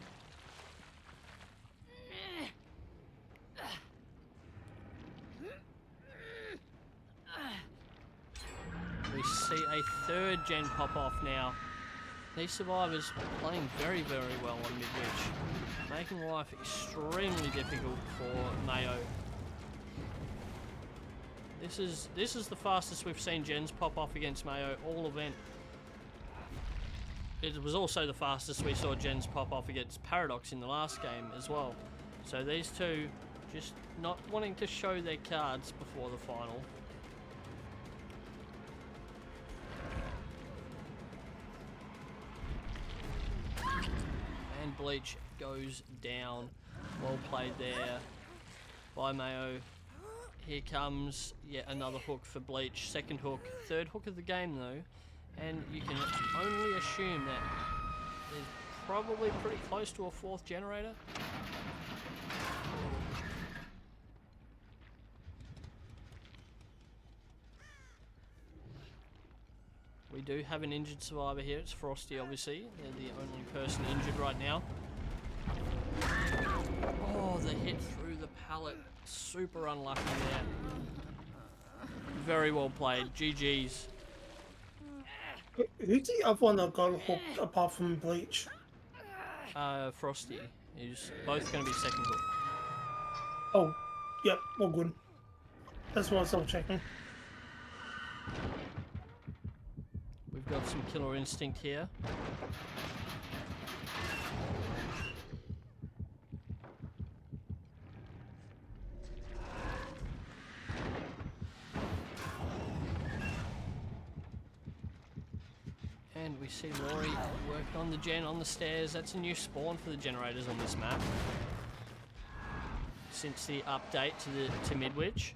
We see a third gen pop off now. These survivors playing very, very well on Midwich, making life extremely difficult for Mayo. This is the fastest we've seen gens pop off against Mayo all event. It was also the fastest we saw gens pop off against Paradox in the last game as well. So these two just not wanting to show their cards before the final. And Bleach goes down. Well played there by Mayo. Here comes yet another hook for Bleach. Second hook. Third hook of the game though. And you can only assume that there's probably pretty close to a fourth generator. We do have an injured survivor here. It's Frosty, obviously. They're the only person injured right now. Oh, the hit through the pallet. Super unlucky there. Very well played. GG's. Who's the other one that got hooked apart from Bleach? Frosty. He's both going to be second hook. Oh, yep, all good. That's what I was double checking. We've got some Killer Instinct here. And we see Rory working on the gen on the stairs. That's a new spawn for the generators on this map since the update to Midwich.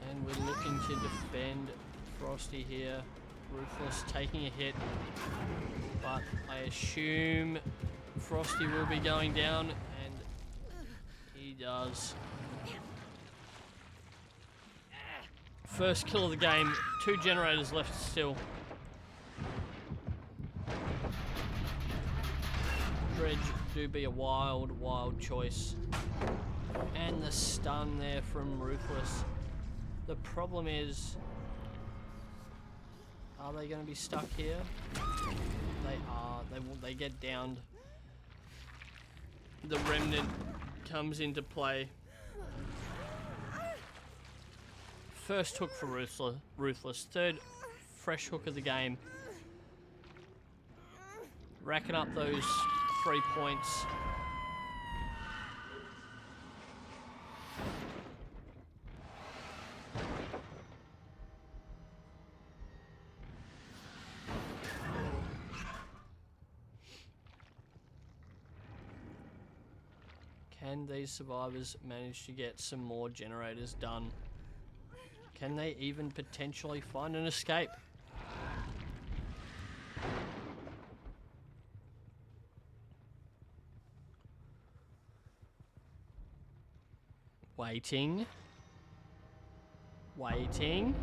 And we're looking to defend Frosty here. Ruthless taking a hit, but I assume Frosty will be going down, and he does. First kill of the game, 2 generators left still. Dredge do be a wild, wild choice. And the stun there from Ruthless. The problem is, are they going to be stuck here? They are. They get downed. The Remnant comes into play. First hook for Ruthless. Third fresh hook of the game. Racking up those 3 points. Can these survivors manage to get some more generators done? Can they even potentially find an escape? Waiting. Waiting.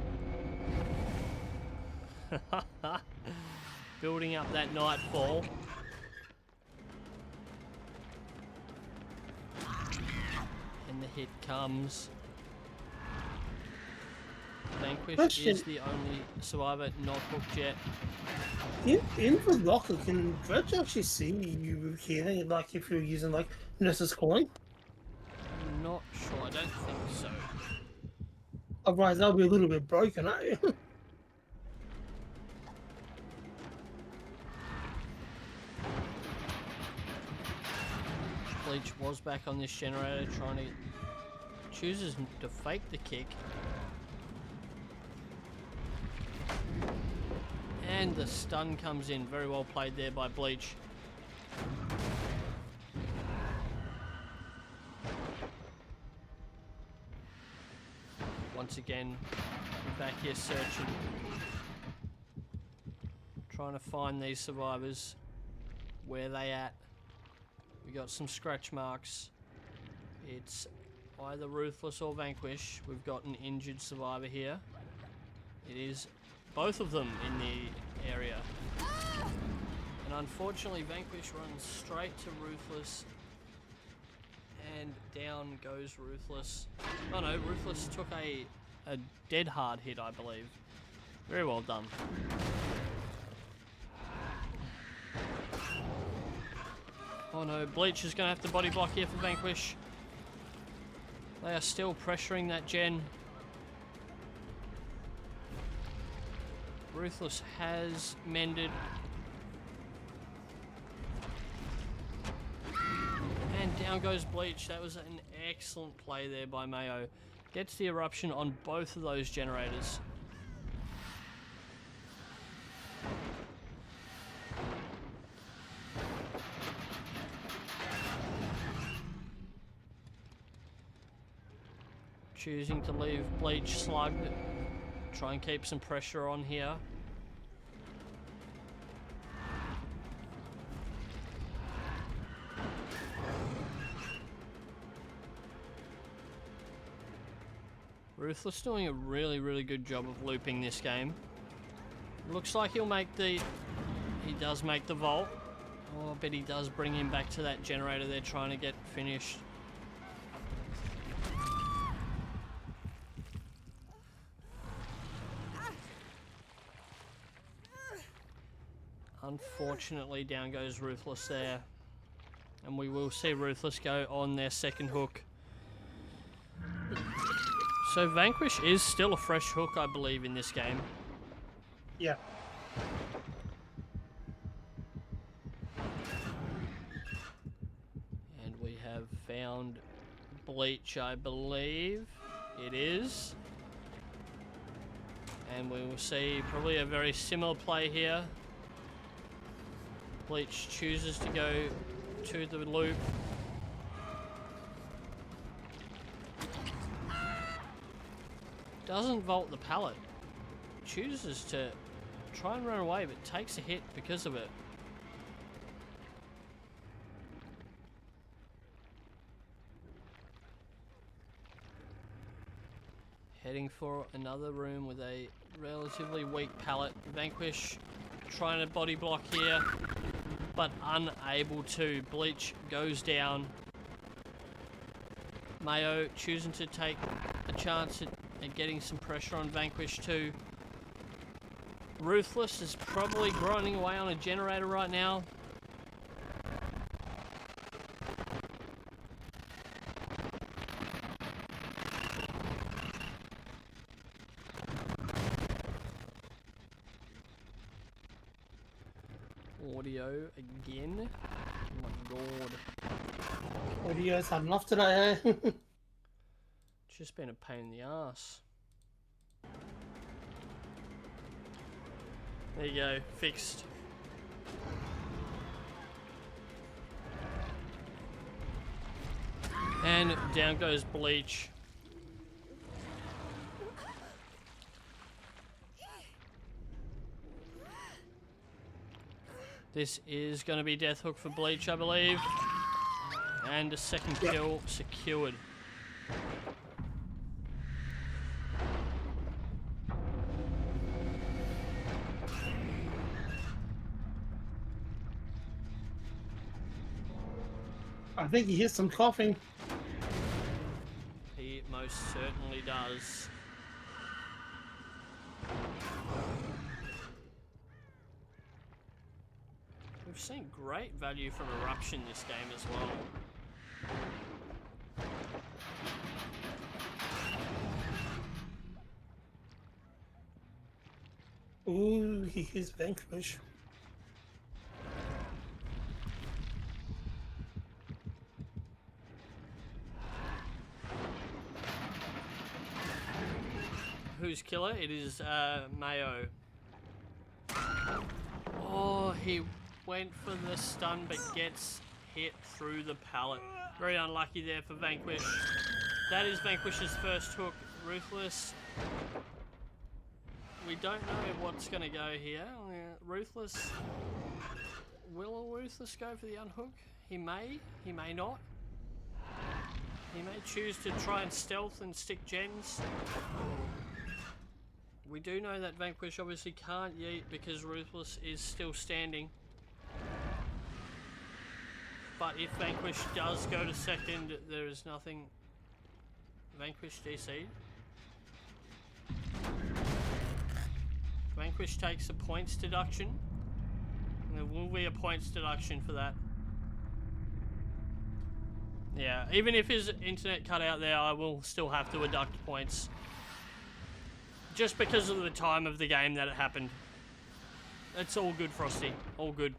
Building up that nightfall. And the hit comes. Vanquish is the only survivor not hooked yet. In the locker, can Dredge actually see you here? Like if you're using like Nurse's coin? I'm not sure. I don't think so. Otherwise, that'll be a little bit broken, eh? Bleach was back on this generator trying to... chooses to fake the kick. And the stun comes in. Very well played there by Bleach. Once again, we're back here searching. Trying to find these survivors. Where they at? We got some scratch marks. It's either Ruthless or Vanquish. We've got an injured survivor here. It is both of them in the area. And unfortunately, Vanquish runs straight to Ruthless. And down goes Ruthless. Oh no, Ruthless took a dead hard hit, I believe. Very well done. Oh no, Bleach is going to have to body block here for Vanquish. They are still pressuring that gen. Ruthless has mended. And down goes Bleach. That was an excellent play there by Mayo. Gets the eruption on both of those generators. Choosing to leave Bleach slugged. Try and keep some pressure on here. Ruthless doing a really, really good job of looping this game. Looks like he'll make the... He does make the vault. Oh, but he does bring him back to that generator they're trying to get finished. Unfortunately, down goes Ruthless there. And we will see Ruthless go on their second hook. So Vanquish is still a fresh hook, I believe, in this game. Yeah. And we have found Bleach, I believe. It is. And we will see probably a very similar play here. Bleach chooses to go to the loop. Doesn't vault the pallet. Chooses to try and run away, but takes a hit because of it. Heading for another room with a relatively weak pallet. Vanquish trying to body block here, but unable to. Bleach goes down. Mayo choosing to take a chance at getting some pressure on Vanquish too. Ruthless is probably grinding away on a generator right now. Audio again. Oh my god. Audio's had enough today, eh? Just been a pain in the ass. There you go, fixed. And down goes Bleach. This is going to be Death Hook for Bleach, I believe. And a second kill secured. I think he hears some coughing. He most certainly does. We've seen great value from Eruption this game as well. Ooh, he hears Vanquish. Who's killer? It is Mayo. Oh, he went for the stun but gets hit through the pallet. Very unlucky there for Vanquish. That is Vanquish's first hook. Ruthless. We don't know what's going to go here. Ruthless. Will Ruthless go for the unhook? He may not. He may choose to try and stealth and stick gens. We do know that Vanquish obviously can't yeet because Ruthless is still standing. But if Vanquish does go to second, there is nothing. Vanquish DC'd. Vanquish takes a points deduction. There will be a points deduction for that. Yeah, even if his internet cut out there, I will still have to deduct points. Just because of the time of the game that it happened. It's all good, Frosty. All good.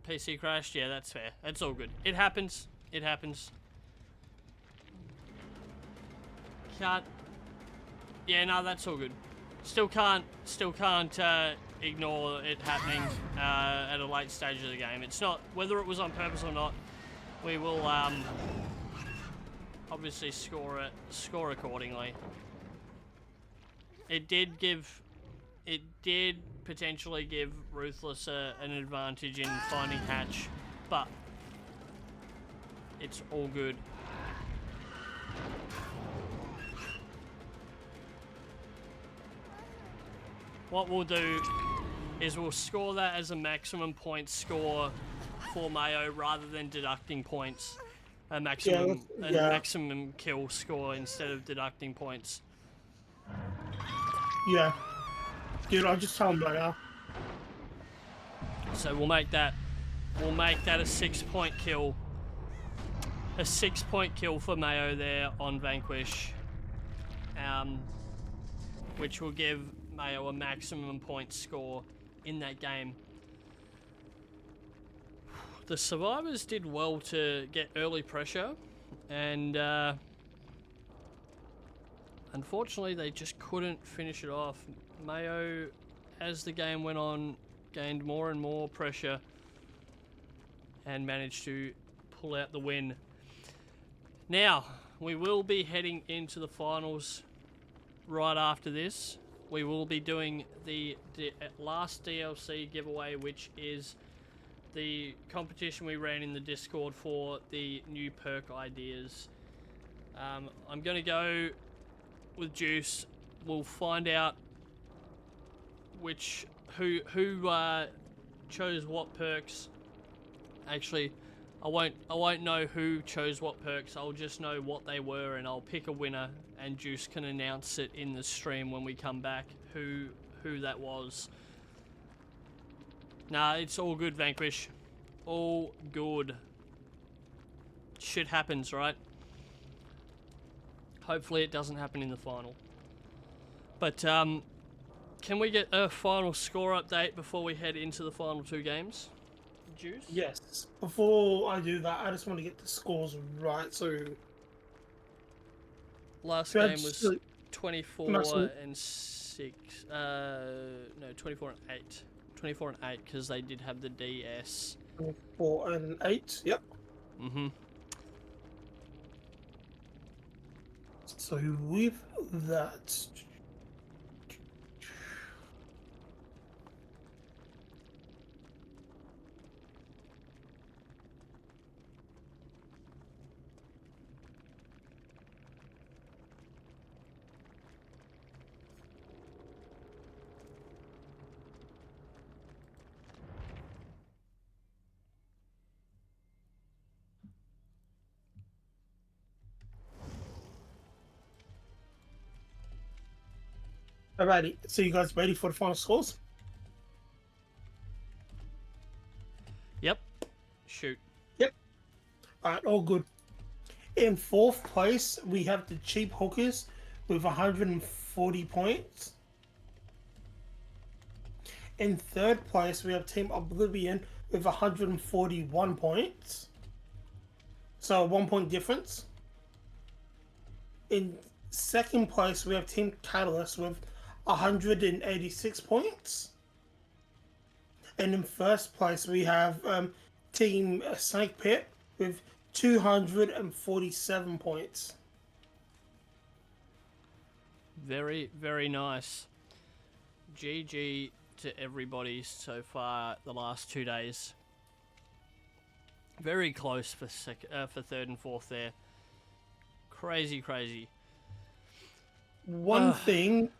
PC crashed? Yeah, that's fair. That's all good. It happens. It happens. Can't... Yeah, no, that's all good. Still can't ignore it happening at a late stage of the game. It's not, whether it was on purpose or not, we will obviously score accordingly. It did potentially give Ruthless an advantage in finding Hatch, but it's all good. What we'll do is we'll score that as a maximum point score for Mayo rather than deducting points. A maximum kill score instead of deducting points. Yeah. Dude, I'll just tell him right now. So we'll make that a 6-point kill. A 6-point kill for Mayo there on Vanquish. Which will give Mayo a maximum point score in that game. the survivors did well to get early pressure, and unfortunately they just couldn't finish it off. Mayo, as the game went on, gained more and more pressure and managed to pull out the win. Now, we will be heading into the finals right after this. We will be doing the last DLC giveaway, which is the competition we ran in the Discord for the new perk ideas. I'm going to go with Juice. We'll find out who chose what perks. Actually, I won't know who chose what perks. I'll just know what they were, and I'll pick a winner, and Juice can announce it in the stream when we come back who that was. Nah, it's all good, Vanquish. All good. Shit happens, right? Hopefully it doesn't happen in the final. But can we get a final score update before we head into the final 2 games? Juice? Yes. Before I do that, I just want to get the scores right. So last game was 24 and 6. No, 24 and 8. 24 and 8 because they did have the DS. 24 and 8. Yep. Mhm. So with that, alrighty. So you guys ready for the final scores? Yep. Shoot. Yep. Alright, all good. In 4th place, we have the Cheap Hookers with 140 points. In 3rd place, we have Team Oblivion with 141 points. So a 1 point difference. In 2nd place, we have Team Catalyst with 186 points. And in 1st place, we have Team Snake Pit with 247 points. Very, very nice. GG to everybody so far the last 2 days. Very close for 3rd and 4th there. Crazy, crazy. One thing,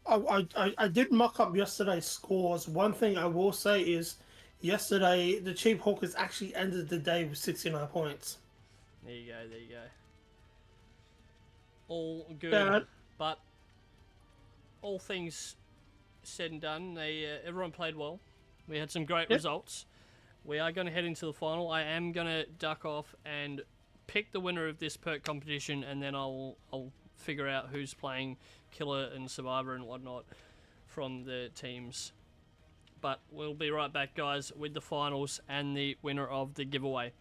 I did muck up yesterday's scores. One thing I will say is, yesterday the Cheap Hookers actually ended the day with 69 points. There you go, there you go. All good, but all things said and done, everyone played well. We had some great results. We are going to head into the final. I am going to duck off and pick the winner of this perk competition, and then I'll figure out who's playing Killer and Survivor and whatnot from the teams. But we'll be right back, guys, with the finals and the winner of the giveaway.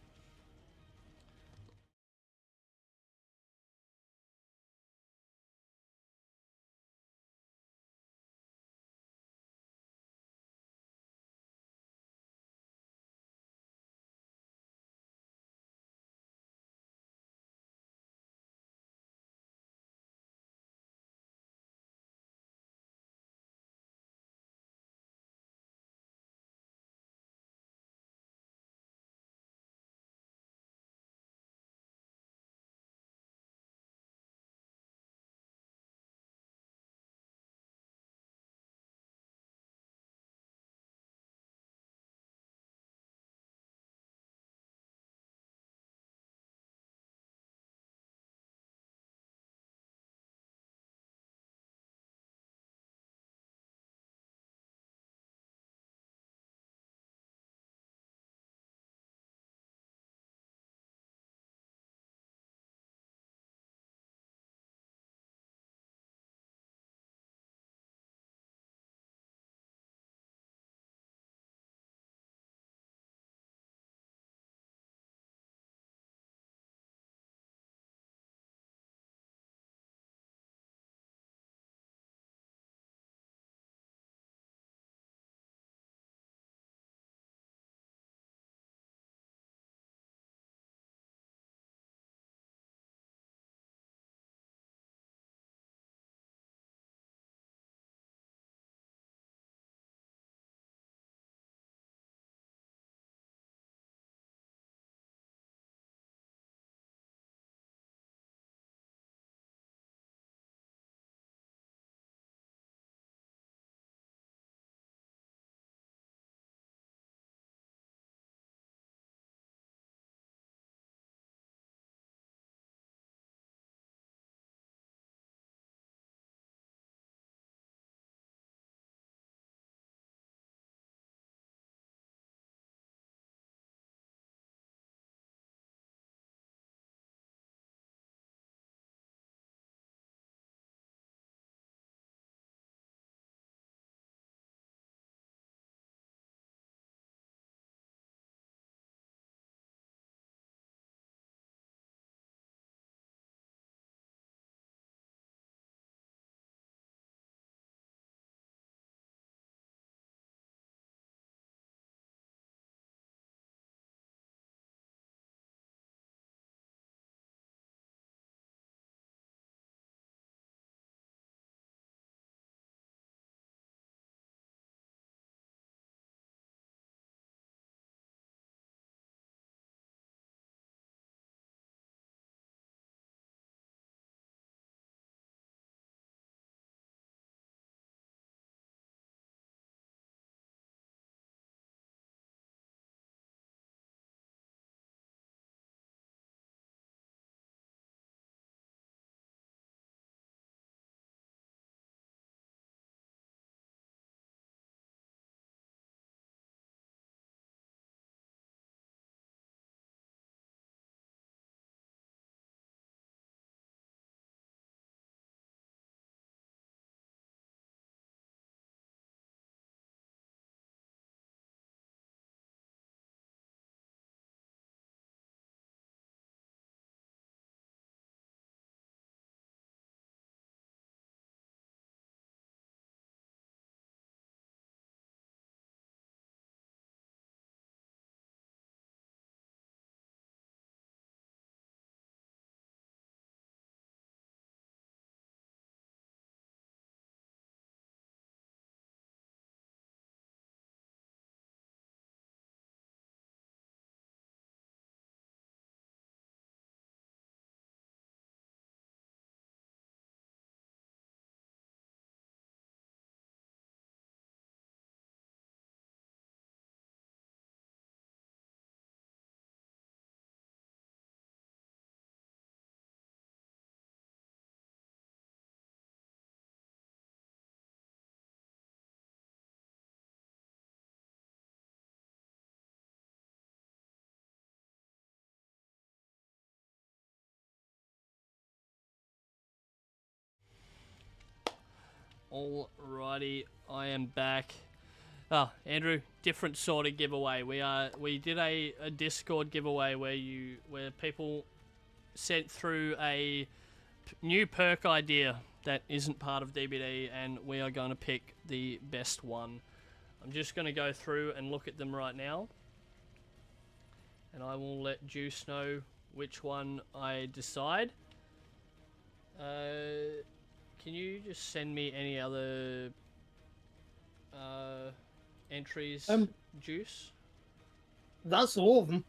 Alrighty, I am back. Oh, Andrew, different sort of giveaway. We did a Discord giveaway where people sent through a new perk idea that isn't part of DBD, and we are going to pick the best one. I'm just going to go through and look at them right now, and I will let Juice know which one I decide. Can you just send me any other entries, Juice? That's all of them.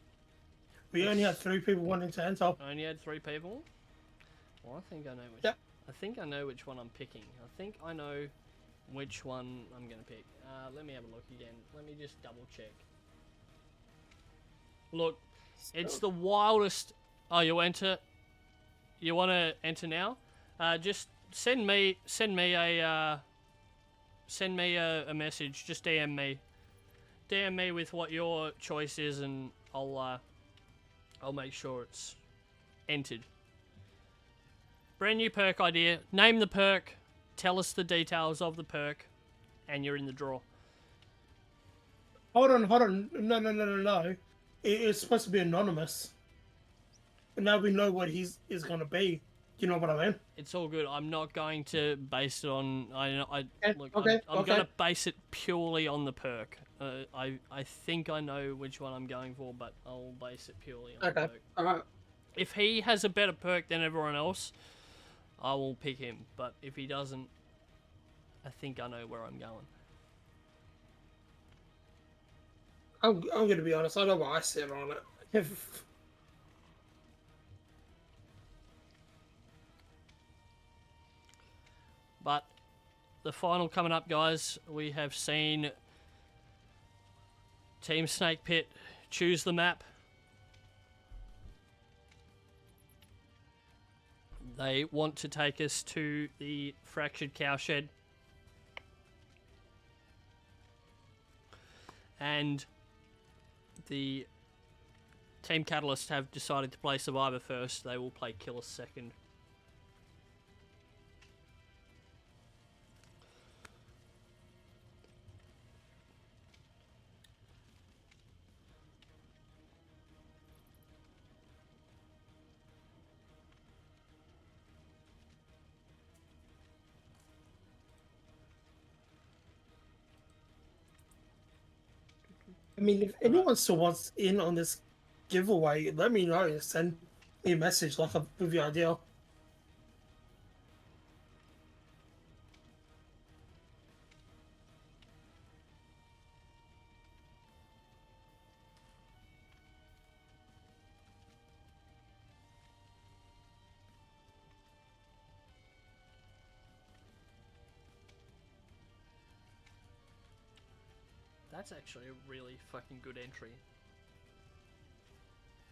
We only had 3 people wanting to enter. I only had 3 people? Well, I think I know which. Yep. I think I know which one I'm picking. I think I know which one I'm gonna pick. Let me have a look again. Let me just double check. Look, it's the wildest. Oh, you enter. You want to enter now? Just send me a message. Just DM me. DM me with what your choice is, and I'll make sure it's entered. Brand new perk idea. Name the perk. Tell us the details of the perk, and you're in the draw. Hold on. No. It's supposed to be anonymous. And now we know what he's going to be. You know what I mean? It's all good. I'm not going to base it on. I'm Okay. going to base it purely on the perk. I think I know which one I'm going for, but I'll base it purely on the perk. Alright. If he has a better perk than everyone else, I will pick him. But if he doesn't, I think I know where I'm going. I'm going to be honest. I know what I said on it. But the final coming up, guys, we have seen Team Snake Pit choose the map. They want to take us to the Fractured Cowshed. And the Team Catalyst have decided to play Survivor first. They will play Killer second. I mean, if anyone still wants in on this giveaway, let me know. Send me a message like with your idea. That's actually a really fucking good entry.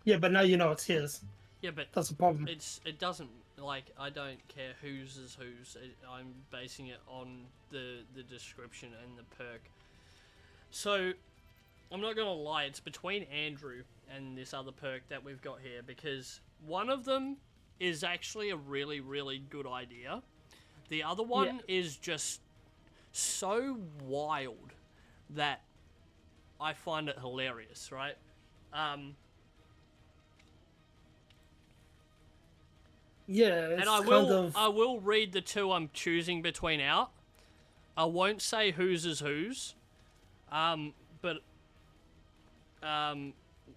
Yeah, but now you know it's his. Yeah, but That's the problem. it doesn't, like, I don't care whose is whose. I'm basing it on the description and the perk. So, I'm not gonna lie, it's between Andrew and this other perk that we've got here, because one of them is actually a really, really good idea. The other one is just so wild that I find it hilarious, right? Yeah, it's and I will read the two I'm choosing between out. I won't say whose is whose. But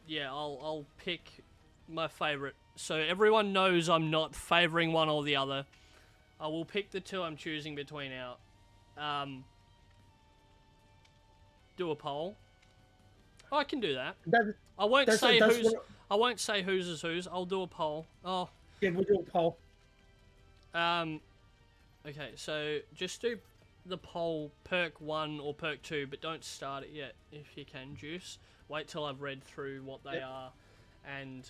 yeah, I'll pick my favorite. So everyone knows I'm not favoring one or the other. I will pick the two I'm choosing between out. Do a poll. Oh, I can do that. I won't say whose. I won't say whose is whose. I'll do a poll. Oh. Yeah, we'll do a poll. Okay, so just do the poll perk 1 or perk 2, but don't start it yet if you can, Juice. Wait till I've read through what they are. And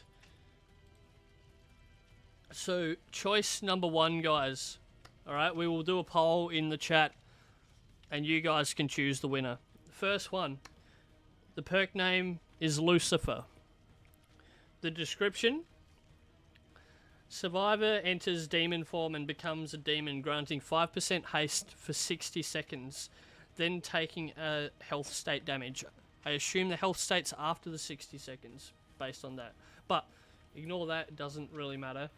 so choice number 1, guys. Alright, we will do a poll in the chat and you guys can choose the winner. First one. The perk name is Lucifer. The description: Survivor enters demon form and becomes a demon, granting 5% haste for 60 seconds, then taking a health state damage. I assume the health state's after the 60 seconds, based on that. But ignore that, it doesn't really matter.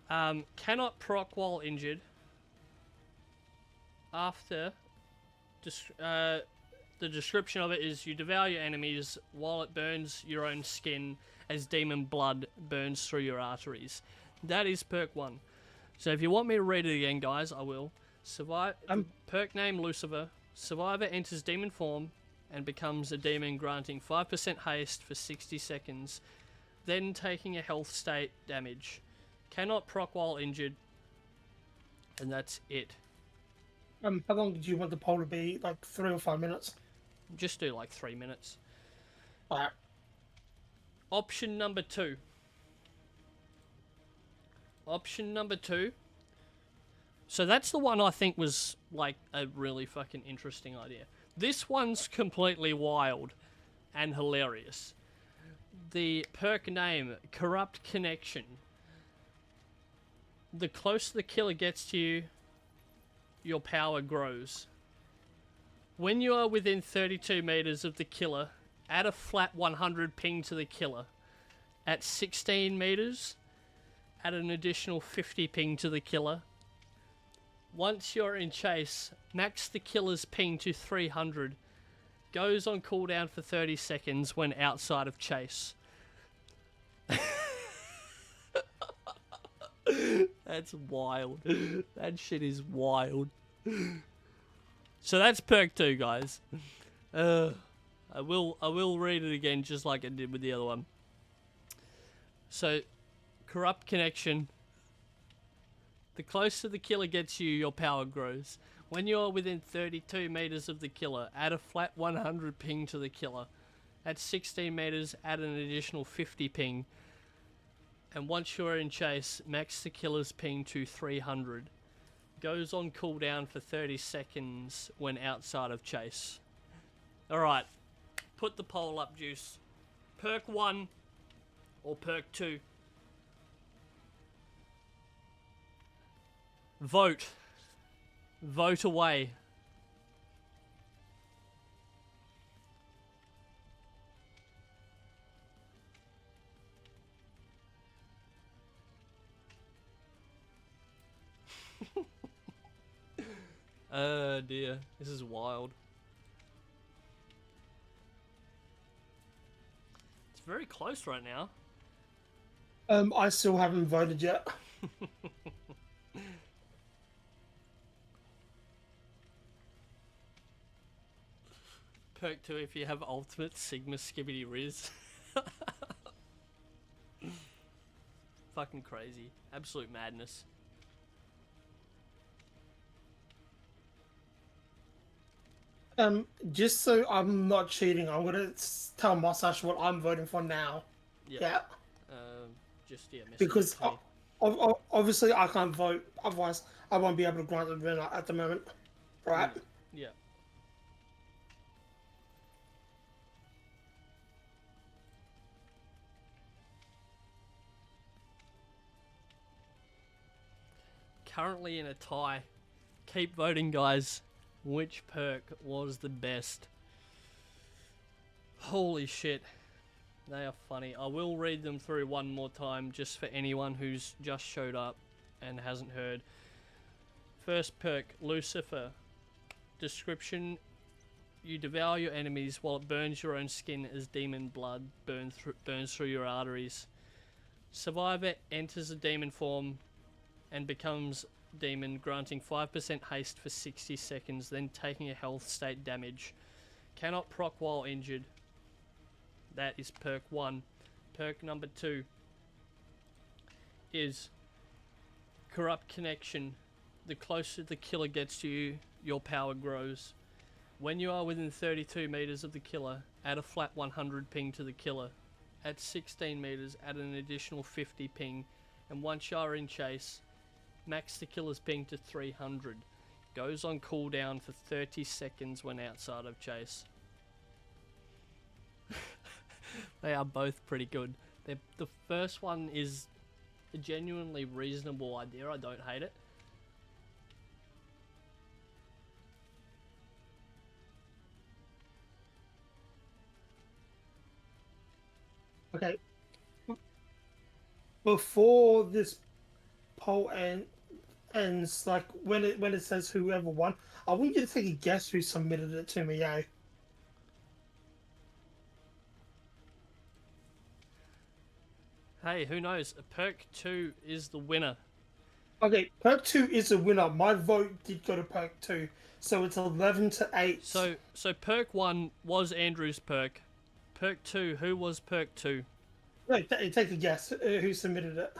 Cannot proc while injured. After, the description of it is you devour your enemies while it burns your own skin as demon blood burns through your arteries. That is perk 1. So if you want me to read it again, guys, I will. Perk name Lucifer. Survivor enters demon form and becomes a demon, granting 5% haste for 60 seconds, then taking a health state damage. Cannot proc while injured, and that's it. How long did you want the poll to be? Like 3 or 5 minutes? Just do like 3 minutes. Alright. Option number 2. Option number 2. So that's the one I think was like a really fucking interesting idea. This one's completely wild and hilarious. The perk name, Corrupt Connection. The closer the killer gets to you, your power grows. When you are within 32 meters of the killer, add a flat 100 ping to the killer. At 16 meters, add an additional 50 ping to the killer. Once you're in chase, max the killer's ping to 300. Goes on cooldown for 30 seconds when outside of chase. That's wild. That shit is wild. So that's perk 2, guys. I will read it again just like I did with the other one. So, Corrupt Connection. The closer the killer gets you, your power grows. When you are within 32 meters of the killer, add a flat 100 ping to the killer. At 16 meters, add an additional 50 ping. And once you're in chase, max the killer's ping to 300. Goes on cooldown for 30 seconds when outside of chase. Alright, put the poll up, Juice. Perk 1 or perk 2? Vote. Vote away. Oh dear, this is wild. It's very close right now. I still haven't voted yet. Perk 2 if you have ultimate Sigma Skibbity Riz. Fucking crazy. Absolute madness. Just so I'm not cheating, I'm gonna tell Mustache what I'm voting for now. Yep. Yeah. Just message Because me. obviously I can't vote, otherwise I won't be able to grant the winner at the moment. Right? Yeah. Currently in a tie. Keep voting, guys. Which perk was the best? Holy shit. They are funny. I will read them through one more time just for anyone who's just showed up and hasn't heard. First perk, Lucifer. Description: you devour your enemies while it burns your own skin as demon blood burns through your arteries. Survivor enters a demon form and becomes demon, granting 5% haste for 60 seconds, then taking a health state damage. Cannot proc while injured. That is perk 1. Perk number 2 is Corrupt Connection. The closer the killer gets to you, your power grows. When you are within 32 meters of the killer, add a flat 100 ping to the killer. At 16 meters, add an additional 50 ping. And once you are in chase, max the killer's ping to 300. Goes on cooldown for 30 seconds when outside of chase. They are both pretty good. The first one is a genuinely reasonable idea. I don't hate it. Okay. Before this poll ends, like when it says whoever won, I want you to take a guess who submitted it to me, eh? Hey, who knows? Perk 2 is the winner. Okay, Perk 2 is a winner. My vote did go to Perk 2, so it's 11-8. So Perk 1 was Andrew's perk. Perk 2, who was Perk 2? Wait, take a guess who submitted it.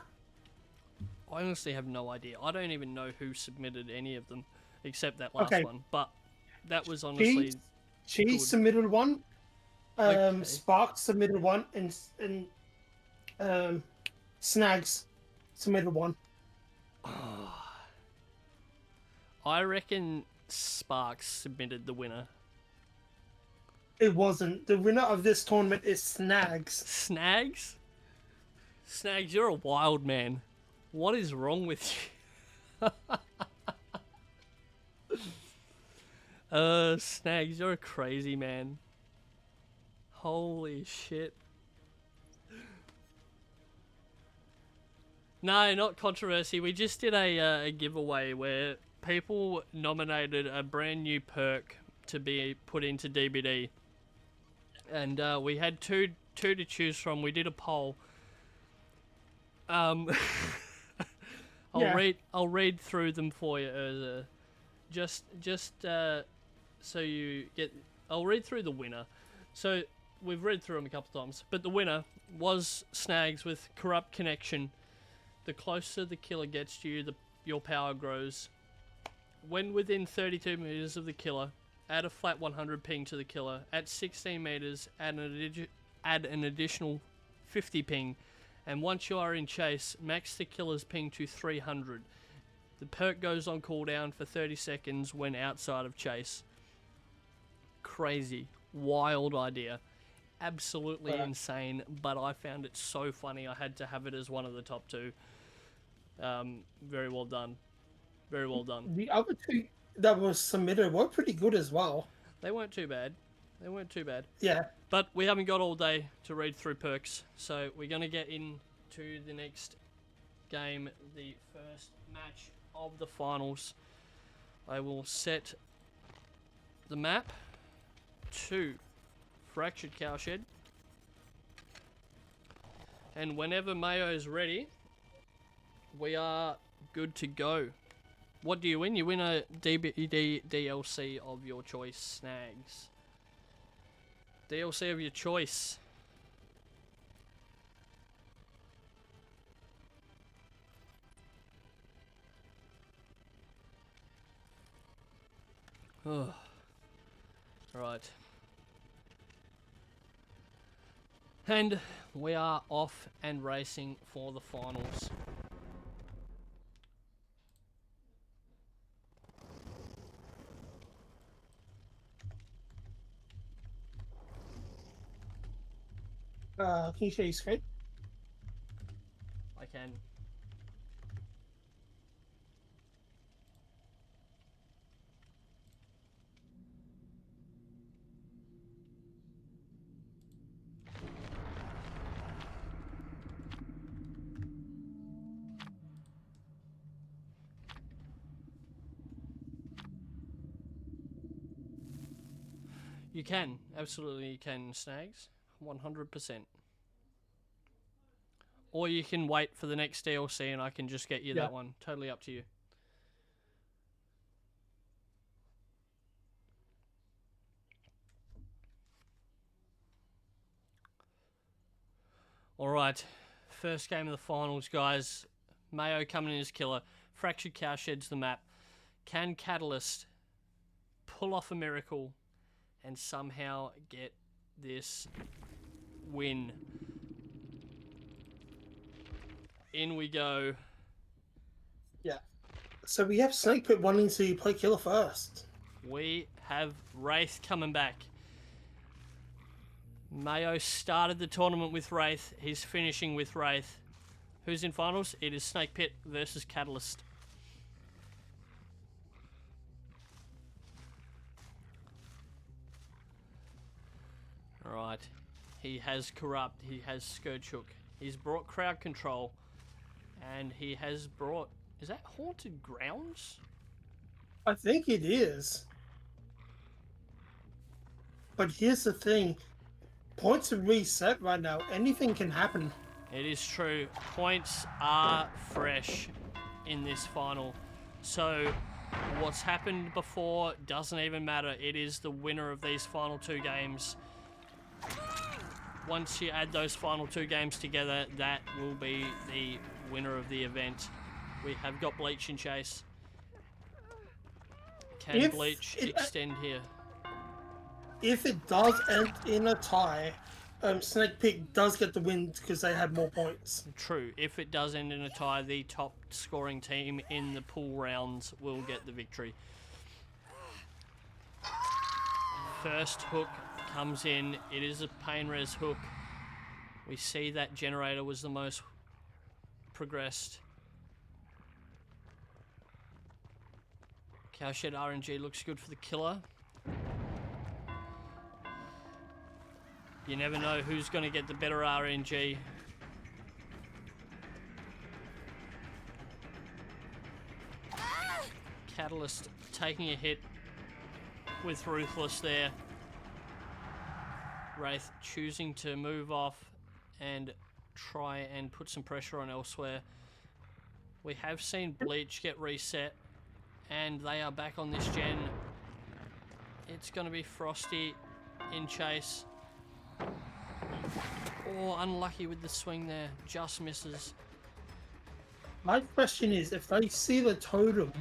I honestly have no idea. I don't even know who submitted any of them, except that last Okay. one. But that was honestly... Cheese submitted one. Okay. Sparks submitted one, and Snags submitted one. I reckon Sparks submitted the winner. It wasn't. The winner of this tournament is Snags. Snags? Snags, you're a wild man. What is wrong with you? Snags, you're a crazy man. Holy shit. No, not controversy. We just did a giveaway where people nominated a brand new perk to be put into DBD. And we had two to choose from. We did a poll. I'll read through them for you. Just so you get. I'll read through the winner. So we've read through them a couple times, but the winner was Snags with Corrupt Connection. The closer the killer gets to you, your power grows. When within 32 meters of the killer, add a flat 100 ping to the killer. At 16 meters, add an additional 50 ping. And once you are in chase, max the killer's ping to 300. The perk goes on cooldown for 30 seconds when outside of chase. Crazy. Wild idea. Absolutely insane, but I found it so funny I had to have it as one of the top two. Very well done. Very well done. The other two that was submitted were pretty good as well. They weren't too bad. They weren't too bad. Yeah. But we haven't got all day to read through perks, so we're going to get into the next game, the first match of the finals. I will set the map to Fractured Cowshed. And whenever Mayo is ready, we are good to go. What do you win? You win a DBD DLC of your choice, Snags. DLC of your choice. Oh. Right. And we are off and racing for the finals. Can you share your screen? I can. You can, absolutely you can, Snags. 100%. Or you can wait for the next DLC and I can just get you that one. Totally up to you. Alright, first game of the finals, guys. Mayo coming in as killer. Fractured Cowshed's the map. Can Catalyst pull off a miracle and somehow get this win? In we go. Yeah. So we have Snakepit wanting to play killer first. We have Wraith coming back. Mayo started the tournament with Wraith. He's finishing with Wraith. Who's in finals? It is Snake Pit versus Catalyst. Alright. He has Corrupt. He has Scourgehook. He's brought Crowd Control. And he has brought... Is that Haunted Grounds? I think it is. But here's the thing. Points are reset right now. Anything can happen. It is true. Points are fresh in this final. So what's happened before doesn't even matter. It is the winner of these final 2 games. Once you add those final 2 games together, that will be the winner of the event. We have got Bleach in chase. Can Bleach extend here? If it does end in a tie, Snake Pit does get the win because they had more points. True. If it does end in a tie, the top scoring team in the pool rounds will get the victory. First hook comes in. It is a pain res hook. We see that generator was the most progressed. Cowshed RNG looks good for the killer. You never know who's going to get the better RNG. Catalyst taking a hit with Ruthless there. Wraith choosing to move off and try and put some pressure on elsewhere. We have seen Bleach get reset and they are back on this gen. It's going to be Frosty in chase. Oh, unlucky with the swing there. Just misses. My question is, if they see the totem,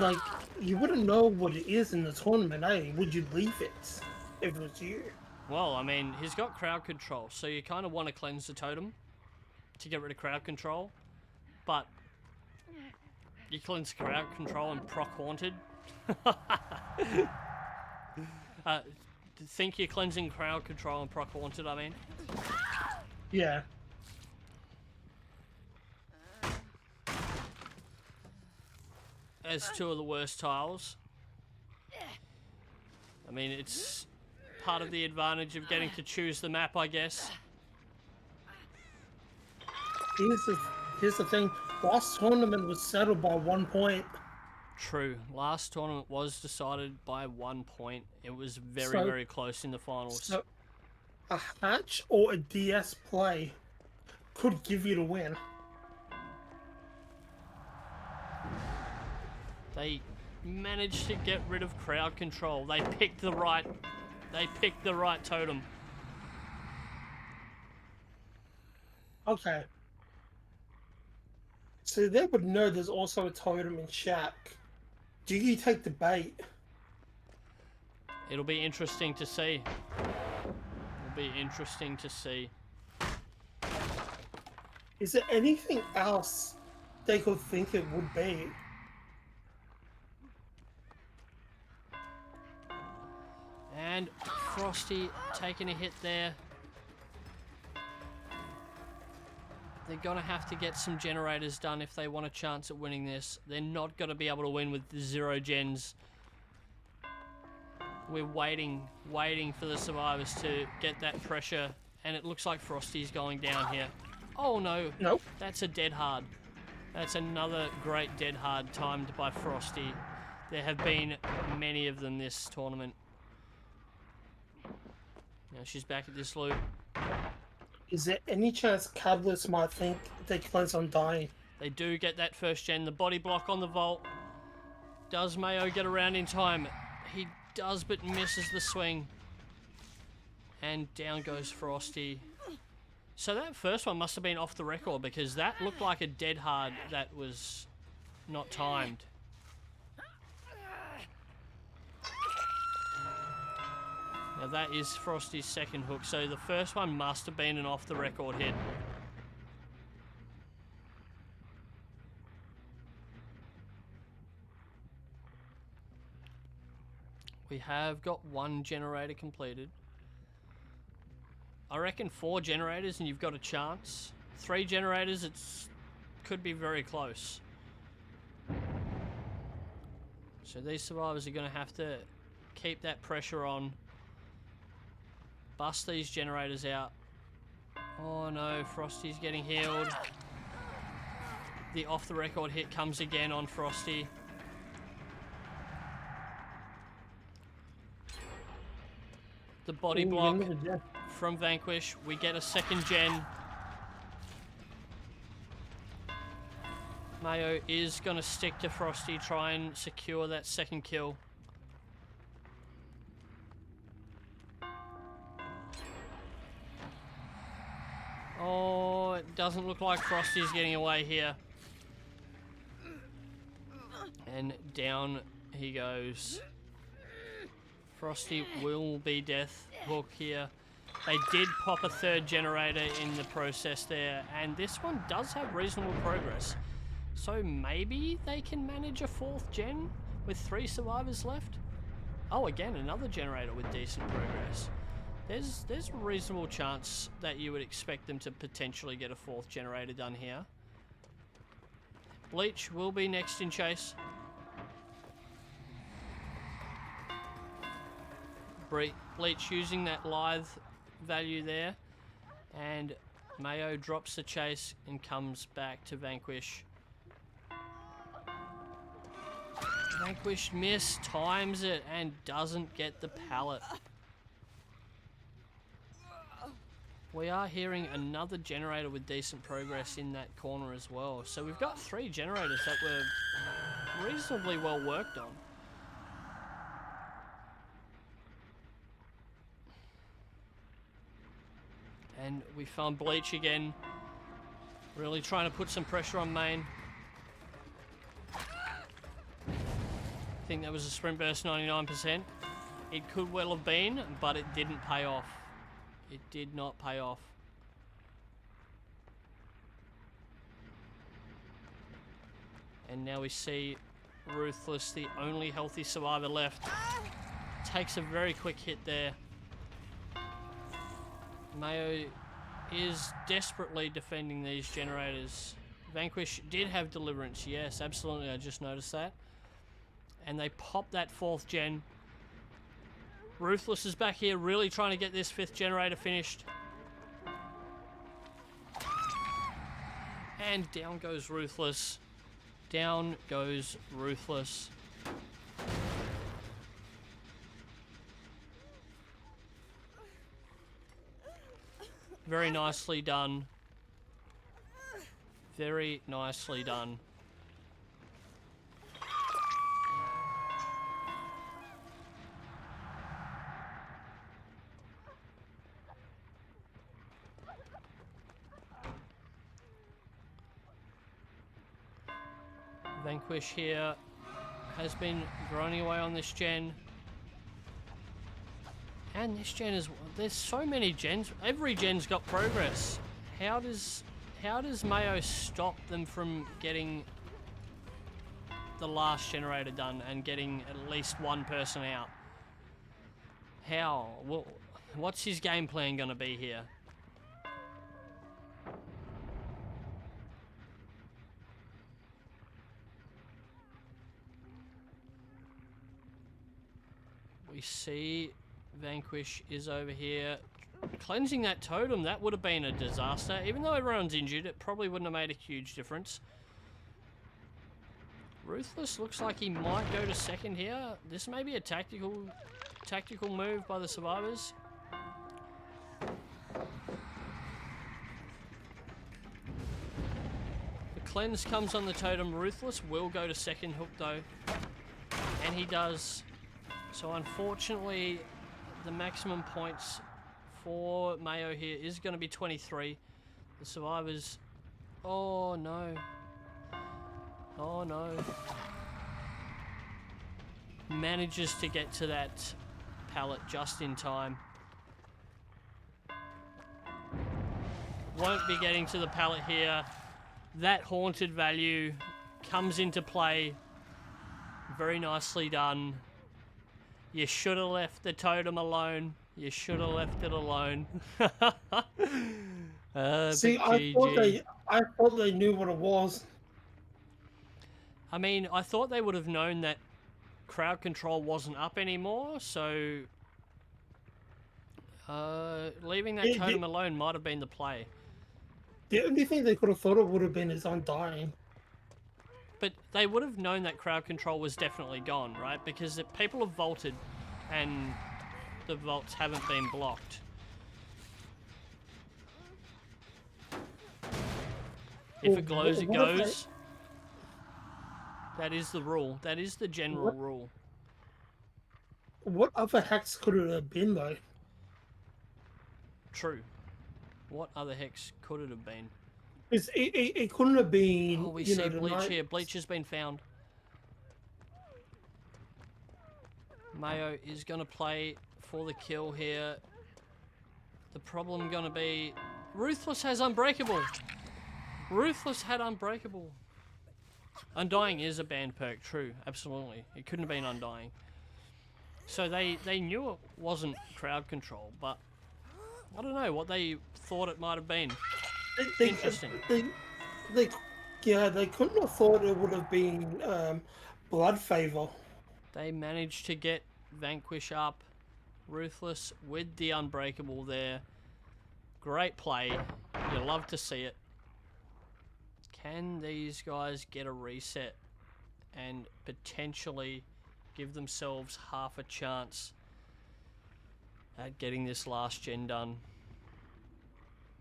like, you wouldn't know what it is in the tournament, eh? Would you leave it if it was you? Well, I mean, he's got crowd control, so you kind of want to cleanse the totem to get rid of crowd control. But you cleanse crowd control and proc haunted. Think you're cleansing crowd control and proc haunted, I mean. Yeah. As 2 of the worst tiles. I mean, it's part of the advantage of getting to choose the map, I guess. Here's the thing. Last tournament was settled by 1 point. True. Last tournament was decided by 1 point. It was very close in the finals. So, a hatch or a DS play could give you the win. They managed to get rid of crowd control. They picked the right totem. Okay. So they would know there's also a totem in Shack. Do you take the bait? It'll be interesting to see. It'll be interesting to see. Is there anything else they could think it would be? And Frosty taking a hit there. They're going to have to get some generators done if they want a chance at winning this. They're not going to be able to win with 0 gens. We're waiting for the survivors to get that pressure. And it looks like Frosty's going down here. Oh no. Nope. That's a dead hard. That's another great dead hard timed by Frosty. There have been many of them this tournament. Now she's back at this loop. Is there any chance Catalyst might think they close on dying? They do get that first gen. The body block on the vault. Does Mayo get around in time? He does, but misses the swing. And down goes Frosty. So that first one must have been off the record because that looked like a dead hard that was not timed. Now that is Frosty's second hook, so the first one must have been an off-the-record hit. We have got 1 generator completed. I reckon 4 generators and you've got a chance. 3 generators, it's could be very close. So these survivors are going to have to keep that pressure on. Bust these generators out. Oh no, Frosty's getting healed. The off-the-record hit comes again on Frosty. The body block from Vanquish. We get a second gen. Mayo is going to stick to Frosty, try and secure that second kill. Oh, it doesn't look like Frosty's getting away here. And down he goes. Frosty will be death hook here. They did pop a 3rd generator in the process there, and this one does have reasonable progress. So maybe they can manage a 4th gen with 3 survivors left? Oh, again, another generator with decent progress. There's a reasonable chance that you would expect them to potentially get a 4th generator done here. Bleach will be next in chase. Bleach using that lithe value there, and Mayo drops the chase and comes back to Vanquish. Vanquish miss, times it, and doesn't get the pallet. We are hearing another generator with decent progress in that corner as well. So we've got 3 generators that were reasonably well worked on. And we found Bleach again, really trying to put some pressure on main. I think that was a sprint burst 99%. It could well have been, but it didn't pay off. It did not pay off. And now we see Ruthless, the only healthy survivor left. Takes a very quick hit there. Mayo is desperately defending these generators. Vanquish did have Deliverance, yes, absolutely, I just noticed that. And they pop that 4th gen. Ruthless is back here, really trying to get this 5th generator finished. And down goes Ruthless. Down goes Ruthless. Very nicely done. Very nicely done. Vanquish here has been grinding away on this gen. And this gen is, there's so many gens. Every gen's got progress. How does Mayo stop them from getting the last generator done and getting at least one person out? How? Well, what's his game plan going to be here? We see Vanquish is over here cleansing that totem. That would have been a disaster. Even though everyone's injured, it probably wouldn't have made a huge difference. Ruthless looks like he might go to 2nd here. This may be a tactical move by the survivors. The cleanse comes on the totem. Ruthless will go to 2nd hook though. And he does. So unfortunately, the maximum points for Mayo here is going to be 23. The survivors... Oh no. Oh no. Manages to get to that pallet just in time. Won't be getting to the pallet here. That haunted value comes into play. Very nicely done. You should have left the totem alone. You should have left it alone. See, but I GG. thought they knew what it was. I mean, I thought they would have known that crowd control wasn't up anymore, so leaving that totem alone might have been the play. The only thing they could have thought it would have been is Undying. But they would have known that crowd control was definitely gone, right? Because people have vaulted and the vaults haven't been blocked. If it glows, it goes. That is the rule. That is the general rule. What other hex could it have been, though? True. What other hex could it have been? It couldn't have been. Oh, we see Bleach here. Bleach has been found. Mayo is going to play for the kill here. The problem going to be Ruthless has Unbreakable. Ruthless had Unbreakable. Undying is a banned perk, true, absolutely. It couldn't have been Undying. So they knew it wasn't crowd control, but I don't know what they thought it might have been. Interesting. They couldn't have thought it would have been Blood Favor. They managed to get Vanquish up. Ruthless with the Unbreakable there. Great play. You love to see it. Can these guys get a reset and potentially give themselves half a chance at getting this last gen done?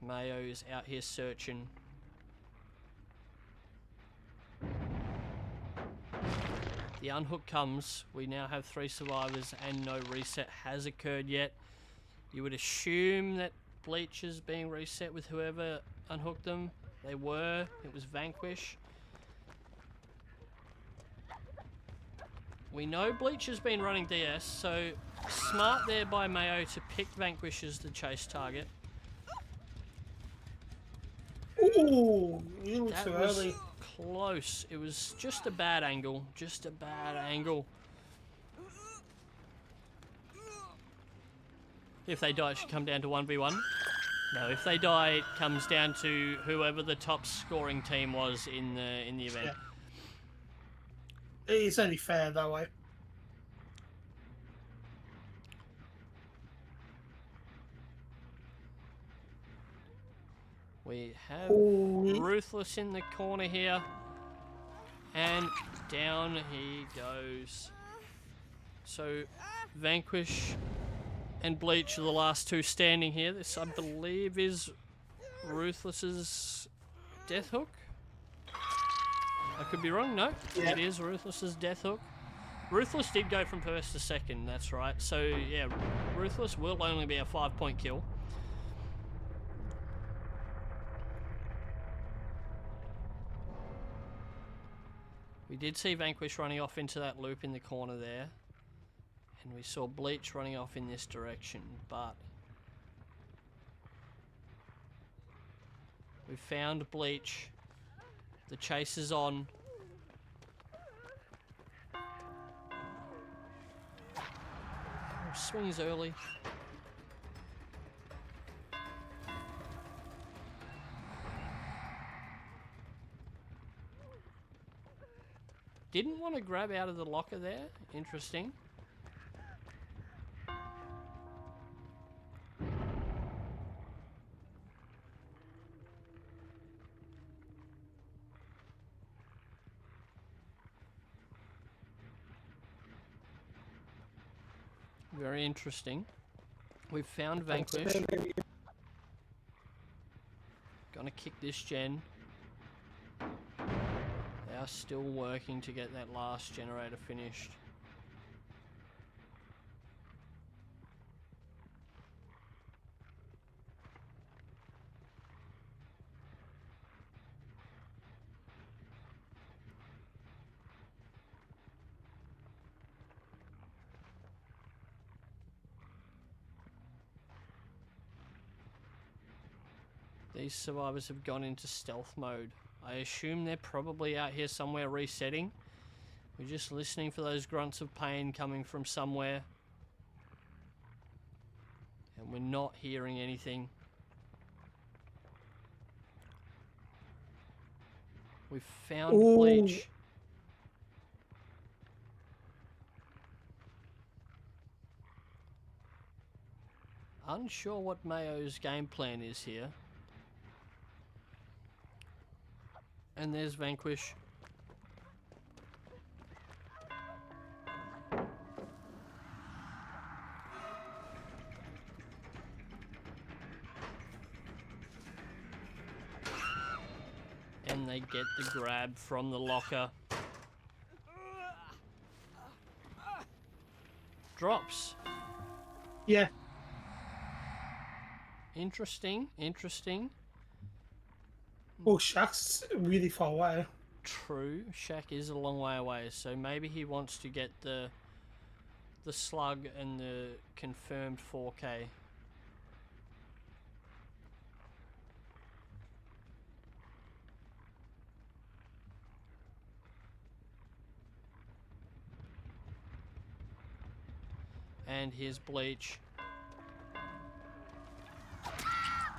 Mayo's out here searching. The unhook comes. We now have 3 survivors and no reset has occurred yet. You would assume that Bleach is being reset with whoever unhooked them. They were. It was Vanquish. We know Bleach has been running DS, so smart there by Mayo to pick Vanquish as the chase target. Ooh, a little That too was early. close. It was just a bad angle. Just a bad angle. If they die, it should come down to 1v1. No, if they die, it comes down to whoever the top scoring team was in the event. Yeah. It's only fair that way. We have Ooh. Ruthless in the corner here. And down he goes. So, Vanquish and Bleach are the last two standing here. This, I believe, is Ruthless's death hook. I could be wrong. No, Yeah. It is Ruthless's death hook. Ruthless did go from first to second, that's right. So, yeah, Ruthless will only be a 5-point kill. We did see Vanquish running off into that loop in the corner there. And we saw Bleach running off in this direction, but we found Bleach. The chase is on. Swings early. Didn't want to grab out of the locker there. Interesting. Very interesting. We've found Vanquish. Gonna kick this gen. They are still working to get that last generator finished. These survivors have gone into stealth mode. I assume they're probably out here somewhere resetting. We're just listening for those grunts of pain coming from somewhere. And we're not hearing anything. We've found Ooh. Bleach. Unsure what Mayo's game plan is here. And there's Vanquish. And they get the grab from the locker. Drops. Yeah. Interesting, interesting. Oh, Shaq's really far away. True, Shaq is a long way away, so maybe he wants to get the slug and the confirmed 4K. And here's Bleach.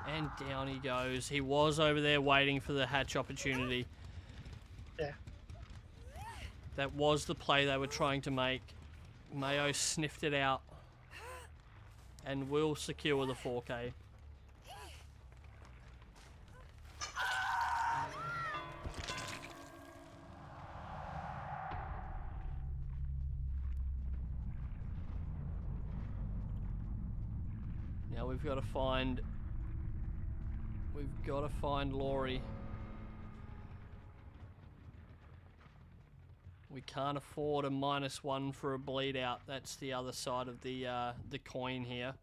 And down he goes. He was over there waiting for the hatch opportunity. Yeah. That was the play they were trying to make. Mayo sniffed it out and will secure the 4K. Now we've got to find Laurie. We can't afford a -1 for a bleed out. That's the other side of the coin here.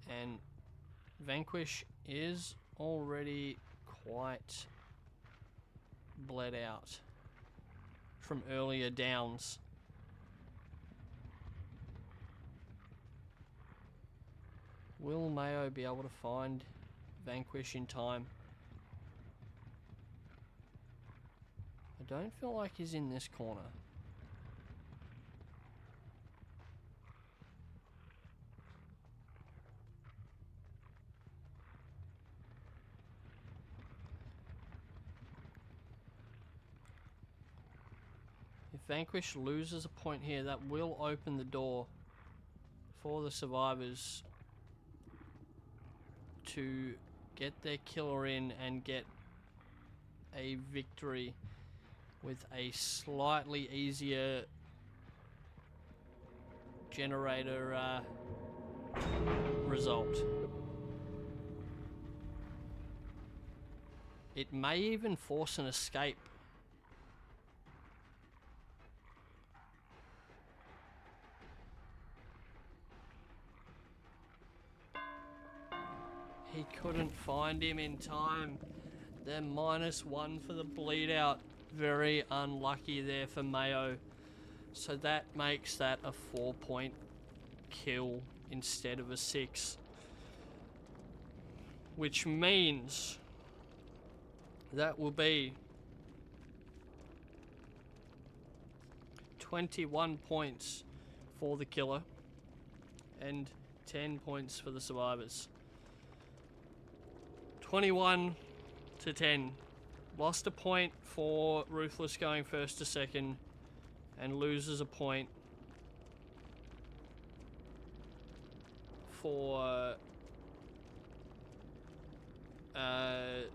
And Vanquish is already quite bled out from earlier downs. Will Mayo be able to find Vanquish in time? I don't feel like he's in this corner. If Vanquish loses a point here, that will open the door for the survivors to get their killer in and get a victory with a slightly easier generator result. It may even force an escape. He couldn't find him in time. They're -1 for the bleed out. Very unlucky there for Mayo. So that makes that a 4-point kill instead of a 6. Which means that will be 21 points for the killer and 10 points for the survivors. 21 to 10. Lost a point for Ruthless going first to second and loses a point for well,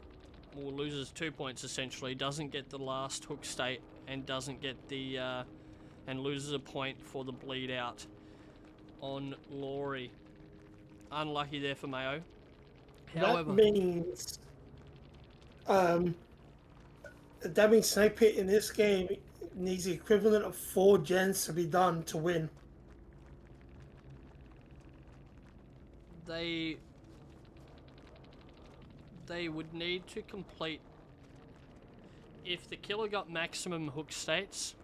loses 2 points essentially, doesn't get the last hook state and doesn't get the and loses a point for the bleed out on Laurie. Unlucky there for Mayo. However, that means Snake Pit in this game needs the equivalent of 4 gens to be done to win. They would need to complete, if the killer got maximum hook states,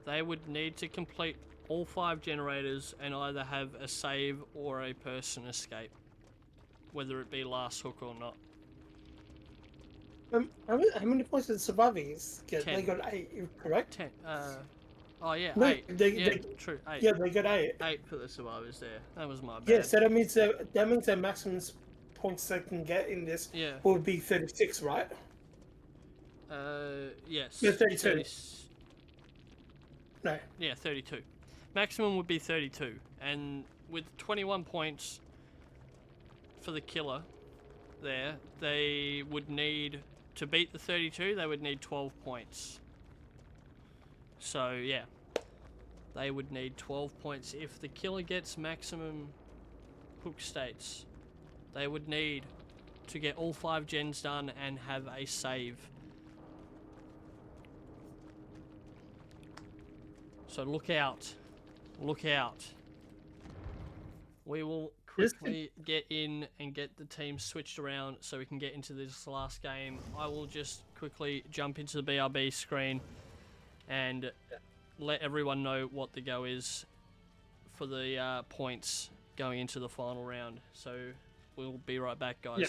they would need to complete all 5 generators and either have a save or a person escape, whether it be last hook or not. How many points did the survivors get? 10. They got 8, correct? 10. Oh yeah, No, 8. they, True. 8. Yeah, they got 8. 8 for the survivors there. That was my bad. Yeah, so that means their maximum points they can get in this Yeah. would be 36, right? Yes. Yeah, 32. No. Yeah, 32. Maximum would be 32. And with 21 points for the killer there, they would need, to beat the 32, they would need 12 points. So, yeah. They would need 12 points. If the killer gets maximum hook states, they would need to get all 5 gens done and have a save. So look out. Look out. We will quickly get in and get the team switched around so we can get into this last game. I will just quickly jump into the BRB screen and let everyone know what the go is for the points going into the final round. So we'll be right back, guys. Yeah.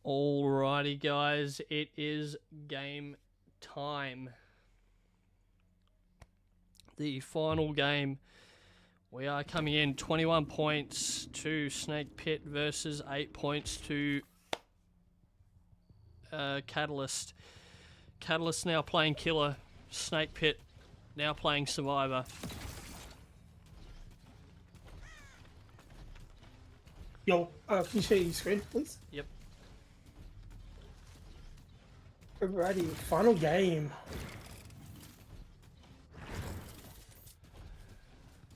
Alrighty, guys, it is game time. The final game. We are coming in 21 points to Snake Pit versus 8 points to Catalyst. Catalyst now playing Killer. Snake Pit now playing Survivor. Yo, can you share your screen, please? Yep. Alrighty, final game.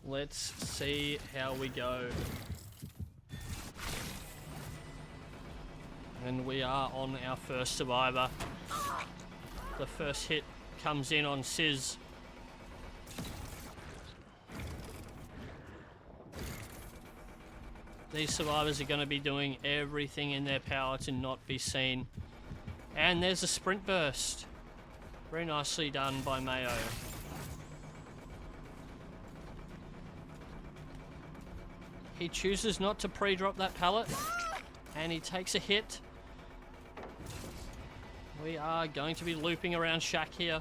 Let's see how we go. And we are on our first Survivor. The first hit comes in on Sizz. These survivors are going to be doing everything in their power to not be seen. And there's a sprint burst. Very nicely done by Mayo. He chooses not to pre-drop that pallet. And he takes a hit. We are going to be looping around Shaq here.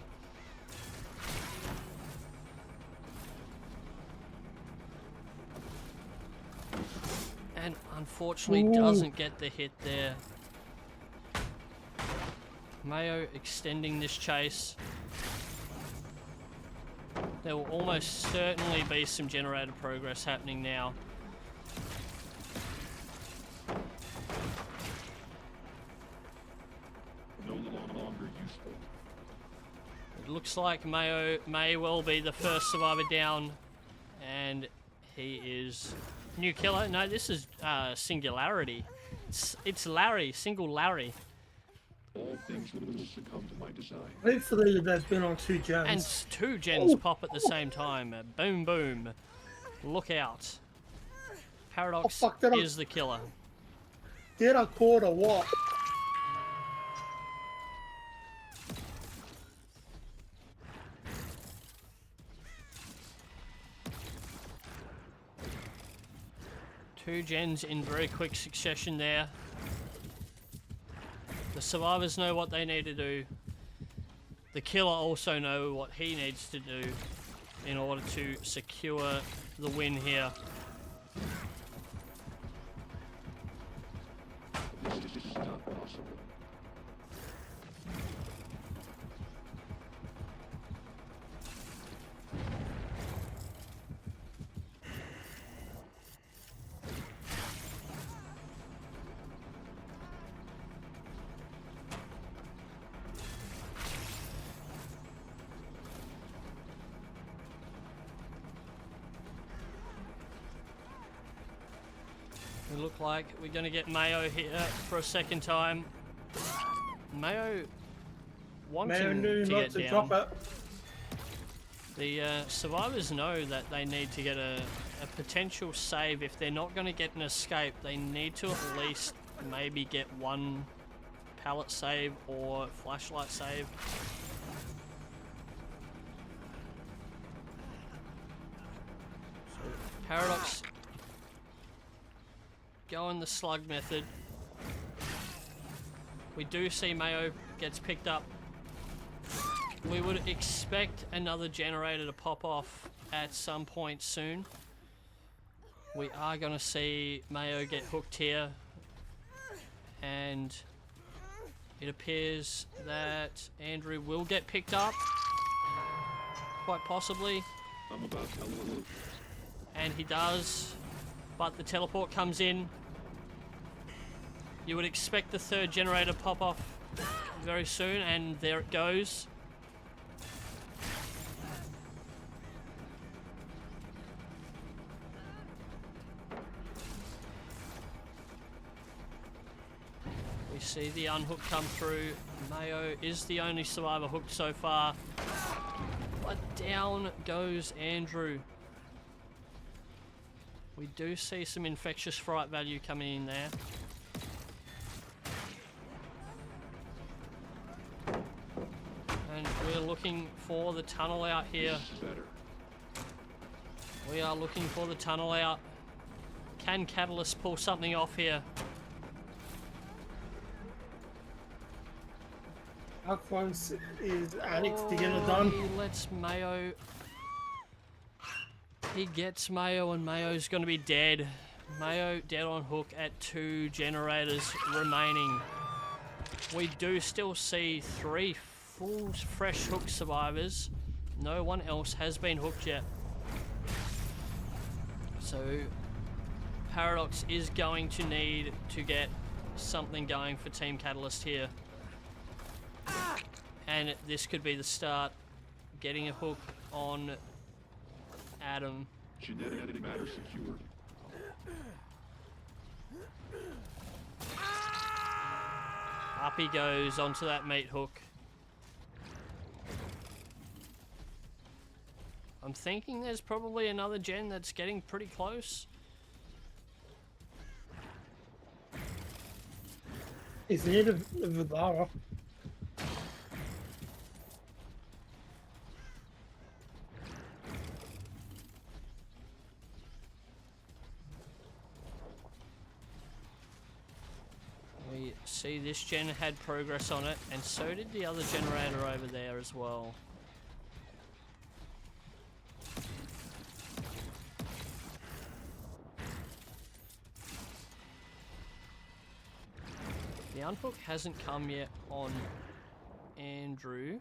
And unfortunately doesn't get the hit there. Mayo extending this chase. There will almost certainly be some generator progress happening now. No longer useful. It looks like Mayo may well be the first survivor down. And he is... New killer? No, this is Singularity. It's Larry, single Larry. All things will succumb to my design. Hopefully they've been on 2 gens. And 2 gens pop at the same time. Boom, boom. Look out. Paradox is the killer. Did I caught or what? Two gens in very quick succession there. The survivors know what they need to do. The killer also know what he needs to do in order to secure the win here. This is not possible. We look like we're going to get Mayo here for a second time. Mayo wanting knew to not get to down. drop it. The survivors know that they need to get a potential save. If they're not going to get an escape, they need to at least maybe get one pallet save or flashlight save. So Paradox going the slug method. We do see Mayo gets picked up. We would expect another generator to pop off at some point soon. We are going to see Mayo get hooked here. And it appears that Andrew will get picked up. Quite possibly. I'm about to look. And he does. But the teleport comes in. You would expect the third generator to pop off very soon, and there it goes. We see the unhook come through. Mayo is the only survivor hooked so far. But down goes Andrew. We do see some infectious fright value coming in there. And we're looking for the tunnel out here. This is better. We are looking for the tunnel out. Can Catalyst pull something off here? How close is Addict to get it done? He lets Mayo. He gets Mayo, and Mayo's going to be dead. Mayo dead on hook at 2 generators remaining. We do still see 3 full fresh hook survivors. No one else has been hooked yet. So Paradox is going to need to get something going for Team Catalyst here. And this could be the start. Getting a hook on Adam. Genetic matter secured. Up he goes onto that meat hook. I'm thinking there's probably another gen that's getting pretty close. Is it a Vidara? We see this gen had progress on it, and so did the other generator over there as well. The unhook hasn't come yet on Andrew.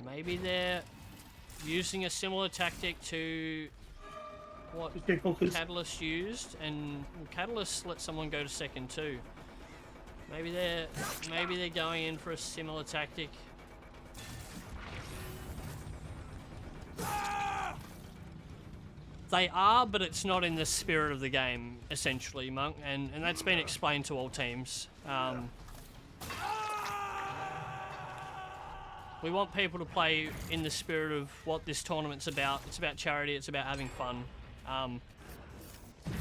Maybe they're using a similar tactic to what Catalyst used, and Catalyst let someone go to second too. Maybe they're going in for a similar tactic. They are, but it's not in the spirit of the game, essentially, Monk, and that's been explained to all teams. We want people to play in the spirit of what this tournament's about. It's about charity, it's about having fun.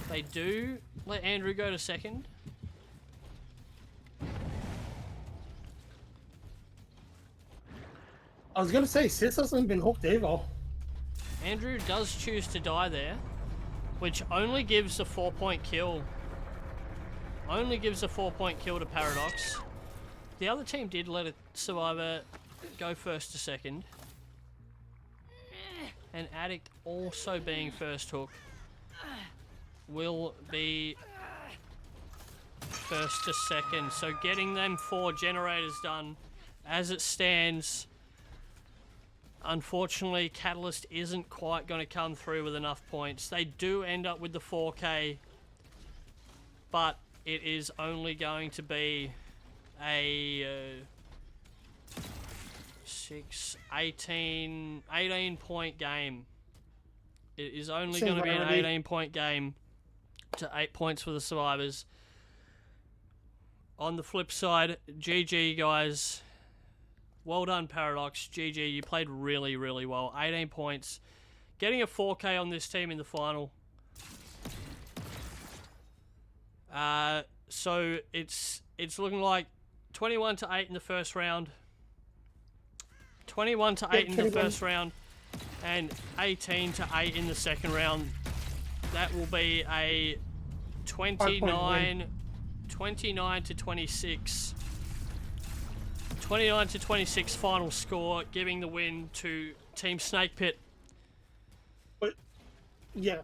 They do let Andrew go to second. I was gonna say, Sis hasn't been hooked either. Andrew does choose to die there, which only gives a 4-point kill. Only gives a 4-point kill to Paradox. The other team did let a survivor go first to second. And Addict also being first hook will be first to second. So getting them 4 generators done as it stands. Unfortunately, Catalyst isn't quite going to come through with enough points. They do end up with the 4K, but it is only going to be a 18 point game. It is only going to be an 18 point game to 8 points for the survivors. On the flip side, GG guys. Well done, Paradox. GG, you played really, really well. 18 points. Getting a 4K on this team in the final. So it's looking like 21 to 8 in the first round. 21 to 8 in the first round. And 18 to 8 in the second round. That will be a 29 to 26. 29 to 26 final score, giving the win to Team Snake Pit. But, yeah.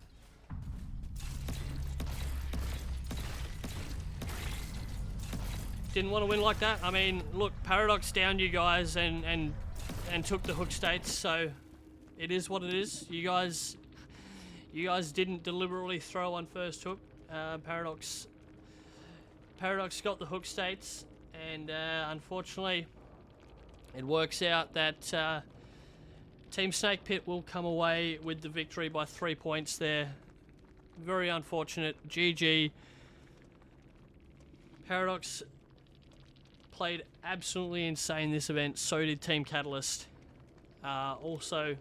Didn't want to win like that. I mean, look, Paradox downed you guys and took the hook states, so it is what it is. You guys didn't deliberately throw on first hook. Paradox got the hook states. And unfortunately, it works out that Team Snake Pit will come away with the victory by 3 points there. Very unfortunate. GG. Paradox played absolutely insane this event. So did Team Catalyst. Also,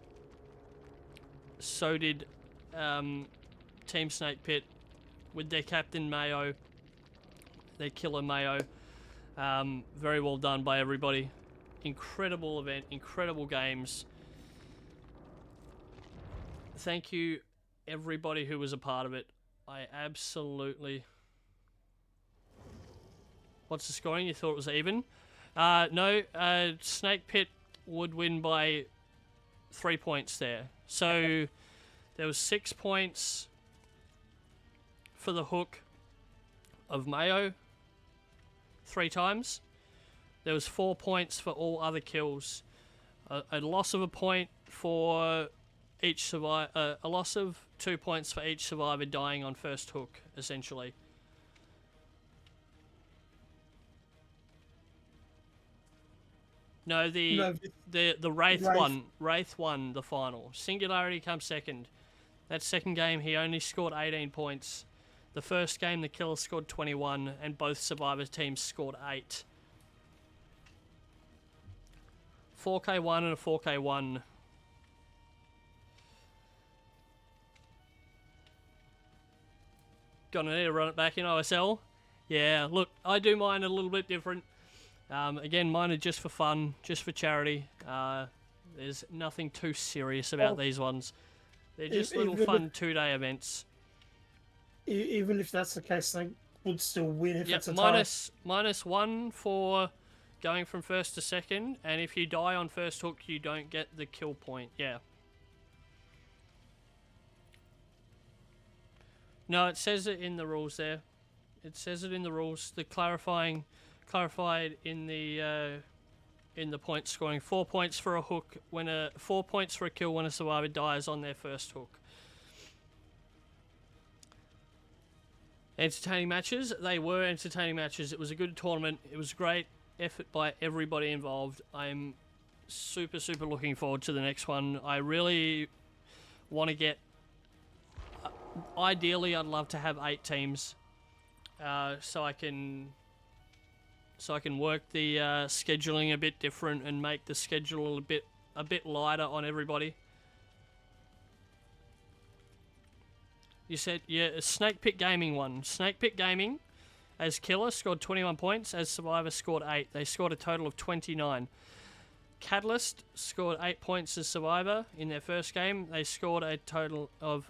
so did Team Snake Pit with their captain Mayo, their killer Mayo. Very well done by everybody. Incredible event, incredible games. Thank you, everybody who was a part of it. I absolutely... What's the scoring? You thought it was even? No, Snake Pit would win by 3 points there. So there was 6 points for the hook of Mayo 3 times. There was 4 points for all other kills. A loss of a point for each survivor. A loss of 2 points for each survivor dying on first hook, essentially. No, the Wraith won. Wraith won the final. Singularity comes second. That second game, he only scored 18 points. The first game, the killer scored 21, and both survivor teams scored 8. 4K1 and a 4K1. Gonna need to run it back in OSL. Yeah, look, I do mine a little bit different. Again, mine are just for fun, just for charity. There's nothing too serious about these ones. They're just little fun 2-day events. Even if that's the case, they would still win if it's a -1 for going from first to second, and if you die on first hook, you don't get the kill point. Yeah. No, it says it in the rules there. It says it in the rules. The clarified in the point scoring. 4 points for a hook 4 points for a kill when a survivor dies on their first hook. Entertaining matches. They were entertaining matches. It was a good tournament. It was a great effort by everybody involved. I'm super looking forward to the next one. I really want to get... Ideally, I'd love to have 8 teams, so I can work the scheduling a bit different and make the schedule a bit lighter on everybody. You said, yeah, Snake Pit Gaming won. Snake Pit Gaming, as killer, scored 21 points. As survivor, scored 8. They scored a total of 29. Catalyst scored 8 points as survivor in their first game. They scored a total of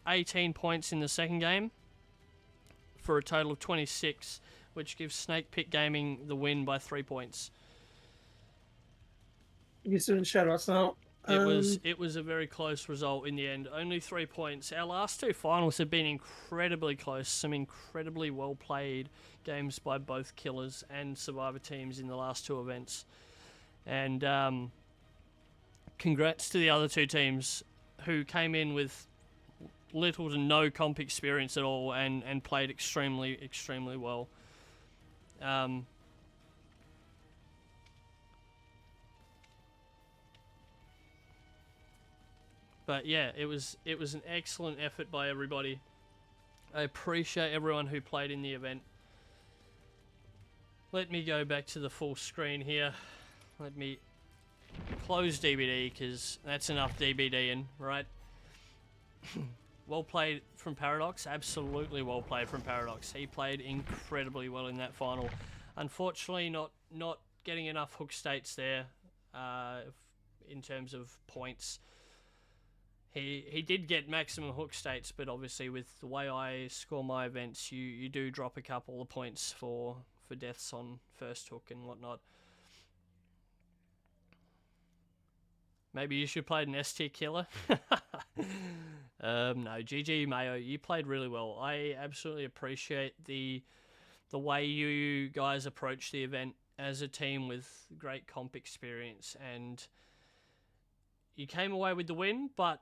18 points in the second game for a total of 26, which gives Snake Pit Gaming the win by 3 points. You're doing shout-outs now. It was a very close result in the end. Only 3 points. Our last 2 finals have been incredibly close. Some incredibly well-played games by both killers and survivor teams in the last 2 events. And congrats to the other 2 teams who came in with little to no comp experience at all and played extremely well. But yeah, it was an excellent effort by everybody. I appreciate everyone who played in the event. Let me go back to the full screen here. Let me close DBD because that's enough DBDing, right? Well played from Paradox, absolutely well played from Paradox. He played incredibly well in that final. Unfortunately, not getting enough hook states there in terms of points. He did get maximum hook states, but obviously with the way I score my events, you do drop a couple of points for deaths on first hook and whatnot. Maybe you should play an S-tier killer. No, GG Mayo, you played really well. I absolutely appreciate the way you guys approach the event as a team with great comp experience, and you came away with the win, but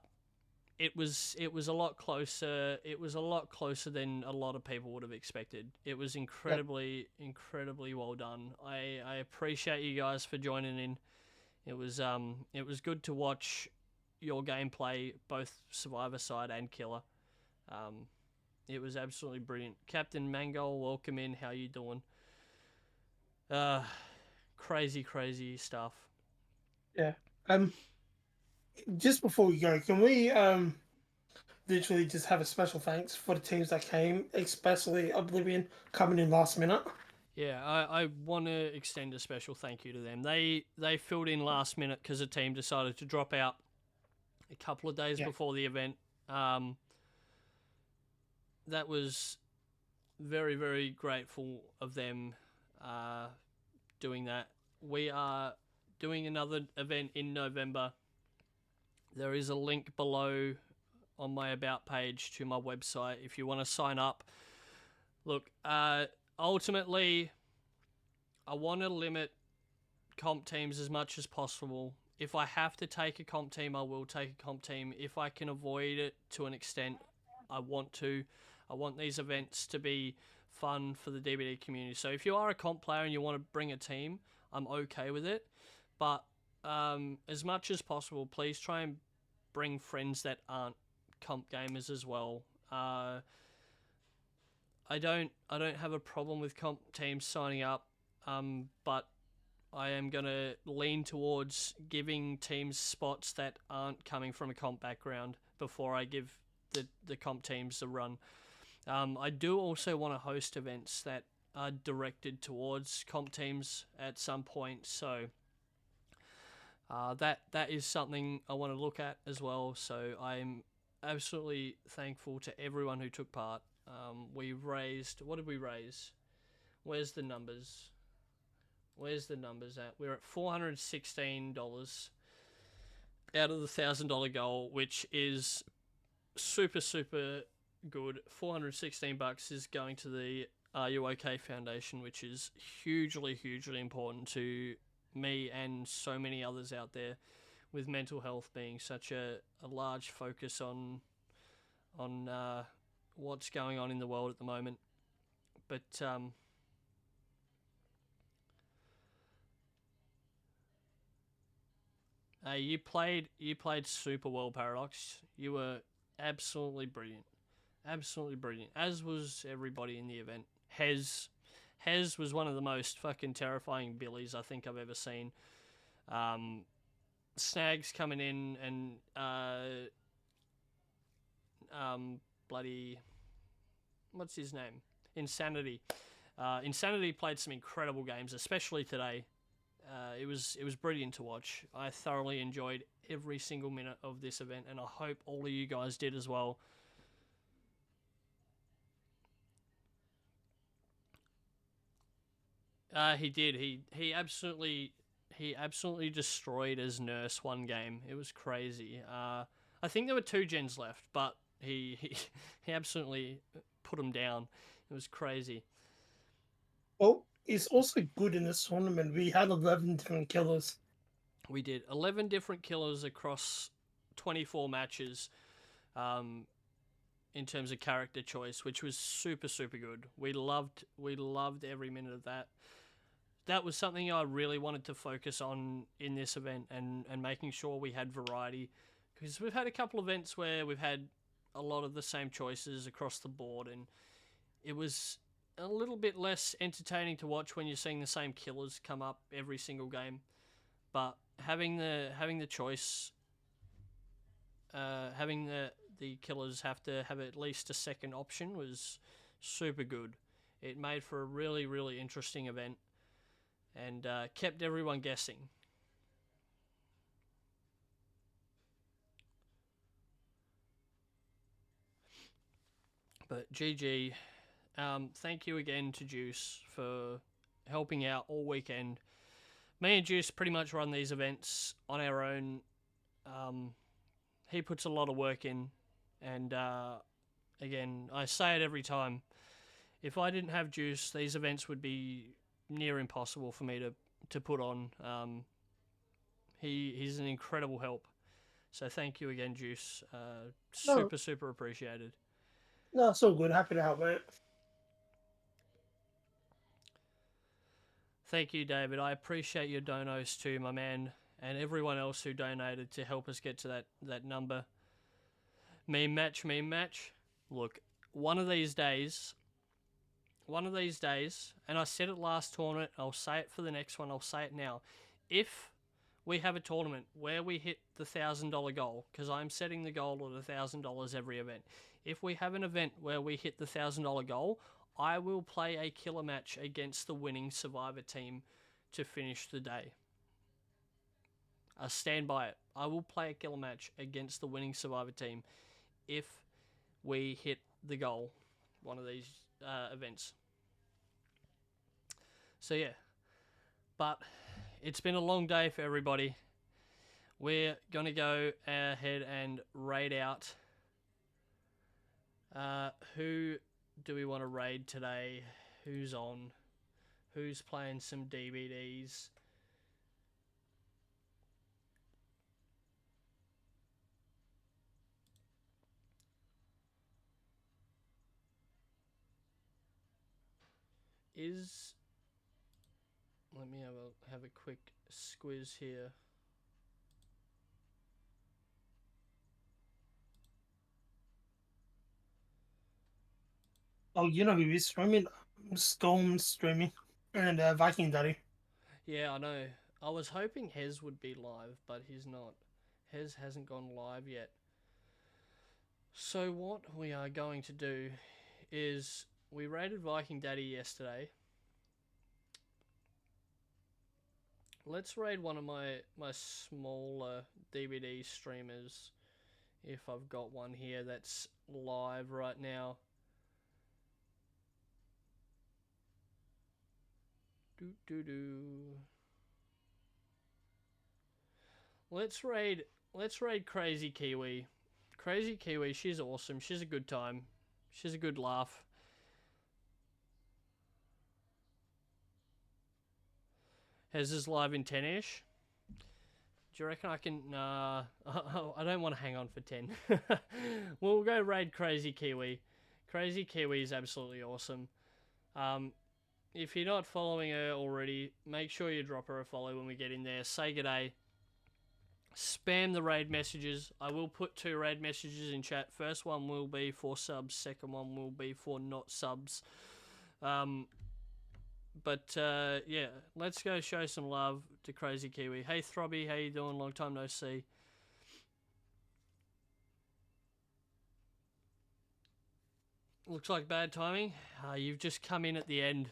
it was a lot closer. It was a lot closer than a lot of people would have expected. It was incredibly well done. I appreciate you guys for joining in. It was good to watch your gameplay, both Survivor side and Killer. It was absolutely brilliant. Captain Mangold, welcome in. How you doing? Crazy stuff. Yeah. Just before we go, can we literally just have a special thanks for the teams that came, especially Oblivion coming in last minute? Yeah, I want to extend a special thank you to them. They filled in last minute because a team decided to drop out a couple of days before the event. That was very grateful of them doing that. We are doing another event in November. There is a link below on my About page to my website if you want to sign up. Look, ultimately, I want to limit comp teams as much as possible. If I have to take a comp team, I will take a comp team. If I can avoid it to an extent, I want to. I want these events to be fun for the DBD community. So if you are a comp player and you want to bring a team, I'm okay with it. But as much as possible, please try and bring friends that aren't comp gamers as well. I don't have a problem with comp teams signing up, but I am going to lean towards giving teams spots that aren't coming from a comp background before I give the comp teams a run. I do also want to host events that are directed towards comp teams at some point, so that is something I want to look at as well. So I'm absolutely thankful to everyone who took part. We raised, what did we raise? Where's the numbers? Where's the numbers at? We're at $416 out of the $1,000 goal, which is super, super good. $416 is going to the Are You OK Foundation, which is hugely, hugely important to me and so many others out there, with mental health being such a large focus on what's going on in the world at the moment. But you played super well, Paradox. You were absolutely brilliant. Absolutely brilliant. As was everybody in the event. Hez was one of the most fucking terrifying billies I think I've ever seen. Snags coming in and bloody, what's his name? Insanity. Insanity played some incredible games, especially today. It was brilliant to watch. I thoroughly enjoyed every single minute of this event, and I hope all of you guys did as well. He did. He absolutely destroyed as Nurse one game. It was crazy. I think there were 2 gens left, but he absolutely put him down. It was crazy. Well, it's also good in this tournament. We had 11 different killers. We did 11 different killers across 24 matches. In terms of character choice, which was super, super good. We loved every minute of that. That was something I really wanted to focus on in this event, and making sure we had variety, because we've had a couple events where we've had a lot of the same choices across the board, and it was a little bit less entertaining to watch when you're seeing the same killers come up every single game. But having the choice, having the killers have to have at least a second option was super good. It made for a really, really interesting event, and kept everyone guessing. But GG, thank you again to Juice for helping out all weekend. Me and Juice pretty much run these events on our own. He puts a lot of work in, and again, I say it every time, if I didn't have Juice, these events would be near impossible for me to put on. He's an incredible help. So thank you again, Juice. Super appreciated. No, it's all good. Happy to help, mate. Thank you, David. I appreciate your donos too, my man, and everyone else who donated to help us get to that number. Meme match. Look, one of these days, and I said it last tournament, I'll say it for the next one, I'll say it now. If we have a tournament where we hit the $1,000 goal, because I'm setting the goal at $1,000 every event. If we have an event where we hit the $1,000 goal, I will play a killer match against the winning Survivor team to finish the day. I stand by it. I will play a killer match against the winning Survivor team if we hit the goal one of these events. So yeah, But it's been a long day for everybody. We're going to go ahead and raid out. Who do we want to raid today? Who's on? Who's playing some DBDs? Let me have a quick squiz here. Oh, you know who is streaming? Storm streaming. And Viking Daddy. Yeah, I know. I was hoping Hez would be live, but he's not. Hez hasn't gone live yet. So what we are going to do is we raided Viking Daddy yesterday. Let's raid one of my smaller DBD streamers, if I've got one here that's live right now. Let's raid Crazy Kiwi. Crazy Kiwi, she's awesome. She's a good time. She's a good laugh. Hez is live in 10ish. Do you reckon I can... Nah, I don't want to hang on for 10. We'll go raid Crazy Kiwi. Crazy Kiwi is absolutely awesome. If you're not following her already, make sure you drop her a follow when we get in there. Say g'day. Spam the raid messages. I will put 2 raid messages in chat. First one will be for subs. Second one will be for not subs. Yeah, let's go show some love to Crazy Kiwi. Hey Throbby, how you doing? Long time no see. Looks like bad timing. You've just come in at the end,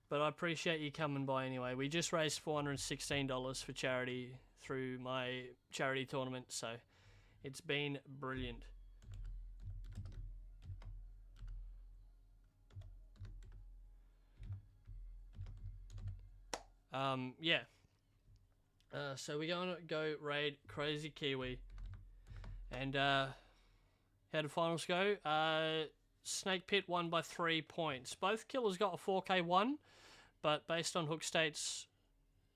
but I appreciate you coming by anyway. We just raised $416 for charity through my charity tournament, so it's been brilliant. Yeah. So we're going to go raid Crazy Kiwi. And how did finals go? Snake Pit won by 3 points. Both killers got a 4K win, but based on Hook States,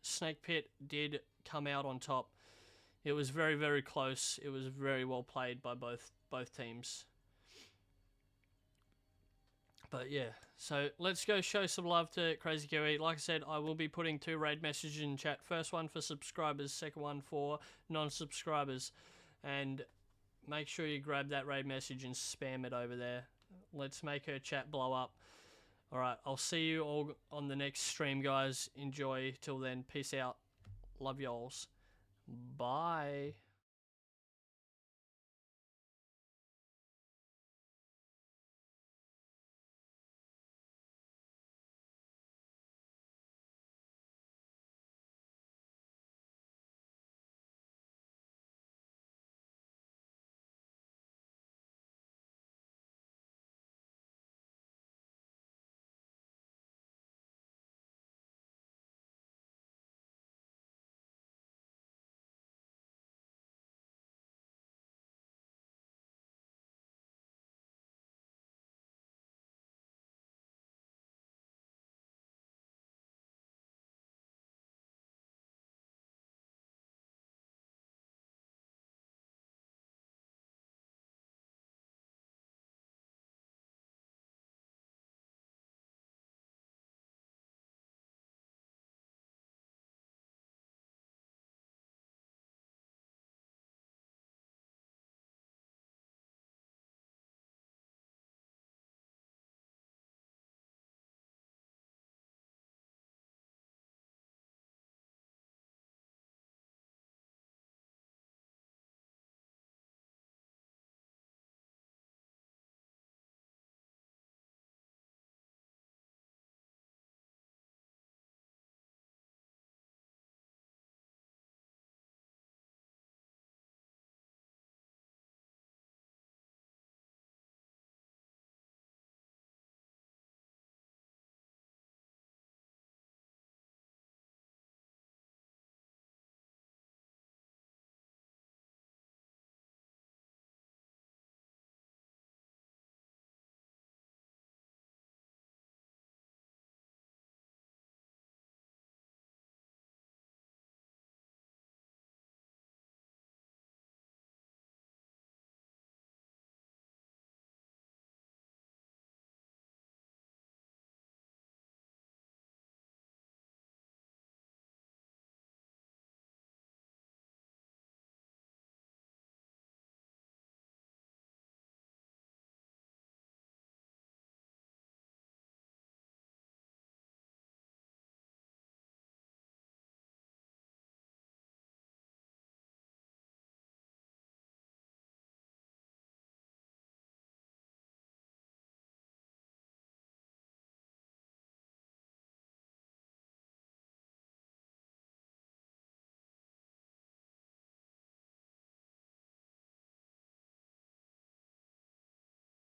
Snake Pit did come out on top. It was very, very close. It was very well played by both teams. But yeah, so let's go show some love to Crazy Kiwi. Like I said, I will be putting 2 raid messages in chat. First one for subscribers, second one for non-subscribers. And make sure you grab that raid message and spam it over there. Let's make her chat blow up. Alright, I'll see you all on the next stream, guys. Enjoy. Till then, peace out. Love y'alls. Bye.